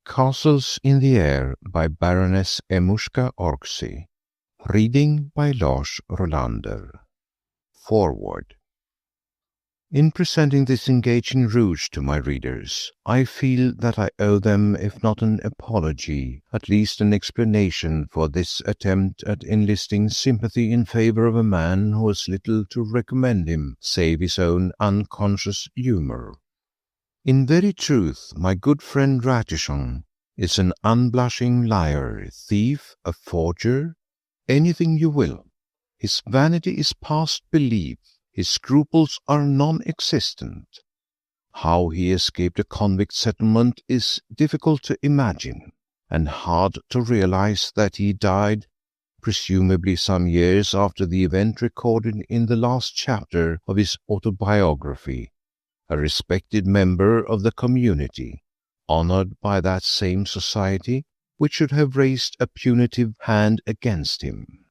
Castles in the Air by Baroness Orczy. Reading by Lars Rolander. Forward. In presenting this engaging rouge to my readers, I feel that I owe them, if not an apology, at least an explanation for this attempt at enlisting sympathy in favour of a man who has little to recommend him save his own unconscious humour. In very truth, my good friend Ratichon is an unblushing liar, thief, a forger, anything you will. His vanity is past belief. His scruples are non-existent. How he escaped a convict settlement is difficult to imagine, and hard to realize that he died, presumably some years after the event recorded in the last chapter of his autobiography, a respected member of the community, honored by that same society which should have raised a punitive hand against him.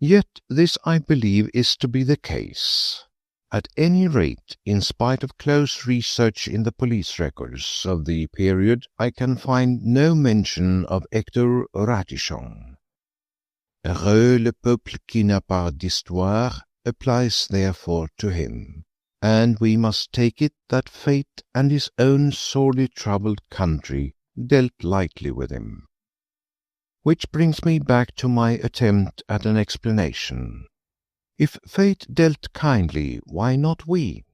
Yet this, I believe, is to be the case. At any rate, in spite of close research in the police records of the period, I can find no mention of Hector Ratichon. Heureux le peuple qui n'a pas d'histoire applies therefore to him, and we must take it that fate and his own sorely troubled country dealt lightly with him. Which brings me back to my attempt at an explanation. If fate dealt kindly, why not we?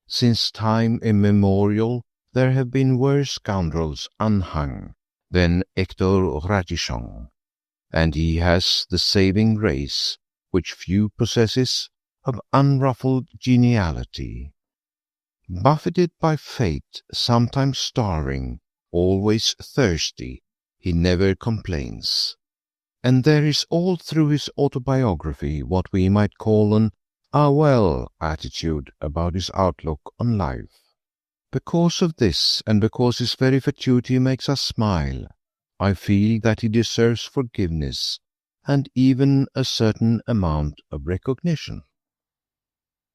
Since time immemorial there have been worse scoundrels unhung than Hector Ratichon, and he has the saving grace, which few possesses, of unruffled geniality. Buffeted by fate, sometimes starving, always thirsty, he never complains. And there is all through his autobiography what we might call an "ah well" attitude about his outlook on life. Because of this, and because his very fatuity makes us smile, I feel that he deserves forgiveness, and even a certain amount of recognition.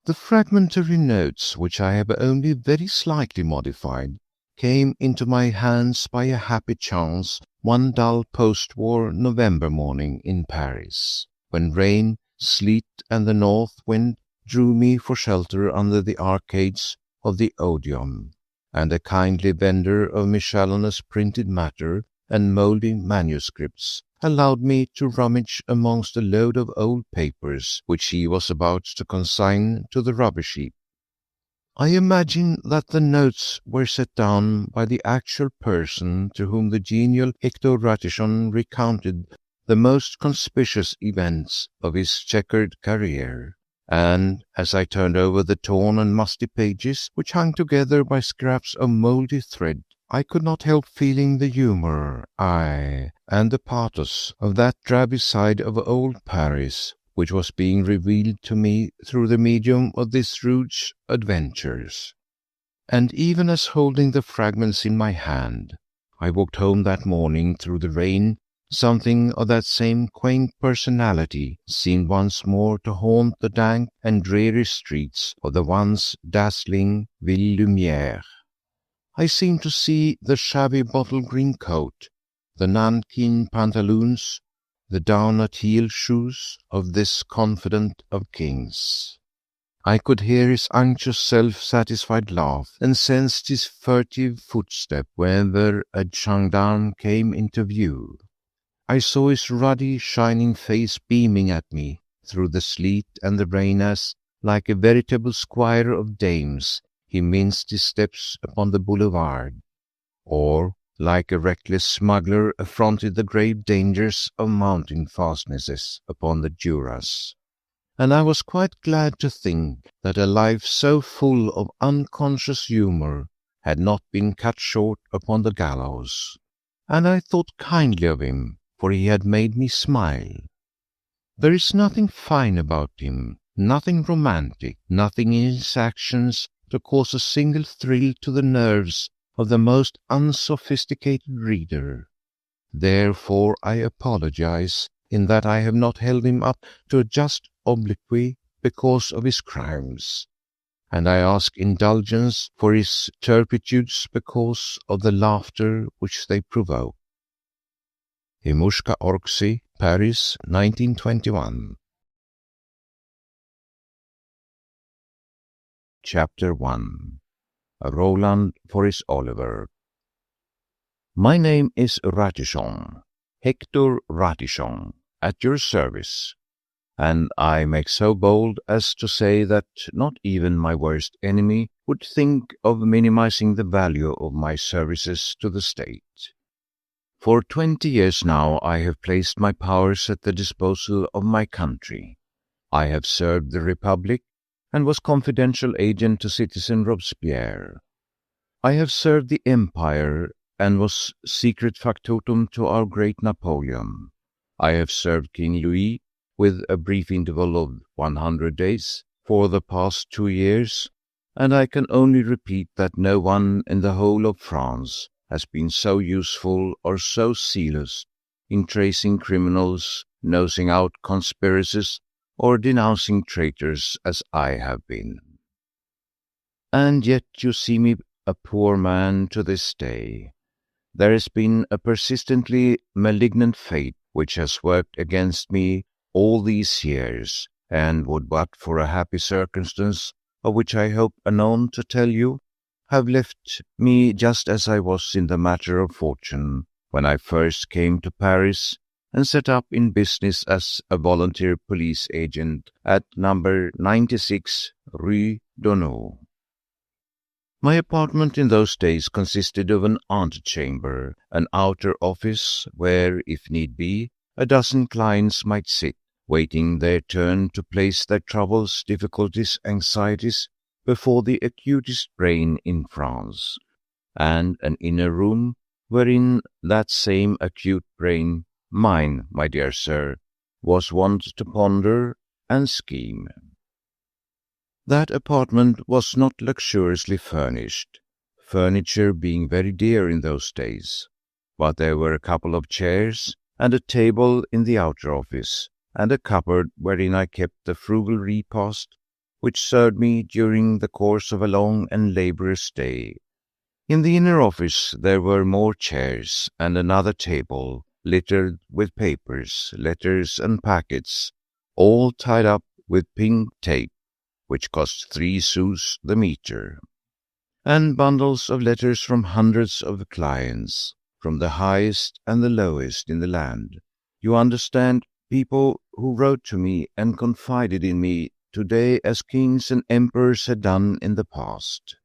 The fragmentary notes, which I have only very slightly modified, came into my hands by a happy chance one dull post-war November morning in Paris, when rain, sleet, and the north wind drew me for shelter under the arcades of the Odeon, and a kindly vendor of miscellaneous printed matter and mouldy manuscripts allowed me to rummage amongst a load of old papers which he was about to consign to the rubbish heap. I imagine that the notes were set down by the actual person to whom the genial Hector Ratichon recounted the most conspicuous events of his checkered career, and as I turned over the torn and musty pages, which hung together by scraps of mouldy thread, I could not help feeling the humour, aye, and the pathos of that drabby side of old Paris, which was being revealed to me through the medium of this rouge's adventures. And even as holding the fragments in my hand, I walked home that morning through the rain, something of that same quaint personality seemed once more to haunt the dank and dreary streets of the once dazzling Ville Lumière. I seemed to see the shabby bottle-green coat, the nankeen pantaloons, the down-at-heel shoes of this confidant of kings. I could hear his unctuous self-satisfied laugh, and sensed his furtive footstep whenever a gendarme came into view. I saw his ruddy, shining face beaming at me through the sleet and the rain as, like a veritable squire of dames, he minced his steps upon the boulevard, or, like a reckless smuggler, affronted the grave dangers of mountain fastnesses upon the Juras. And I was quite glad to think that a life so full of unconscious humour had not been cut short upon the gallows. And I thought kindly of him, for he had made me smile. There is nothing fine about him, nothing romantic, nothing in his actions to cause a single thrill to the nerves of the most unsophisticated reader. Therefore I apologize in that I have not held him up to a just obloquy because of his crimes. and I ask indulgence for his turpitudes because of the laughter which they provoke. Aylmer Orczy, Paris, 1921. Chapter 1. Roland for his Oliver. My name is Ratichon, Hector Ratichon, at your service, and I make so bold as to say that not even my worst enemy would think of minimizing the value of my services to the state. For 20 years now I have placed my powers at the disposal of my country. I have served the Republic and was confidential agent to citizen Robespierre. I have served the Empire and was secret factotum to our great Napoleon. I have served King Louis with a brief interval of 100 days for the past 2 years, and I can only repeat that no one in the whole of France has been so useful or so zealous in tracing criminals, nosing out conspiracies, or denouncing traitors as I have been. And yet you see me a poor man to this day. There has been a persistently malignant fate which has worked against me all these years, and would but for a happy circumstance, of which I hope anon to tell you, have left me just as I was in the matter of fortune when I first came to Paris and set up in business as a volunteer police agent at number 96 Rue d'Onneau. My apartment in those days consisted of an antechamber, an outer office where, if need be, a dozen clients might sit, waiting their turn to place their troubles, difficulties, anxieties before the acutest brain in France, and an inner room wherein that same acute brain, mine, my dear sir, was wont to ponder and scheme. That apartment was not luxuriously furnished, furniture being very dear in those days, but there were a couple of chairs and a table in the outer office, and a cupboard wherein I kept the frugal repast which served me during the course of a long and laborious day. In the inner office there were more chairs and another table, littered with papers, letters, and packets, all tied up with pink tape, which cost 3 sous the metre, and bundles of letters from hundreds of clients, from the highest and the lowest in the land. You understand, people who wrote to me and confided in me today as kings and emperors had done in the past.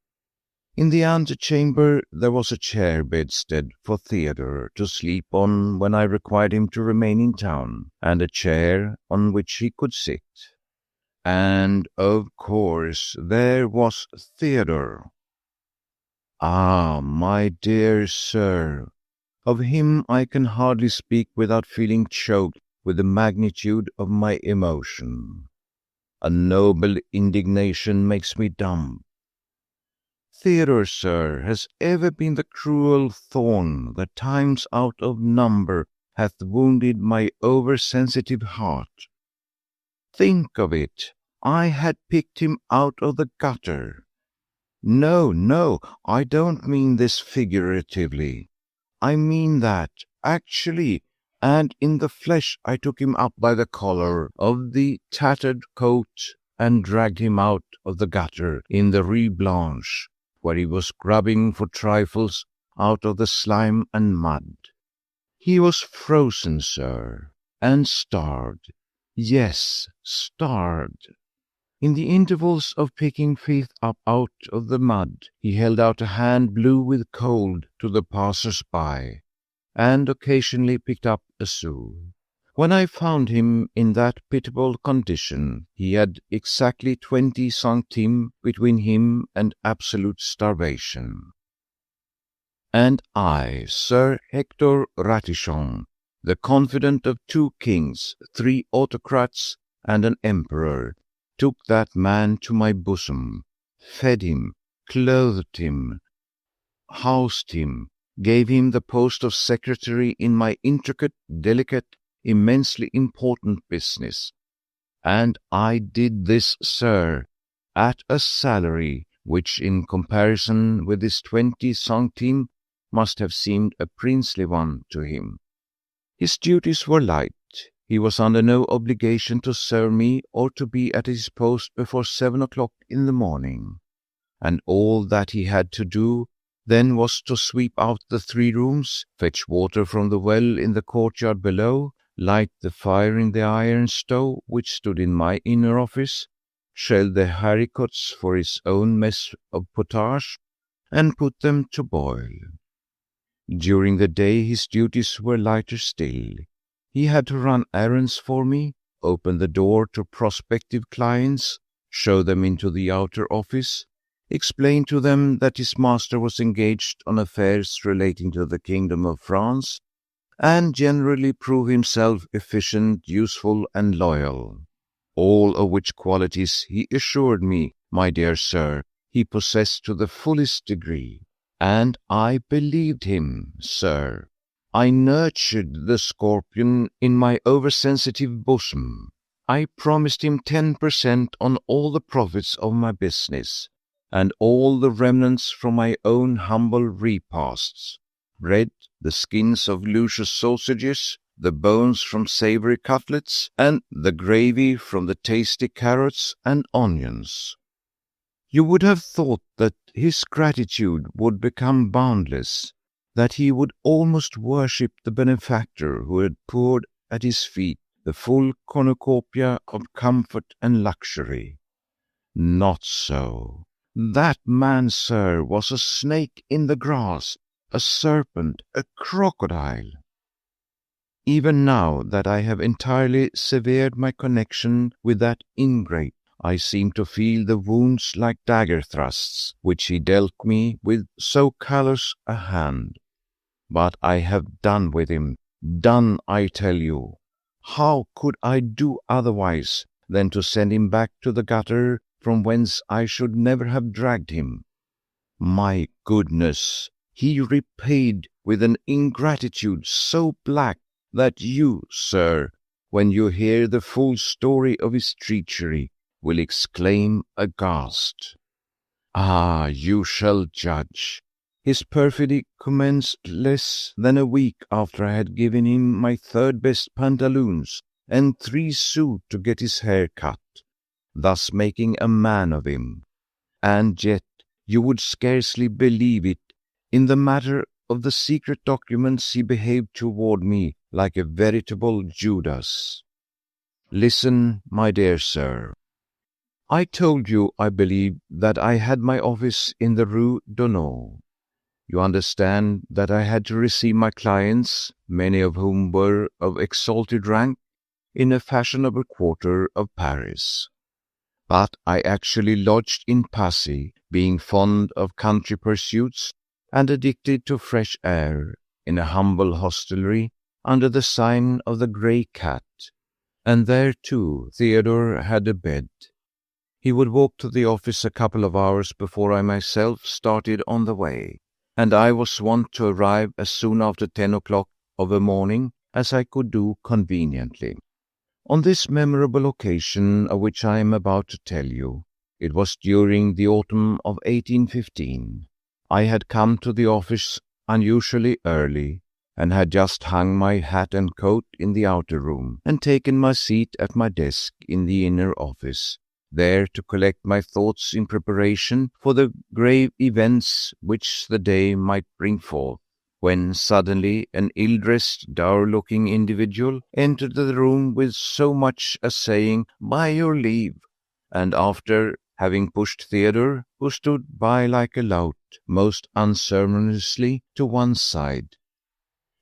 In the antechamber there was a chair bedstead for Theodore to sleep on when I required him to remain in town, and a chair on which he could sit. And, of course, there was Theodore. Ah, my dear sir, of him I can hardly speak without feeling choked with the magnitude of my emotion. A noble indignation makes me dumb. Theodore, sir, has ever been the cruel thorn that times out of number hath wounded my over-sensitive heart. Think of it, I had picked him out of the gutter. No, I don't mean this figuratively. I mean that, actually, and in the flesh I took him up by the collar of the tattered coat and dragged him out of the gutter in the Rue Blanche, where he was grubbing for trifles out of the slime and mud. He was frozen, sir, and starved. Yes, starved. In the intervals of picking feet up out of the mud, he held out a hand blue with cold to the passers-by, and occasionally picked up a sou. When I found him in that pitiable condition, he had exactly 20 centimes between him and absolute starvation. And I, Sir Hector Ratichon, the confidant of 2 kings, 3 autocrats, and an emperor, took that man to my bosom, fed him, clothed him, housed him, gave him the post of secretary in my intricate, delicate, immensely important business. And I did this, sir, at a salary which, in comparison with his 20 centimes, must have seemed a princely one to him. His duties were light. He was under no obligation to serve me or to be at his post before 7 o'clock in the morning, and all that he had to do then was to sweep out the 3 rooms, fetch water from the well in the courtyard below, light the fire in the iron stove which stood in my inner office, shell the haricots for his own mess of pottage, and put them to boil. During the day his duties were lighter still. He had to run errands for me, open the door to prospective clients, show them into the outer office, explain to them that his master was engaged on affairs relating to the Kingdom of France, and generally prove himself efficient, useful, and loyal. All of which qualities he assured me, my dear sir, he possessed to the fullest degree. And I believed him, sir. I nurtured the scorpion in my oversensitive bosom. I promised him 10% on all the profits of my business, and all the remnants from my own humble repasts, bread, the skins of luscious sausages, the bones from savory cutlets, and the gravy from the tasty carrots and onions. You would have thought that his gratitude would become boundless, that he would almost worship the benefactor who had poured at his feet the full cornucopia of comfort and luxury. Not so. That man, sir, was a snake in the grass, a serpent, a crocodile. Even now that I have entirely severed my connection with that ingrate, I seem to feel the wounds like dagger thrusts which he dealt me with so callous a hand. But I have done with him, done, I tell you. How could I do otherwise than to send him back to the gutter from whence I should never have dragged him? My goodness, he repaid with an ingratitude so black that you, sir, when you hear the full story of his treachery, will exclaim aghast. Ah, you shall judge. His perfidy commenced less than a week after I had given him my 3rd-best pantaloons and 3 sous to get his hair cut, thus making a man of him. And yet, you would scarcely believe it, in the matter of the secret documents he behaved toward me like a veritable Judas. Listen, my dear sir. I told you, I believe, that I had my office in the Rue d'Honneur. You understand that I had to receive my clients, many of whom were of exalted rank, in a fashionable quarter of Paris. But I actually lodged in Passy, being fond of country pursuits and addicted to fresh air, in a humble hostelry under the sign of the Grey Cat. And there, too, Theodore had a bed. He would walk to the office a couple of hours before I myself started on the way, and I was wont to arrive as soon after 10 o'clock of a morning as I could do conveniently. On this memorable occasion of which I am about to tell you, it was during the autumn of 1815. I had come to the office unusually early, and had just hung my hat and coat in the outer room, and taken my seat at my desk in the inner office, there to collect my thoughts in preparation for the grave events which the day might bring forth, when suddenly an ill-dressed, dour-looking individual entered the room with so much as saying, "By your leave," and after having pushed Theodore, who stood by like a lout, most unceremoniously to one side.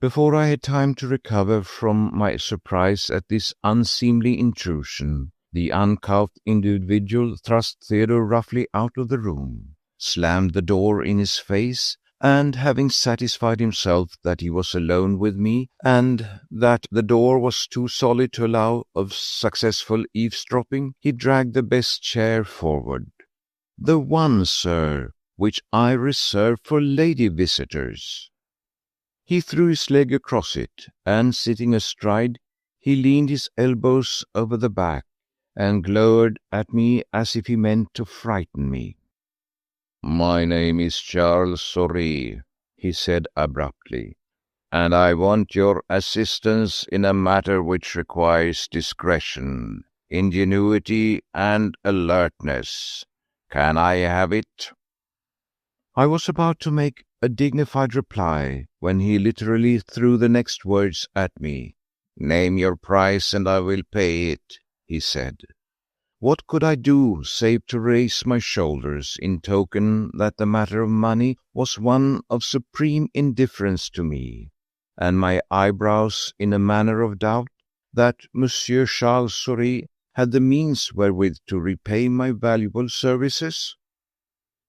Before I had time to recover from my surprise at this unseemly intrusion, the uncouth individual thrust Theodore roughly out of the room, slammed the door in his face, and having satisfied himself that he was alone with me, and that the door was too solid to allow of successful eavesdropping, he dragged the best chair forward. The one, sir, which I reserve for lady visitors. He threw his leg across it, and sitting astride, he leaned his elbows over the back, and glowered at me as if he meant to frighten me. "My name is Charles Orczy," he said abruptly, "and I want your assistance in a matter which requires discretion, ingenuity, and alertness. Can I have it?" I was about to make a dignified reply when he literally threw the next words at me. "Name your price and I will pay it," he said. What could I do save to raise my shoulders in token that the matter of money was one of supreme indifference to me, and my eyebrows in a manner of doubt that Monsieur Charles Orczy had the means wherewith to repay my valuable services?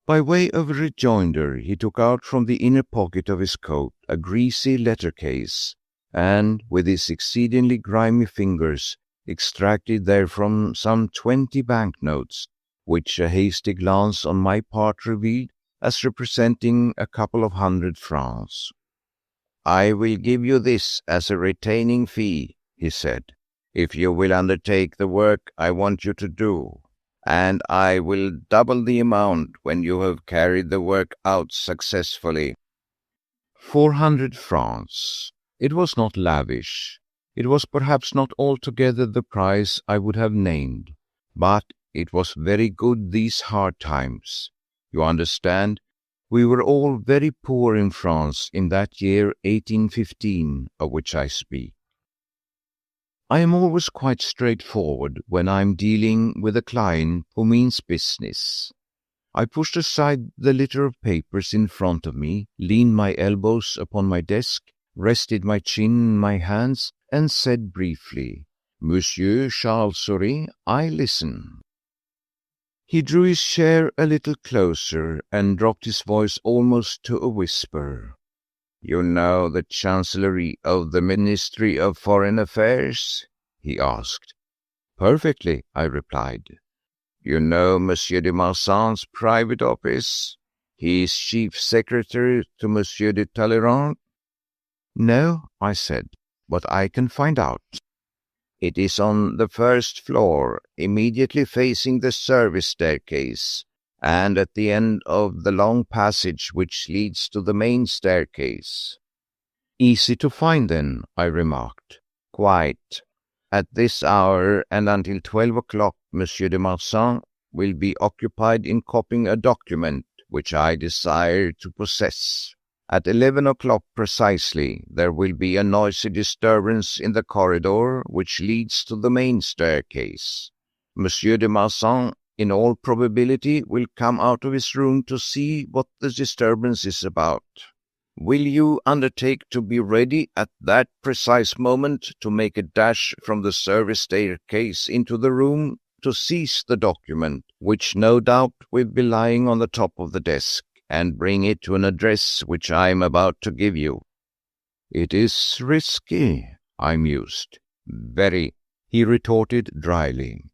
By way of a rejoinder, he took out from the inner pocket of his coat a greasy letter case, and, with his exceedingly grimy fingers, extracted therefrom some 20 banknotes, which a hasty glance on my part revealed as representing a couple of 100 francs. "I will give you this as a retaining fee," he said, "if you will undertake the work I want you to do, and I will double the amount when you have carried the work out successfully." 400 francs. It was not lavish. It was perhaps not altogether the price I would have named, but it was very good these hard times. You understand, we were all very poor in France in that year 1815 of which I speak. I am always quite straightforward when I am dealing with a client who means business. I pushed aside the litter of papers in front of me, leaned my elbows upon my desk, rested my chin in my hands, and said briefly, "Monsieur Charles Orczy, I listen." He drew his chair a little closer and dropped his voice almost to a whisper. "You know the Chancellery of the Ministry of Foreign Affairs?" he asked. "Perfectly," I replied. "You know Monsieur de Marsan's private office? He is chief secretary to Monsieur de Talleyrand?" "No," I said, "but I can find out." "It is on the first floor, immediately facing the service staircase, and at the end of the long passage which leads to the main staircase." "Easy to find, then," I remarked. "Quite. At this hour and until 12 o'clock, Monsieur de Marsan will be occupied in copying a document which I desire to possess. At 11 o'clock precisely, there will be a noisy disturbance in the corridor which leads to the main staircase. Monsieur de Marsan, in all probability, will come out of his room to see what the disturbance is about. Will you undertake to be ready at that precise moment to make a dash from the service staircase into the room to seize the document, which no doubt will be lying on the top of the desk, and bring it to an address which I am about to give you?" "It is risky," I mused. "Very," he retorted dryly.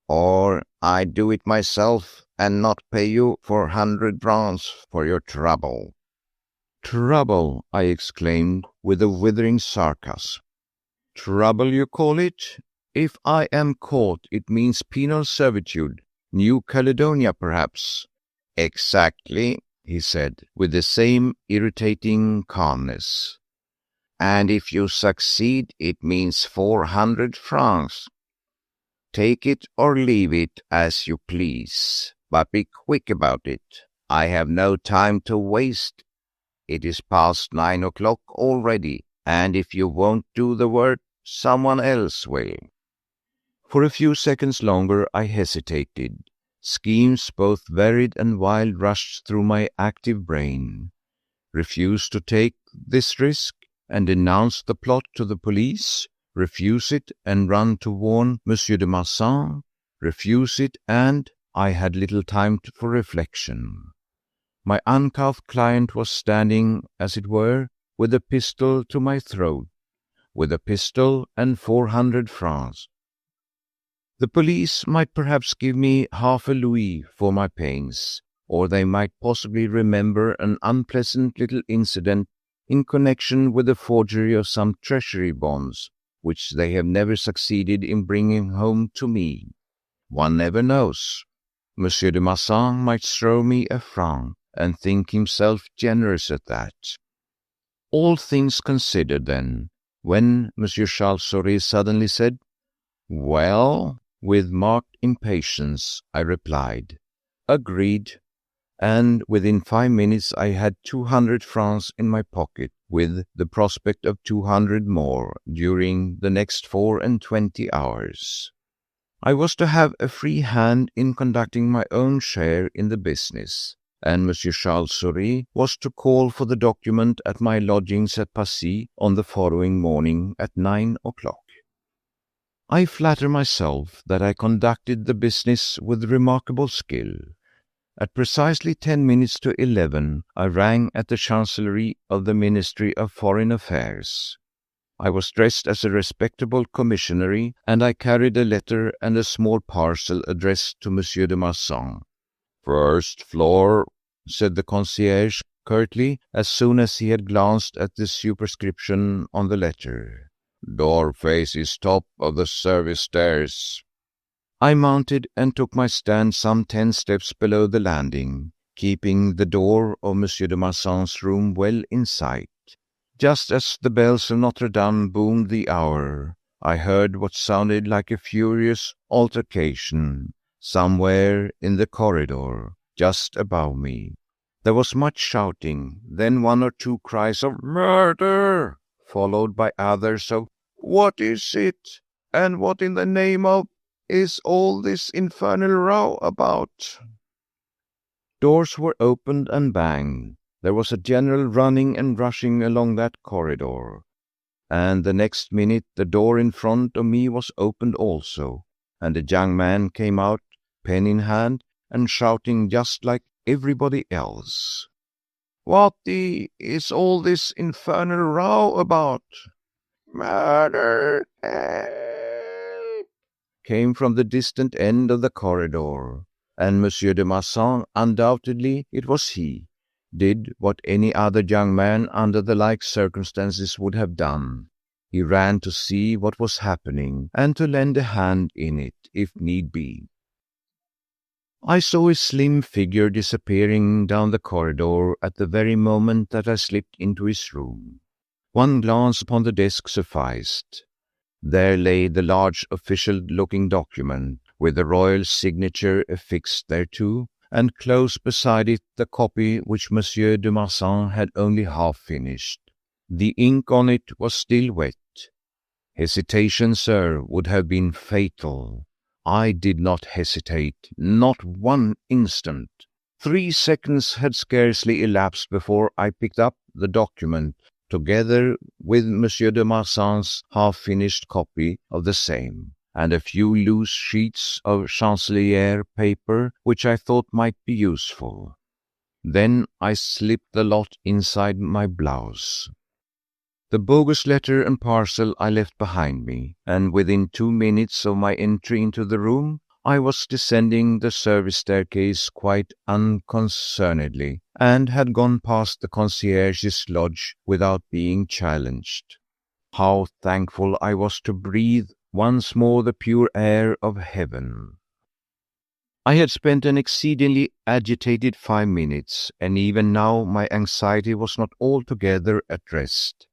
"Or I do it myself and not pay you 400 francs for your trouble." "Trouble!" I exclaimed with a withering sarcasm. "Trouble, you call it? If I am caught, it means penal servitude. New Caledonia, perhaps." "Exactly," he said, with the same irritating calmness. "And if you succeed, it means 400 francs. Take it or leave it as you please, but be quick about it. I have no time to waste. It is past 9 o'clock already, and if you won't do the work, someone else will." For a few seconds longer I hesitated. Schemes both varied and wild rushed through my active brain. Refuse to take this risk and denounce the plot to the police? Refuse it and run to warn Monsieur de Marsan? Refuse it and— I had little time for reflection. My uncouth client was standing, as it were, with a pistol to my throat, with a pistol and 400 francs. The police might perhaps give me half a louis for my pains, or they might possibly remember an unpleasant little incident in connection with the forgery of some treasury bonds, which they have never succeeded in bringing home to me. One never knows. Monsieur de Marsan might throw me a franc and think himself generous at that. All things considered, then, when Monsieur Charles Soré suddenly said, "Well," with marked impatience, I replied, "Agreed," and within 5 minutes I had 200 francs in my pocket, with the prospect of 200 more during the next 24 hours. I was to have a free hand in conducting my own share in the business, and Monsieur Charles Soré was to call for the document at my lodgings at Passy on the following morning at 9 o'clock. I flatter myself that I conducted the business with remarkable skill. At precisely 10 minutes to 11, I rang at the Chancellerie of the Ministry of Foreign Affairs. I was dressed as a respectable commissionary, and I carried a letter and a small parcel addressed to Monsieur de Marsan. "First floor," said the concierge curtly, as soon as he had glanced at the superscription on the letter. "Door faces top of the service stairs." I mounted and took my stand some 10 steps below the landing, keeping the door of Monsieur de Marsan's room well in sight. Just as the bells of Notre Dame boomed the hour, I heard what sounded like a furious altercation somewhere in the corridor just above me. There was much shouting, then 1 or 2 cries of "Murder!" followed by others of "What is it? And what in the name of is all this infernal row about?" Doors were opened and banged. There was a general running and rushing along that corridor, and the next minute the door in front of me was opened also, and a young man came out, pen in hand, and shouting just like everybody else. "What is all this infernal row about?" "Murder! Help!" came from the distant end of the corridor, and Monsieur de Marsan, undoubtedly it was he, did what any other young man under the like circumstances would have done. He ran to see what was happening, and to lend a hand in it, if need be. I saw his slim figure disappearing down the corridor at the very moment that I slipped into his room. One glance upon the desk sufficed. There lay the large official-looking document, with the royal signature affixed thereto, and close beside it the copy which Monsieur de Marsan had only half finished. The ink on it was still wet. Hesitation, sir, would have been fatal. I did not hesitate, not 1 instant. 3 seconds had scarcely elapsed before I picked up the document, together with Monsieur de Marsan's half-finished copy of the same, and a few loose sheets of Chancellerie paper which I thought might be useful. Then I slipped the lot inside my blouse. The bogus letter and parcel I left behind me, and within 2 minutes of my entry into the room, I was descending the service staircase quite unconcernedly, and had gone past the concierge's lodge without being challenged. How thankful I was to breathe once more the pure air of heaven. I had spent an exceedingly agitated 5 minutes, and even now my anxiety was not altogether at rest.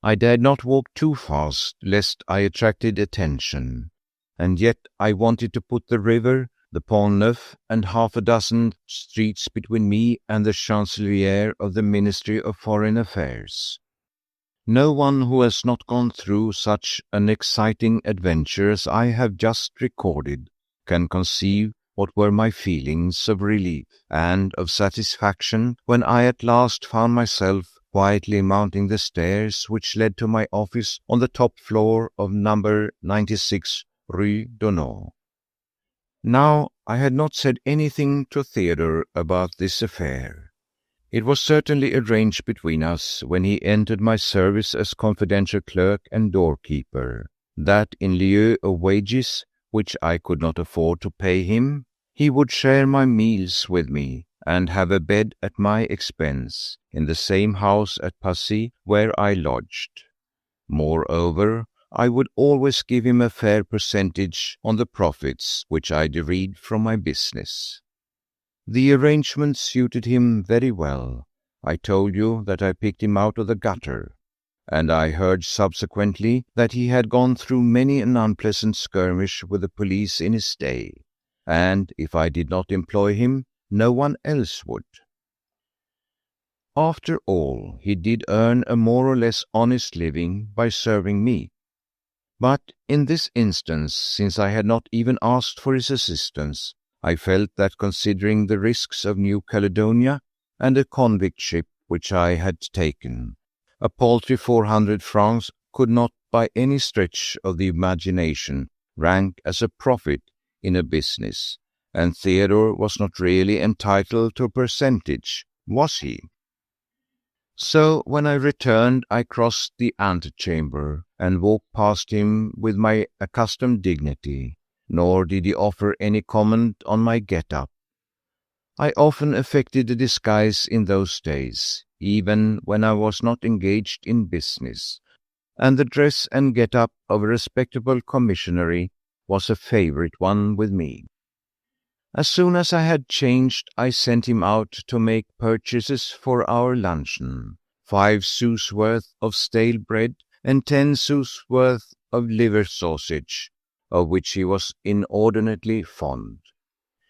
I dared not walk too fast, lest I attracted attention, and yet I wanted to put the river, the Pont Neuf, and 6 streets between me and the Chancellerie of the Ministry of Foreign Affairs. No one who has not gone through such an exciting adventure as I have just recorded can conceive what were my feelings of relief and of satisfaction when I at last found myself quietly mounting the stairs which led to my office on the top floor of number 96 Rue Donneau. Now, I had not said anything to Theodore about this affair. It was certainly arranged between us, when he entered my service as confidential clerk and doorkeeper, that in lieu of wages, which I could not afford to pay him, he would share my meals with me, and have a bed at my expense, in the same house at Passy where I lodged. Moreover, I would always give him a fair percentage on the profits which I derived from my business. The arrangement suited him very well. I told you that I picked him out of the gutter, and I heard subsequently that he had gone through many an unpleasant skirmish with the police in his day, and if I did not employ him, no one else would. After all, he did earn a more or less honest living by serving me. But in this instance, since I had not even asked for his assistance, I felt that considering the risks of New Caledonia and a convict ship which I had taken, a paltry 400 francs could not by any stretch of the imagination rank as a profit in a business, and Theodore was not really entitled to a percentage, was he? So when I returned, I crossed the antechamber and walked past him with my accustomed dignity, nor did he offer any comment on my get-up. I often affected a disguise in those days, even when I was not engaged in business, and the dress and get-up of a respectable commissionary was a favourite one with me. As soon as I had changed, I sent him out to make purchases for our luncheon, 5 sous worth of stale bread and 10 sous worth of liver sausage, of which he was inordinately fond.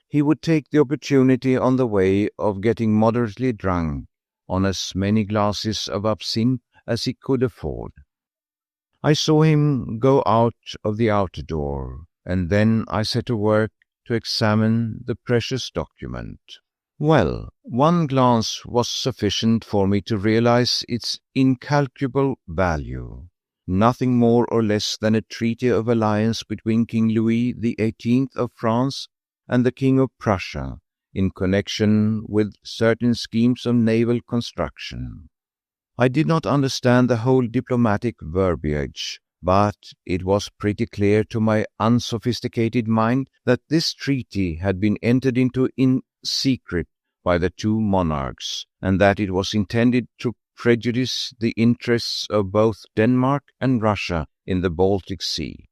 He would take the opportunity on the way of getting moderately drunk on as many glasses of absinthe as he could afford. I saw him go out of the outer door, and then I set to work to examine the precious document. Well, one glance was sufficient for me to realize its incalculable value. Nothing more or less than a treaty of alliance between King Louis XVIII of France and the King of Prussia in connection with certain schemes of naval construction. I did not understand the whole diplomatic verbiage, but it was pretty clear to my unsophisticated mind that this treaty had been entered into in secret by the two monarchs, and that it was intended to prejudice the interests of both Denmark and Russia in the Baltic Sea.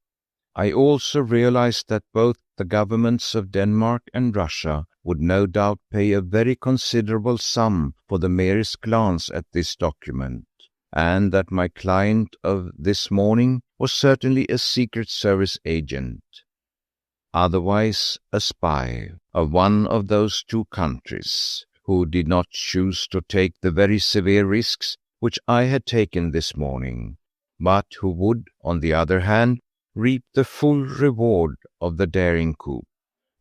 I also realized that both the governments of Denmark and Russia would no doubt pay a very considerable sum for the merest glance at this document, and that my client of this morning was certainly a Secret Service agent, otherwise a spy of one of those two countries, who did not choose to take the very severe risks which I had taken this morning, but who would, on the other hand, reap the full reward of the daring coup,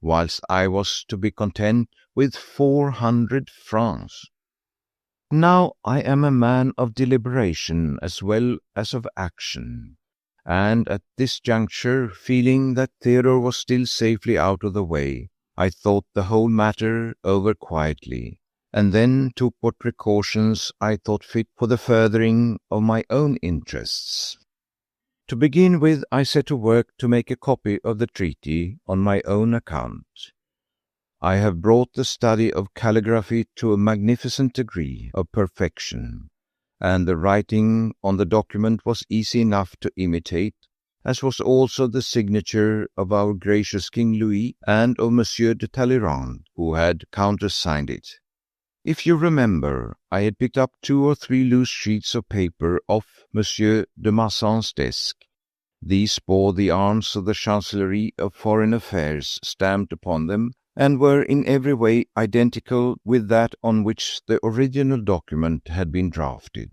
whilst I was to be content with 400 francs. Now I am a man of deliberation as well as of action, and at this juncture, feeling that Theodore was still safely out of the way, I thought the whole matter over quietly, and then took what precautions I thought fit for the furthering of my own interests. To begin with, I set to work to make a copy of the treaty on my own account. I have brought the study of calligraphy to a magnificent degree of perfection, and the writing on the document was easy enough to imitate, as was also the signature of our gracious King Louis and of Monsieur de Talleyrand, who had countersigned it. If you remember, I had picked up 2 or 3 loose sheets of paper off Monsieur de Masson's desk. These bore the arms of the Chancellerie of Foreign Affairs stamped upon them, and were in every way identical with that on which the original document had been drafted.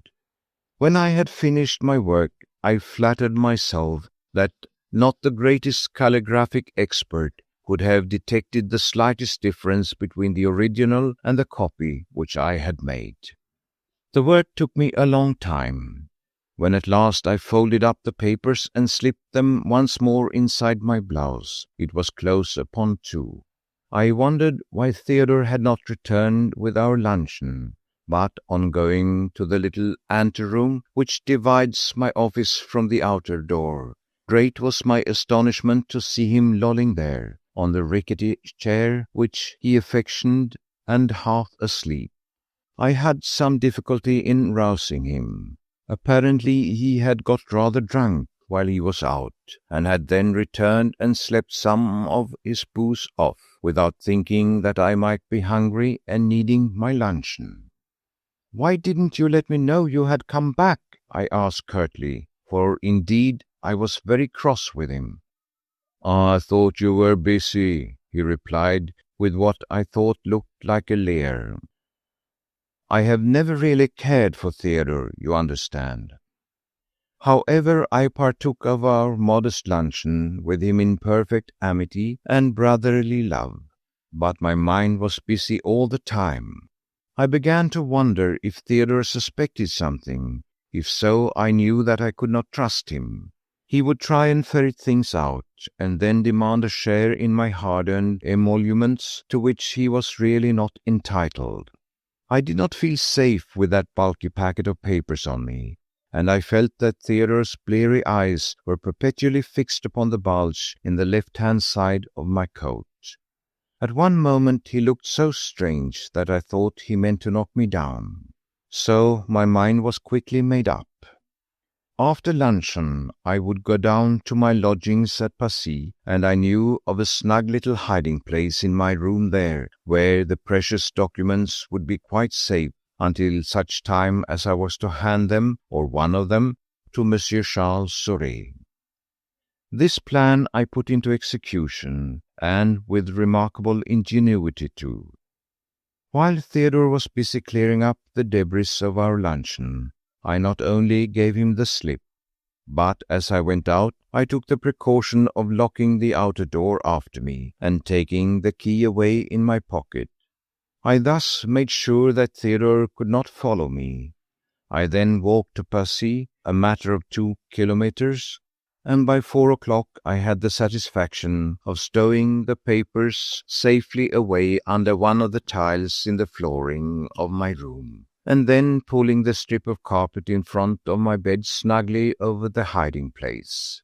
When I had finished my work, I flattered myself that not the greatest calligraphic expert could have detected the slightest difference between the original and the copy which I had made. The work took me a long time. When at last I folded up the papers and slipped them once more inside my blouse, it was close upon 2. I wondered why Theodore had not returned with our luncheon, but on going to the little anteroom which divides my office from the outer door, great was my astonishment to see him lolling there, on the rickety chair which he affectioned, and half asleep. I had some difficulty in rousing him. Apparently he had got rather drunk while he was out, and had then returned and slept some of his booze off, without thinking that I might be hungry and needing my luncheon. "Why didn't you let me know you had come back?" I asked curtly, for indeed I was very cross with him. "I thought you were busy," he replied, with what I thought looked like a leer. I have never really cared for Theodore, you understand. However, I partook of our modest luncheon with him in perfect amity and brotherly love, but my mind was busy all the time. I began to wonder if Theodore suspected something. If so, I knew that I could not trust him. He would try and ferret things out, and then demand a share in my hard-earned emoluments to which he was really not entitled. I did not feel safe with that bulky packet of papers on me, and I felt that Theodore's bleary eyes were perpetually fixed upon the bulge in the left-hand side of my coat. At one moment he looked so strange that I thought he meant to knock me down. So my mind was quickly made up. After luncheon I would go down to my lodgings at Passy, and I knew of a snug little hiding place in my room there, where the precious documents would be quite safe until such time as I was to hand them, or one of them, to Monsieur Charles Soré. This plan I put into execution, and with remarkable ingenuity too. While Theodore was busy clearing up the debris of our luncheon, I not only gave him the slip, but as I went out, I took the precaution of locking the outer door after me and taking the key away in my pocket. I thus made sure that Theodore could not follow me. I then walked to Passy, a matter of 2 kilometers, and by 4 o'clock I had the satisfaction of stowing the papers safely away under one of the tiles in the flooring of my room, and then pulling the strip of carpet in front of my bed snugly over the hiding place.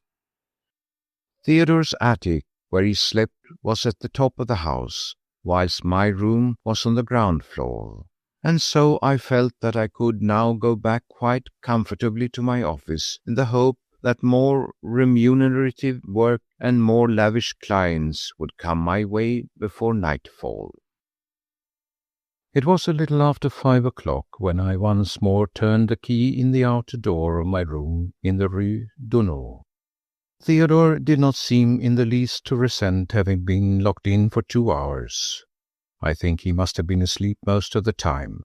Theodore's attic, where he slept, was at the top of the house, whilst my room was on the ground floor, and so I felt that I could now go back quite comfortably to my office in the hope that more remunerative work and more lavish clients would come my way before nightfall. It was a little after 5 o'clock when I once more turned the key in the outer door of my room in the Rue Dunot. Theodore did not seem in the least to resent having been locked in for 2 hours. I think he must have been asleep most of the time.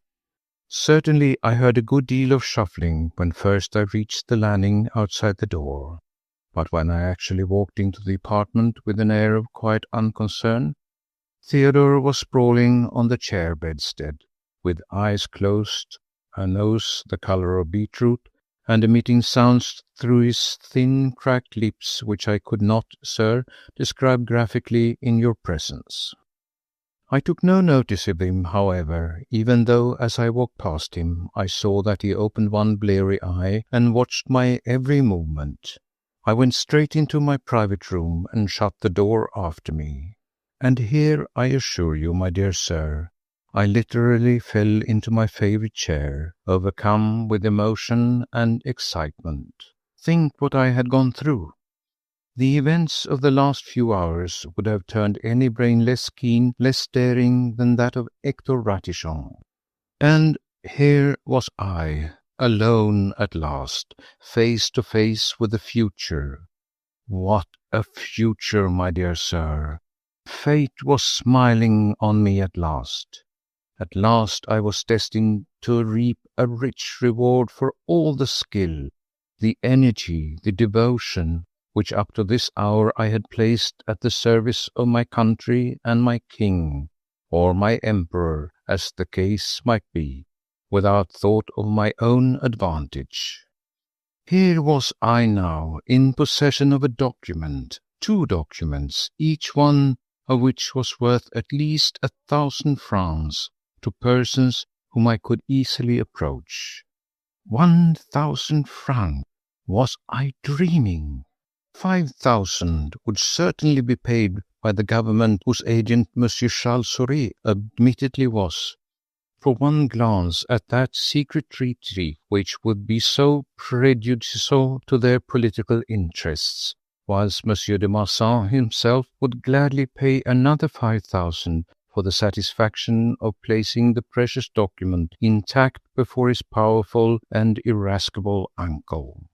Certainly I heard a good deal of shuffling when first I reached the landing outside the door, but when I actually walked into the apartment with an air of quiet unconcern, Theodore was sprawling on the chair bedstead, with eyes closed, a nose the colour of beetroot, and emitting sounds through his thin, cracked lips which I could not, sir, describe graphically in your presence. I took no notice of him, however, even though as I walked past him I saw that he opened one bleary eye and watched my every movement. I went straight into my private room and shut the door after me. And here, I assure you, my dear sir, I literally fell into my favourite chair, overcome with emotion and excitement. Think what I had gone through. The events of the last few hours would have turned any brain less keen, less daring than that of Hector Ratichon. And here was I, alone at last, face to face with the future. What a future, my dear sir! Fate was smiling on me at last. At last I was destined to reap a rich reward for all the skill, the energy, the devotion, which up to this hour I had placed at the service of my country and my king, or my emperor, as the case might be, without thought of my own advantage. Here was I now in possession of a document, 2 documents, each one of which was worth at least 1,000 francs to persons whom I could easily approach. 1,000 francs! Was I dreaming? 5,000 would certainly be paid by the government whose agent Monsieur Charles Soré admittedly was. for one glance at that secret treaty which would be so prejudicial to their political interests, whilst Monsieur de Marsan himself would gladly pay another 5,000 for the satisfaction of placing the precious document intact before his powerful and irascible uncle.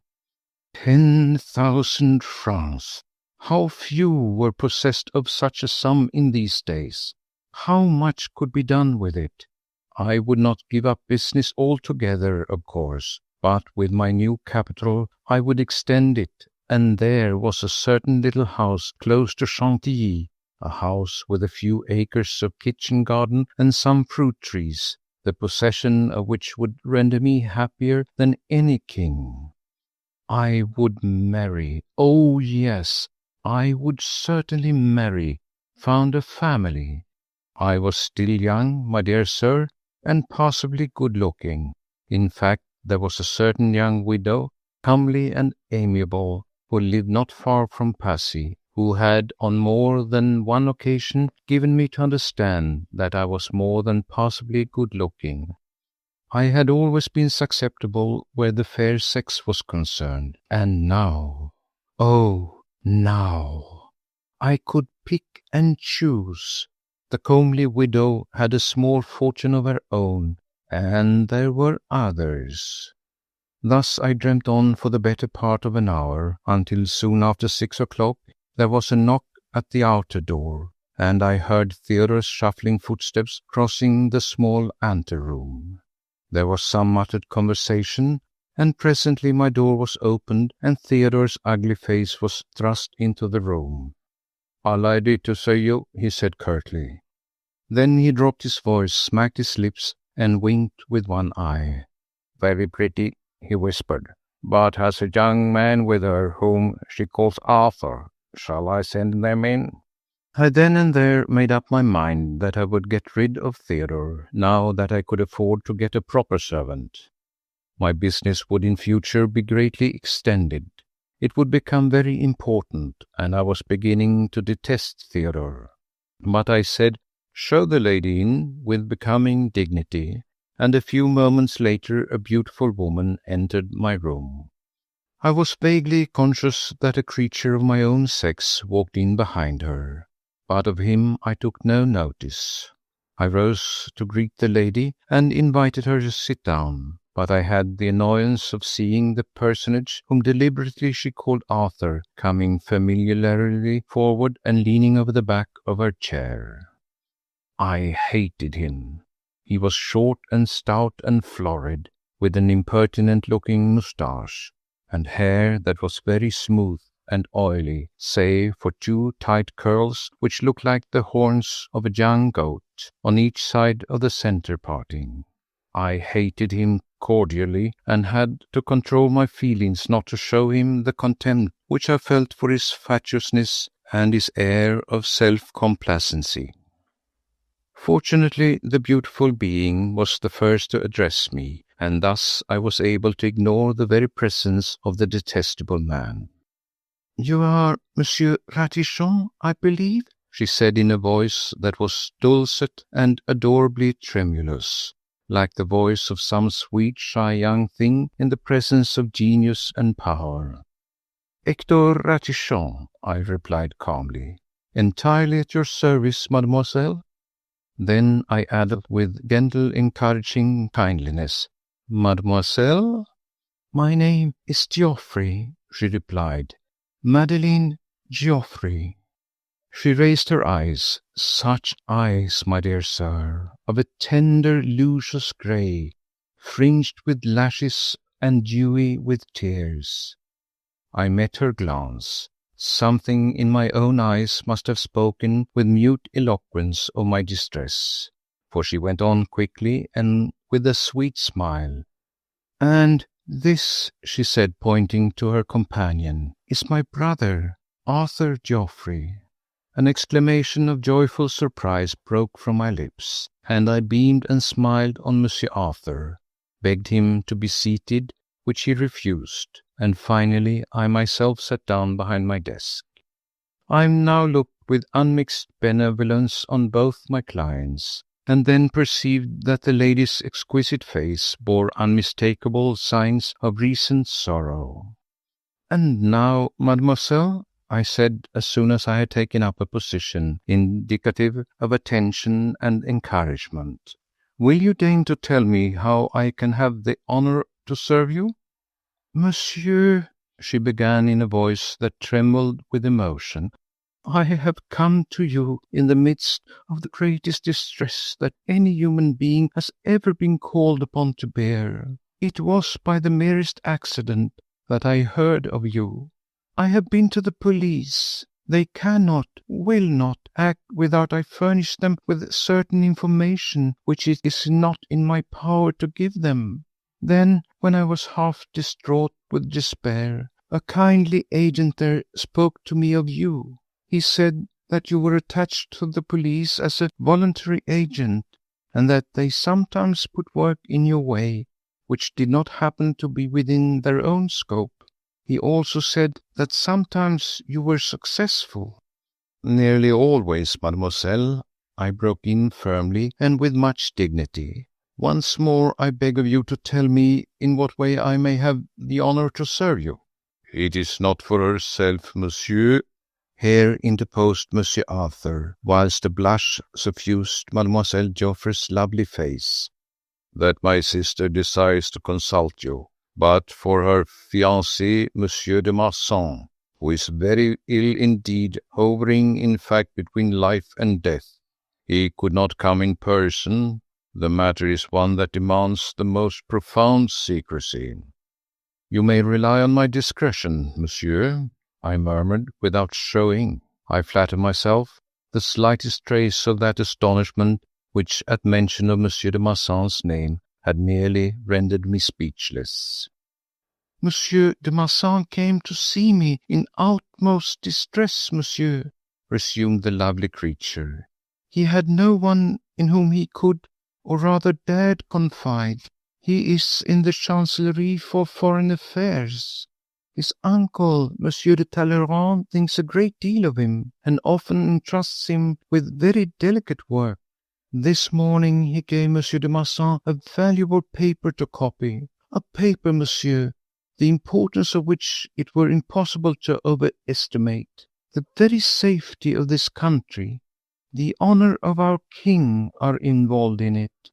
10,000 francs! How few were possessed of such a sum in these days! How much could be done with it? I would not give up business altogether, of course, but with my new capital I would extend it, and there was a certain little house close to Chantilly, a house with a few acres of kitchen garden and some fruit trees, the possession of which would render me happier than any king. I would marry. Oh, yes, I would certainly marry, found a family. I was still young, my dear sir, and possibly good-looking. In fact, there was a certain young widow, comely and amiable, who lived not far from Passy, who had on more than one occasion given me to understand that I was more than possibly good-looking. I had always been susceptible where the fair sex was concerned, and now, oh, now, I could pick and choose. The comely widow had a small fortune of her own, and there were others. Thus I dreamt on for the better part of an hour, until soon after 6 o'clock there was a knock at the outer door, and I heard Theodore's shuffling footsteps crossing the small anteroom. There was some muttered conversation, and presently my door was opened, and Theodore's ugly face was thrust into the room. "A lady to see you," he said curtly. Then he dropped his voice, smacked his lips, and winked with one eye. "Very pretty," he whispered, "but has a young man with her whom she calls Arthur. Shall I send them in?" I then and there made up my mind that I would get rid of Theodore, now that I could afford to get a proper servant. My business would in future be greatly extended. It would become very important, and I was beginning to detest Theodore. But I said, "Show the lady in," with becoming dignity, and a few moments later a beautiful woman entered my room. I was vaguely conscious that a creature of my own sex walked in behind her, but of him I took no notice. I rose to greet the lady and invited her to sit down, but I had the annoyance of seeing the personage whom deliberately she called Arthur coming familiarly forward and leaning over the back of her chair. I hated him. He was short and stout and florid, with an impertinent-looking moustache, and hair that was very smooth and oily, save for 2 tight curls which looked like the horns of a young goat on each side of the centre parting. I hated him cordially, and had to control my feelings not to show him the contempt which I felt for his fatuousness and his air of self-complacency. Fortunately, the beautiful being was the first to address me, and thus I was able to ignore the very presence of the detestable man. "You are Monsieur Ratichon, I believe?" she said in a voice that was dulcet and adorably tremulous, like the voice of some sweet, shy young thing in the presence of genius and power. "Hector Ratichon," I replied calmly. "Entirely at your service, mademoiselle." Then I added with gentle, encouraging kindliness, "Mademoiselle?" "My name is Geoffrey," she replied. "Madeleine Geoffrey." She raised her eyes, such eyes, my dear sir, of a tender, luscious grey, fringed with lashes and dewy with tears. I met her glance. Something in my own eyes must have spoken with mute eloquence of my distress, for she went on quickly and with a sweet smile. "And this," she said, pointing to her companion, "is my brother, Arthur Geoffrey." An exclamation of joyful surprise broke from my lips, and I beamed and smiled on Monsieur Arthur, begged him to be seated, which he refused, and finally I myself sat down behind my desk. I now looked with unmixed benevolence on both my clients, and then perceived that the lady's exquisite face bore unmistakable signs of recent sorrow. "And now, mademoiselle," I said, as soon as I had taken up a position indicative of attention and encouragement, "will you deign to tell me how I can have the honor to serve you?" "Monsieur," she began in a voice that trembled with emotion, "I have come to you in the midst of the greatest distress that any human being has ever been called upon to bear. It was by the merest accident that I heard of you. I have been to the police. They cannot, will not, act without I furnish them with certain information which it is not in my power to give them. Then, when I was half distraught with despair, a kindly agent there spoke to me of you. He said that you were attached to the police as a voluntary agent, and that they sometimes put work in your way which did not happen to be within their own scope. He also said that sometimes you were successful." "Nearly always, mademoiselle," I broke in firmly and with much dignity. "Once more I beg of you to tell me in what way I may have the honor to serve you." "It is not for herself, monsieur," here interposed Monsieur Arthur, whilst a blush suffused Mademoiselle Joffre's lovely face, "that my sister desires to consult you, but for her fiancé, Monsieur de Marsan, who is very ill indeed, hovering in fact between life and death. He could not come in person. The matter is one that demands the most profound secrecy." "You may rely on my discretion, monsieur," I murmured, without showing, I flatter myself, the slightest trace of that astonishment which, at mention of Monsieur de Marsan's name, had nearly rendered me speechless. "Monsieur de Marsan came to see me in utmost distress, monsieur," resumed the lovely creature. "He had no one in whom he could, or rather dared, confide. He is in the Chancellerie for Foreign Affairs. His uncle, Monsieur de Talleyrand, thinks a great deal of him, and often entrusts him with very delicate work. This morning he gave Monsieur de Marsan a valuable paper to copy, a paper, monsieur, the importance of which it were impossible to overestimate. The very safety of this country, the honour of our king are involved in it.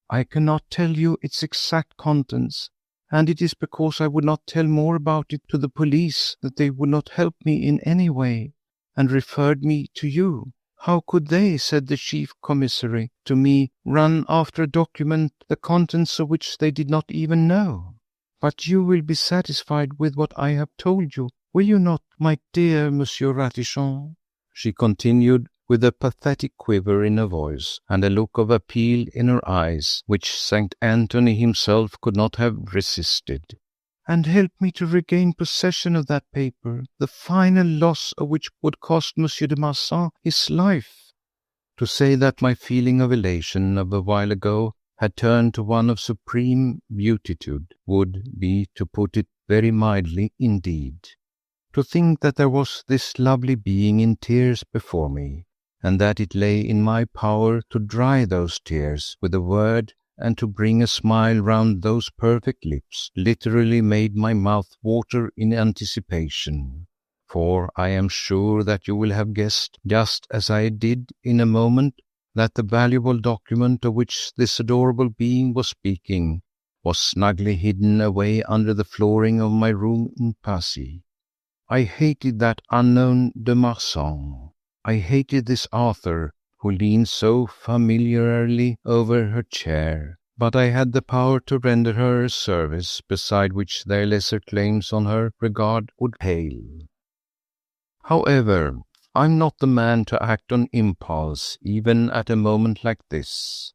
I cannot tell you its exact contents, and it is because I would not tell more about it to the police that they would not help me in any way, and referred me to you. How could they, said the chief commissary to me, run after a document the contents of which they did not even know? But you will be satisfied with what I have told you, will you not, my dear Monsieur Ratichon?" she continued, with a pathetic quiver in her voice, and a look of appeal in her eyes, which St. Anthony himself could not have resisted. "And help me to regain possession of that paper, the final loss of which would cost Monsieur de Marsan his life." To say that my feeling of elation of a while ago had turned to one of supreme beatitude would be to put it very mildly indeed. To think that there was this lovely being in tears before me, and that it lay in my power to dry those tears with a word and to bring a smile round those perfect lips, literally made my mouth water in anticipation. For I am sure that you will have guessed, just as I did in a moment, that the valuable document of which this adorable being was speaking was snugly hidden away under the flooring of my room in Passy. I hated that unknown de Marsan. I hated this Arthur, who leaned so familiarly over her chair, but I had the power to render her a service beside which their lesser claims on her regard would pale. However, I am not the man to act on impulse, even at a moment like this.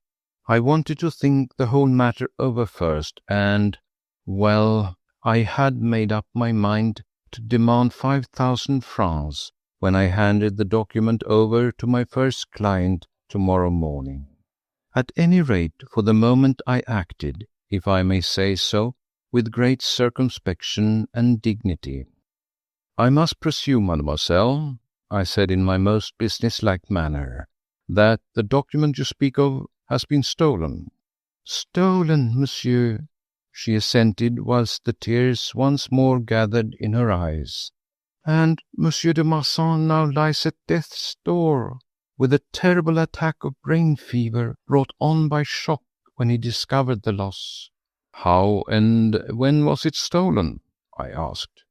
I wanted to think the whole matter over first, and, well, I had made up my mind to demand 5,000 francs when I handed the document over to my first client tomorrow morning. At any rate, for the moment I acted, if I may say so, with great circumspection and dignity. "I must presume, mademoiselle," I said in my most businesslike manner, "that the document you speak of has been stolen." "Stolen, monsieur," she assented, whilst the tears once more gathered in her eyes. "And Monsieur de Marsan now lies at death's door, with a terrible attack of brain fever brought on by shock when he discovered the loss." "How and when was it stolen?" I asked.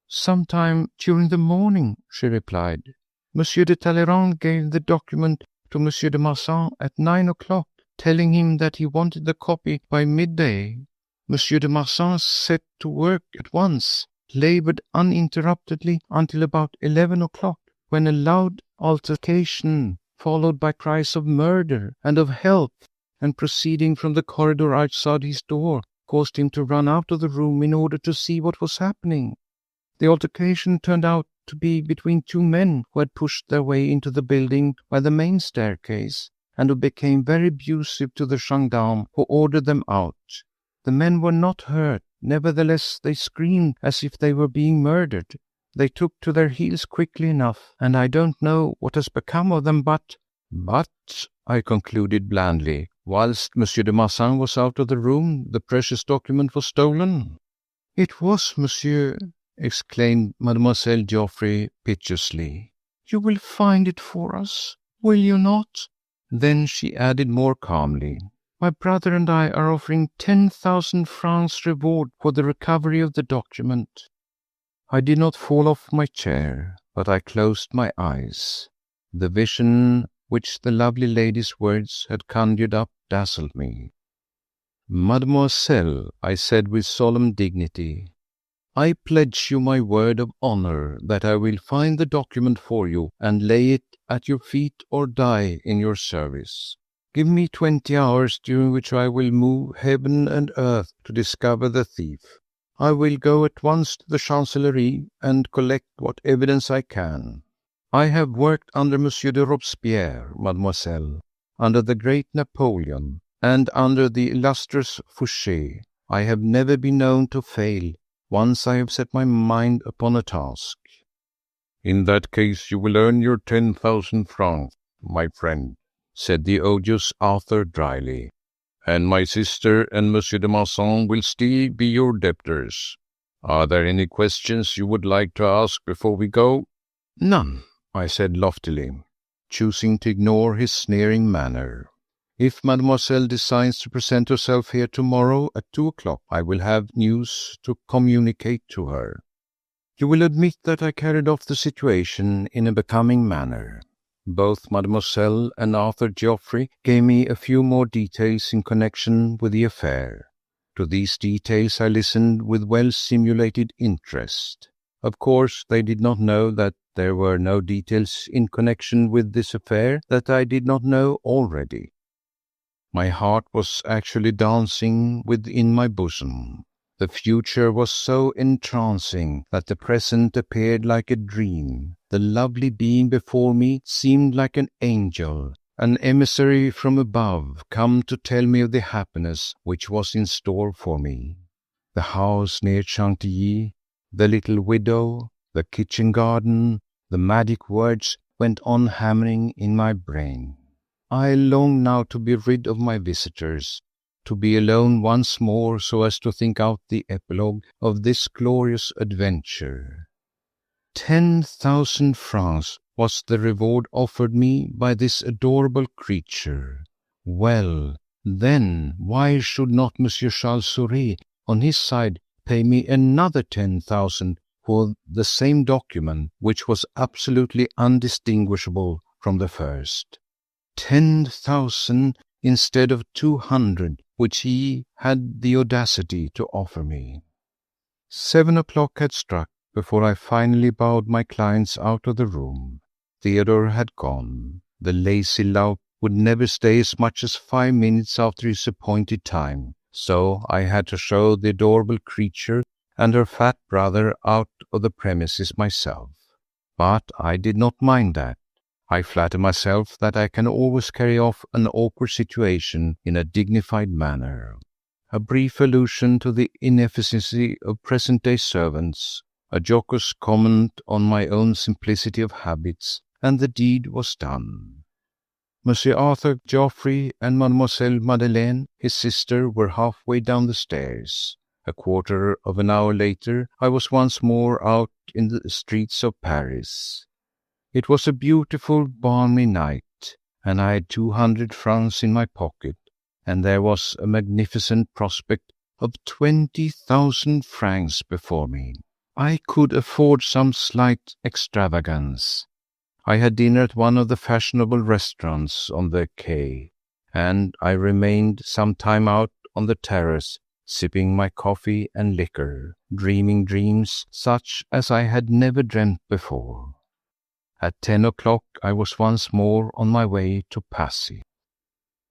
"Sometime during the morning," she replied. "Monsieur de Talleyrand gave the document to Monsieur de Marsan at 9 o'clock, telling him that he wanted the copy by midday. Monsieur de Marsan set to work at once, laboured uninterruptedly until about 11 o'clock, when a loud altercation, followed by cries of murder and of help, and proceeding from the corridor outside his door, caused him to run out of the room in order to see what was happening. The altercation turned out to be between two men who had pushed their way into the building by the main staircase, and who became very abusive to the gendarmes, who ordered them out. The men were not hurt, nevertheless they screamed as if they were being murdered. They took to their heels quickly enough, and I don't know what has become of them, but, I concluded blandly, whilst Monsieur de Marsan was out of the room, the precious document was stolen." "It was, monsieur," exclaimed Mademoiselle Geoffrey piteously. "You will find it for us, will you not?" Then she added more calmly, "My brother and I are offering 10,000 francs reward for the recovery of the document." I did not fall off my chair, but I closed my eyes. The vision which the lovely lady's words had conjured up dazzled me. "Mademoiselle," I said with solemn dignity, "I pledge you my word of honour that I will find the document for you and lay it at your feet or die in your service. Give me 20 hours during which I will move heaven and earth to discover the thief. I will go at once to the Chancellerie and collect what evidence I can. I have worked under Monsieur de Robespierre, mademoiselle, under the great Napoleon, and under the illustrious Fouché. I have never been known to fail, once I have set my mind upon a task." "In that case you will earn your 10,000 francs, my friend," said the odious Arthur dryly, "and my sister and Monsieur de Marsan will still be your debtors. Are there any questions you would like to ask before we go?" "None," I said loftily, choosing to ignore his sneering manner. "If mademoiselle designs to present herself here tomorrow at 2 o'clock, I will have news to communicate to her. You will admit that I carried off the situation in a becoming manner. Both mademoiselle and Arthur Geoffrey gave me a few more details in connection with the affair. To these details I listened with well-simulated interest. Of course, they did not know that there were no details in connection with this affair that I did not know already. My heart was actually dancing within my bosom. The future was so entrancing that the present appeared like a dream. The lovely being before me seemed like an angel, an emissary from above, come to tell me of the happiness which was in store for me. The house near Chantilly, the little widow, the kitchen garden, the magic words went on hammering in my brain. I longed now to be rid of my visitors, to be alone once more so as to think out the epilogue of this glorious adventure. 10,000 francs was the reward offered me by this adorable creature. Well, then, why should not Monsieur Charles Souris, on his side, pay me another 10,000 for the same document, which was absolutely undistinguishable from the first? 10,000 instead of 200, which he had the audacity to offer me. 7 o'clock had struck before I finally bowed my clients out of the room. Theodore had gone. The lazy lout would never stay as much as 5 minutes after his appointed time, so I had to show the adorable creature and her fat brother out of the premises myself. But I did not mind that. I flatter myself that I can always carry off an awkward situation in a dignified manner. A brief allusion to the inefficiency of present-day servants, a jocose comment on my own simplicity of habits, and the deed was done. Monsieur Arthur Geoffrey and Mademoiselle Madeleine, his sister, were halfway down the stairs. A quarter of an hour later, I was once more out in the streets of Paris. It was a beautiful, balmy night, and I had 200 francs in my pocket, and there was a magnificent prospect of 20,000 francs before me. I could afford some slight extravagance. I had dinner at one of the fashionable restaurants on the quay, and I remained some time out on the terrace, sipping my coffee and liquor, dreaming dreams such as I had never dreamt before. At 10 o'clock I was once more on my way to Passy.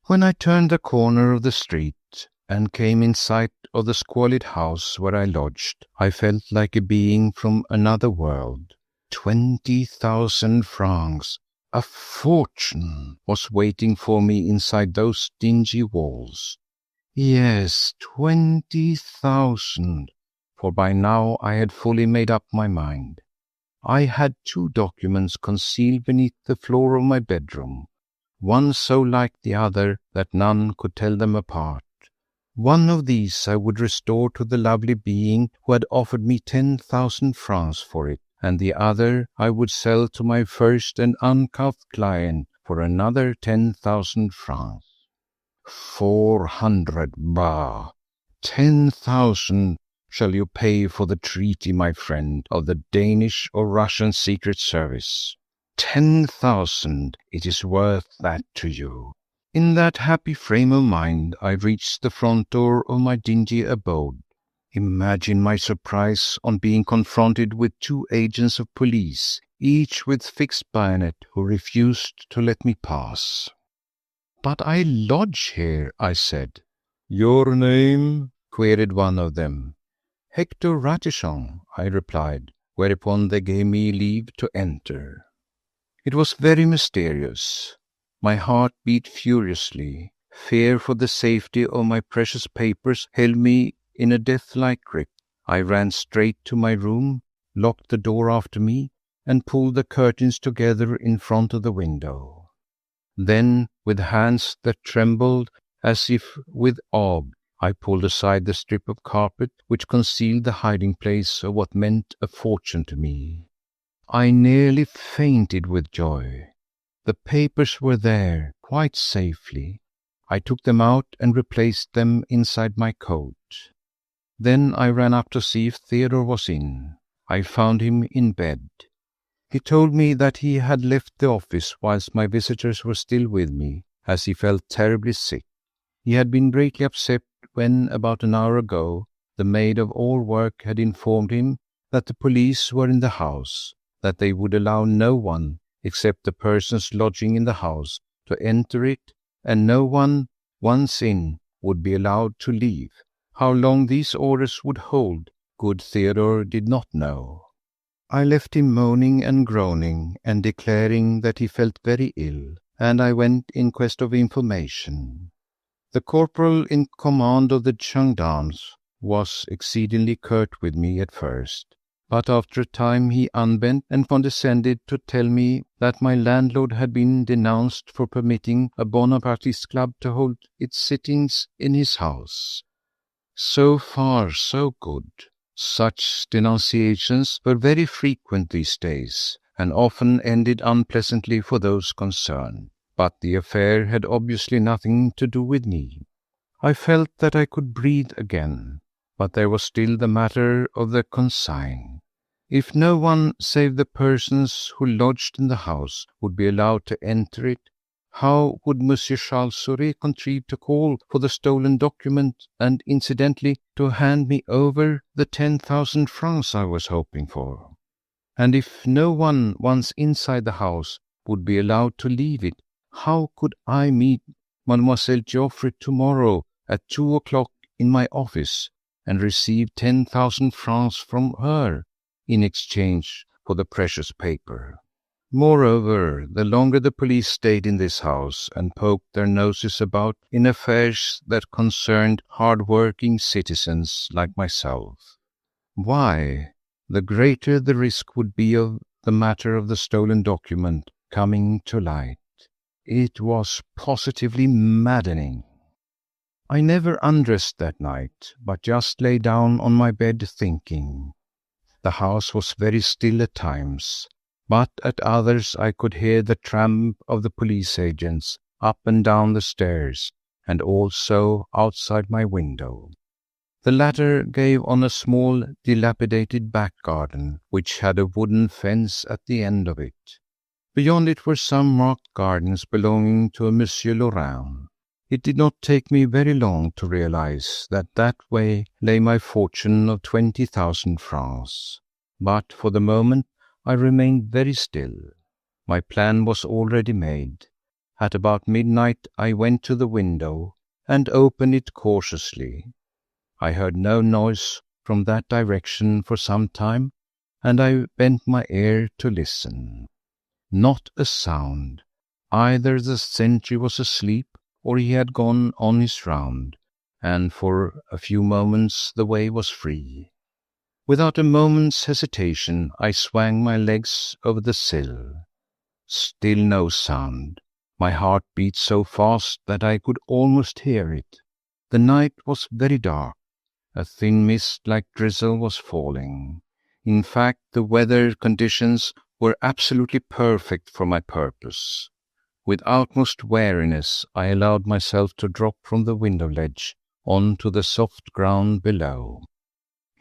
When I turned the corner of the street and came in sight of the squalid house where I lodged, I felt like a being from another world. 20,000 francs, a fortune, was waiting for me inside those dingy walls. Yes, 20,000, for by now I had fully made up my mind. I had 2 documents concealed beneath the floor of my bedroom, one so like the other that none could tell them apart. One of these I would restore to the lovely being who had offered me 10,000 francs for it, and the other I would sell to my first and uncouth client for another 10,000 francs. 400, bah! 10,000 shall you pay for the treaty, my friend, of the Danish or Russian Secret Service. 10,000, it is worth that to you. In that happy frame of mind, I reached the front door of my dingy abode. Imagine my surprise on being confronted with 2 agents of police, each with fixed bayonet, who refused to let me pass. "But I lodge here," I said. "Your name?" queried one of them. "Hector Ratichon," I replied, whereupon they gave me leave to enter. It was very mysterious. My heart beat furiously. Fear for the safety of my precious papers held me in a death-like grip. I ran straight to my room, locked the door after me, and pulled the curtains together in front of the window. Then, with hands that trembled as if with ague, I pulled aside the strip of carpet which concealed the hiding place of what meant a fortune to me. I nearly fainted with joy. The papers were there, quite safely. I took them out and replaced them inside my coat. Then I ran up to see if Theodore was in. I found him in bed. He told me that he had left the office whilst my visitors were still with me, as he felt terribly sick. He had been greatly upset when, about an hour ago, the maid of all work had informed him that the police were in the house, that they would allow no one, except the persons lodging in the house, to enter it, and no one, once in, would be allowed to leave. How long these orders would hold, good Theodore did not know. I left him moaning and groaning, and declaring that he felt very ill, and I went in quest of information. The corporal in command of the gendarmes was exceedingly curt with me at first, but after a time he unbent and condescended to tell me that my landlord had been denounced for permitting a Bonapartist club to hold its sittings in his house. So far, so good. Such denunciations were very frequent these days, and often ended unpleasantly for those concerned. But the affair had obviously nothing to do with me. I felt that I could breathe again, but there was still the matter of the consigne. If no one save the persons who lodged in the house would be allowed to enter it, how would Monsieur Charles Sauret contrive to call for the stolen document and incidentally to hand me over the 10,000 francs I was hoping for? And if no one once inside the house would be allowed to leave it, how could I meet Mademoiselle Geoffrey tomorrow at 2 o'clock in my office and receive 10,000 francs from her in exchange for the precious paper? Moreover, the longer the police stayed in this house and poked their noses about in affairs that concerned hard-working citizens like myself, why, the greater the risk would be of the matter of the stolen document coming to light. It was positively maddening. I never undressed that night, but just lay down on my bed thinking. The house was very still at times, but at others I could hear the tramp of the police agents up and down the stairs, and also outside my window. The latter gave on a small, dilapidated back garden, which had a wooden fence at the end of it. Beyond it were some marked gardens belonging to a Monsieur Lorrain. It did not take me very long to realize that that way lay my fortune of 20,000 francs. But for the moment I remained very still. My plan was already made. At about midnight I went to the window and opened it cautiously. I heard no noise from that direction for some time, and I bent my ear to listen. Not a sound. Either the sentry was asleep or he had gone on his round, and for a few moments the way was free. Without a moment's hesitation I swung my legs over the sill. Still no sound. My heart beat so fast that I could almost hear it. The night was very dark. A thin mist like drizzle was falling. In fact, the weather conditions were absolutely perfect for my purpose. With utmost wariness I allowed myself to drop from the window ledge on to the soft ground below.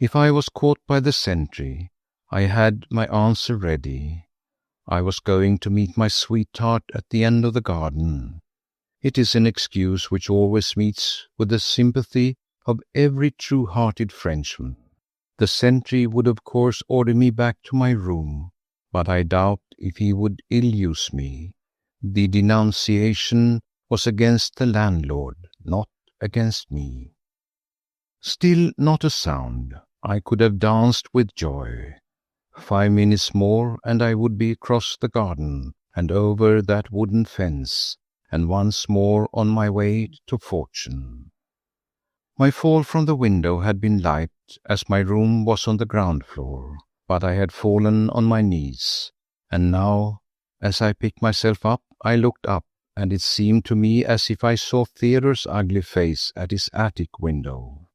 If I was caught by the sentry, I had my answer ready. I was going to meet my sweetheart at the end of the garden. It is an excuse which always meets with the sympathy of every true-hearted Frenchman. The sentry would of course order me back to my room, but I doubt if he would ill-use me. The denunciation was against the landlord, not against me. Still not a sound. I could have danced with joy. 5 minutes more and I would be across the garden and over that wooden fence, and once more on my way to fortune. My fall from the window had been light, as my room was on the ground floor, but I had fallen on my knees, and now, as I picked myself up, I looked up, and it seemed to me as if I saw Theodore's ugly face at his attic window.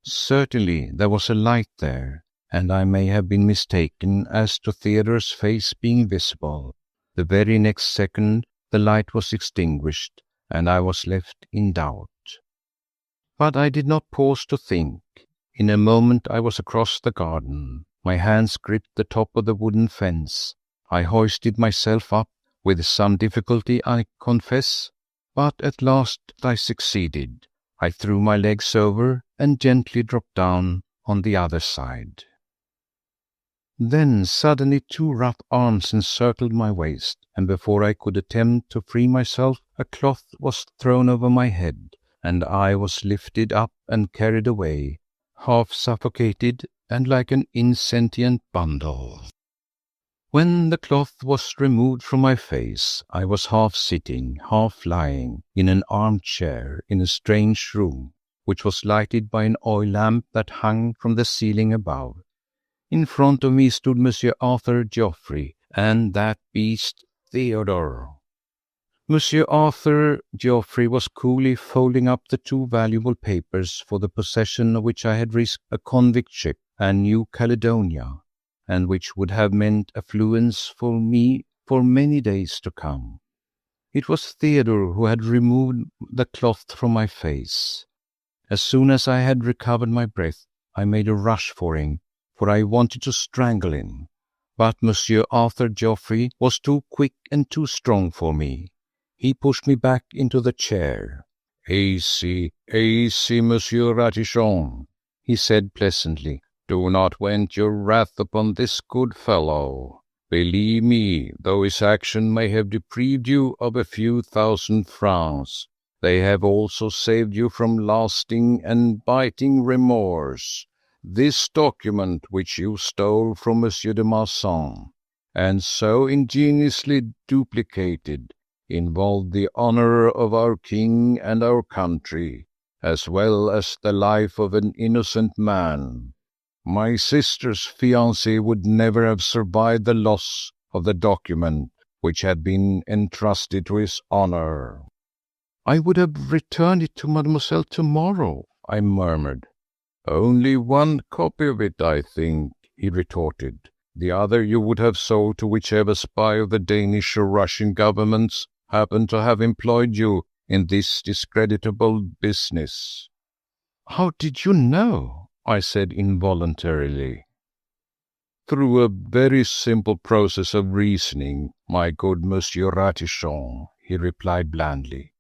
Certainly there was a light there, and I may have been mistaken as to Theodore's face being visible. The very next second the light was extinguished, and I was left in doubt. But I did not pause to think. In a moment I was across the garden. My hands gripped the top of the wooden fence. I hoisted myself up, with some difficulty I confess, but at last I succeeded. I threw my legs over and gently dropped down on the other side. Then suddenly 2 rough arms encircled my waist, and before I could attempt to free myself, a cloth was thrown over my head, and I was lifted up and carried away, half suffocated and like an insentient bundle. When the cloth was removed from my face, I was half sitting, half lying, in an armchair in a strange room, which was lighted by an oil lamp that hung from the ceiling above. In front of me stood Monsieur Arthur Geoffrey and that beast Theodore. Monsieur Arthur Geoffrey was coolly folding up the 2 valuable papers for the possession of which I had risked a convict ship and New Caledonia, and which would have meant affluence for me for many days to come. It was Theodore who had removed the cloth from my face. As soon as I had recovered my breath, I made a rush for him, for I wanted to strangle him. But Monsieur Arthur Geoffrey was too quick and too strong for me. He pushed me back into the chair. "Easy, easy, Monsieur Ratichon," he said pleasantly. "Do not vent your wrath upon this good fellow. Believe me, though his action may have deprived you of a few thousand francs, they have also saved you from lasting and biting remorse. This document which you stole from Monsieur de Marsan, and so ingeniously duplicated, involved the honor of our king and our country, as well as the life of an innocent man. My sister's fiancé would never have survived the loss of the document, which had been entrusted to his honor. "I would have returned it to mademoiselle tomorrow," I murmured. "Only one copy of it, I think," he retorted. "The other you would have sold to whichever spy of the Danish or Russian governments happened to have employed you in this discreditable business." "How did you know?" I said involuntarily. "Through a very simple process of reasoning, my good Monsieur Ratichon," he replied blandly.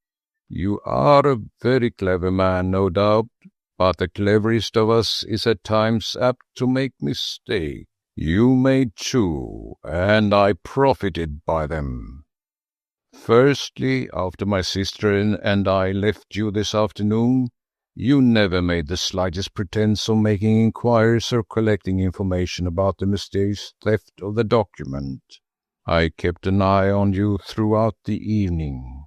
"You are a very clever man, no doubt, but the cleverest of us is at times apt to make mistakes. You made two, and I profited by them. Firstly, after my sister and I left you this afternoon, you never made the slightest pretense of making inquiries or collecting information about the mysterious theft of the document. I kept an eye on you throughout the evening.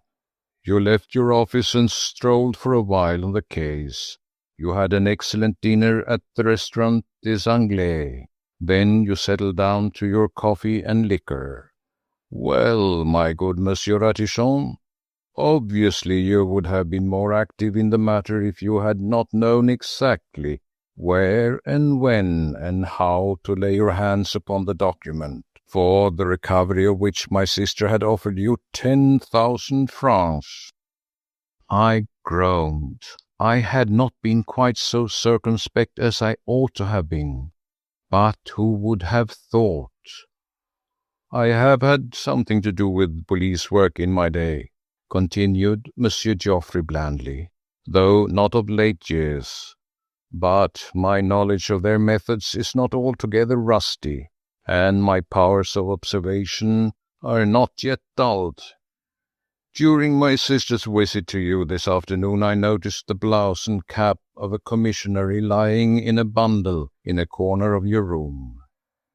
You left your office and strolled for a while on the quays. You had an excellent dinner at the restaurant des Anglais. Then you settled down to your coffee and liquor. Well, my good Monsieur Ratichon, obviously you would have been more active in the matter if you had not known exactly where and when and how to lay your hands upon the document, for the recovery of which my sister had offered you 10,000 francs. I groaned. I had not been quite so circumspect as I ought to have been. But who would have thought? "I have had something to do with police work in my day," continued Monsieur Geoffrey blandly, "though not of late years. But my knowledge of their methods is not altogether rusty, and my powers of observation are not yet dulled. During my sister's visit to you this afternoon, I noticed the blouse and cap of a commissionary lying in a bundle in a corner of your room.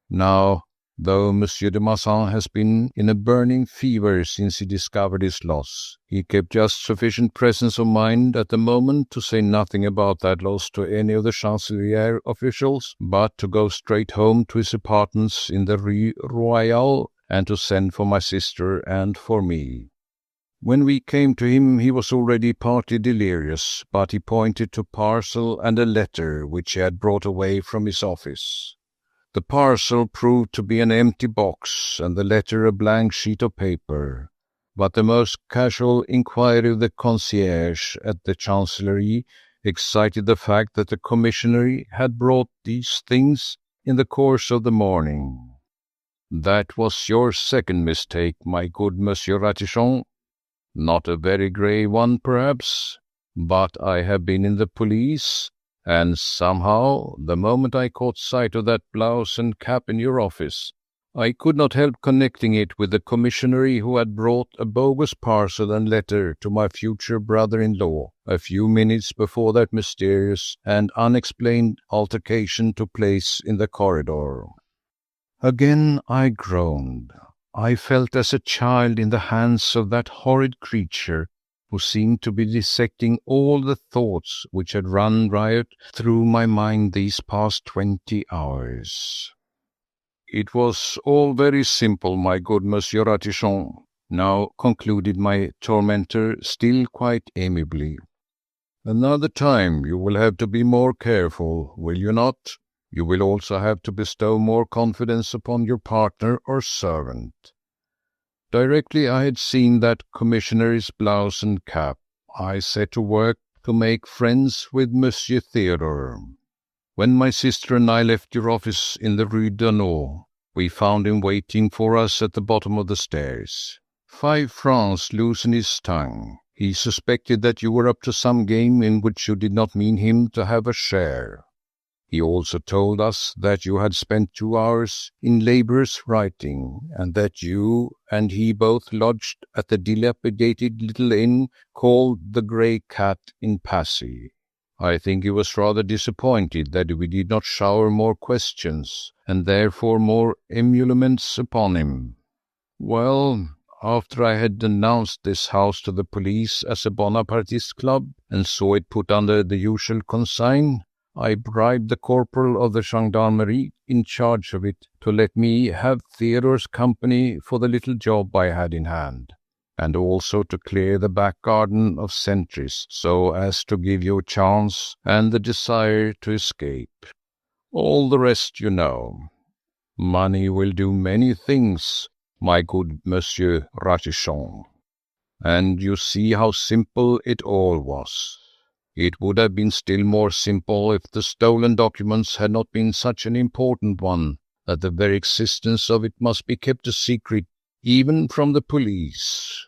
Now, though Monsieur de Marsan has been in a burning fever since he discovered his loss, he kept just sufficient presence of mind at the moment to say nothing about that loss to any of the Chancellerie officials, but to go straight home to his apartments in the Rue Royale and to send for my sister and for me. When we came to him, he was already partly delirious, but he pointed to a parcel and a letter which he had brought away from his office. The parcel proved to be an empty box, and the letter a blank sheet of paper. But the most casual inquiry of the concierge at the Chancellerie excited the fact that the commissionary had brought these things in the course of the morning. That was your second mistake, my good Monsieur Ratichon. Not a very grave one, perhaps, but I have been in the police, and somehow, the moment I caught sight of that blouse and cap in your office, I could not help connecting it with the commissionary who had brought a bogus parcel and letter to my future brother-in-law a few minutes before that mysterious and unexplained altercation took place in the corridor." Again I groaned. I felt as a child in the hands of that horrid creature who seemed to be dissecting all the thoughts which had run riot through my mind these past 20 hours. "It was all very simple, my good Monsieur Ratichon," now concluded my tormentor, still quite amiably. "Another time you will have to be more careful, will you not? You will also have to bestow more confidence upon your partner or servant. Directly I had seen that commissionary's blouse and cap, I set to work to make friends with Monsieur Theodore. When my sister and I left your office in the Rue d'Anneau, we found him waiting for us at the bottom of the stairs. 5 francs loose in his tongue. He suspected that you were up to some game in which you did not mean him to have a share. He also told us that you had spent 2 hours in laborious writing, and that you and he both lodged at the dilapidated little inn called the Grey Cat in Passy. I think he was rather disappointed that we did not shower more questions, and therefore more emoluments upon him. Well, after I had denounced this house to the police as a Bonapartist club, and saw it put under the usual consigne, I bribed the corporal of the gendarmerie in charge of it to let me have Theodore's company for the little job I had in hand, and also to clear the back garden of sentries so as to give you a chance and the desire to escape. All the rest you know. Money will do many things, my good Monsieur Ratichon. And you see how simple it all was. It would have been still more simple if the stolen documents had not been such an important one that the very existence of it must be kept a secret, even from the police.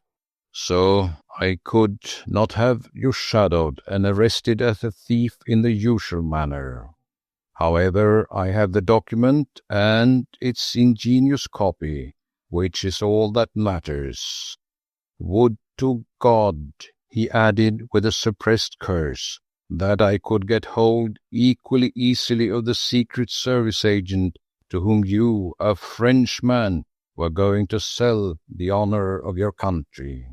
So I could not have you shadowed and arrested as a thief in the usual manner. However, I have the document and its ingenious copy, which is all that matters. Would to God, he added with a suppressed curse, that I could get hold equally easily of the Secret Service agent to whom you, a Frenchman, were going to sell the honor of your country.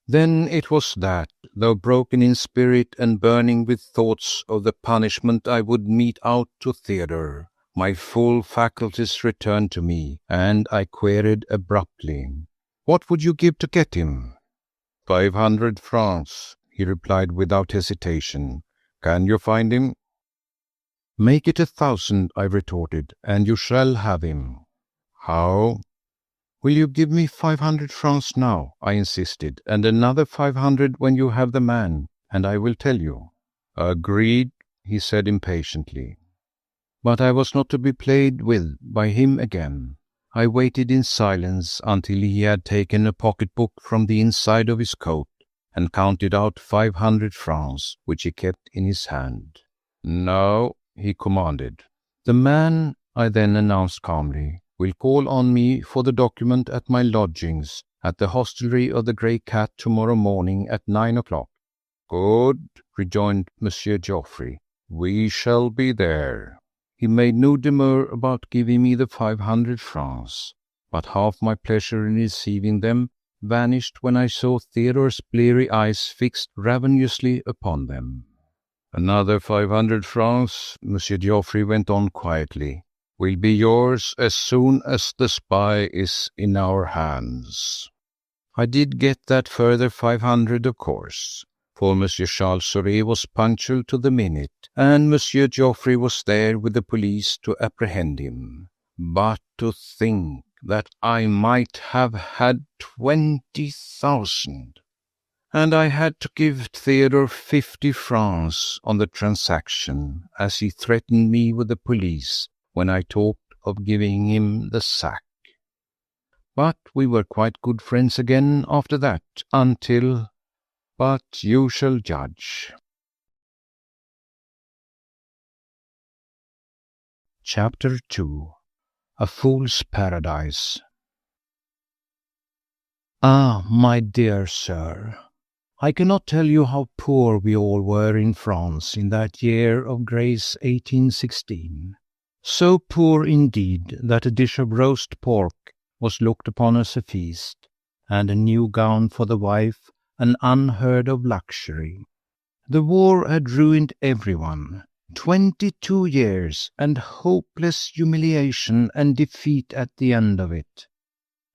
Then it was that, though broken in spirit and burning with thoughts of the punishment I would mete out to Theodore, my full faculties returned to me, and I queried abruptly, "What would you give to get him?" 500 francs, he replied without hesitation. "Can you find him?" "Make it 1,000, I retorted, "and you shall have him." "How?" "Will you give me 500 francs now?" I insisted, "and another 500 when you have the man, and I will tell you." "Agreed," he said impatiently. But I was not to be played with by him again. I waited in silence until he had taken a pocketbook from the inside of his coat and counted out 500 francs, which he kept in his hand. "Now," he commanded. "The man," I then announced calmly, "will call on me for the document at my lodgings at the hostelry of the Grey Cat tomorrow morning at 9 o'clock. "Good," rejoined Monsieur Geoffrey. "We shall be there." He made no demur about giving me the 500 francs, but half my pleasure in receiving them vanished when I saw Theodore's bleary eyes fixed ravenously upon them. "Another 500 francs," Monsieur Geoffrey went on quietly, "will be yours as soon as the spy is in our hands." I did get that further 500, of course, for Monsieur Charles Sauret was punctual to the minute, and Monsieur Geoffrey was there with the police to apprehend him. But to think that I might have had 20,000! And I had to give Theodore 50 francs on the transaction, as he threatened me with the police when I talked of giving him the sack. But we were quite good friends again after that, until... But you shall judge. Chapter 2. A Fool's Paradise. Ah, my dear sir, I cannot tell you how poor we all were in France in that year of grace 1816. So poor indeed that a dish of roast pork was looked upon as a feast, and a new gown for the wife an unheard-of luxury. The war had ruined everyone. 22 years, and hopeless humiliation and defeat at the end of it.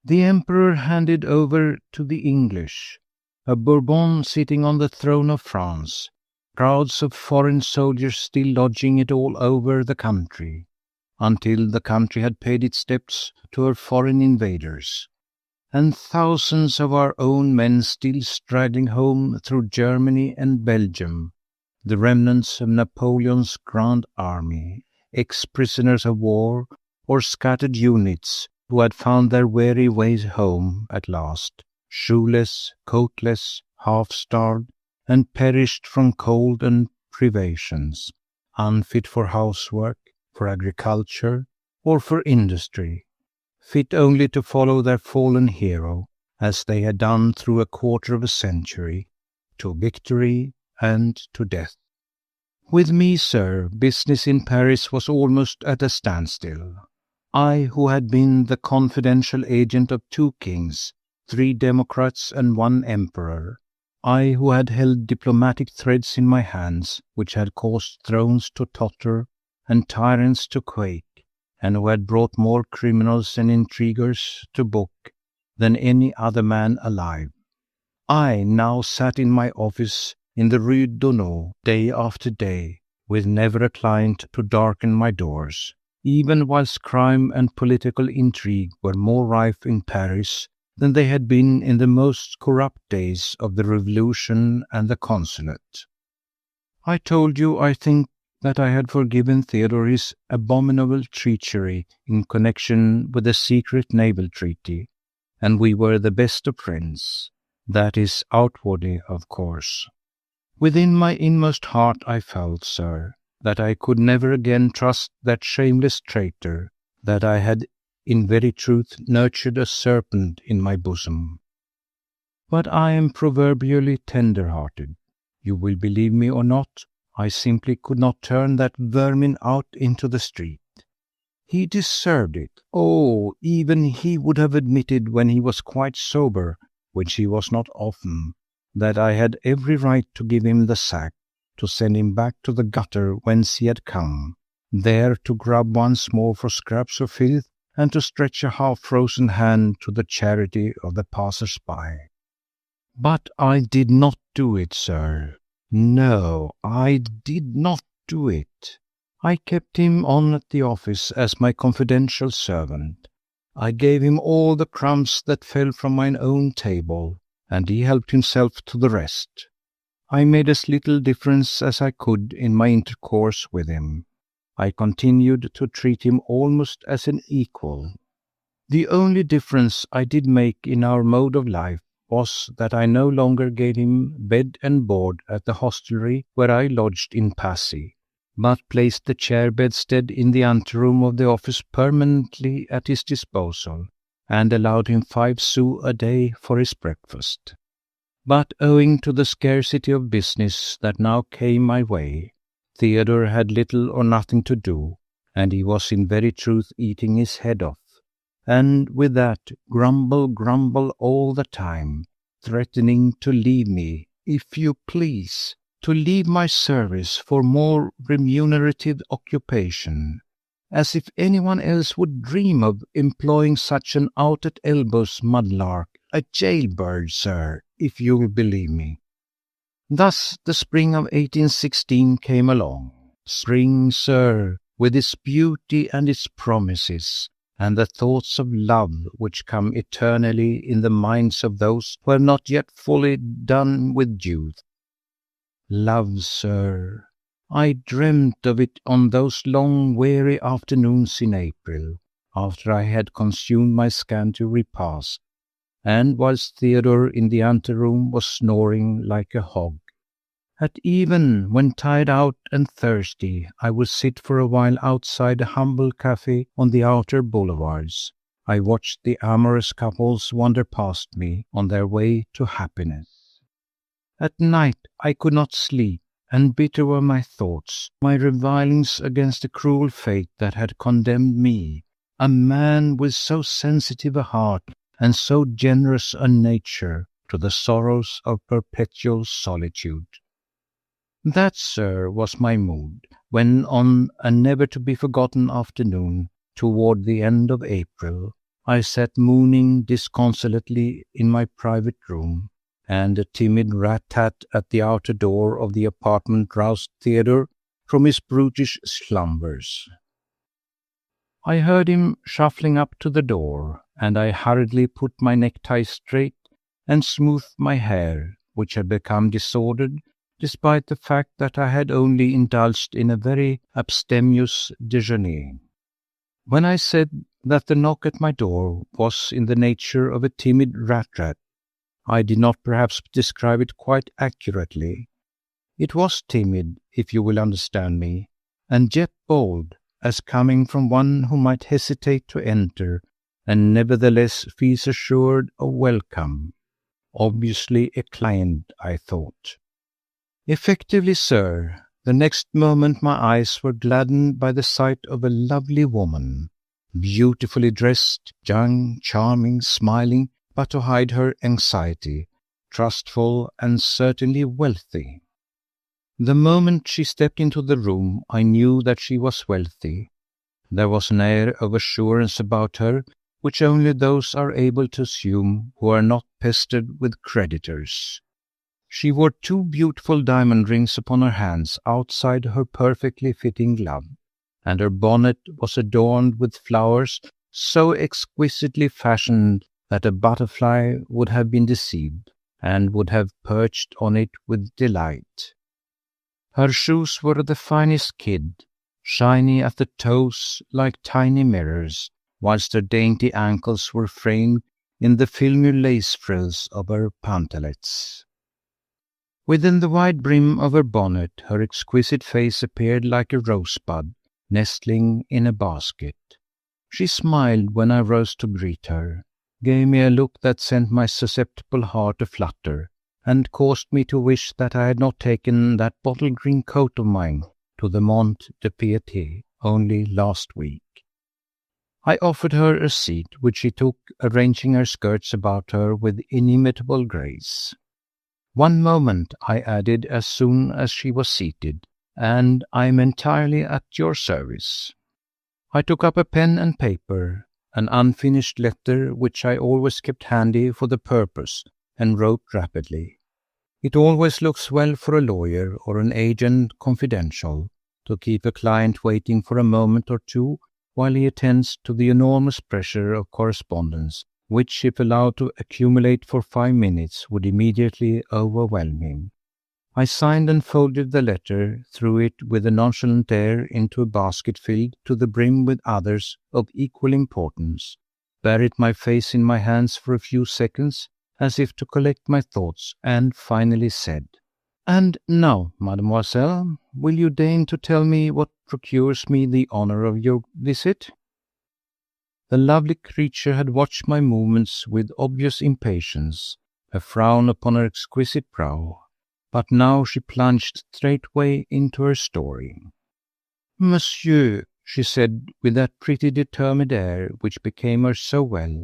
The Emperor handed over to the English, a Bourbon sitting on the throne of France, crowds of foreign soldiers still lodging it all over the country, until the country had paid its debts to her foreign invaders, and thousands of our own men still straggling home through Germany and Belgium, the remnants of Napoleon's grand army, ex-prisoners of war, or scattered units who had found their weary way home at last, shoeless, coatless, half-starved, and perished from cold and privations, unfit for housework, for agriculture, or for industry, fit only to follow their fallen hero, as they had done through a quarter of a century, to victory and to death. With me, sir, business in Paris was almost at a standstill. I, who had been the confidential agent of 2 kings, 3 democrats, and 1 emperor, I who had held diplomatic threads in my hands, which had caused thrones to totter and tyrants to quake, and who had brought more criminals and intriguers to book than any other man alive. I now sat in my office in the Rue Donneau day after day, with never a client to darken my doors, even whilst crime and political intrigue were more rife in Paris than they had been in the most corrupt days of the Revolution and the Consulate. I told you, I think, that I had forgiven Theodore his abominable treachery in connection with the secret naval treaty, and we were the best of friends. That is outwardly, of course. Within my inmost heart I felt, sir, that I could never again trust that shameless traitor, that I had in very truth nurtured a serpent in my bosom. But I am proverbially tender-hearted. You will believe me or not, I simply could not turn that vermin out into the street. He deserved it. Oh, even he would have admitted when he was quite sober, which he was not often, that I had every right to give him the sack, to send him back to the gutter whence he had come, there to grub once more for scraps of filth, and to stretch a half-frozen hand to the charity of the passers-by. But I did not do it, sir. No, I did not do it. I kept him on at the office as my confidential servant. I gave him all the crumbs that fell from mine own table, and he helped himself to the rest. I made as little difference as I could in my intercourse with him. I continued to treat him almost as an equal. The only difference I did make in our mode of life was that I no longer gave him bed and board at the hostelry where I lodged in Passy, but placed the chair bedstead in the anteroom of the office permanently at his disposal, and allowed him 5 sous a day for his breakfast. But owing to the scarcity of business that now came my way, Theodore had little or nothing to do, and he was in very truth eating his head off, and with that grumble all the time, threatening to leave me, if you please, to leave my service for more remunerative occupation, as if anyone else would dream of employing such an out-at-elbows mudlark, a jailbird, sir, if you'll believe me. Thus the spring of 1816 came along. Spring, sir, with its beauty and its promises, and the thoughts of love which come eternally in the minds of those who have not yet fully done with youth. Love, sir, I dreamt of it on those long weary afternoons in April, after I had consumed my scanty repast, and whilst Theodore in the anteroom was snoring like a hog. At even, when tired out and thirsty, I would sit for a while outside a humble cafe on the outer boulevards. I watched the amorous couples wander past me on their way to happiness. At night I could not sleep, and bitter were my thoughts, my revilings against the cruel fate that had condemned me, a man with so sensitive a heart and so generous a nature, to the sorrows of perpetual solitude. That, sir, was my mood, when on a never-to-be-forgotten afternoon, toward the end of April, I sat mooning disconsolately in my private room, and a timid rat-tat at the outer door of the apartment roused Theodore from his brutish slumbers. I heard him shuffling up to the door, and I hurriedly put my necktie straight and smoothed my hair, which had become disordered, despite the fact that I had only indulged in a very abstemious déjeuner. When I said that the knock at my door was in the nature of a timid rat-rat, I did not perhaps describe it quite accurately. It was timid, if you will understand me, and yet bold, as coming from one who might hesitate to enter, and nevertheless feels assured of welcome. Obviously a client, I thought. Effectively, sir, the next moment my eyes were gladdened by the sight of a lovely woman, beautifully dressed, young, charming, smiling, but to hide her anxiety, trustful, and certainly wealthy. The moment she stepped into the room, I knew that she was wealthy. There was an air of assurance about her which only those are able to assume who are not pestered with creditors. She wore 2 beautiful diamond rings upon her hands outside her perfectly fitting glove, and her bonnet was adorned with flowers so exquisitely fashioned that a butterfly would have been deceived and would have perched on it with delight. Her shoes were of the finest kid, shiny at the toes like tiny mirrors, whilst her dainty ankles were framed in the filmy lace frills of her pantalettes. Within the wide brim of her bonnet, her exquisite face appeared like a rosebud nestling in a basket. She smiled when I rose to greet her, gave me a look that sent my susceptible heart a-flutter, and caused me to wish that I had not taken that bottle-green coat of mine to the Mont de Piété only last week. I offered her a seat, which she took, arranging her skirts about her with inimitable grace. "One moment," I added as soon as she was seated, "and I am entirely at your service." I took up a pen and paper, an unfinished letter which I always kept handy for the purpose, and wrote rapidly. It always looks well for a lawyer or an agent confidential to keep a client waiting for a moment or two while he attends to the enormous pressure of correspondence, which, if allowed to accumulate for 5 minutes, would immediately overwhelm him. I signed and folded the letter, threw it with a nonchalant air into a basket filled to the brim with others of equal importance, buried my face in my hands for a few seconds, as if to collect my thoughts, and finally said, "And now, mademoiselle, will you deign to tell me what procures me the honour of your visit?" The lovely creature had watched my movements with obvious impatience, a frown upon her exquisite brow, but now she plunged straightway into her story. "Monsieur," she said with that pretty determined air which became her so well,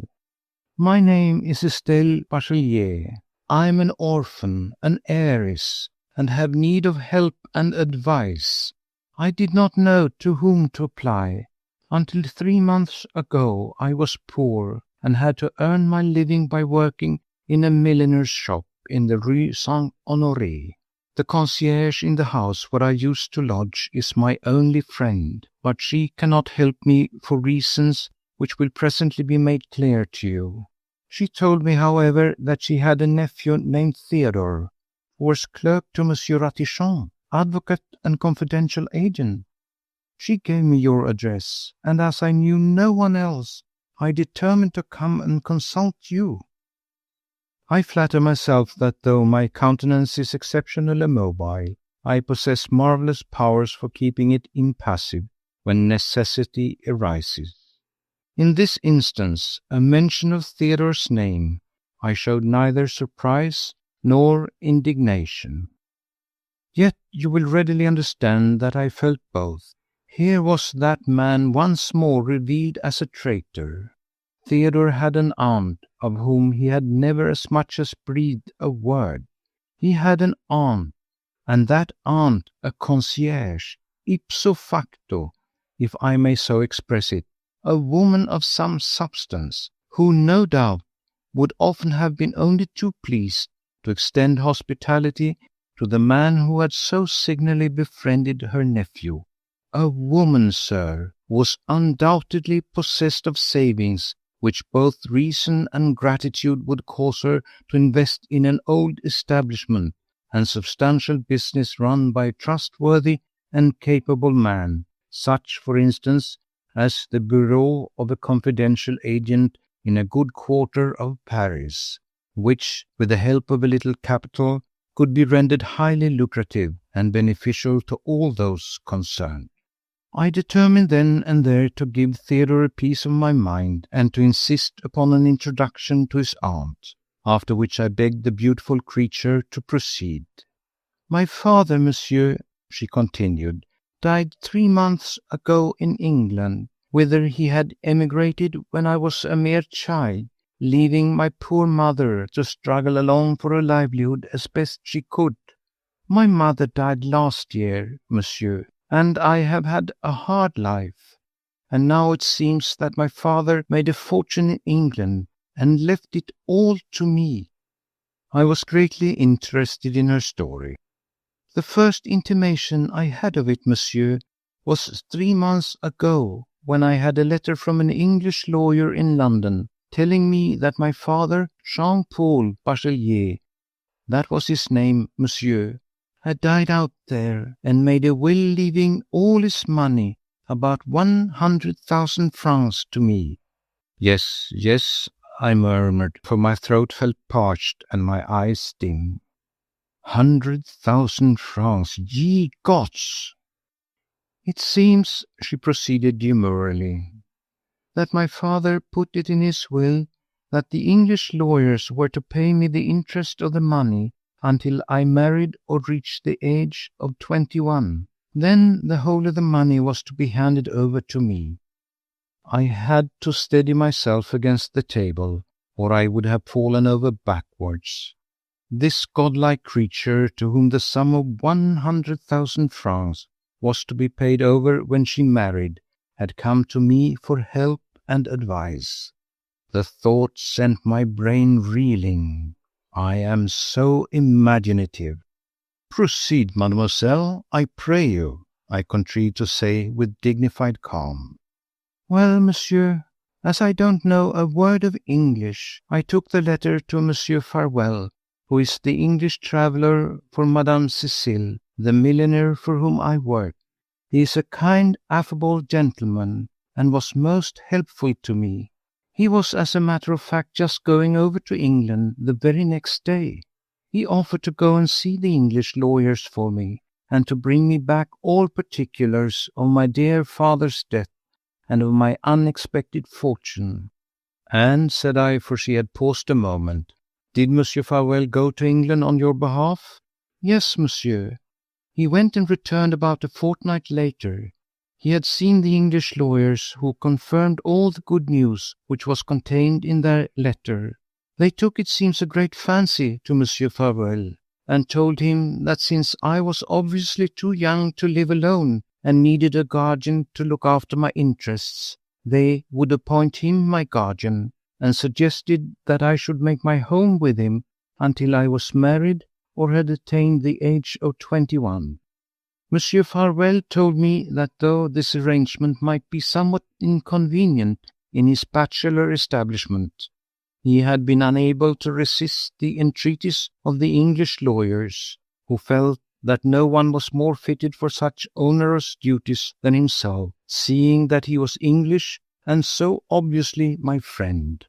"my name is Estelle Bachelier. I am an orphan, an heiress, and have need of help and advice. I did not know to whom to apply. Until 3 months ago I was poor and had to earn my living by working in a milliner's shop in the Rue Saint-Honoré. The concierge in the house where I used to lodge is my only friend, but she cannot help me for reasons which will presently be made clear to you. She told me, however, that she had a nephew named Theodore, who was clerk to Monsieur Ratichon, advocate and confidential agent. She gave me your address, and as I knew no one else, I determined to come and consult you. I flatter myself that though my countenance is exceptionally immobile, I possess marvellous powers for keeping it impassive when necessity arises. In this instance, a mention of Theodore's name, I showed neither surprise nor indignation. Yet you will readily understand that I felt both. Here was that man once more revealed as a traitor. Theodore had an aunt of whom he had never as much as breathed a word. He had an aunt, and that aunt a concierge, ipso facto, if I may so express it, a woman of some substance, who no doubt would often have been only too pleased to extend hospitality to the man who had so signally befriended her nephew. A woman, sir, was undoubtedly possessed of savings which both reason and gratitude would cause her to invest in an old establishment and substantial business run by a trustworthy and capable man, such, for instance, as the bureau of a confidential agent in a good quarter of Paris, which, with the help of a little capital, could be rendered highly lucrative and beneficial to all those concerned. I determined then and there to give Theodore a piece of my mind and to insist upon an introduction to his aunt, after which I begged the beautiful creature to proceed. "My father, monsieur," she continued, "died 3 months ago in England, whither he had emigrated when I was a mere child. leaving my poor mother to struggle along for a livelihood as best she could. My mother died last year, monsieur, and I have had a hard life. And now it seems that my father made a fortune in England and left it all to me." I was greatly interested in her story. "The first intimation I had of it, monsieur, was 3 months ago, when I had a letter from an English lawyer in London telling me that my father, Jean-Paul Bachelier, that was his name, monsieur, had died out there and made a will leaving all his money, about 100,000 francs, to me." "Yes, yes," I murmured, for my throat felt parched and my eyes dim. 100,000 francs, ye gods! "It seems," she proceeded demurely, "that my father put it in his will that the English lawyers were to pay me the interest of the money until I married or reached the age of 21. Then the whole of the money was to be handed over to me." I had to steady myself against the table, or I would have fallen over backwards. This godlike creature, to whom the sum of 100,000 francs was to be paid over when she married, had come to me for help and advice. The thought sent my brain reeling. I am so imaginative. "Proceed, mademoiselle, I pray you," I contrived to say with dignified calm. "Well, monsieur, as I don't know a word of English, I took the letter to Monsieur Farwell, who is the English traveller for Madame Cécile, the milliner for whom I work. He is a kind, affable gentleman, and was most helpful to me. He was, as a matter of fact, just going over to England the very next day. He offered to go and see the English lawyers for me, and to bring me back all particulars of my dear father's death and of my unexpected fortune." "And," said I, for she had paused a moment, "did Monsieur Farwell go to England on your behalf?" "Yes, monsieur. He went and returned about a fortnight later. He had seen the English lawyers, who confirmed all the good news which was contained in their letter. They took, it seems, a great fancy to Monsieur Farwell, and told him that since I was obviously too young to live alone and needed a guardian to look after my interests, they would appoint him my guardian, and suggested that I should make my home with him until I was married or had attained the age of 21. Monsieur Farwell told me that though this arrangement might be somewhat inconvenient in his bachelor establishment, he had been unable to resist the entreaties of the English lawyers, who felt that no one was more fitted for such onerous duties than himself, seeing that he was English and so obviously my friend.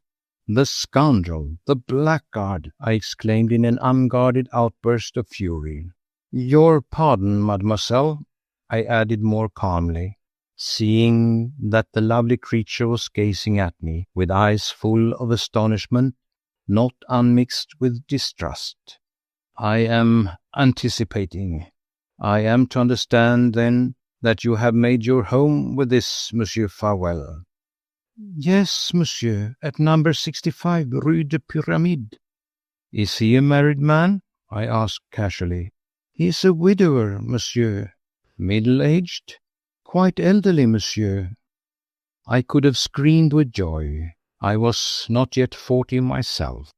"The scoundrel, the blackguard!" I exclaimed in an unguarded outburst of fury. "Your pardon, mademoiselle," I added more calmly, seeing that the lovely creature was gazing at me with eyes full of astonishment, not unmixed with distrust. "I am anticipating. I am to understand, then, that you have made your home with this Monsieur Farwell?" "Yes, monsieur, at number 65 Rue de Pyramide." "Is he a married man?" I asked casually. "He is a widower, monsieur." "Middle-aged?" "Quite elderly, monsieur." I could have screamed with joy. I was not yet 40 myself.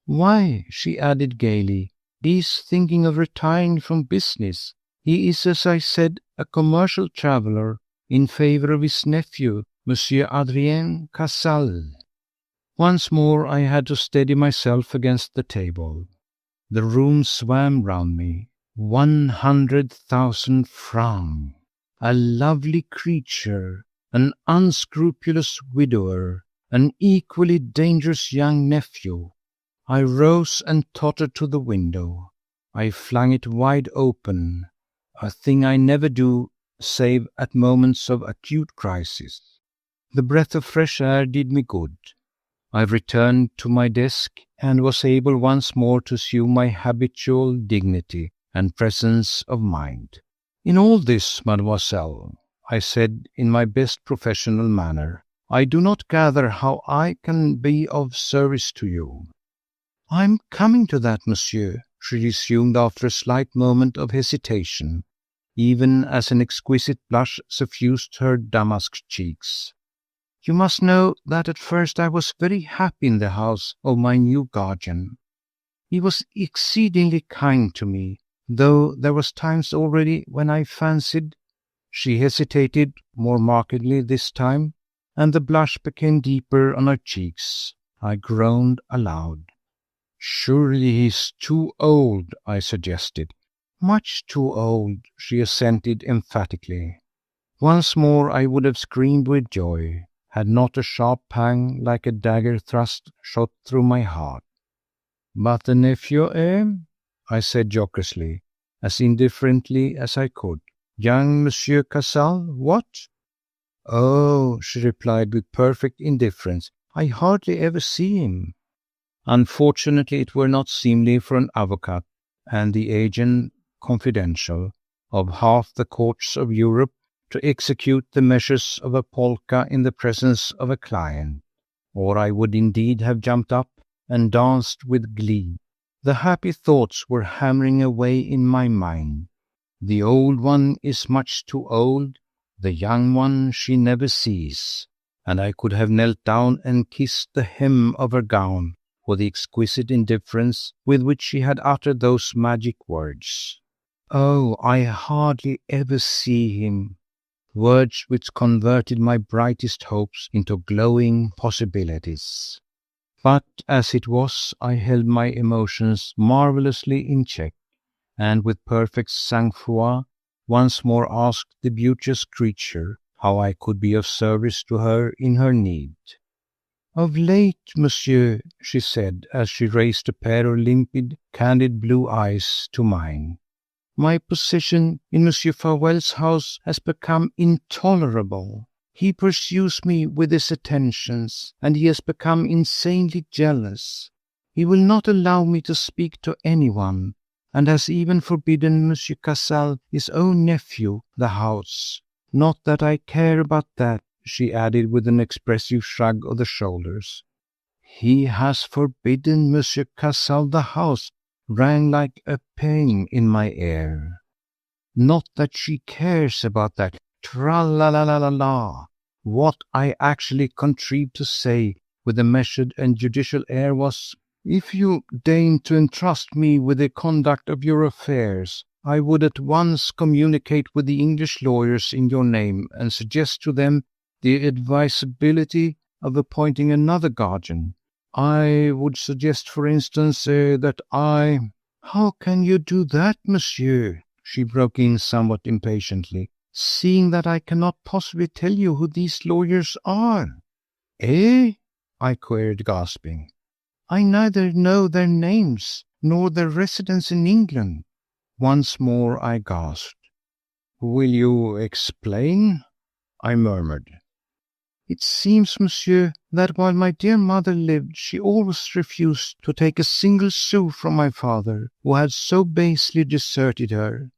"Why," she added gaily, "he is thinking of retiring from business. He is, as I said, a commercial traveller in favour of his nephew, Monsieur Adrien Cassal." Once more I had to steady myself against the table. The room swam round me. 100,000 francs! A lovely creature, an unscrupulous widower, an equally dangerous young nephew. I rose and tottered to the window. I flung it wide open, a thing I never do save at moments of acute crisis. The breath of fresh air did me good. I returned to my desk and was able once more to assume my habitual dignity and presence of mind. "In all this, mademoiselle," I said in my best professional manner, I do not gather how I can be of service to you." "I am coming to that, monsieur," she resumed after a slight moment of hesitation, even as an exquisite blush suffused her damask cheeks. "You must know that at first I was very happy in the house of my new guardian. He was exceedingly kind to me, though there was times already when I fancied—" She hesitated more markedly this time, and the blush became deeper on her cheeks. I groaned aloud. "Surely he is too old," I suggested. "Much too old," she assented emphatically. Once more I would have screamed with joy, had not a sharp pang like a dagger thrust shot through my heart. "But the nephew, eh?" I said jocosely, as indifferently as I could. "Young Monsieur Casal, what?" "Oh," she replied with perfect indifference, "I hardly ever see him." Unfortunately, it were not seemly for an avocat and the agent confidential of half the courts of Europe to execute the measures of a polka in the presence of a client, or I would indeed have jumped up and danced with glee. The happy thoughts were hammering away in my mind. The old one is much too old, the young one she never sees, and I could have knelt down and kissed the hem of her gown for the exquisite indifference with which she had uttered those magic words. "Oh, I hardly ever see him," words which converted my brightest hopes into glowing possibilities. But as it was, I held my emotions marvellously in check, and with perfect sang-froid once more asked the beauteous creature how I could be of service to her in her need. "Of late, monsieur," she said, as she raised a pair of limpid, candid blue eyes to mine, "my position in Monsieur Farwell's house has become intolerable. He pursues me with his attentions, and he has become insanely jealous. He will not allow me to speak to anyone, and has even forbidden Monsieur Casal, his own nephew, the house. Not that I care about that," she added with an expressive shrug of the shoulders. "He has forbidden Monsieur Casal the house," rang like a pang in my ear. Not that she cares about that. Tra-la-la-la-la-la. What I actually contrived to say with a measured and judicial air was, "If you deign to entrust me with the conduct of your affairs, I would at once communicate with the English lawyers in your name and suggest to them the advisability of appointing another guardian. I would suggest, for instance, that I—" "How can you do that, monsieur?" she broke in somewhat impatiently, "seeing that I cannot possibly tell you who these lawyers are." "Eh?" I queried, gasping. "I neither know their names nor their residence in England." Once more I gasped. "Will you explain?" I murmured. "It seems, monsieur, that while my dear mother lived, she always refused to take a single sou from my father, who had so basely deserted her.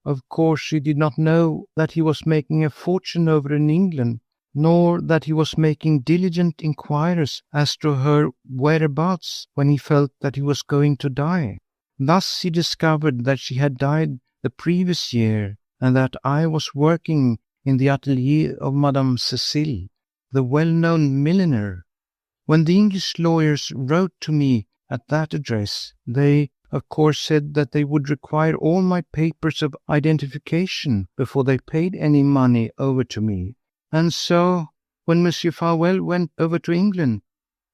Of course she did not know that he was making a fortune over in England, nor that he was making diligent inquiries as to her whereabouts when he felt that he was going to die. Thus he discovered that she had died the previous year, and that I was working in the atelier of Madame Cecile, the well-known milliner. When the English lawyers wrote to me at that address, they, of course, said that they would require all my papers of identification before they paid any money over to me. And so, when Monsieur Farwell went over to England,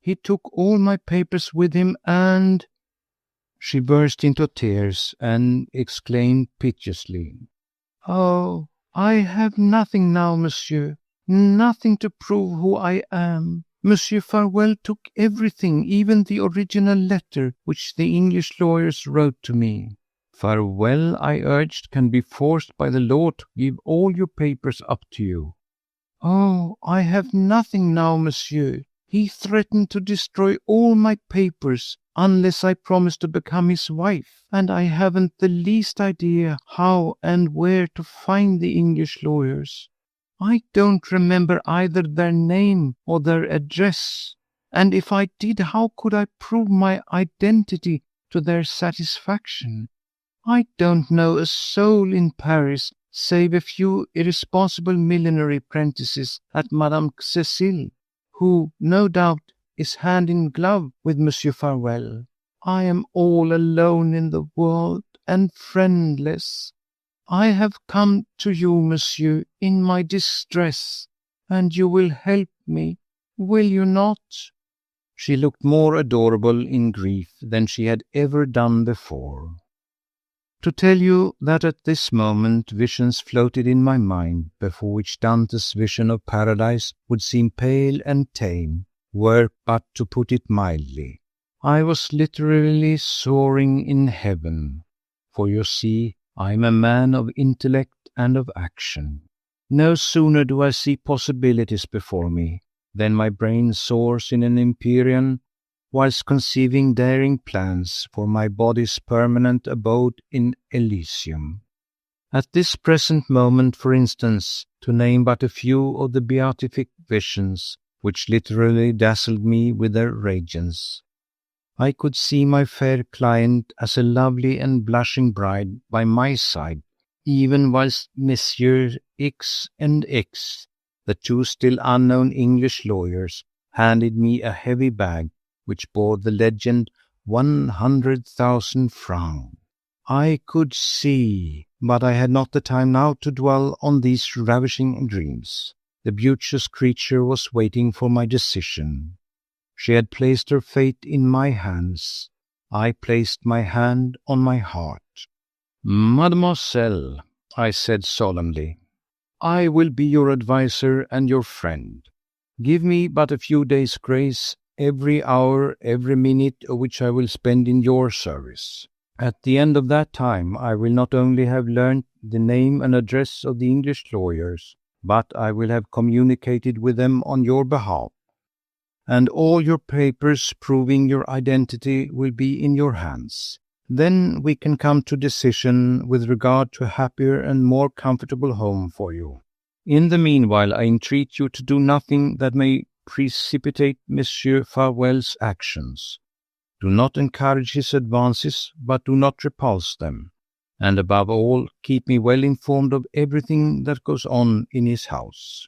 he took all my papers with him and—" She burst into tears and exclaimed piteously, "Oh, I have nothing now, monsieur, nothing to prove who I am. Monsieur Farwell took everything, even the original letter which the English lawyers wrote to me." "Farwell," I urged, "can be forced by the law to give all your papers up to you." "Oh, I have nothing now, monsieur. He threatened to destroy all my papers unless I promise to become his wife, and I haven't the least idea how and where to find the English lawyers." I don't remember either their name or their address, and if I did, how could I prove my identity to their satisfaction? I don't know a soul in Paris save a few irresponsible millinery apprentices at Madame Cecile, who, no doubt, is hand in glove with Monsieur Farewell. I am all alone in the world and friendless. I have come to you, monsieur, in my distress, and you will help me, will you not?" She looked more adorable in grief than she had ever done before. To tell you that at this moment visions floated in my mind, before which Dante's vision of paradise would seem pale and tame, were but to put it mildly. I was literally soaring in heaven, for you see, I am a man of intellect and of action. No sooner do I see possibilities before me than my brain soars in an empyrean, whilst conceiving daring plans for my body's permanent abode in Elysium. At this present moment, for instance, to name but a few of the beatific visions which literally dazzled me with their radiance, I could see my fair client as a lovely and blushing bride by my side, even whilst Messieurs X and X, the two still unknown English lawyers, handed me a heavy bag which bore the legend 100,000 francs. I could see, but I had not the time now to dwell on these ravishing dreams. The beauteous creature was waiting for my decision. She had placed her fate in my hands. I placed my hand on my heart. "Mademoiselle," I said solemnly, "I will be your adviser and your friend. Give me but a few days' grace, every hour, every minute of which I will spend in your service. At the end of that time I will not only have learnt the name and address of the English lawyers, but I will have communicated with them on your behalf, and all your papers proving your identity will be in your hands. Then we can come to decision with regard to a happier and more comfortable home for you. In the meanwhile, I entreat you to do nothing that may precipitate Monsieur Farewell's actions. Do not encourage his advances, but do not repulse them. And above all, keep me well informed of everything that goes on in his house."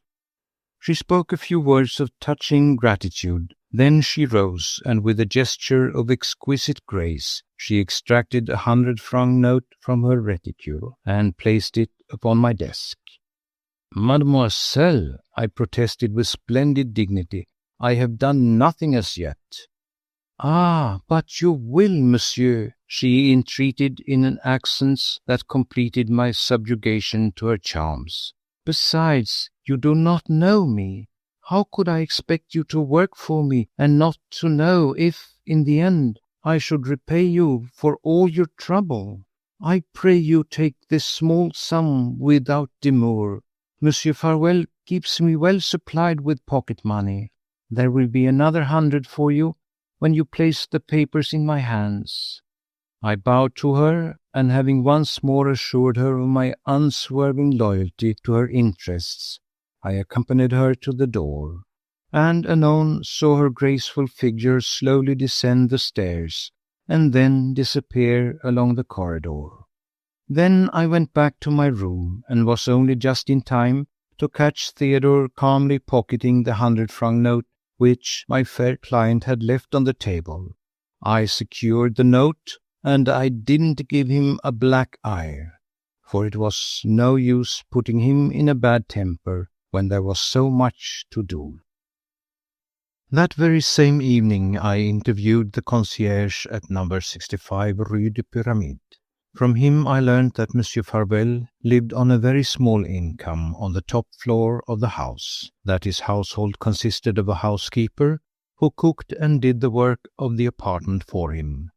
She spoke a few words of touching gratitude. Then she rose, and with a gesture of exquisite grace, she extracted 100-franc note from her reticule and placed it upon my desk. "Mademoiselle," I protested with splendid dignity, "I have done nothing as yet." "Ah, but you will, monsieur," she entreated in accents that completed my subjugation to her charms. "Besides, you do not know me. How could I expect you to work for me and not to know if, in the end, I should repay you for all your trouble? I pray you take this small sum without demur. Monsieur Farewell keeps me well supplied with pocket money. There will be another 100 for you when you place the papers in my hands." I bowed to her, and having once more assured her of my unswerving loyalty to her interests, I accompanied her to the door, and anon saw her graceful figure slowly descend the stairs, and then disappear along the corridor. Then I went back to my room, and was only just in time to catch Theodore calmly pocketing the 100-franc note which my fair client had left on the table. I secured the note, and I didn't give him a black eye, for it was no use putting him in a bad temper when there was so much to do. That very same evening I interviewed the concierge at number 65 Rue de Pyramide. From him I learnt that Monsieur Farewell lived on a very small income on the top floor of the house, that his household consisted of a housekeeper who cooked and did the work of the apartment for him,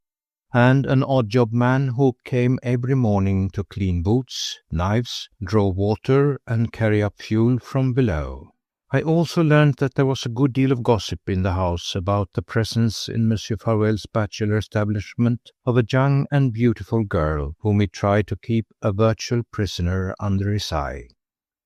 and an odd-job man who came every morning to clean boots, knives, draw water, and carry up fuel from below. I also learnt that there was a good deal of gossip in the house about the presence in Monsieur Farewell's bachelor establishment of a young and beautiful girl whom he tried to keep a virtual prisoner under his eye.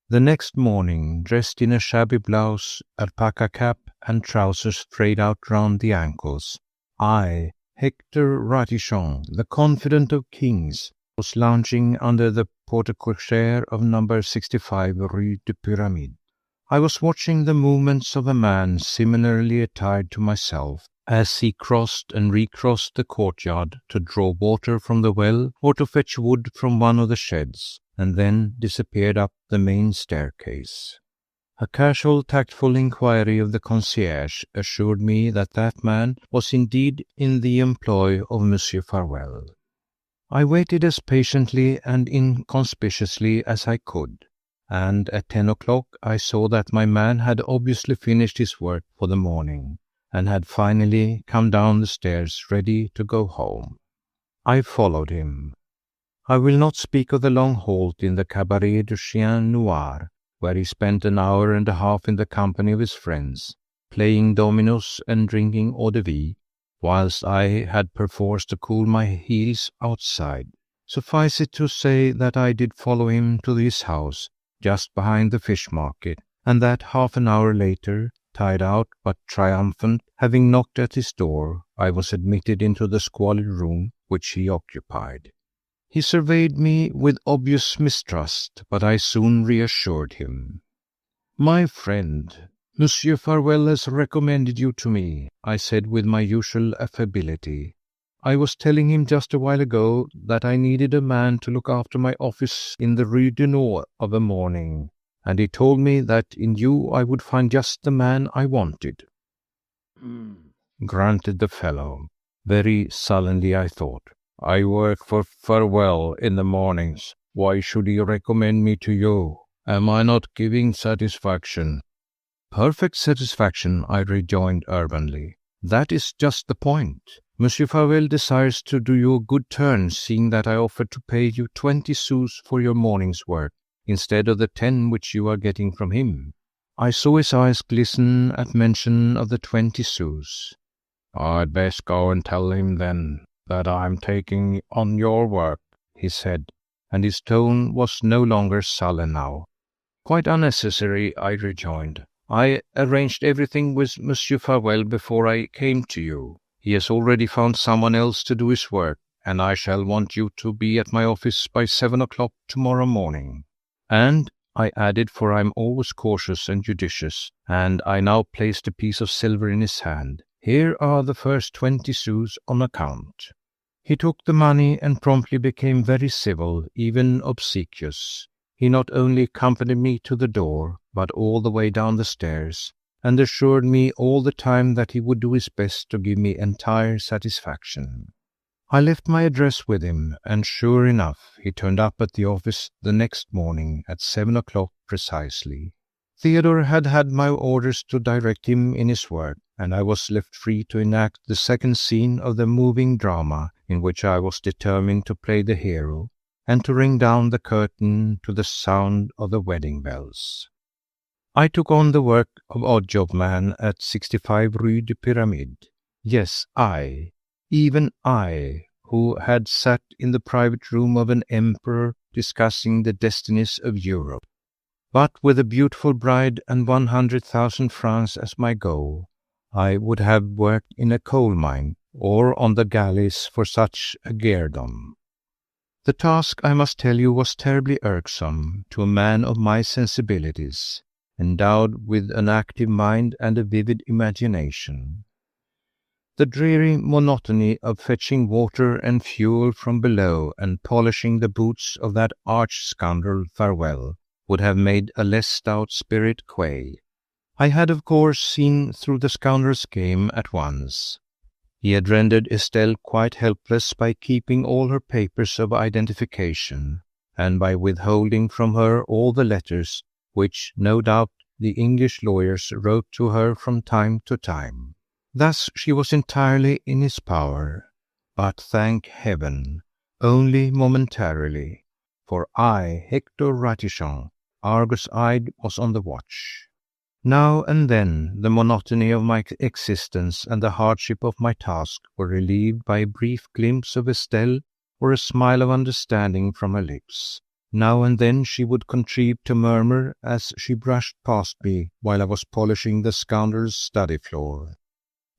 The next morning, dressed in a shabby blouse, alpaca cap, and trousers frayed out round the ankles, I, Hector Ratichon, the confidant of kings, was lounging under the porte-cochere of number 65 Rue de Pyramide. I was watching the movements of a man similarly attired to myself, as he crossed and recrossed the courtyard to draw water from the well or to fetch wood from one of the sheds, and then disappeared up the main staircase. A casual, tactful inquiry of the concierge assured me that that man was indeed in the employ of Monsieur Farewell. I waited as patiently and inconspicuously as I could, and at 10 o'clock I saw that my man had obviously finished his work for the morning, and had finally come down the stairs ready to go home. I followed him. I will not speak of the long halt in the Cabaret du Chien Noir, where he spent an hour and a half in the company of his friends, playing dominoes and drinking eau-de-vie, whilst I had perforce to cool my heels outside. Suffice it to say that I did follow him to his house, just behind the fish market, and that half an hour later, tired out but triumphant, having knocked at his door, I was admitted into the squalid room which he occupied. He surveyed me with obvious mistrust, but I soon reassured him. "My friend, Monsieur Farewell has recommended you to me," I said with my usual affability. "I was telling him just a while ago that I needed a man to look after my office in the Rue du Nord of a morning, and he told me that in you I would find just the man I wanted." Grunted the fellow, very sullenly, I thought. "I work for Farewell in the mornings. Why should he recommend me to you? Am I not giving satisfaction?" "Perfect satisfaction," I rejoined urbanely. "That is just the point. Monsieur Farewell desires to do you a good turn, seeing that I offered to pay you 20 sous for your morning's work, instead of the 10 which you are getting from him." I saw his eyes glisten at mention of the 20 sous. "I'd best go and tell him then that I'm taking on your work," he said, and his tone was no longer sullen now. "Quite unnecessary," I rejoined. "I arranged everything with Monsieur Farewell before I came to you. He has already found someone else to do his work, and I shall want you to be at my office by 7 o'clock tomorrow morning. And," I added, for I am always cautious and judicious, and I now placed a piece of silver in his hand, "here are the first 20 sous on account." He took the money and promptly became very civil, even obsequious. He not only accompanied me to the door, but all the way down the stairs, and assured me all the time that he would do his best to give me entire satisfaction. I left my address with him, and sure enough, he turned up at the office the next morning at 7 o'clock precisely. Theodore had had my orders to direct him in his work, and I was left free to enact the second scene of the moving drama in which I was determined to play the hero, and to ring down the curtain to the sound of the wedding bells. I took on the work of odd job man at 65 Rue de Pyramide. Yes, even I, who had sat in the private room of an emperor discussing the destinies of Europe. But with a beautiful bride and 100,000 francs as my goal, I would have worked in a coal mine or on the galleys for such a guerdon. The task, I must tell you, was terribly irksome to a man of my sensibilities, endowed with an active mind and a vivid imagination. The dreary monotony of fetching water and fuel from below and polishing the boots of that arch-scoundrel Farewell would have made a less stout spirit quail. I had, of course, seen through the scoundrel's game at once. He had rendered Estelle quite helpless by keeping all her papers of identification, and by withholding from her all the letters which, no doubt, the English lawyers wrote to her from time to time. Thus she was entirely in his power, but, thank heaven, only momentarily, for I, Hector Ratichon, Argus-eyed, was on the watch. Now and then the monotony of my existence and the hardship of my task were relieved by a brief glimpse of Estelle or a smile of understanding from her lips. Now and then she would contrive to murmur as she brushed past me while I was polishing the scoundrel's study floor.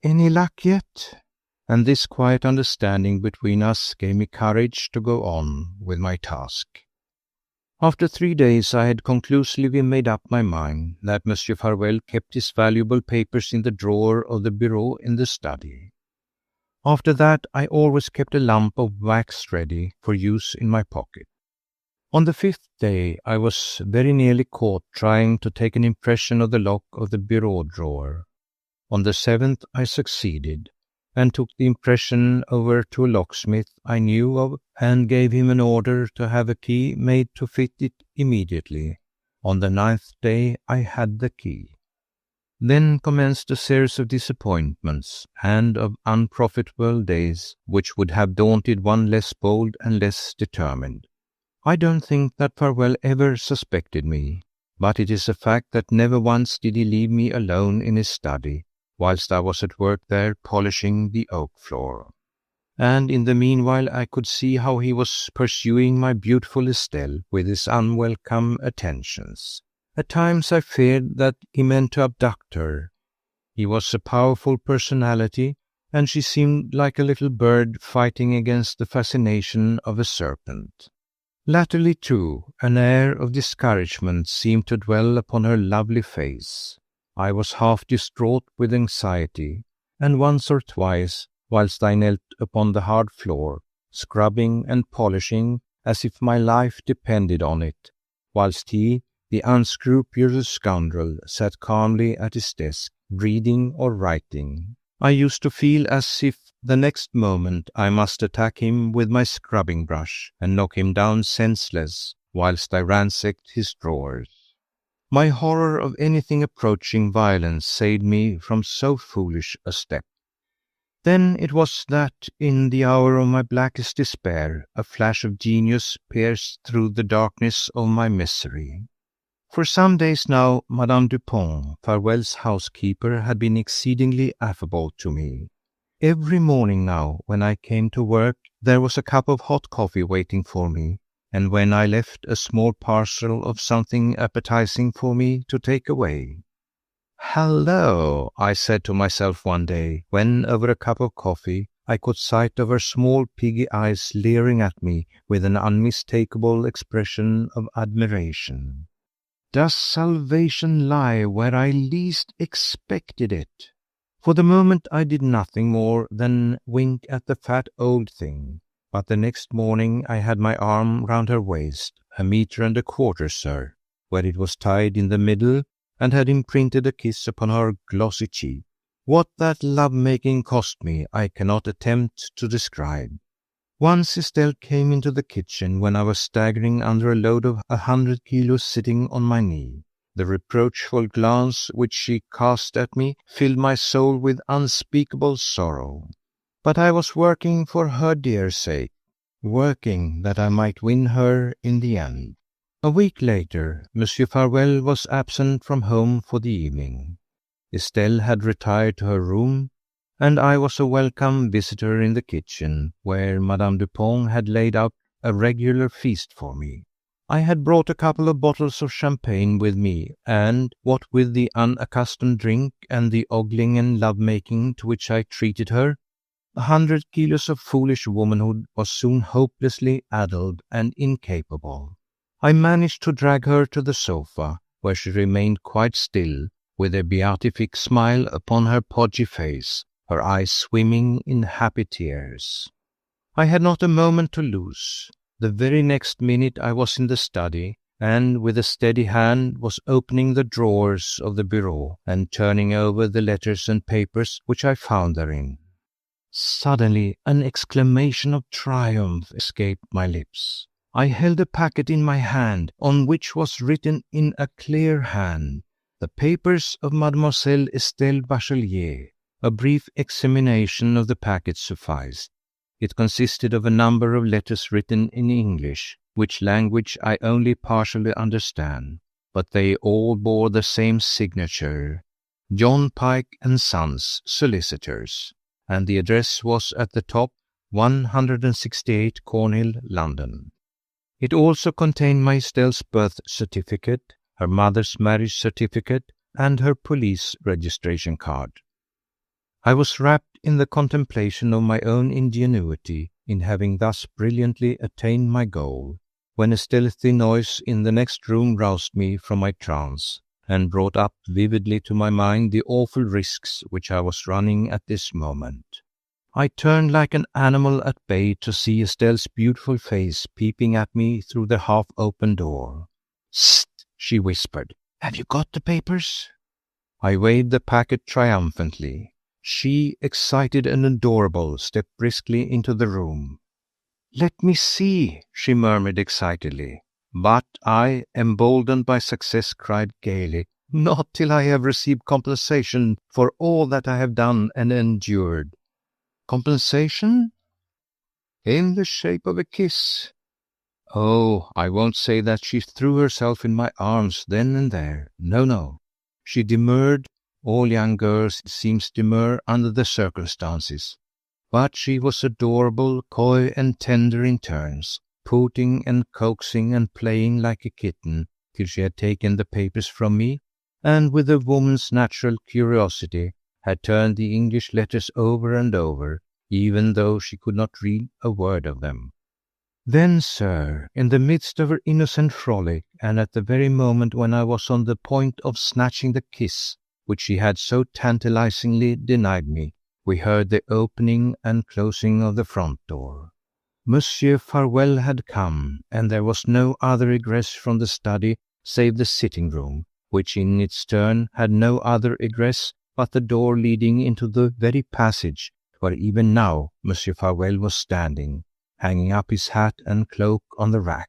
"Any luck yet?" And this quiet understanding between us gave me courage to go on with my task. After 3 days I had conclusively made up my mind that Monsieur Farewell kept his valuable papers in the drawer of the bureau in the study. After that I always kept a lump of wax ready for use in my pocket. On the 5th day I was very nearly caught trying to take an impression of the lock of the bureau drawer. On the 7th I succeeded, and took the impression over to a locksmith I knew of and gave him an order to have a key made to fit it immediately. On the 9th day I had the key. Then commenced a series of disappointments and of unprofitable days which would have daunted one less bold and less determined. I don't think that Farewell ever suspected me, but it is a fact that never once did he leave me alone in his study, whilst I was at work there polishing the oak floor. And in the meanwhile I could see how he was pursuing my beautiful Estelle with his unwelcome attentions. At times I feared that he meant to abduct her. He was a powerful personality, and she seemed like a little bird fighting against the fascination of a serpent. Latterly, too, an air of discouragement seemed to dwell upon her lovely face. I was half distraught with anxiety, and once or twice, whilst I knelt upon the hard floor, scrubbing and polishing as if my life depended on it, whilst he, the unscrupulous scoundrel, sat calmly at his desk, reading or writing, I used to feel as if the next moment I must attack him with my scrubbing brush and knock him down senseless, whilst I ransacked his drawers. My horror of anything approaching violence saved me from so foolish a step. Then it was that, in the hour of my blackest despair, a flash of genius pierced through the darkness of my misery. For some days now, Madame Dupont, Farewell's housekeeper, had been exceedingly affable to me. Every morning now, when I came to work, there was a cup of hot coffee waiting for me, and when I left, a small parcel of something appetizing for me to take away. "Hello," I said to myself one day, when, over a cup of coffee, I caught sight of her small piggy eyes leering at me with an unmistakable expression of admiration. Does salvation lie where I least expected it? For the moment I did nothing more than wink at the fat old thing, but the next morning I had my arm round her waist, 1.25 meters, sir, where it was tied in the middle, and had imprinted a kiss upon her glossy cheek. What that love-making cost me I cannot attempt to describe. Once Estelle came into the kitchen when I was staggering under a load of 100 kilos sitting on my knee. The reproachful glance which she cast at me filled my soul with unspeakable sorrow. But I was working for her dear sake, working that I might win her in the end. A week later, Monsieur Farewell was absent from home for the evening. Estelle had retired to her room, and I was a welcome visitor in the kitchen, where Madame Dupont had laid out a regular feast for me. I had brought a couple of bottles of champagne with me, and, what with the unaccustomed drink and the ogling and love-making to which I treated her, 100 kilos of foolish womanhood was soon hopelessly addled and incapable. I managed to drag her to the sofa, where she remained quite still, with a beatific smile upon her podgy face, her eyes swimming in happy tears. I had not a moment to lose. The very next minute I was in the study, and with a steady hand was opening the drawers of the bureau and turning over the letters and papers which I found therein. Suddenly an exclamation of triumph escaped my lips. I held a packet in my hand, on which was written in a clear hand, "The papers of Mademoiselle Estelle Bachelier." A brief examination of the packet sufficed. It consisted of a number of letters written in English, which language I only partially understand, but they all bore the same signature, John Pike and Sons, Solicitors, and the address was at the top, 168 Cornhill, London. It also contained my Estelle's birth certificate, her mother's marriage certificate, and her police registration card. I was wrapped in the contemplation of my own ingenuity in having thus brilliantly attained my goal, when a stealthy noise in the next room roused me from my trance, and brought up vividly to my mind the awful risks which I was running at this moment. I turned like an animal at bay to see Estelle's beautiful face peeping at me through the half-open door. "Sst!" she whispered. "Have you got the papers?" I waved the packet triumphantly. She, excited and adorable, stepped briskly into the room. "Let me see," she murmured excitedly. But I, emboldened by success, cried gaily, "Not till I have received compensation for all that I have done and endured." "Compensation?" "In the shape of a kiss." Oh, I won't say that she threw herself in my arms then and there. No. She demurred. All young girls, it seems, demur under the circumstances. But she was adorable, coy and tender in turns, pouting and coaxing and playing like a kitten till she had taken the papers from me, and with a woman's natural curiosity had turned the English letters over and over, even though she could not read a word of them. Then, sir, in the midst of her innocent frolic, and at the very moment when I was on the point of snatching the kiss which she had so tantalizingly denied me, we heard the opening and closing of the front door. Monsieur Farewell had come, and there was no other egress from the study save the sitting-room, which in its turn had no other egress but the door leading into the very passage where even now Monsieur Farewell was standing, hanging up his hat and cloak on the rack.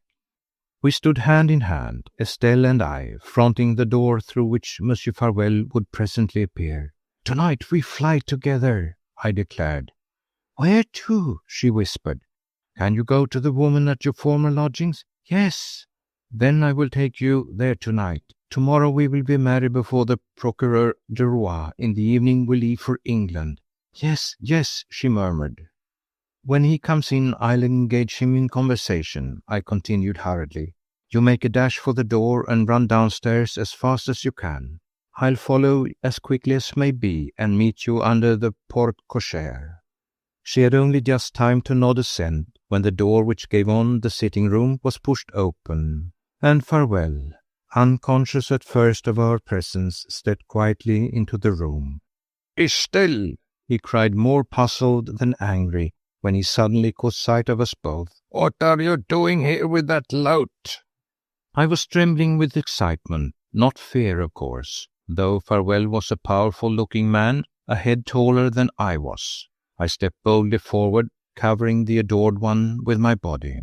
We stood hand in hand, Estelle and I, fronting the door through which Monsieur Farewell would presently appear. "Tonight we fly together," I declared. "Where to?" she whispered. "Can you go to the woman at your former lodgings?" "Yes." "Then I will take you there tonight. Tomorrow we will be married before the Procureur du Roi. In the evening we leave for England." Yes, she murmured. "When he comes in, I'll engage him in conversation," I continued hurriedly. "You make a dash for the door and run downstairs as fast as you can. I'll follow as quickly as may be and meet you under the porte cochere." She had only just time to nod assent when the door which gave on the sitting-room was pushed open, and Farewell, unconscious at first of our presence, stepped quietly into the room. "Estelle!" he cried, more puzzled than angry, when he suddenly caught sight of us both. "What are you doing here with that lout?" I was trembling with excitement, not fear, of course, though Farewell was a powerful-looking man, a head taller than I was. I stepped boldly forward, covering the adored one with my body.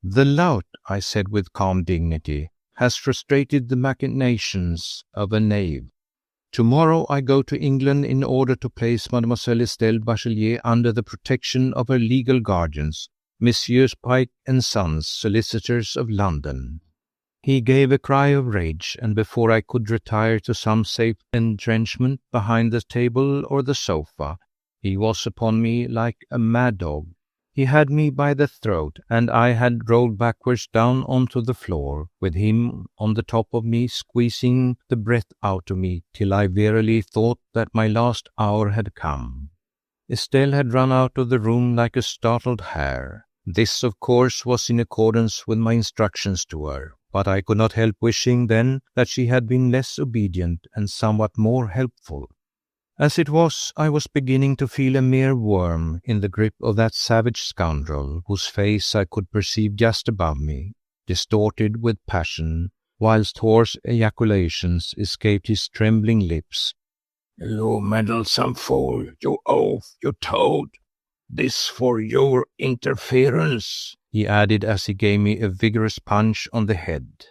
"The lout," I said with calm dignity, "has frustrated the machinations of a knave. Tomorrow I go to England in order to place Mademoiselle Estelle Bachelier under the protection of her legal guardians, Messieurs Pike and Sons, solicitors of London." He gave a cry of rage, and before I could retire to some safe entrenchment behind the table or the sofa, he was upon me like a mad dog. He had me by the throat, and I had rolled backwards down onto the floor, with him on the top of me, squeezing the breath out of me, till I verily thought that my last hour had come. Estelle had run out of the room like a startled hare. This, of course, was in accordance with my instructions to her, but I could not help wishing then that she had been less obedient and somewhat more helpful. As it was, I was beginning to feel a mere worm in the grip of that savage scoundrel, whose face I could perceive just above me, distorted with passion, whilst hoarse ejaculations escaped his trembling lips. "You meddlesome fool, you oaf, you toad! This for your interference," he added as he gave me a vigorous punch on the head.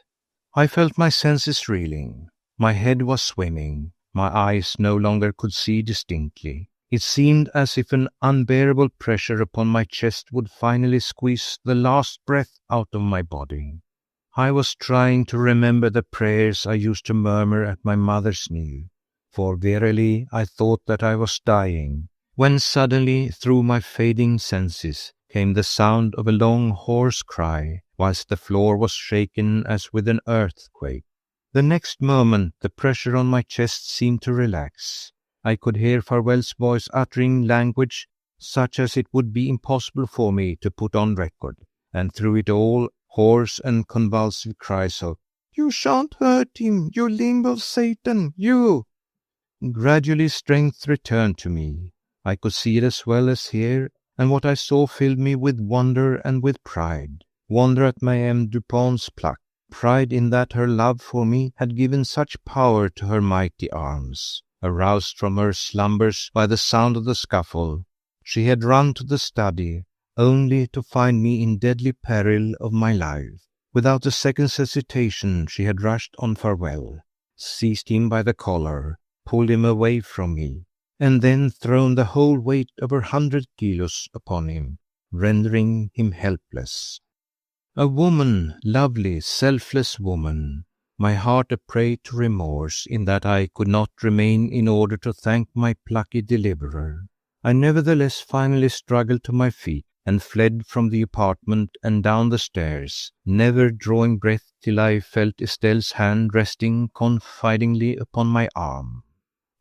I felt my senses reeling. My head was swimming. My eyes no longer could see distinctly. It seemed as if an unbearable pressure upon my chest would finally squeeze the last breath out of my body. I was trying to remember the prayers I used to murmur at my mother's knee, for verily I thought that I was dying, when suddenly through my fading senses came the sound of a long hoarse cry, whilst the floor was shaken as with an earthquake. The next moment the pressure on my chest seemed to relax. I could hear Farewell's voice uttering language such as it would be impossible for me to put on record, and through it all hoarse and convulsive cries of, "You shan't hurt him, you limb of Satan, you!" Gradually strength returned to me. I could see it as well as hear, and what I saw filled me with wonder and with pride. Wonder at Mme. Dupont's pluck, pride in that her love for me had given such power to her mighty arms. Aroused from her slumbers by the sound of the scuffle, she had run to the study, only to find me in deadly peril of my life. Without a second's hesitation she had rushed on Farewell, seized him by the collar, pulled him away from me, and then thrown the whole weight of her 100 kilos upon him, rendering him helpless. A woman, lovely, selfless woman, my heart a prey to remorse in that I could not remain in order to thank my plucky deliverer. I nevertheless finally struggled to my feet and fled from the apartment and down the stairs, never drawing breath till I felt Estelle's hand resting confidingly upon my arm.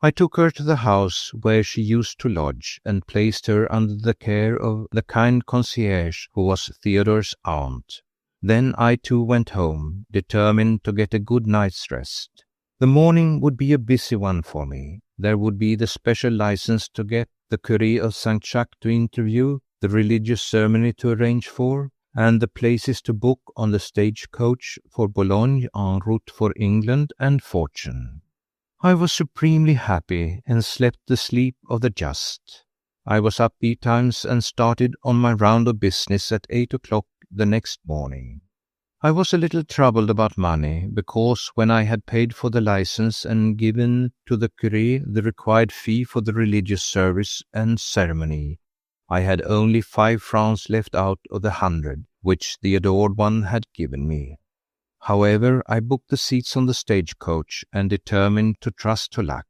I took her to the house where she used to lodge and placed her under the care of the kind concierge who was Theodore's aunt. Then I too went home, determined to get a good night's rest. The morning would be a busy one for me. There would be the special license to get, the Curé of St. Jacques to interview, the religious ceremony to arrange for, and the places to book on the stagecoach for Boulogne en route for England and fortune. I was supremely happy and slept the sleep of the just. I was up betimes and started on my round of business at 8 o'clock the next morning. I was a little troubled about money, because when I had paid for the license and given to the curé the required fee for the religious service and ceremony, I had only 5 francs left out of the 100 which the adored one had given me. However, I booked the seats on the stagecoach and determined to trust to luck.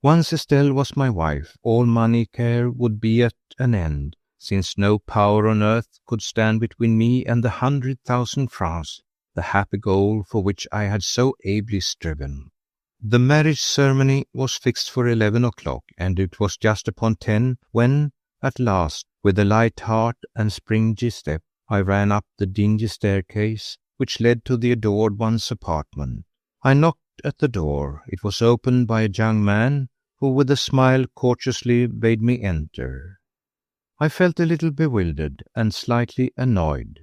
Once Estelle was my wife, all money care would be at an end, since no power on earth could stand between me and the 100,000 francs, the happy goal for which I had so ably striven. The marriage ceremony was fixed for 11 o'clock, and it was just upon 10 when, at last, with a light heart and springy step, I ran up the dingy staircase which led to the adored one's apartment. I knocked at the door. It was opened by a young man, who with a smile courteously bade me enter. I felt a little bewildered and slightly annoyed.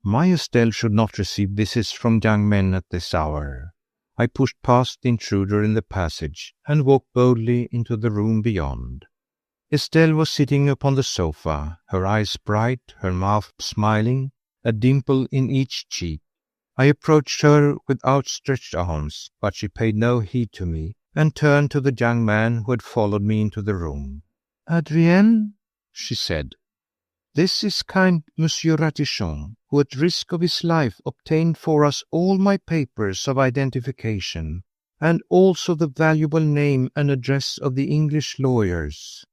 My Estelle should not receive visits from young men at this hour. I pushed past the intruder in the passage and walked boldly into the room beyond. Estelle was sitting upon the sofa, her eyes bright, her mouth smiling, a dimple in each cheek. I approached her with outstretched arms, but she paid no heed to me, and turned to the young man who had followed me into the room. "Adrienne," she said, "this is kind Monsieur Ratichon, who at risk of his life obtained for us all my papers of identification, and also the valuable name and address of the English lawyers."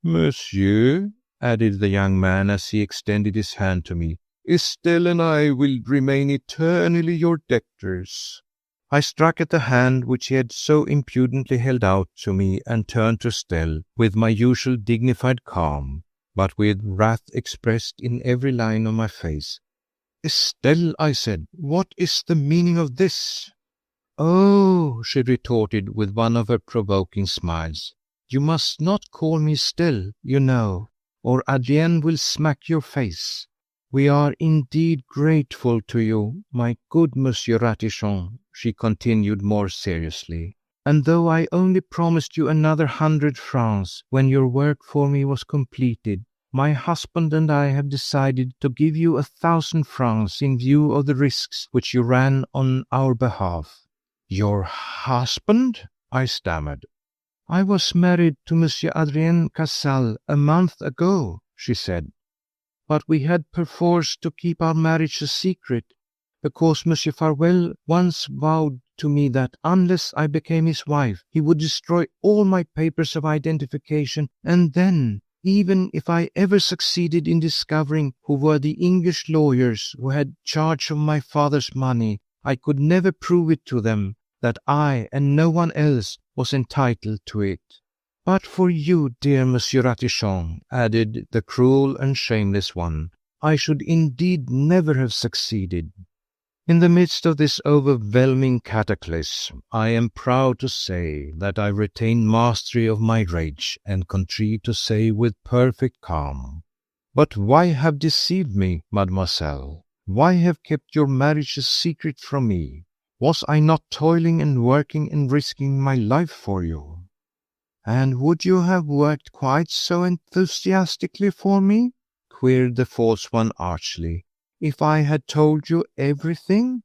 "Monsieur," added the young man as he extended his hand to me, "Estelle and I will remain eternally your debtors." I struck at the hand which he had so impudently held out to me and turned to Estelle with my usual dignified calm, but with wrath expressed in every line of my face. "Estelle," I said, "what is the meaning of this?" "Oh," she retorted with one of her provoking smiles, "you must not call me Estelle, you know, or Adrienne will smack your face. We are indeed grateful to you, my good Monsieur Ratichon," she continued more seriously, "and though I only promised you another 100 francs when your work for me was completed, my husband and I have decided to give you 1,000 francs in view of the risks which you ran on our behalf." "Your husband?" I stammered. "I was married to Monsieur Adrien Cazal a month ago," she said, "but we had perforce to keep our marriage a secret, because Monsieur Farewell once vowed to me that unless I became his wife, he would destroy all my papers of identification, and then, Even if I ever succeeded in discovering who were the English lawyers who had charge of my father's money, I could never prove it to them that I and no one else was entitled to it. But for you, dear Monsieur Ratichon, added the cruel and shameless one, I should indeed never have succeeded. In the midst of this overwhelming cataclysm, I am proud to say that I retain mastery of my rage and contrive to say with perfect calm, "But why have deceived me, mademoiselle? Why have kept your marriage a secret from me? Was I not toiling and working and risking my life for you?" "And would you have worked quite so enthusiastically for me," queried the false one archly, "if I had told you everything?"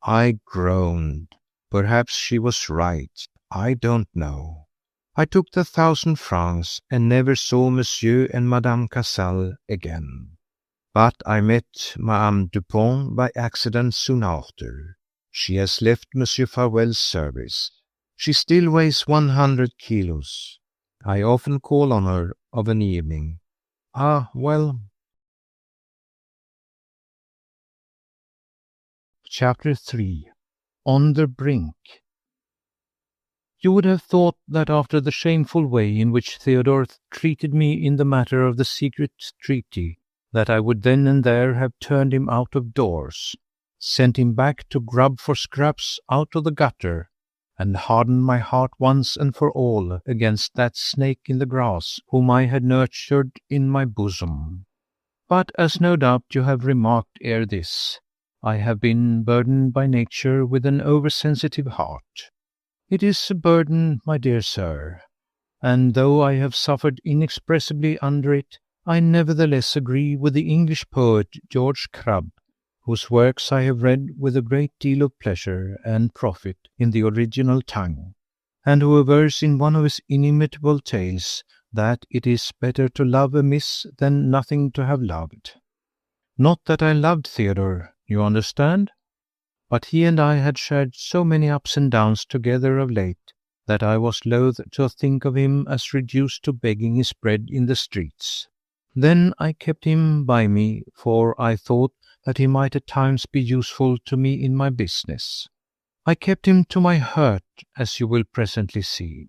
I groaned. Perhaps she was right. I don't know. I took the 1,000 francs and never saw Monsieur and Madame Casal again. But I met Madame Dupont by accident soon after. She has left Monsieur Farwell's service. She still weighs 100 kilos. I often call on her of an evening. Ah, well. Chapter 3. On the Brink. You would have thought that after the shameful way in which Theodore treated me in the matter of the secret treaty, that I would then and there have turned him out of doors, sent him back to grub for scraps out of the gutter, and hardened my heart once and for all against that snake in the grass whom I had nurtured in my bosom. But as no doubt you have remarked ere this, I have been burdened by nature with an oversensitive heart. It is a burden, my dear sir, and though I have suffered inexpressibly under it, I nevertheless agree with the English poet George Crabbe, whose works I have read with a great deal of pleasure and profit in the original tongue, and who avers in one of his inimitable tales that it is better to love amiss than nothing to have loved. Not that I loved Theodore, you understand? But he and I had shared so many ups and downs together of late that I was loath to think of him as reduced to begging his bread in the streets. Then I kept him by me, for I thought that he might at times be useful to me in my business. I kept him to my hurt, as you will presently see.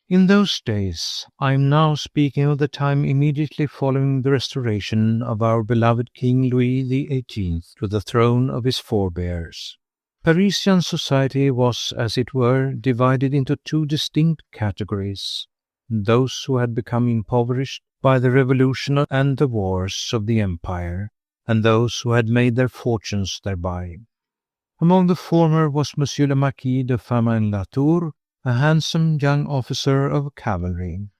In those days, I am now speaking of the time immediately following the restoration of our beloved King Louis XVIII to the throne of his forebears. Parisian society was, as it were, divided into two distinct categories: those who had become impoverished by the revolution and the wars of the empire, and those who had made their fortunes thereby. Among the former was Monsieur le Marquis de Firmin-Latour, a handsome young officer of cavalry,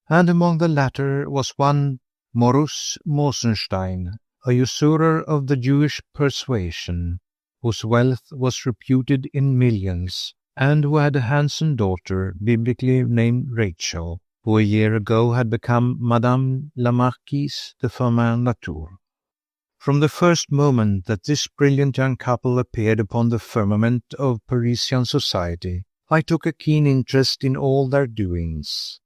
and among the latter was one Morus Mosenstein, a usurer of the Jewish persuasion, whose wealth was reputed in millions, and who had a handsome daughter, biblically named Rachel, who a year ago had become Madame la Marquise de Firmin-Latour. From the first moment that this brilliant young couple appeared upon the firmament of Parisian society, I took a keen interest in all their doings.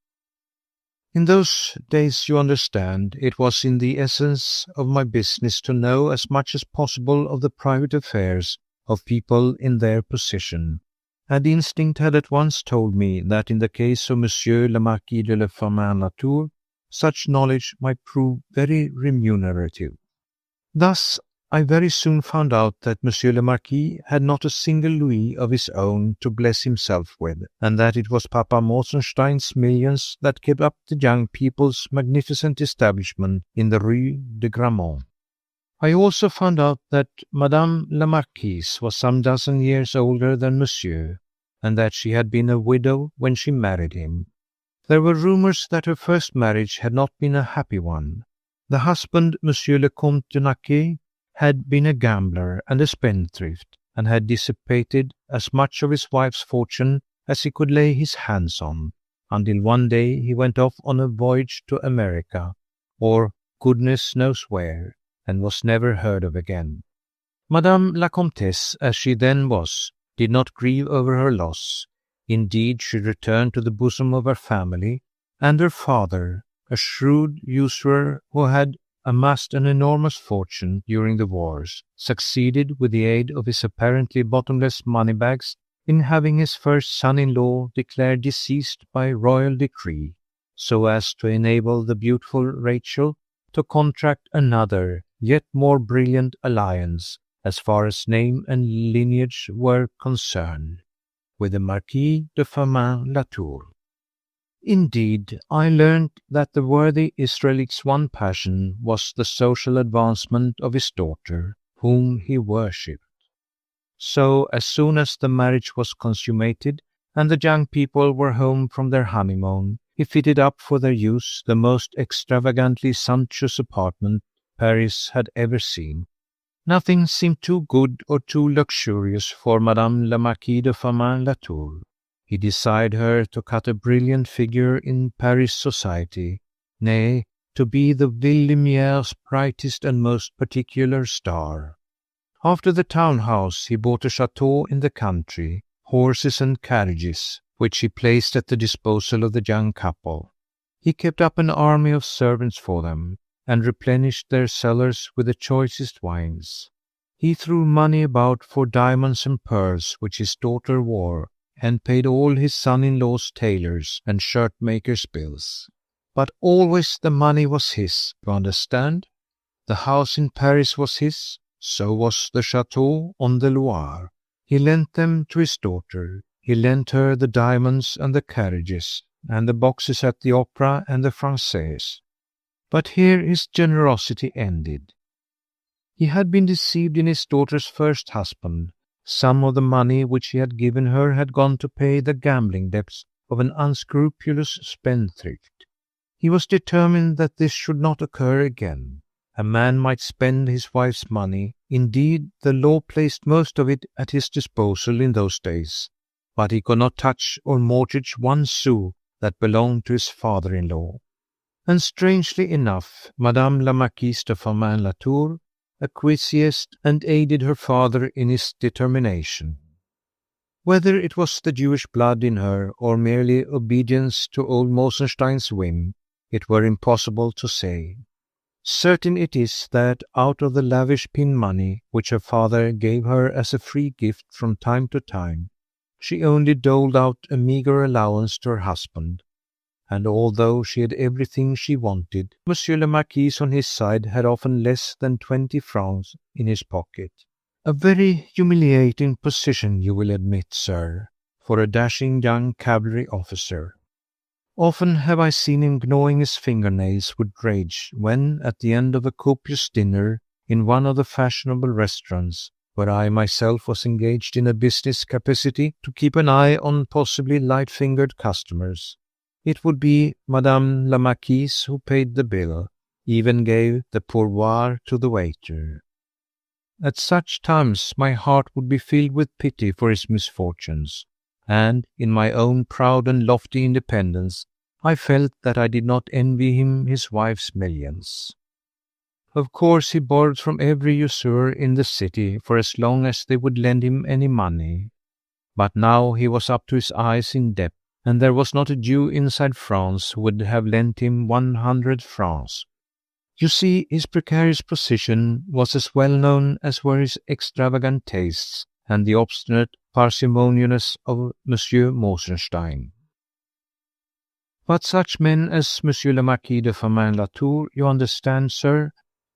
In those days, you understand, it was in the essence of my business to know as much as possible of the private affairs of people in their position, and instinct had at once told me that in the case of Monsieur le Marquis de la Firmin-Latour, such knowledge might prove very remunerative. Thus, I very soon found out that Monsieur le Marquis had not a single louis of his own to bless himself with, and that it was Papa Mosenstein's millions that kept up the young people's magnificent establishment in the Rue de Grammont. I also found out that Madame la Marquise was some dozen years older than Monsieur, and that she had been a widow when she married him. There were rumours that her first marriage had not been a happy one. The husband, Monsieur le Comte de Naquet, had been a gambler and a spendthrift, and had dissipated as much of his wife's fortune as he could lay his hands on, until one day he went off on a voyage to America, or goodness knows where, and was never heard of again. Madame la Comtesse, as she then was, did not grieve over her loss. Indeed, she returned to the bosom of her family, and her father, a shrewd usurer who had amassed an enormous fortune during the wars, succeeded with the aid of his apparently bottomless moneybags in having his first son-in-law declared deceased by royal decree, so as to enable the beautiful Rachel to contract another, yet more brilliant alliance, as far as name and lineage were concerned, with the Marquis de Firmin-Latour. Indeed, I learned that the worthy Israelite's one passion was the social advancement of his daughter, whom he worshipped. So, as soon as the marriage was consummated, and the young people were home from their honeymoon, he fitted up for their use the most extravagantly sumptuous apartment Paris had ever seen. Nothing seemed too good or too luxurious for Madame la Marquise de Firmin-Latour. He desired her to cut a brilliant figure in Paris society, nay, to be the Ville Lumiere's brightest and most particular star. After the town house, he bought a chateau in the country, horses and carriages, which he placed at the disposal of the young couple. He kept up an army of servants for them, and replenished their cellars with the choicest wines. He threw money about for diamonds and pearls which his daughter wore, and paid all his son-in-law's tailors' and shirt-makers' bills. But always the money was his, you understand? The house in Paris was his, so was the chateau on the Loire. He lent them to his daughter. He lent her the diamonds and the carriages, and the boxes at the Opera and the Française. But here his generosity ended. He had been deceived in his daughter's first husband. Some of the money which he had given her had gone to pay the gambling debts of an unscrupulous spendthrift. He was determined that this should not occur again. A man might spend his wife's money. Indeed, the law placed most of it at his disposal in those days, but he could not touch or mortgage one sou that belonged to his father-in-law. And strangely enough, Madame la Marquise de Firmin-Latour acquiesced and aided her father in his determination. Whether it was the Jewish blood in her or merely obedience to old Mosenstein's whim, it were impossible to say. Certain it is that out of the lavish pin money which her father gave her as a free gift from time to time, she only doled out a meagre allowance to her husband. And although she had everything she wanted, Monsieur le Marquis on his side had often less than 20 francs in his pocket. A very humiliating position, you will admit, sir, for a dashing young cavalry officer. Often have I seen him gnawing his fingernails with rage when, at the end of a copious dinner in one of the fashionable restaurants, where I myself was engaged in a business capacity to keep an eye on possibly light-fingered customers, it would be Madame la Marquise who paid the bill, even gave the pourboire to the waiter. At such times my heart would be filled with pity for his misfortunes, and in my own proud and lofty independence I felt that I did not envy him his wife's millions. Of course he borrowed from every usurer in the city for as long as they would lend him any money. But now he was up to his eyes in debt, and there was not a Jew inside France who would have lent him 100 francs. You see, his precarious position was as well known as were his extravagant tastes and the obstinate parsimoniousness of Monsieur Mosenstein. But such men as Monsieur le Marquis de Firmin-Latour, you understand, sir,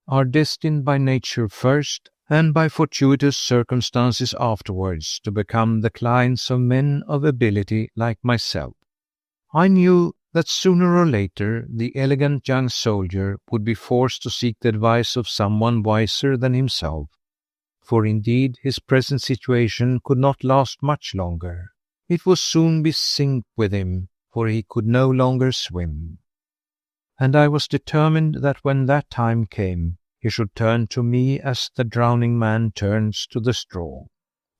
are destined by nature first, and by fortuitous circumstances afterwards, to become the clients of men of ability like myself. I knew that sooner or later the elegant young soldier would be forced to seek the advice of someone wiser than himself, for indeed his present situation could not last much longer. It would soon be sink with him, for he could no longer swim. And I was determined that when that time came, he should turn to me as the drowning man turns to the straw.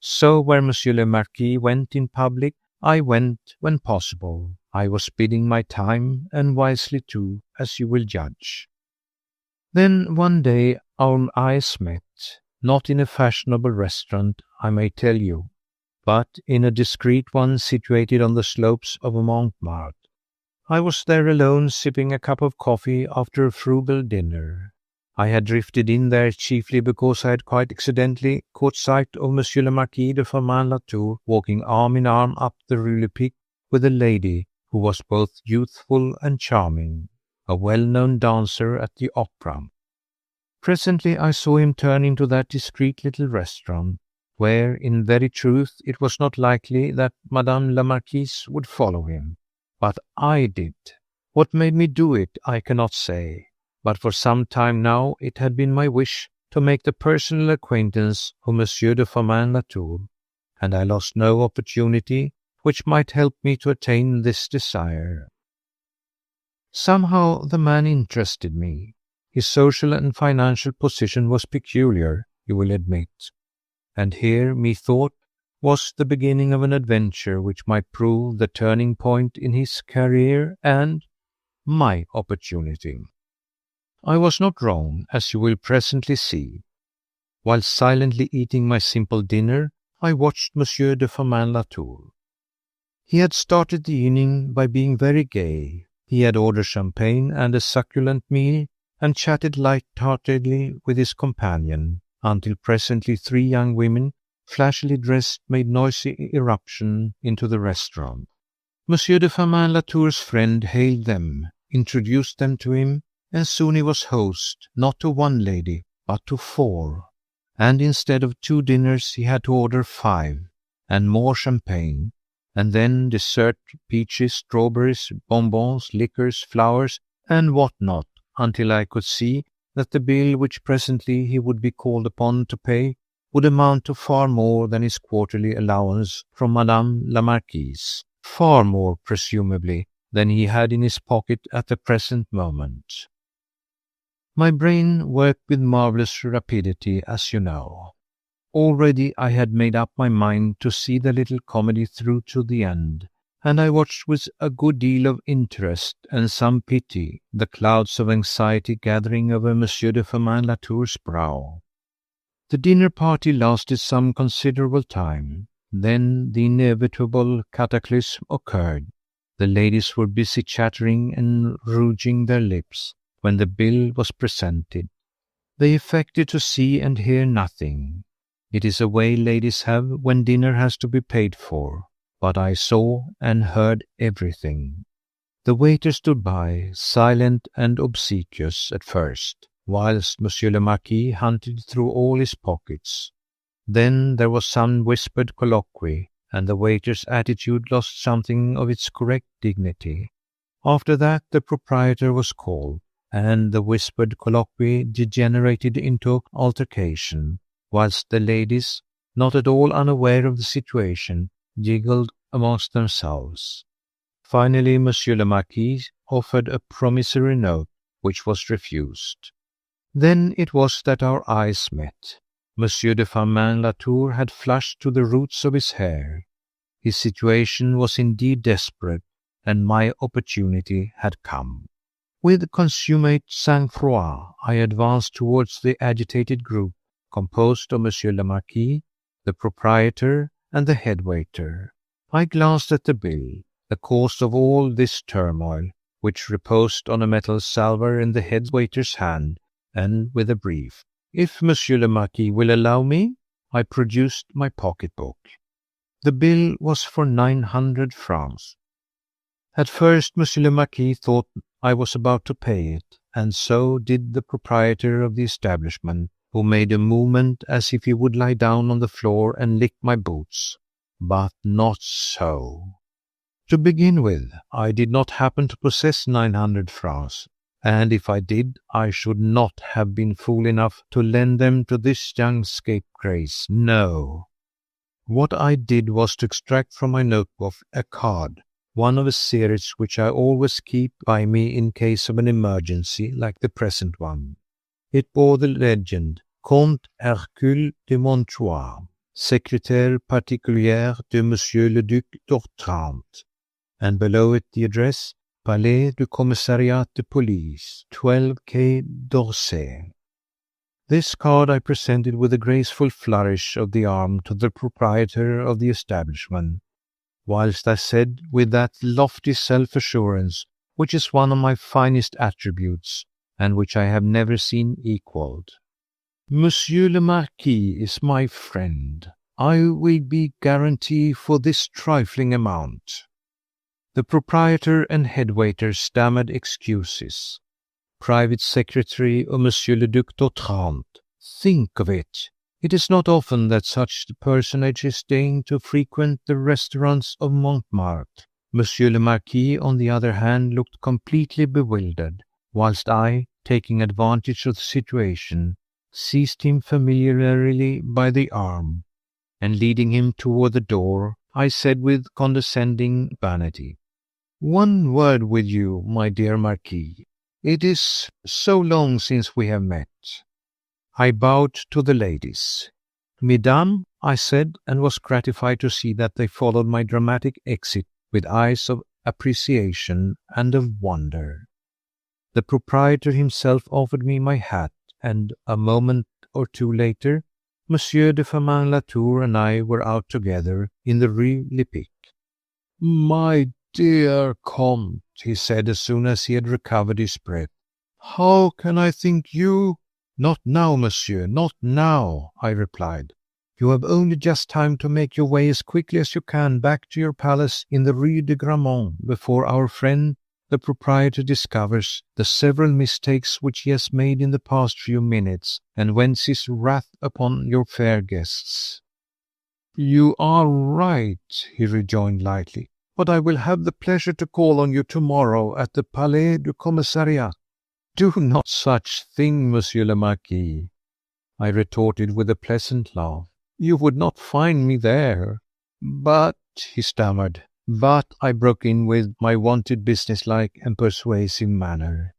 So where Monsieur le Marquis went in public, I went when possible. I was biding my time, and wisely too, as you will judge. Then one day our eyes met, not in a fashionable restaurant, I may tell you, but in a discreet one situated on the slopes of Montmartre. I was there alone, sipping a cup of coffee after a frugal dinner. I had drifted in there chiefly because I had quite accidentally caught sight of Monsieur le Marquis de Firmin-Latour walking arm in arm up the Rue Lepic with a lady who was both youthful and charming, a well-known dancer at the opera. Presently I saw him turn into that discreet little restaurant, where, in very truth, it was not likely that Madame la Marquise would follow him. But I did. What made me do it, I cannot say, but for some time now it had been my wish to make the personal acquaintance of Monsieur de Firmin-Latour, and I lost no opportunity which might help me to attain this desire. Somehow the man interested me. His social and financial position was peculiar, you will admit, and here, methought, was the beginning of an adventure which might prove the turning point in his career and my opportunity. I was not wrong, as you will presently see. While silently eating my simple dinner, I watched Monsieur de Firmin-Latour. He had started the evening by being very gay. He had ordered champagne and a succulent meal, and chatted light-heartedly with his companion, until presently 3 young women, flashily dressed, made noisy irruption into the restaurant. Monsieur de Firmin-Latour's friend hailed them, introduced them to him, and soon he was host, not to 1 lady, but to 4. And instead of 2 dinners, he had to order 5, and more champagne, and then dessert, peaches, strawberries, bonbons, liquors, flowers, and what not, until I could see that the bill which presently he would be called upon to pay would amount to far more than his quarterly allowance from Madame la Marquise, far more, presumably, than he had in his pocket at the present moment. My brain worked with marvellous rapidity, as you know. Already I had made up my mind to see the little comedy through to the end, and I watched with a good deal of interest and some pity the clouds of anxiety gathering over Monsieur de Firmin-Latour's brow. The dinner party lasted some considerable time. Then the inevitable cataclysm occurred. The ladies were busy chattering and rouging their lips when the bill was presented. They affected to see and hear nothing. It is a way ladies have when dinner has to be paid for, but I saw and heard everything. The waiter stood by, silent and obsequious at first, whilst Monsieur le Marquis hunted through all his pockets. Then there was some whispered colloquy, and the waiter's attitude lost something of its correct dignity. After that the proprietor was called, and the whispered colloquy degenerated into altercation, whilst the ladies, not at all unaware of the situation, giggled amongst themselves. Finally, Monsieur le Marquis offered a promissory note, which was refused. Then it was that our eyes met. Monsieur de Firmin-Latour had flushed to the roots of his hair. His situation was indeed desperate, and my opportunity had come. With consummate sang-froid, I advanced towards the agitated group, composed of Monsieur le Marquis, the proprietor, and the head waiter. I glanced at the bill, the cause of all this turmoil, which reposed on a metal salver in the head waiter's hand, and with a brief, "If Monsieur le Marquis will allow me," I produced my pocket-book. The bill was for 900 francs. At first Monsieur le Marquis thought I was about to pay it, and so did the proprietor of the establishment, who made a movement as if he would lie down on the floor and lick my boots. But not so. To begin with, I did not happen to possess 900 francs, and if I did, I should not have been fool enough to lend them to this young scapegrace. No. What I did was to extract from my notebook a card, one of a series which I always keep by me in case of an emergency like the present one. It bore the legend, Comte Hercule de Montois, Secrétaire particulier de Monsieur le Duc d'Otrante, and below it the address, Palais du Commissariat de Police, 12 Quai d'Orsay. This card I presented with a graceful flourish of the arm to the proprietor of the establishment, whilst I said with that lofty self-assurance which is one of my finest attributes, and which I have never seen equalled. Monsieur le Marquis is my friend. I will be guarantee for this trifling amount. The proprietor and head waiter stammered excuses. Private secretary of Monsieur le Duc d'Otrante. Think of it! It is not often that such personages deign to frequent the restaurants of Montmartre. Monsieur le Marquis, on the other hand, looked completely bewildered, whilst I, taking advantage of the situation, seized him familiarly by the arm, and leading him toward the door, I said with condescending vanity, "One word with you, my dear Marquis. It is so long since we have met." I bowed to the ladies. "Mesdames," I said, and was gratified to see that they followed my dramatic exit with eyes of appreciation and of wonder. The proprietor himself offered me my hat, and a moment or two later, Monsieur de Firmin-Latour and I were out together in the Rue Lepic. "My dear Comte," he said as soon as he had recovered his breath, "how can I think you—" "Not now, monsieur, not now," I replied. "You have only just time to make your way as quickly as you can back to your palace in the Rue de Grammont before our friend, the proprietor, discovers the several mistakes which he has made in the past few minutes, and vents his wrath upon your fair guests." "You are right," he rejoined lightly, "but I will have the pleasure to call on you tomorrow at the Palais du Commissariat." "Do not such thing, Monsieur le Marquis," I retorted with a pleasant laugh. "You would not find me there." "But," he stammered, "but," I broke in with my wonted businesslike and persuasive manner,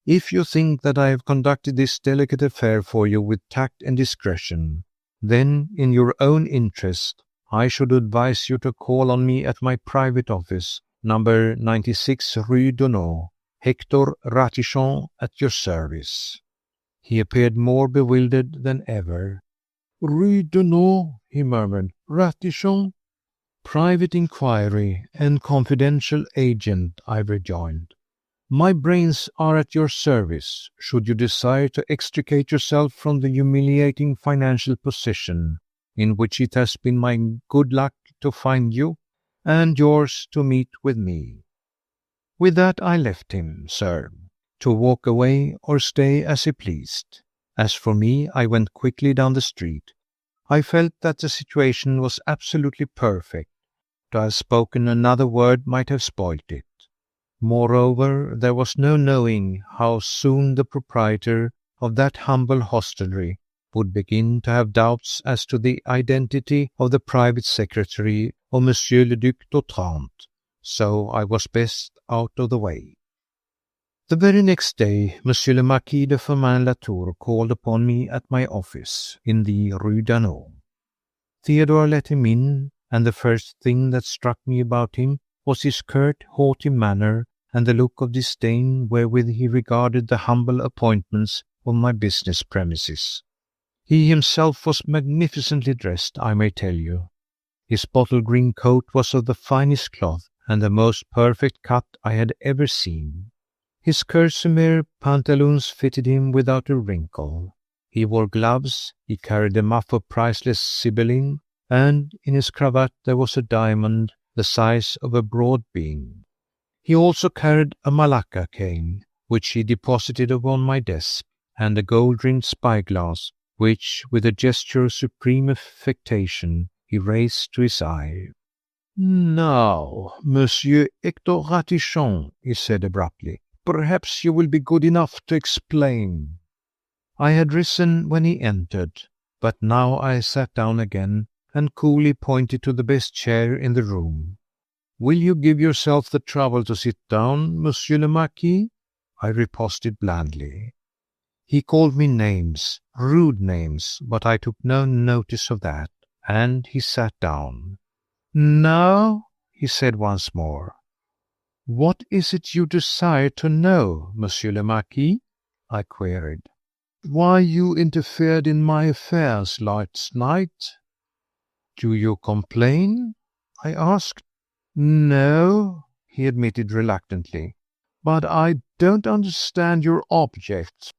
"if you think that I have conducted this delicate affair for you with tact and discretion, then, in your own interest, I should advise you to call on me at my private office, number 96 Rue Dunot. Hector Ratichon at your service." He appeared more bewildered than ever. "Rue Dunot," he murmured. "Ratichon?" "Private inquiry and confidential agent," I rejoined. "My brains are at your service, should you desire to extricate yourself from the humiliating financial position in which it has been my good luck to find you, and yours to meet with me." With that I left him, sir, to walk away or stay as he pleased. As for me, I went quickly down the street. I felt that the situation was absolutely perfect. To have spoken another word might have spoilt it. Moreover, there was no knowing how soon the proprietor of that humble hostelry would begin to have doubts as to the identity of the private secretary of Monsieur le Duc d'Otrante. So I was best out of the way. The very next day, Monsieur le Marquis de Firmin-Latour called upon me at my office in the Rue Dunot. Theodore let him in, and the first thing that struck me about him was his curt, haughty manner and the look of disdain wherewith he regarded the humble appointments of my business premises. He himself was magnificently dressed, I may tell you. His bottle-green coat was of the finest cloth, and the most perfect cut I had ever seen. His kerseymere pantaloons fitted him without a wrinkle. He wore gloves, he carried a muff of priceless sibylline, and in his cravat there was a diamond the size of a broad bean. He also carried a Malacca cane, which he deposited upon my desk, and a gold-rimmed spyglass, which, with a gesture of supreme affectation, he raised to his eye. "Now, Monsieur Hector Ratichon," he said abruptly, "perhaps you will be good enough to explain." I had risen when he entered, but now I sat down again and coolly pointed to the best chair in the room. "Will you give yourself the trouble to sit down, Monsieur le Marquis?" I riposted blandly. He called me names, rude names, but I took no notice of that, and he sat down. "Now," he said once more. "What is it you desire to know, Monsieur le Marquis?" I queried. "Why you interfered in my affairs last night?" "Do you complain?" I asked. "No," he admitted reluctantly, But I don't understand your object.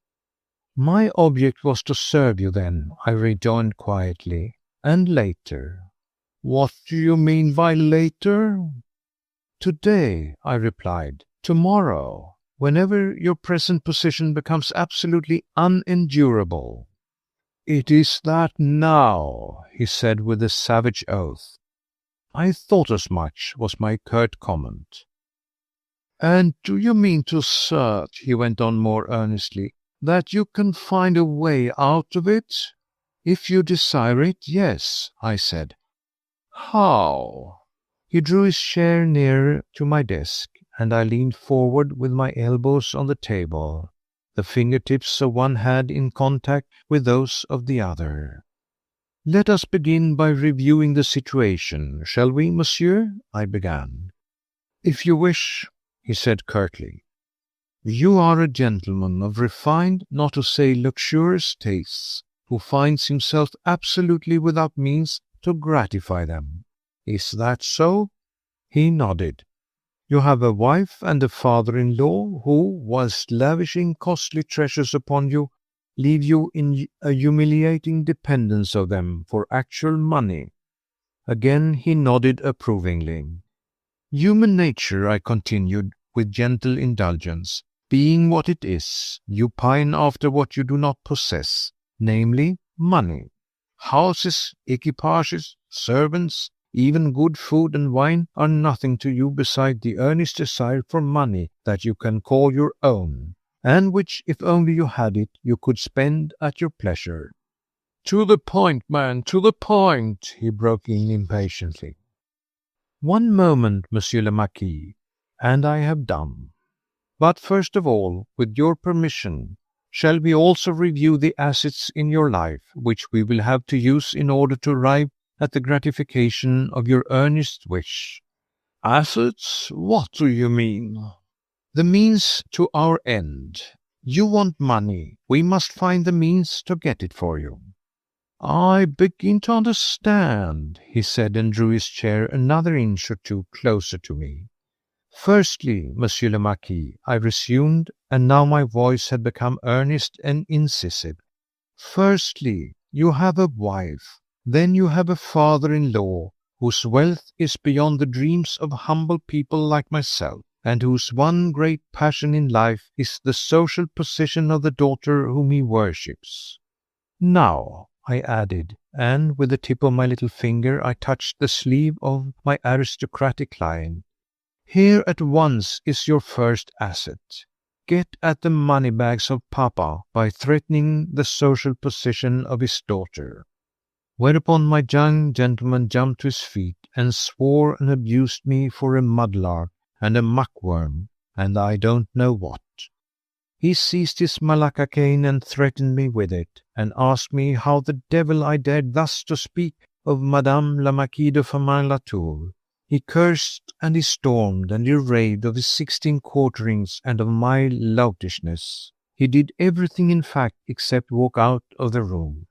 My object was to serve you then, I rejoined quietly, and later. What do you mean by later? Today, I replied. Tomorrow, whenever your present position becomes absolutely unendurable. It is that now, he said with a savage oath. I thought as much, was my curt comment. And do you mean to assert, he went on more earnestly, that you can find a way out of it? If you desire it, yes, I said. How? He drew his chair nearer to my desk, and I leaned forward with my elbows on the table, the fingertips of one hand in contact with those of the other. Let us begin by reviewing the situation, shall we, monsieur? I began. If you wish, he said curtly. You are a gentleman of refined, not to say luxurious tastes, who finds himself absolutely without means to gratify them. Is that so? He nodded. You have a wife and a father-in-law who, whilst lavishing costly treasures upon you, leave you in a humiliating dependence of them for actual money. Again he nodded approvingly. Human nature, I continued, with gentle indulgence, being what it is, you pine after what you do not possess, namely, money. Houses, equipages, servants, even good food and wine are nothing to you beside the earnest desire for money that you can call your own, and which, if only you had it, you could spend at your pleasure. To the point, man, to the point, he broke in impatiently. One moment, Monsieur le Marquis, and I have done. But first of all, with your permission, shall we also review the assets in your life, which we will have to use in order to arrive at the gratification of your earnest wish? Assets? What do you mean? The means to our end. You want money. We must find the means to get it for you. I begin to understand, he said, and drew his chair another inch or two closer to me. Firstly, Monsieur le Marquis, I resumed, and now my voice had become earnest and incisive. Firstly, you have a wife, then you have a father-in-law, whose wealth is beyond the dreams of humble people like myself, and whose one great passion in life is the social position of the daughter whom he worships. Now, I added, and with the tip of my little finger I touched the sleeve of my aristocratic client, here at once is your first asset. Get at the money bags of Papa by threatening the social position of his daughter. Whereupon my young gentleman jumped to his feet and swore and abused me for a mudlark and a muckworm, and I don't know what. He seized his malacca cane and threatened me with it, and asked me how the devil I dared thus to speak of Madame la Marquise de Firmin-Latour. He cursed and he stormed and he raved of his 16 quarterings and of my loutishness. He did everything, in fact, except walk out of the room.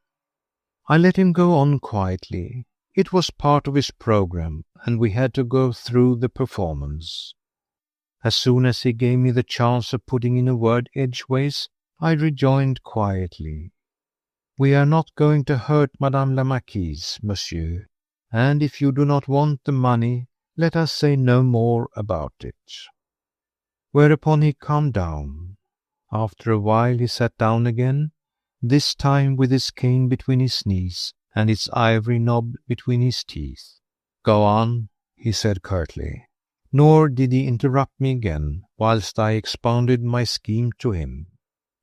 I let him go on quietly. It was part of his program, and we had to go through the performance. As soon as he gave me the chance of putting in a word edgeways, I rejoined quietly. We are not going to hurt Madame la Marquise, monsieur, and if you do not want the money, let us say no more about it. Whereupon he calmed down. After a while he sat down again, this time with his cane between his knees and its ivory knob between his teeth. Go on, he said curtly. Nor did he interrupt me again, whilst I expounded my scheme to him.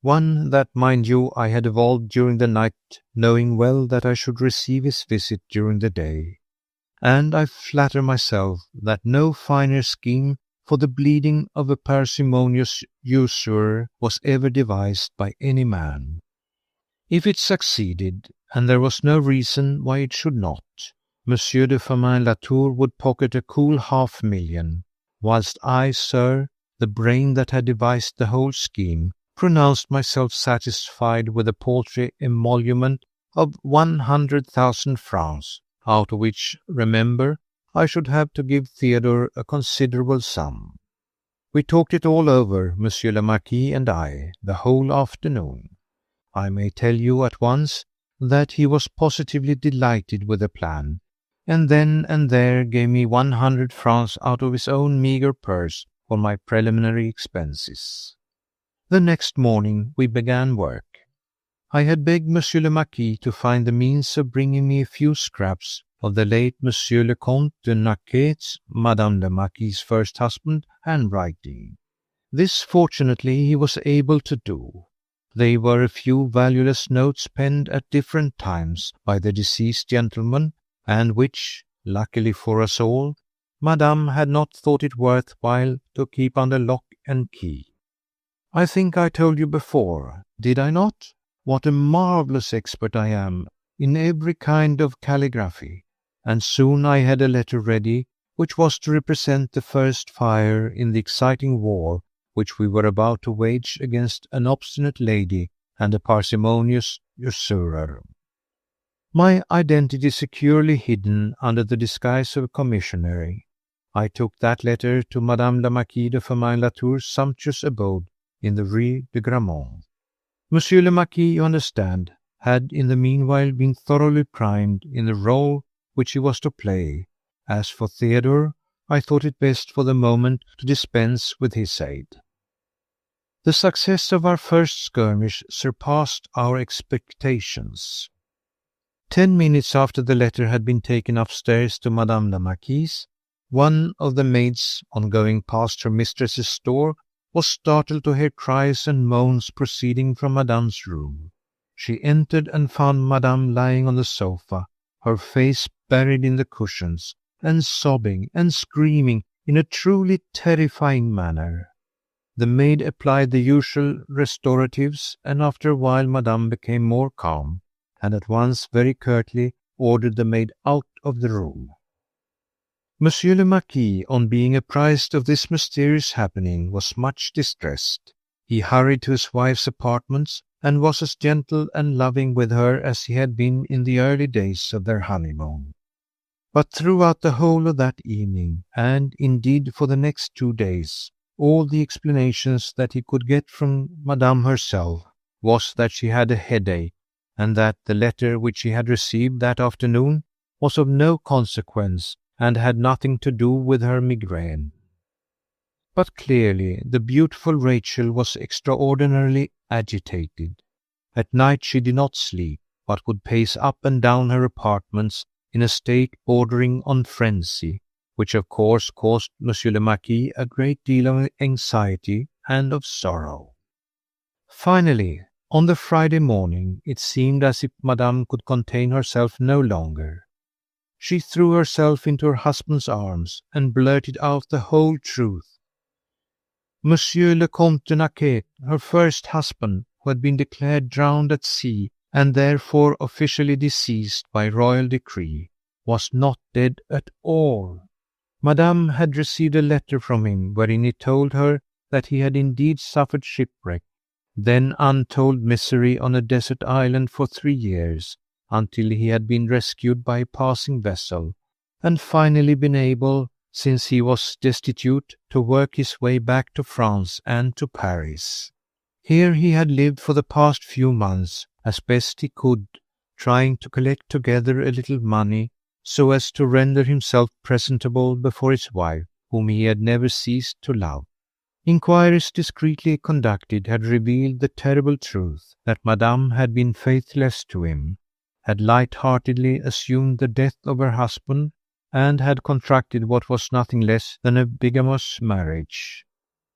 One that, mind you, I had evolved during the night, knowing well that I should receive his visit during the day. And I flatter myself that no finer scheme for the bleeding of a parsimonious usurer was ever devised by any man. If it succeeded, and there was no reason why it should not, Monsieur de Firmin-Latour would pocket a cool 500,000, whilst I, sir, the brain that had devised the whole scheme, pronounced myself satisfied with a paltry emolument of 100,000 francs, out of which, remember, I should have to give Theodore a considerable sum. We talked it all over, Monsieur le Marquis and I, the whole afternoon. I may tell you at once that he was positively delighted with the plan, and then and there gave me 100 francs out of his own meagre purse for my preliminary expenses. The next morning we began work. I had begged Monsieur le Marquis to find the means of bringing me a few scraps of the late Monsieur le Comte de Naquet's, Madame le Marquis's first husband, handwriting. This fortunately he was able to do. They were a few valueless notes penned at different times by the deceased gentleman, and which, luckily for us all, Madame had not thought it worth while to keep under lock and key. I think I told you before, did I not, what a marvellous expert I am in every kind of calligraphy, and soon I had a letter ready which was to represent the first fire in the exciting war which we were about to wage against an obstinate lady and a parsimonious usurer. My identity securely hidden under the disguise of a commissionary, I took that letter to Madame la Marquise de Firmin-Latour's sumptuous abode in the Rue de Grammont. Monsieur le Marquis, you understand, had in the meanwhile been thoroughly primed in the role which he was to play. As for Theodore, I thought it best for the moment to dispense with his aid. The success of our first skirmish surpassed our expectations. 10 minutes after the letter had been taken upstairs to Madame la Marquise, one of the maids, on going past her mistress's door, was startled to hear cries and moans proceeding from Madame's room. She entered and found Madame lying on the sofa, her face buried in the cushions, and sobbing and screaming in a truly terrifying manner. The maid applied the usual restoratives, and after a while Madame became more calm, and at once very curtly ordered the maid out of the room. Monsieur le Marquis, on being apprised of this mysterious happening, was much distressed. He hurried to his wife's apartments, and was as gentle and loving with her as he had been in the early days of their honeymoon. But throughout the whole of that evening, and indeed for the next 2 days, all the explanations that he could get from Madame herself was that she had a headache, and that the letter which she had received that afternoon was of no consequence and had nothing to do with her migraine. But clearly the beautiful Rachel was extraordinarily agitated. At night she did not sleep, but would pace up and down her apartments in a state bordering on frenzy, which of course caused Monsieur le Marquis a great deal of anxiety and of sorrow. Finally, on the Friday morning, it seemed as if Madame could contain herself no longer. She threw herself into her husband's arms and blurted out the whole truth. Monsieur le Comte de Naquet, her first husband, who had been declared drowned at sea and therefore officially deceased by royal decree, was not dead at all. Madame had received a letter from him wherein he told her that he had indeed suffered shipwreck, then untold misery on a desert island for 3 years, until he had been rescued by a passing vessel, and finally been able, since he was destitute, to work his way back to France and to Paris. Here he had lived for the past few months as best he could, trying to collect together a little money so as to render himself presentable before his wife, whom he had never ceased to love. Inquiries discreetly conducted had revealed the terrible truth that Madame had been faithless to him, had light-heartedly assumed the death of her husband, and had contracted what was nothing less than a bigamous marriage.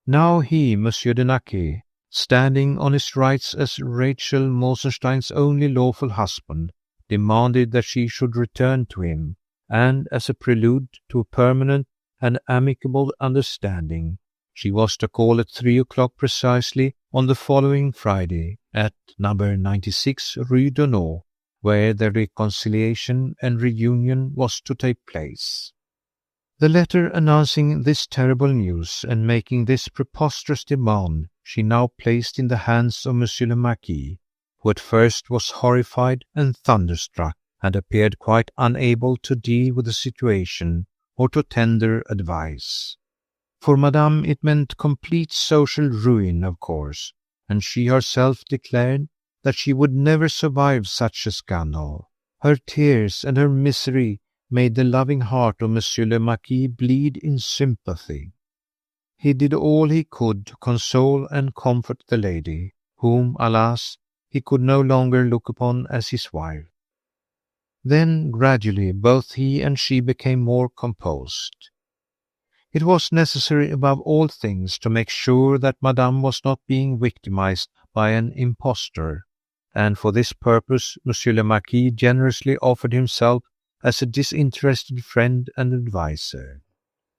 Now he, Monsieur de Naquet, standing on his rights as Rachel Mosenstein's only lawful husband, demanded that she should return to him, and as a prelude to a permanent and amicable understanding, she was to call at 3 o'clock precisely on the following Friday at number 96 Rue d'Honneur, where their reconciliation and reunion was to take place. The letter announcing this terrible news and making this preposterous demand she now placed in the hands of Monsieur le Marquis, who at first was horrified and thunderstruck, and appeared quite unable to deal with the situation or to tender advice. For Madame it meant complete social ruin, of course, and she herself declared that she would never survive such a scandal. Her tears and her misery made the loving heart of Monsieur le Marquis bleed in sympathy. He did all he could to console and comfort the lady, whom, alas, he could no longer look upon as his wife. Then, gradually, both he and she became more composed. It was necessary above all things to make sure that Madame was not being victimized by an impostor, and for this purpose Monsieur le Marquis generously offered himself as a disinterested friend and adviser.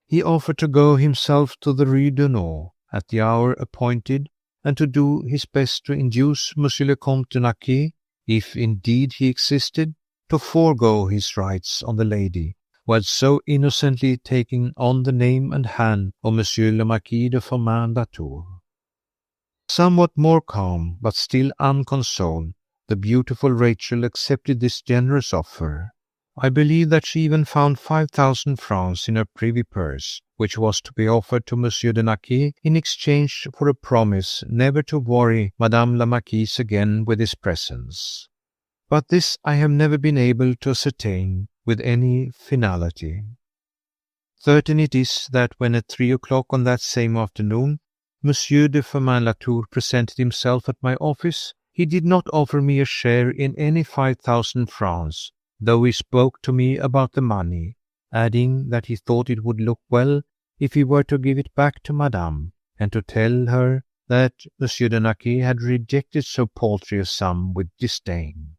He offered to go himself to the Rue Dunôt at the hour appointed, and to do his best to induce Monsieur le Comte de Naquet, if indeed he existed, to forego his rights on the lady who had so innocently taken on the name and hand of Monsieur le Marquis de Firmin-Latour. Somewhat more calm, but still unconsoled, the beautiful Rachel accepted this generous offer. I believe that she even found 5,000 francs in her privy purse, which was to be offered to Monsieur de Naquet in exchange for a promise never to worry Madame la Marquise again with his presence. But this I have never been able to ascertain with any finality. Certain it is that when at 3 o'clock on that same afternoon Monsieur de Firmin-Latour presented himself at my office, he did not offer me a share in any 5,000 francs, though he spoke to me about the money, adding that he thought it would look well if he were to give it back to Madame, and to tell her that Monsieur de Naquet had rejected so paltry a sum with disdain.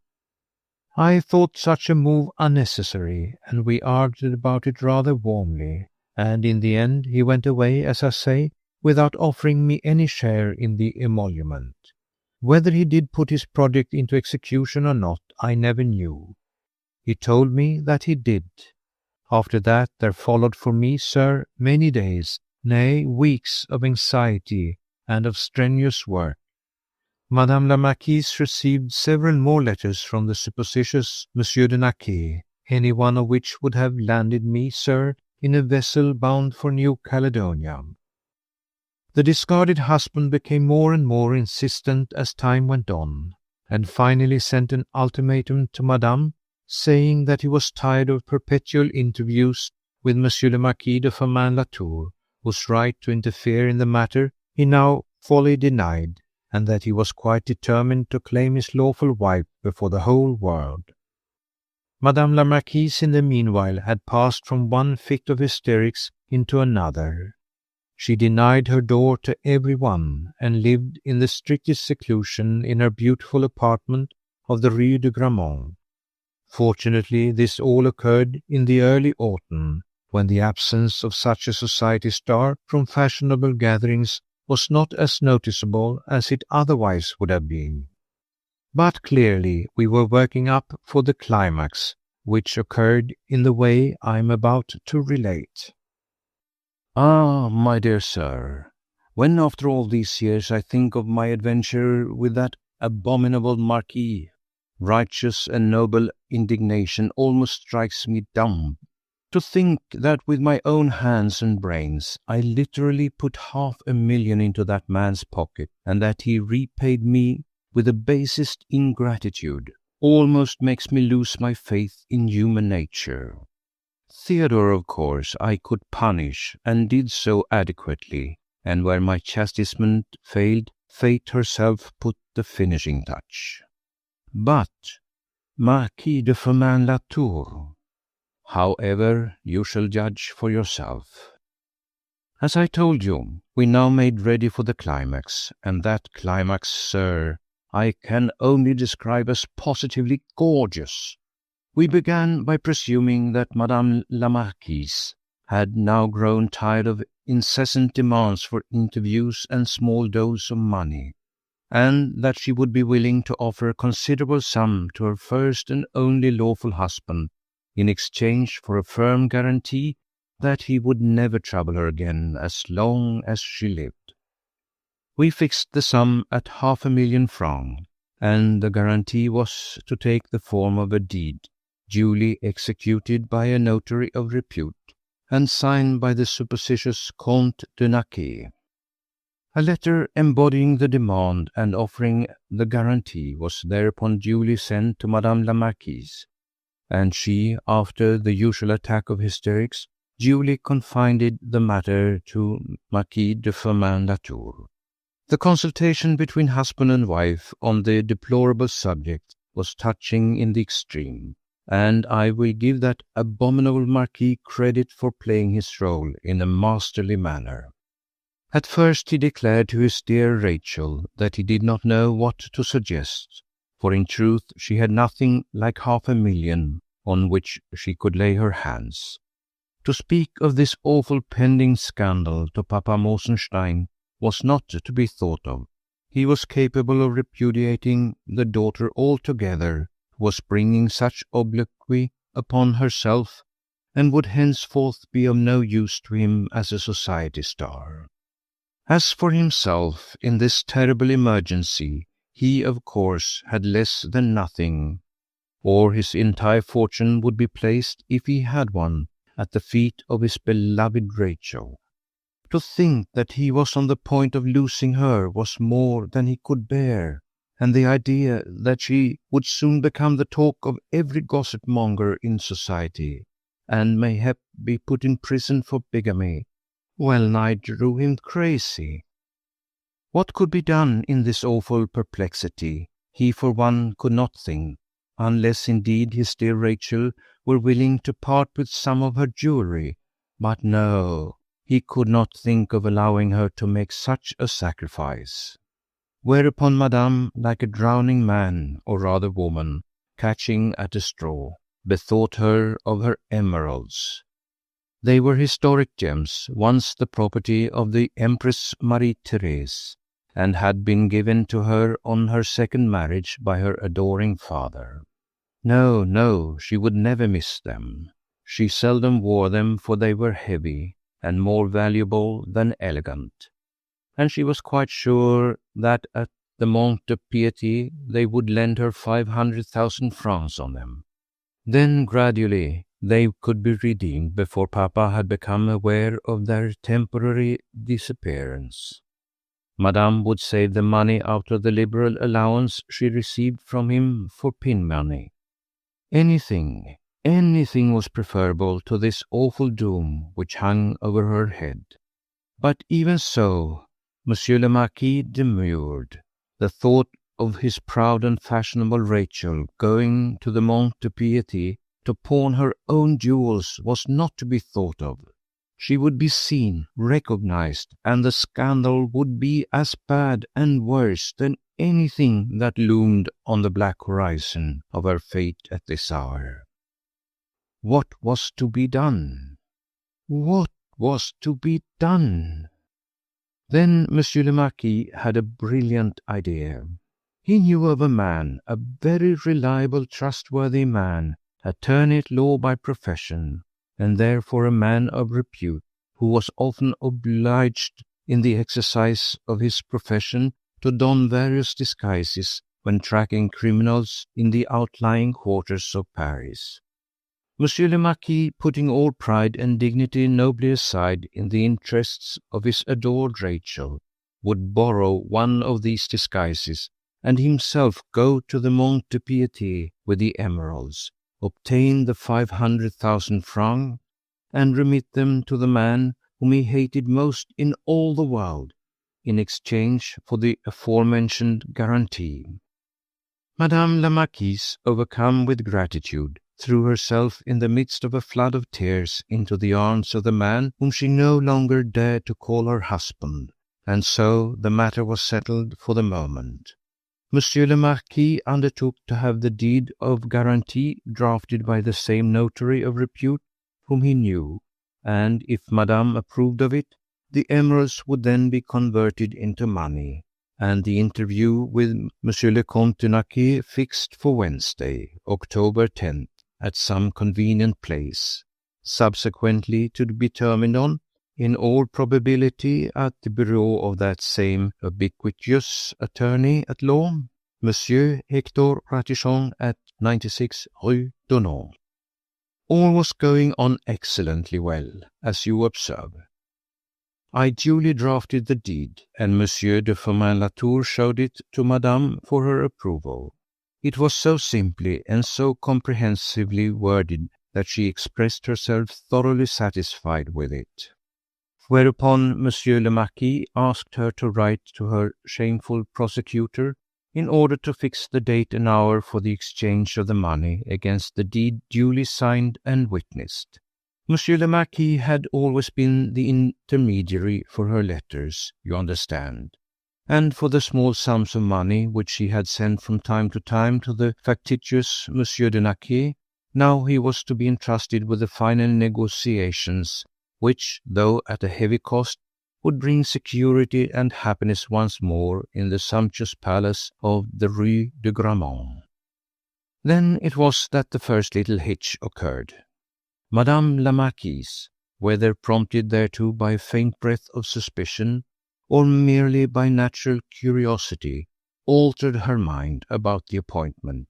I thought such a move unnecessary, and we argued about it rather warmly, and in the end he went away, as I say, without offering me any share in the emolument. Whether he did put his project into execution or not, I never knew. He told me that he did. After that there followed for me, sir, many days, nay, weeks of anxiety and of strenuous work. Madame la Marquise received several more letters from the supposititious Monsieur de Naquet, any one of which would have landed me, sir, in a vessel bound for New Caledonia. The discarded husband became more and more insistent as time went on, and finally sent an ultimatum to Madame, saying that he was tired of perpetual interviews with Monsieur le Marquis de Firmin-Latour, whose right to interfere in the matter he now fully denied, and that he was quite determined to claim his lawful wife before the whole world. Madame la Marquise in the meanwhile had passed from one fit of hysterics into another. She denied her door to every one, and lived in the strictest seclusion in her beautiful apartment of the Rue de Grammont. Fortunately, this all occurred in the early autumn, when the absence of such a society star from fashionable gatherings was not as noticeable as it otherwise would have been. But clearly we were working up for the climax, which occurred in the way I am about to relate. Ah, my dear sir, when after all these years I think of my adventure with that abominable Marquis, righteous and noble indignation almost strikes me dumb. To think that with my own hands and brains I literally put 500,000 into that man's pocket, and that he repaid me with the basest ingratitude, almost makes me lose my faith in human nature. Theodore, of course, I could punish, and did so adequately, and where my chastisement failed, fate herself put the finishing touch. But Marquis de Firmin-Latour, however, you shall judge for yourself. As I told you, we now made ready for the climax, and that climax, sir, I can only describe as positively gorgeous. We began by presuming that Madame la Marquise had now grown tired of incessant demands for interviews and small doses of money, and that she would be willing to offer a considerable sum to her first and only lawful husband in exchange for a firm guarantee that he would never trouble her again as long as she lived. We fixed the sum at 500,000 francs, and the guarantee was to take the form of a deed, duly executed by a notary of repute, and signed by the supposititious Comte de Naquet. A letter embodying the demand and offering the guarantee was thereupon duly sent to Madame la Marquise, and she, after the usual attack of hysterics, duly confided the matter to Marquis de Firmin-Latour. The consultation between husband and wife on the deplorable subject was touching in the extreme, and I will give that abominable Marquis credit for playing his role in a masterly manner. At first he declared to his dear Rachel that he did not know what to suggest, for in truth she had nothing like 500,000 on which she could lay her hands. To speak of this awful pending scandal to Papa Mosenstein was not to be thought of. He was capable of repudiating the daughter altogether, who was bringing such obloquy upon herself, and would henceforth be of no use to him as a society star. As for himself, in this terrible emergency, he, of course, had less than nothing, or his entire fortune would be placed, if he had one, at the feet of his beloved Rachel. To think that he was on the point of losing her was more than he could bear, and the idea that she would soon become the talk of every gossip-monger in society, and mayhap be put in prison for bigamy, well-nigh drove him crazy. What could be done in this awful perplexity, he for one could not think, unless indeed his dear Rachel were willing to part with some of her jewellery, but no, he could not think of allowing her to make such a sacrifice. Whereupon Madame, like a drowning man, or rather woman, catching at a straw, bethought her of her emeralds. They were historic gems, once the property of the Empress Marie-Thérèse, and had been given to her on her second marriage by her adoring father. No, no, she would never miss them. She seldom wore them, for they were heavy, and more valuable than elegant. And she was quite sure that at the Mont de Piété they would lend her 500,000 francs on them. Then gradually they could be redeemed before Papa had become aware of their temporary disappearance. Madame would save the money out of the liberal allowance she received from him for pin money. Anything was preferable to this awful doom which hung over her head. But even so, Monsieur le Marquis demurred. The thought of his proud and fashionable Rachel going to the Mont de Piété to pawn her own jewels was not to be thought of. She would be seen, recognized, and the scandal would be as bad and worse than anything that loomed on the black horizon of her fate at this hour. What was to be done? What was to be done? Then Monsieur le Marquis had a brilliant idea. He knew of a man, a very reliable, trustworthy man, attorney at law by profession, and therefore a man of repute, who was often obliged in the exercise of his profession to don various disguises when tracking criminals in the outlying quarters of Paris. Monsieur le Marquis, putting all pride and dignity nobly aside in the interests of his adored Rachel, would borrow one of these disguises and himself go to the Mont de Piété with the emeralds, obtain the 500,000 francs, and remit them to the man whom he hated most in all the world, in exchange for the aforementioned guarantee. Madame la Marquise, overcome with gratitude, threw herself in the midst of a flood of tears into the arms of the man whom she no longer dared to call her husband, and so the matter was settled for the moment. Monsieur le Marquis undertook to have the deed of guarantee drafted by the same notary of repute whom he knew, and if Madame approved of it, the emeralds would then be converted into money, and the interview with Monsieur le Comte de Naquet fixed for Wednesday, October 10th, at some convenient place, subsequently to be determined on, in all probability, at the bureau of that same ubiquitous attorney at law, Monsieur Hector Ratichon, at 96 Rue Donnon. All was going on excellently well, as you observe. I duly drafted the deed, and Monsieur de Firmin-Latour showed it to Madame for her approval. It was so simply and so comprehensively worded that she expressed herself thoroughly satisfied with it. Whereupon Monsieur le Marquis asked her to write to her shameful prosecutor in order to fix the date and hour for the exchange of the money against the deed duly signed and witnessed. Monsieur le Marquis had always been the intermediary for her letters, you understand, and for the small sums of money which she had sent from time to time to the factitious Monsieur de Naquet, now he was to be entrusted with the final negotiations, which, though at a heavy cost, would bring security and happiness once more in the sumptuous palace of the Rue de Grammont. Then it was that the first little hitch occurred. Madame la Marquise, whether prompted thereto by a faint breath of suspicion, or merely by natural curiosity, altered her mind about the appointment.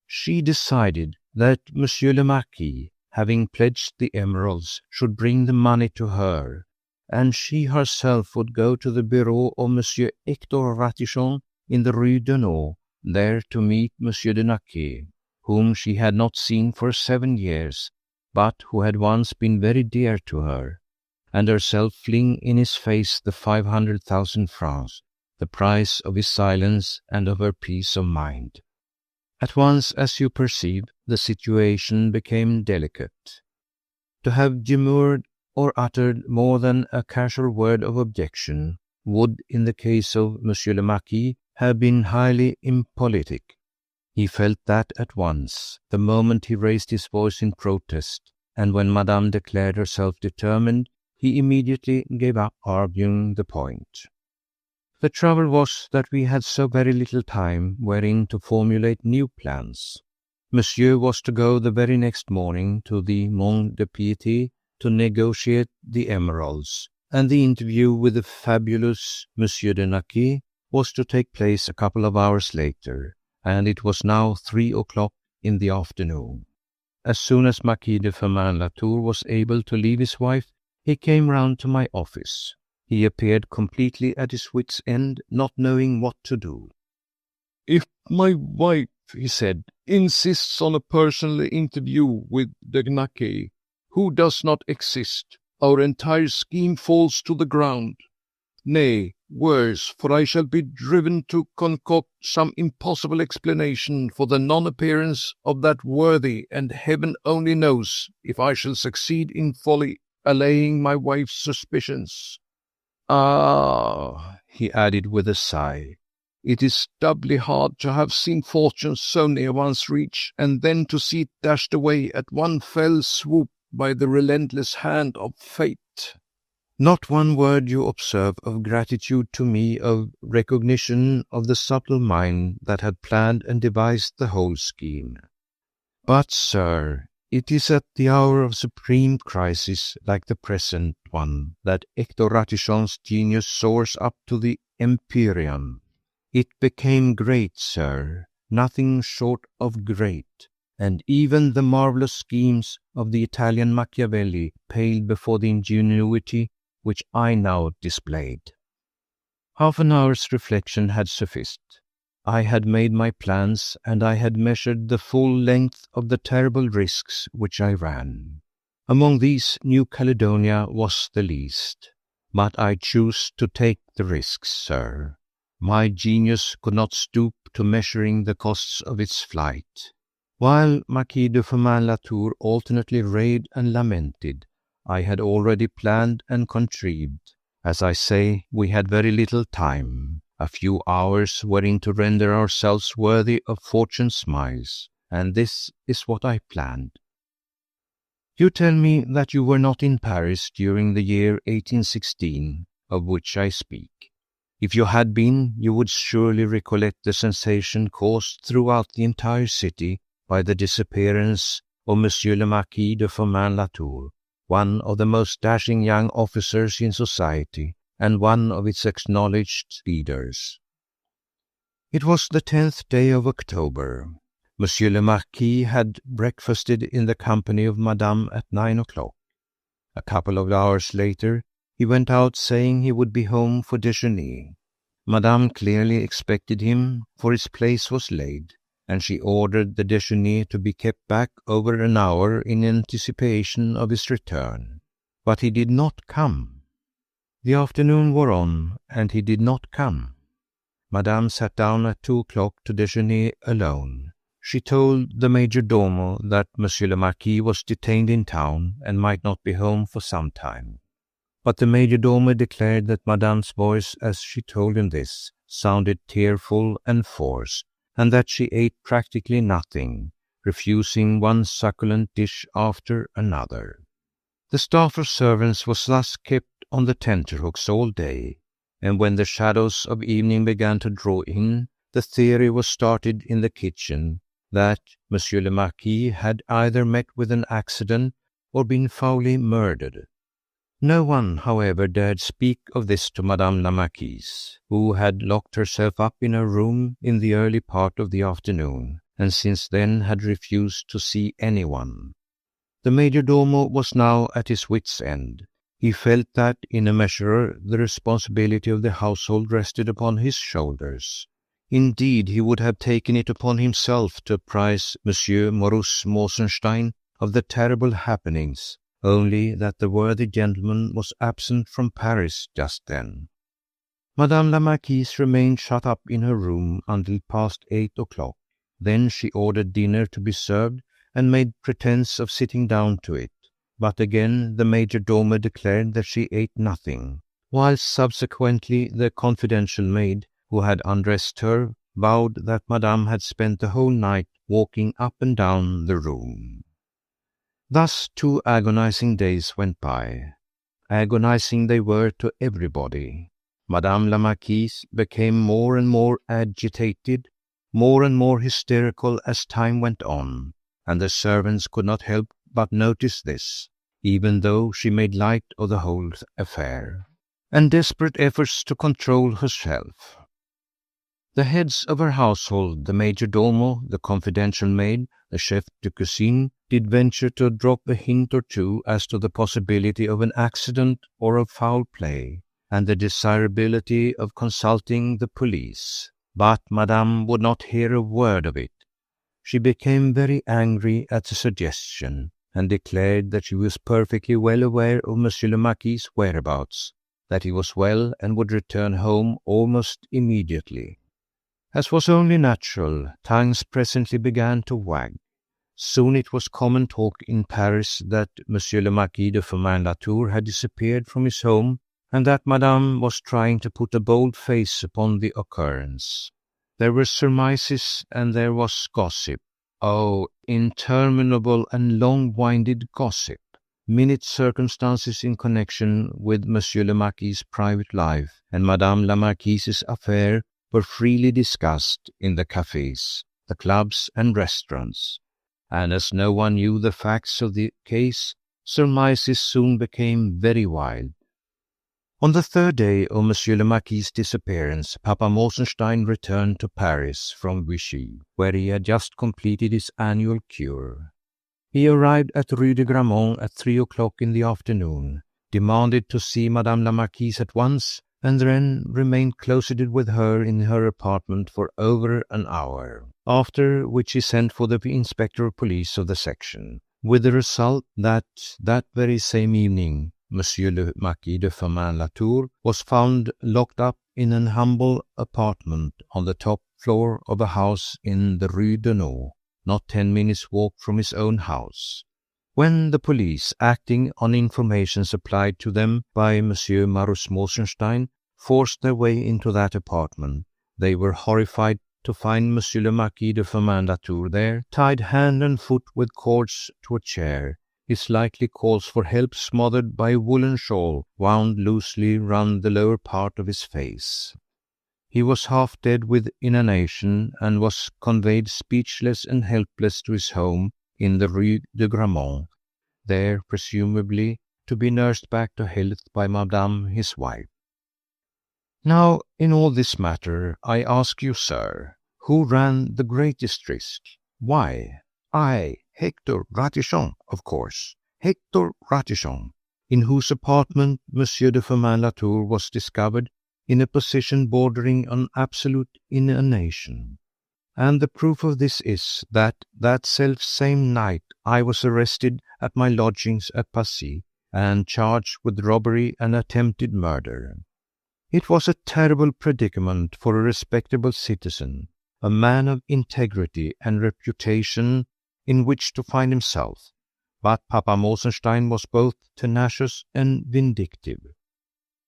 She decided that Monsieur le Marquis, having pledged the emeralds, should bring the money to her, and she herself would go to the bureau of Monsieur Hector Ratichon in the Rue Deneau, there to meet Monsieur de Naquet, whom she had not seen for 7 years, but who had once been very dear to her, and herself fling in his face the 500,000 francs, the price of his silence and of her peace of mind. At once, as you perceive, the situation became delicate. To have demurred or uttered more than a casual word of objection would, in the case of Monsieur le Marquis, have been highly impolitic. He felt that at once, the moment he raised his voice in protest, and when Madame declared herself determined, he immediately gave up arguing the point. The trouble was that we had so very little time wherein to formulate new plans. Monsieur was to go the very next morning to the Mont de Piété to negotiate the emeralds, and the interview with the fabulous Monsieur de Naquet was to take place a couple of hours later, and it was now 3 o'clock in the afternoon. As soon as Marquis de Firmin-Latour was able to leave his wife, he came round to my office. He appeared completely at his wits' end, not knowing what to do. "If my wife," he said, "insists on a personal interview with de Naquet, who does not exist, our entire scheme falls to the ground. Nay, worse, for I shall be driven to concoct some impossible explanation for the non-appearance of that worthy, and heaven only knows if I shall succeed in fully allaying my wife's suspicions. Ah," he added with a sigh, "it is doubly hard to have seen fortune so near one's reach, and then to see it dashed away at one fell swoop by the relentless hand of fate." Not one word, you observe, of gratitude to me, of recognition of the subtle mind that had planned and devised the whole scheme. But, sir, it is at the hour of supreme crisis, like the present one, that Hector Ratichon's genius soars up to the empyrean. It became great, sir, nothing short of great, and even the marvellous schemes of the Italian Machiavelli paled before the ingenuity which I now displayed. Half an hour's reflection had sufficed. I had made my plans, and I had measured the full length of the terrible risks which I ran. Among these, New Caledonia was the least. But I chose to take the risks, sir. My genius could not stoop to measuring the costs of its flight. While Marquis de Firmin-Latour alternately raved and lamented, I had already planned and contrived. As I say, we had very little time, a few hours wherein to render ourselves worthy of fortune's smiles, and this is what I planned. You tell me that you were not in Paris during the year 1816, of which I speak. If you had been, you would surely recollect the sensation caused throughout the entire city by the disappearance of Monsieur le Marquis de Firmin-Latour, one of the most dashing young officers in society, and one of its acknowledged leaders. It was the 10th day of October. Monsieur le Marquis had breakfasted in the company of Madame at 9 o'clock. A couple of hours later, he went out saying he would be home for déjeuner. Madame clearly expected him, for his place was laid, and she ordered the déjeuner to be kept back over an hour in anticipation of his return. But he did not come. The afternoon wore on, and he did not come. Madame sat down at 2 o'clock to déjeuner alone. She told the major domo that Monsieur le Marquis was detained in town and might not be home for some time. But the major domo declared that Madame's voice, as she told him this, sounded tearful and forced, and that she ate practically nothing, refusing one succulent dish after another. The staff of servants was thus kept on the tenterhooks all day, and when the shadows of evening began to draw in, the theory was started in the kitchen that Monsieur le Marquis had either met with an accident or been foully murdered. No one, however, dared speak of this to Madame la Marquise, who had locked herself up in her room in the early part of the afternoon, and since then had refused to see anyone. The major domo was now at his wits' end. He felt that, in a measure, the responsibility of the household rested upon his shoulders. Indeed, he would have taken it upon himself to apprise Monsieur Morus Mosenstein of the terrible happenings, only that the worthy gentleman was absent from Paris just then. Madame la Marquise remained shut up in her room until past 8 o'clock. Then she ordered dinner to be served and made pretence of sitting down to it. But again the major domo declared that she ate nothing, whilst subsequently the confidential maid, who had undressed her, vowed that Madame had spent the whole night walking up and down the room. Thus 2 agonizing days went by. Agonizing they were to everybody. Madame la Marquise became more and more agitated, more and more hysterical as time went on, and the servants could not help but notice this, even though she made light of the whole affair, and desperate efforts to control herself. The heads of her household, the major domo, the confidential maid, the chef de cuisine, did venture to drop a hint or two as to the possibility of an accident or of foul play, and the desirability of consulting the police. But Madame would not hear a word of it. She became very angry at the suggestion, and declared that she was perfectly well aware of Monsieur le Marquis's whereabouts, that he was well and would return home almost immediately. As was only natural, tongues presently began to wag. Soon it was common talk in Paris that Monsieur le Marquis de Firmin-Latour had disappeared from his home, and that Madame was trying to put a bold face upon the occurrence. There were surmises and there was gossip. Oh, interminable and long-winded gossip. Minute circumstances in connection with Monsieur le Marquis's private life and Madame la Marquise's affair were freely discussed in the cafés, the clubs and restaurants, and as no one knew the facts of the case, surmises soon became very wild. On the 3rd day of Monsieur le Marquis's disappearance, Papa Mosenstein returned to Paris from Vichy, where he had just completed his annual cure. He arrived at Rue de Grammont at 3 o'clock in the afternoon, demanded to see Madame la Marquise at once, and then remained closeted with her in her apartment for over an hour, after which he sent for the inspector of police of the section, with the result that very same evening Monsieur le Marquis de Firmin-Latour was found locked up in an humble apartment on the top floor of a house in the Rue de Nau, not 10 minutes' walk from his own house. When the police, acting on information supplied to them by Monsieur Morus Mosenstein, forced their way into that apartment, they were horrified to find Monsieur le Marquis de Firmin-Latour there, tied hand and foot with cords to a chair, his likely calls for help smothered by a woolen shawl wound loosely round the lower part of his face. He was half dead with inanition and was conveyed speechless and helpless to his home in the Rue de Grammont, there presumably to be nursed back to health by Madame his wife. Now, in all this matter, I ask you, sir, who ran the greatest risk? Why, I, Hector Ratichon, of course, Hector Ratichon, in whose apartment Monsieur de Firmin-Latour was discovered in a position bordering on absolute inanition. And the proof of this is that self-same night I was arrested at my lodgings at Passy and charged with robbery and attempted murder. It was a terrible predicament for a respectable citizen, a man of integrity and reputation in which to find himself, but Papa Mosenstein was both tenacious and vindictive.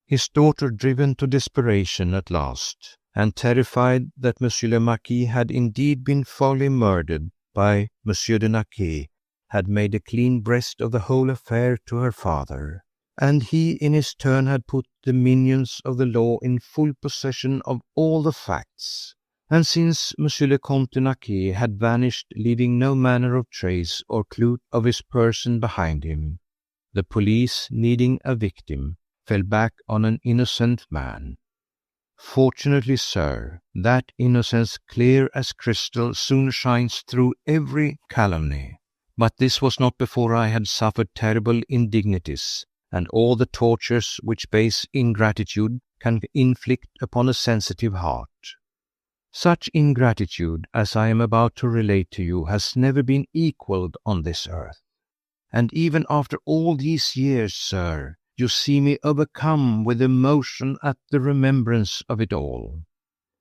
His daughter, driven to desperation at last, and terrified that Monsieur le Marquis had indeed been foully murdered by Monsieur de Naquet, had made a clean breast of the whole affair to her father, and he in his turn had put the minions of the law in full possession of all the facts. And since Monsieur le Comte de Naquet had vanished, leaving no manner of trace or clue of his person behind him, the police, needing a victim, fell back on an innocent man. Fortunately, sir, that innocence, clear as crystal, soon shines through every calumny. But this was not before I had suffered terrible indignities, and all the tortures which base ingratitude can inflict upon a sensitive heart. Such ingratitude as I am about to relate to you has never been equalled on this earth. And even after all these years, sir, you see me overcome with emotion at the remembrance of it all.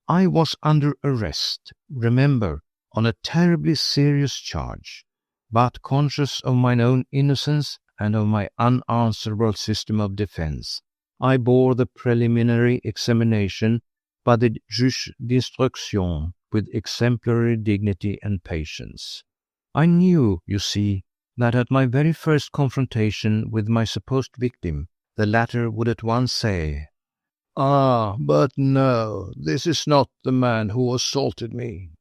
I was under arrest, remember, on a terribly serious charge, but conscious of mine own innocence and of my unanswerable system of defense, I bore the preliminary examination by the juge d'instruction with exemplary dignity and patience. I knew, you see, that at my very first confrontation with my supposed victim, the latter would at once say, "Ah, but no, this is not the man who assaulted me."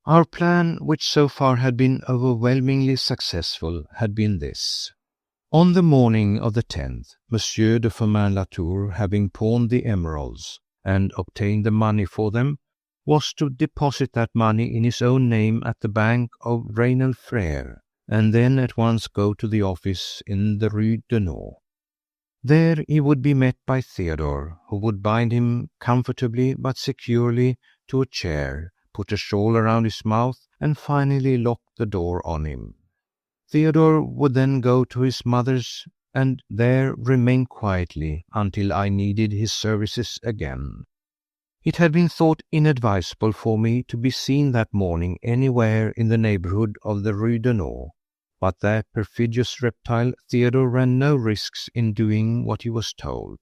Our plan, which so far had been overwhelmingly successful, had been this. On the morning of the 10th, Monsieur de Firmin-Latour, having pawned the emeralds and obtained the money for them, was to deposit that money in his own name at the bank of Raynal Frères, and then at once go to the office in the Rue de Nord. There he would be met by Theodore, who would bind him comfortably but securely to a chair, put a shawl around his mouth, and finally lock the door on him. Theodore would then go to his mother's and there remain quietly until I needed his services again. It had been thought inadvisable for me to be seen that morning anywhere in the neighbourhood of the Rue de Nord, but that perfidious reptile Theodore ran no risks in doing what he was told.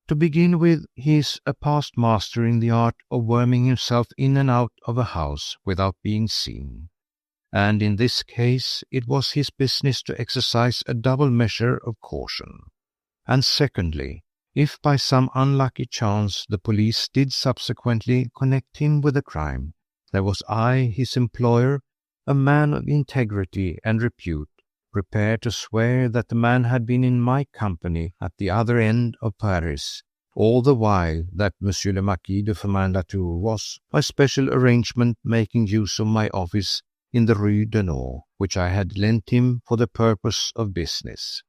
To begin with, he is a past master in the art of worming himself in and out of a house without being seen, and in this case it was his business to exercise a double measure of caution. And secondly, if by some unlucky chance the police did subsequently connect him with the crime, there was I, his employer, a man of integrity and repute, prepared to swear that the man had been in my company at the other end of Paris, all the while that Monsieur le Marquis de Firmin-Latour was, by special arrangement, making use of my office in the Rue de Nord, which I had lent him for the purpose of business.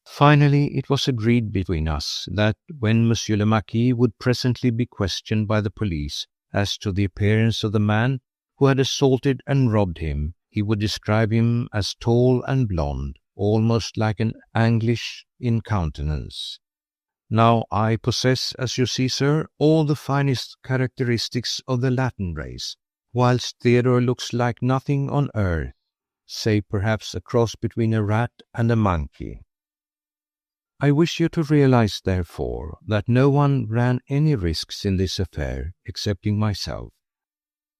Finally, it was agreed between us that when Monsieur le Marquis would presently be questioned by the police as to the appearance of the man who had assaulted and robbed him, he would describe him as tall and blond, almost like an English in countenance. Now I possess, as you see, sir, all the finest characteristics of the Latin race, whilst Theodore looks like nothing on earth, save perhaps a cross between a rat and a monkey. I wish you to realize, therefore, that no one ran any risks in this affair excepting myself.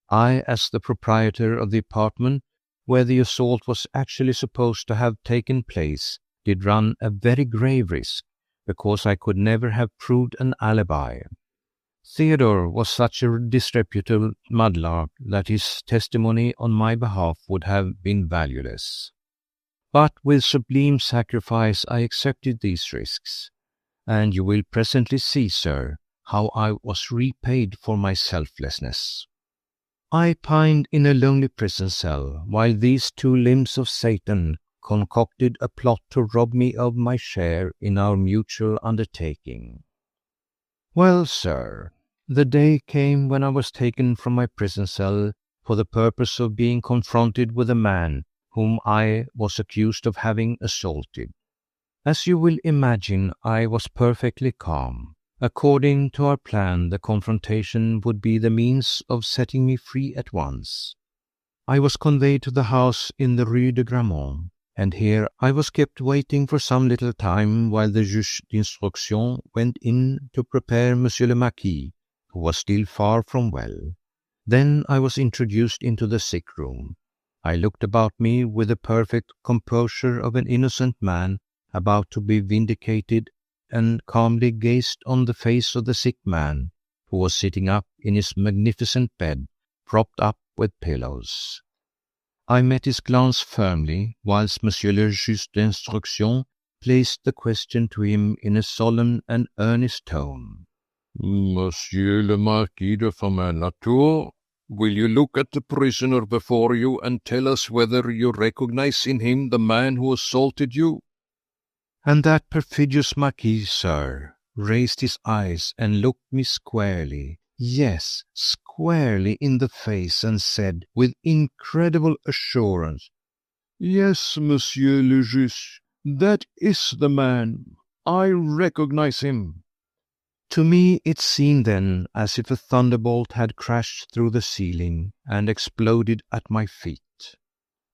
I, as the proprietor of the apartment where the assault was actually supposed to have taken place, did run a very grave risk, because I could never have proved an alibi. Theodore was such a disreputable mudlark that his testimony on my behalf would have been valueless. But with sublime sacrifice I accepted these risks, and you will presently see, sir, how I was repaid for my selflessness. I pined in a lonely prison cell, while these two limbs of Satan concocted a plot to rob me of my share in our mutual undertaking. Well, sir, the day came when I was taken from my prison cell for the purpose of being confronted with a man whom I was accused of having assaulted. As you will imagine, I was perfectly calm. According to our plan, the confrontation would be the means of setting me free at once. I was conveyed to the house in the Rue de Grammont, and here I was kept waiting for some little time while the juge d'instruction went in to prepare Monsieur le Marquis, who was still far from well. Then I was introduced into the sick room. I looked about me with the perfect composure of an innocent man about to be vindicated, and calmly gazed on the face of the sick man, who was sitting up in his magnificent bed, propped up with pillows. I met his glance firmly, whilst Monsieur le Juge d'Instruction placed the question to him in a solemn and earnest tone. Monsieur le Marquis de Firmin-Latour, will you look at the prisoner before you and tell us whether you recognize in him the man who assaulted you? And that perfidious Marquis, sir, raised his eyes and looked me squarely, yes, squarely in the face, and said with incredible assurance, Yes, Monsieur le Juge, that is the man. I recognize him. To me it seemed then as if a thunderbolt had crashed through the ceiling and exploded at my feet.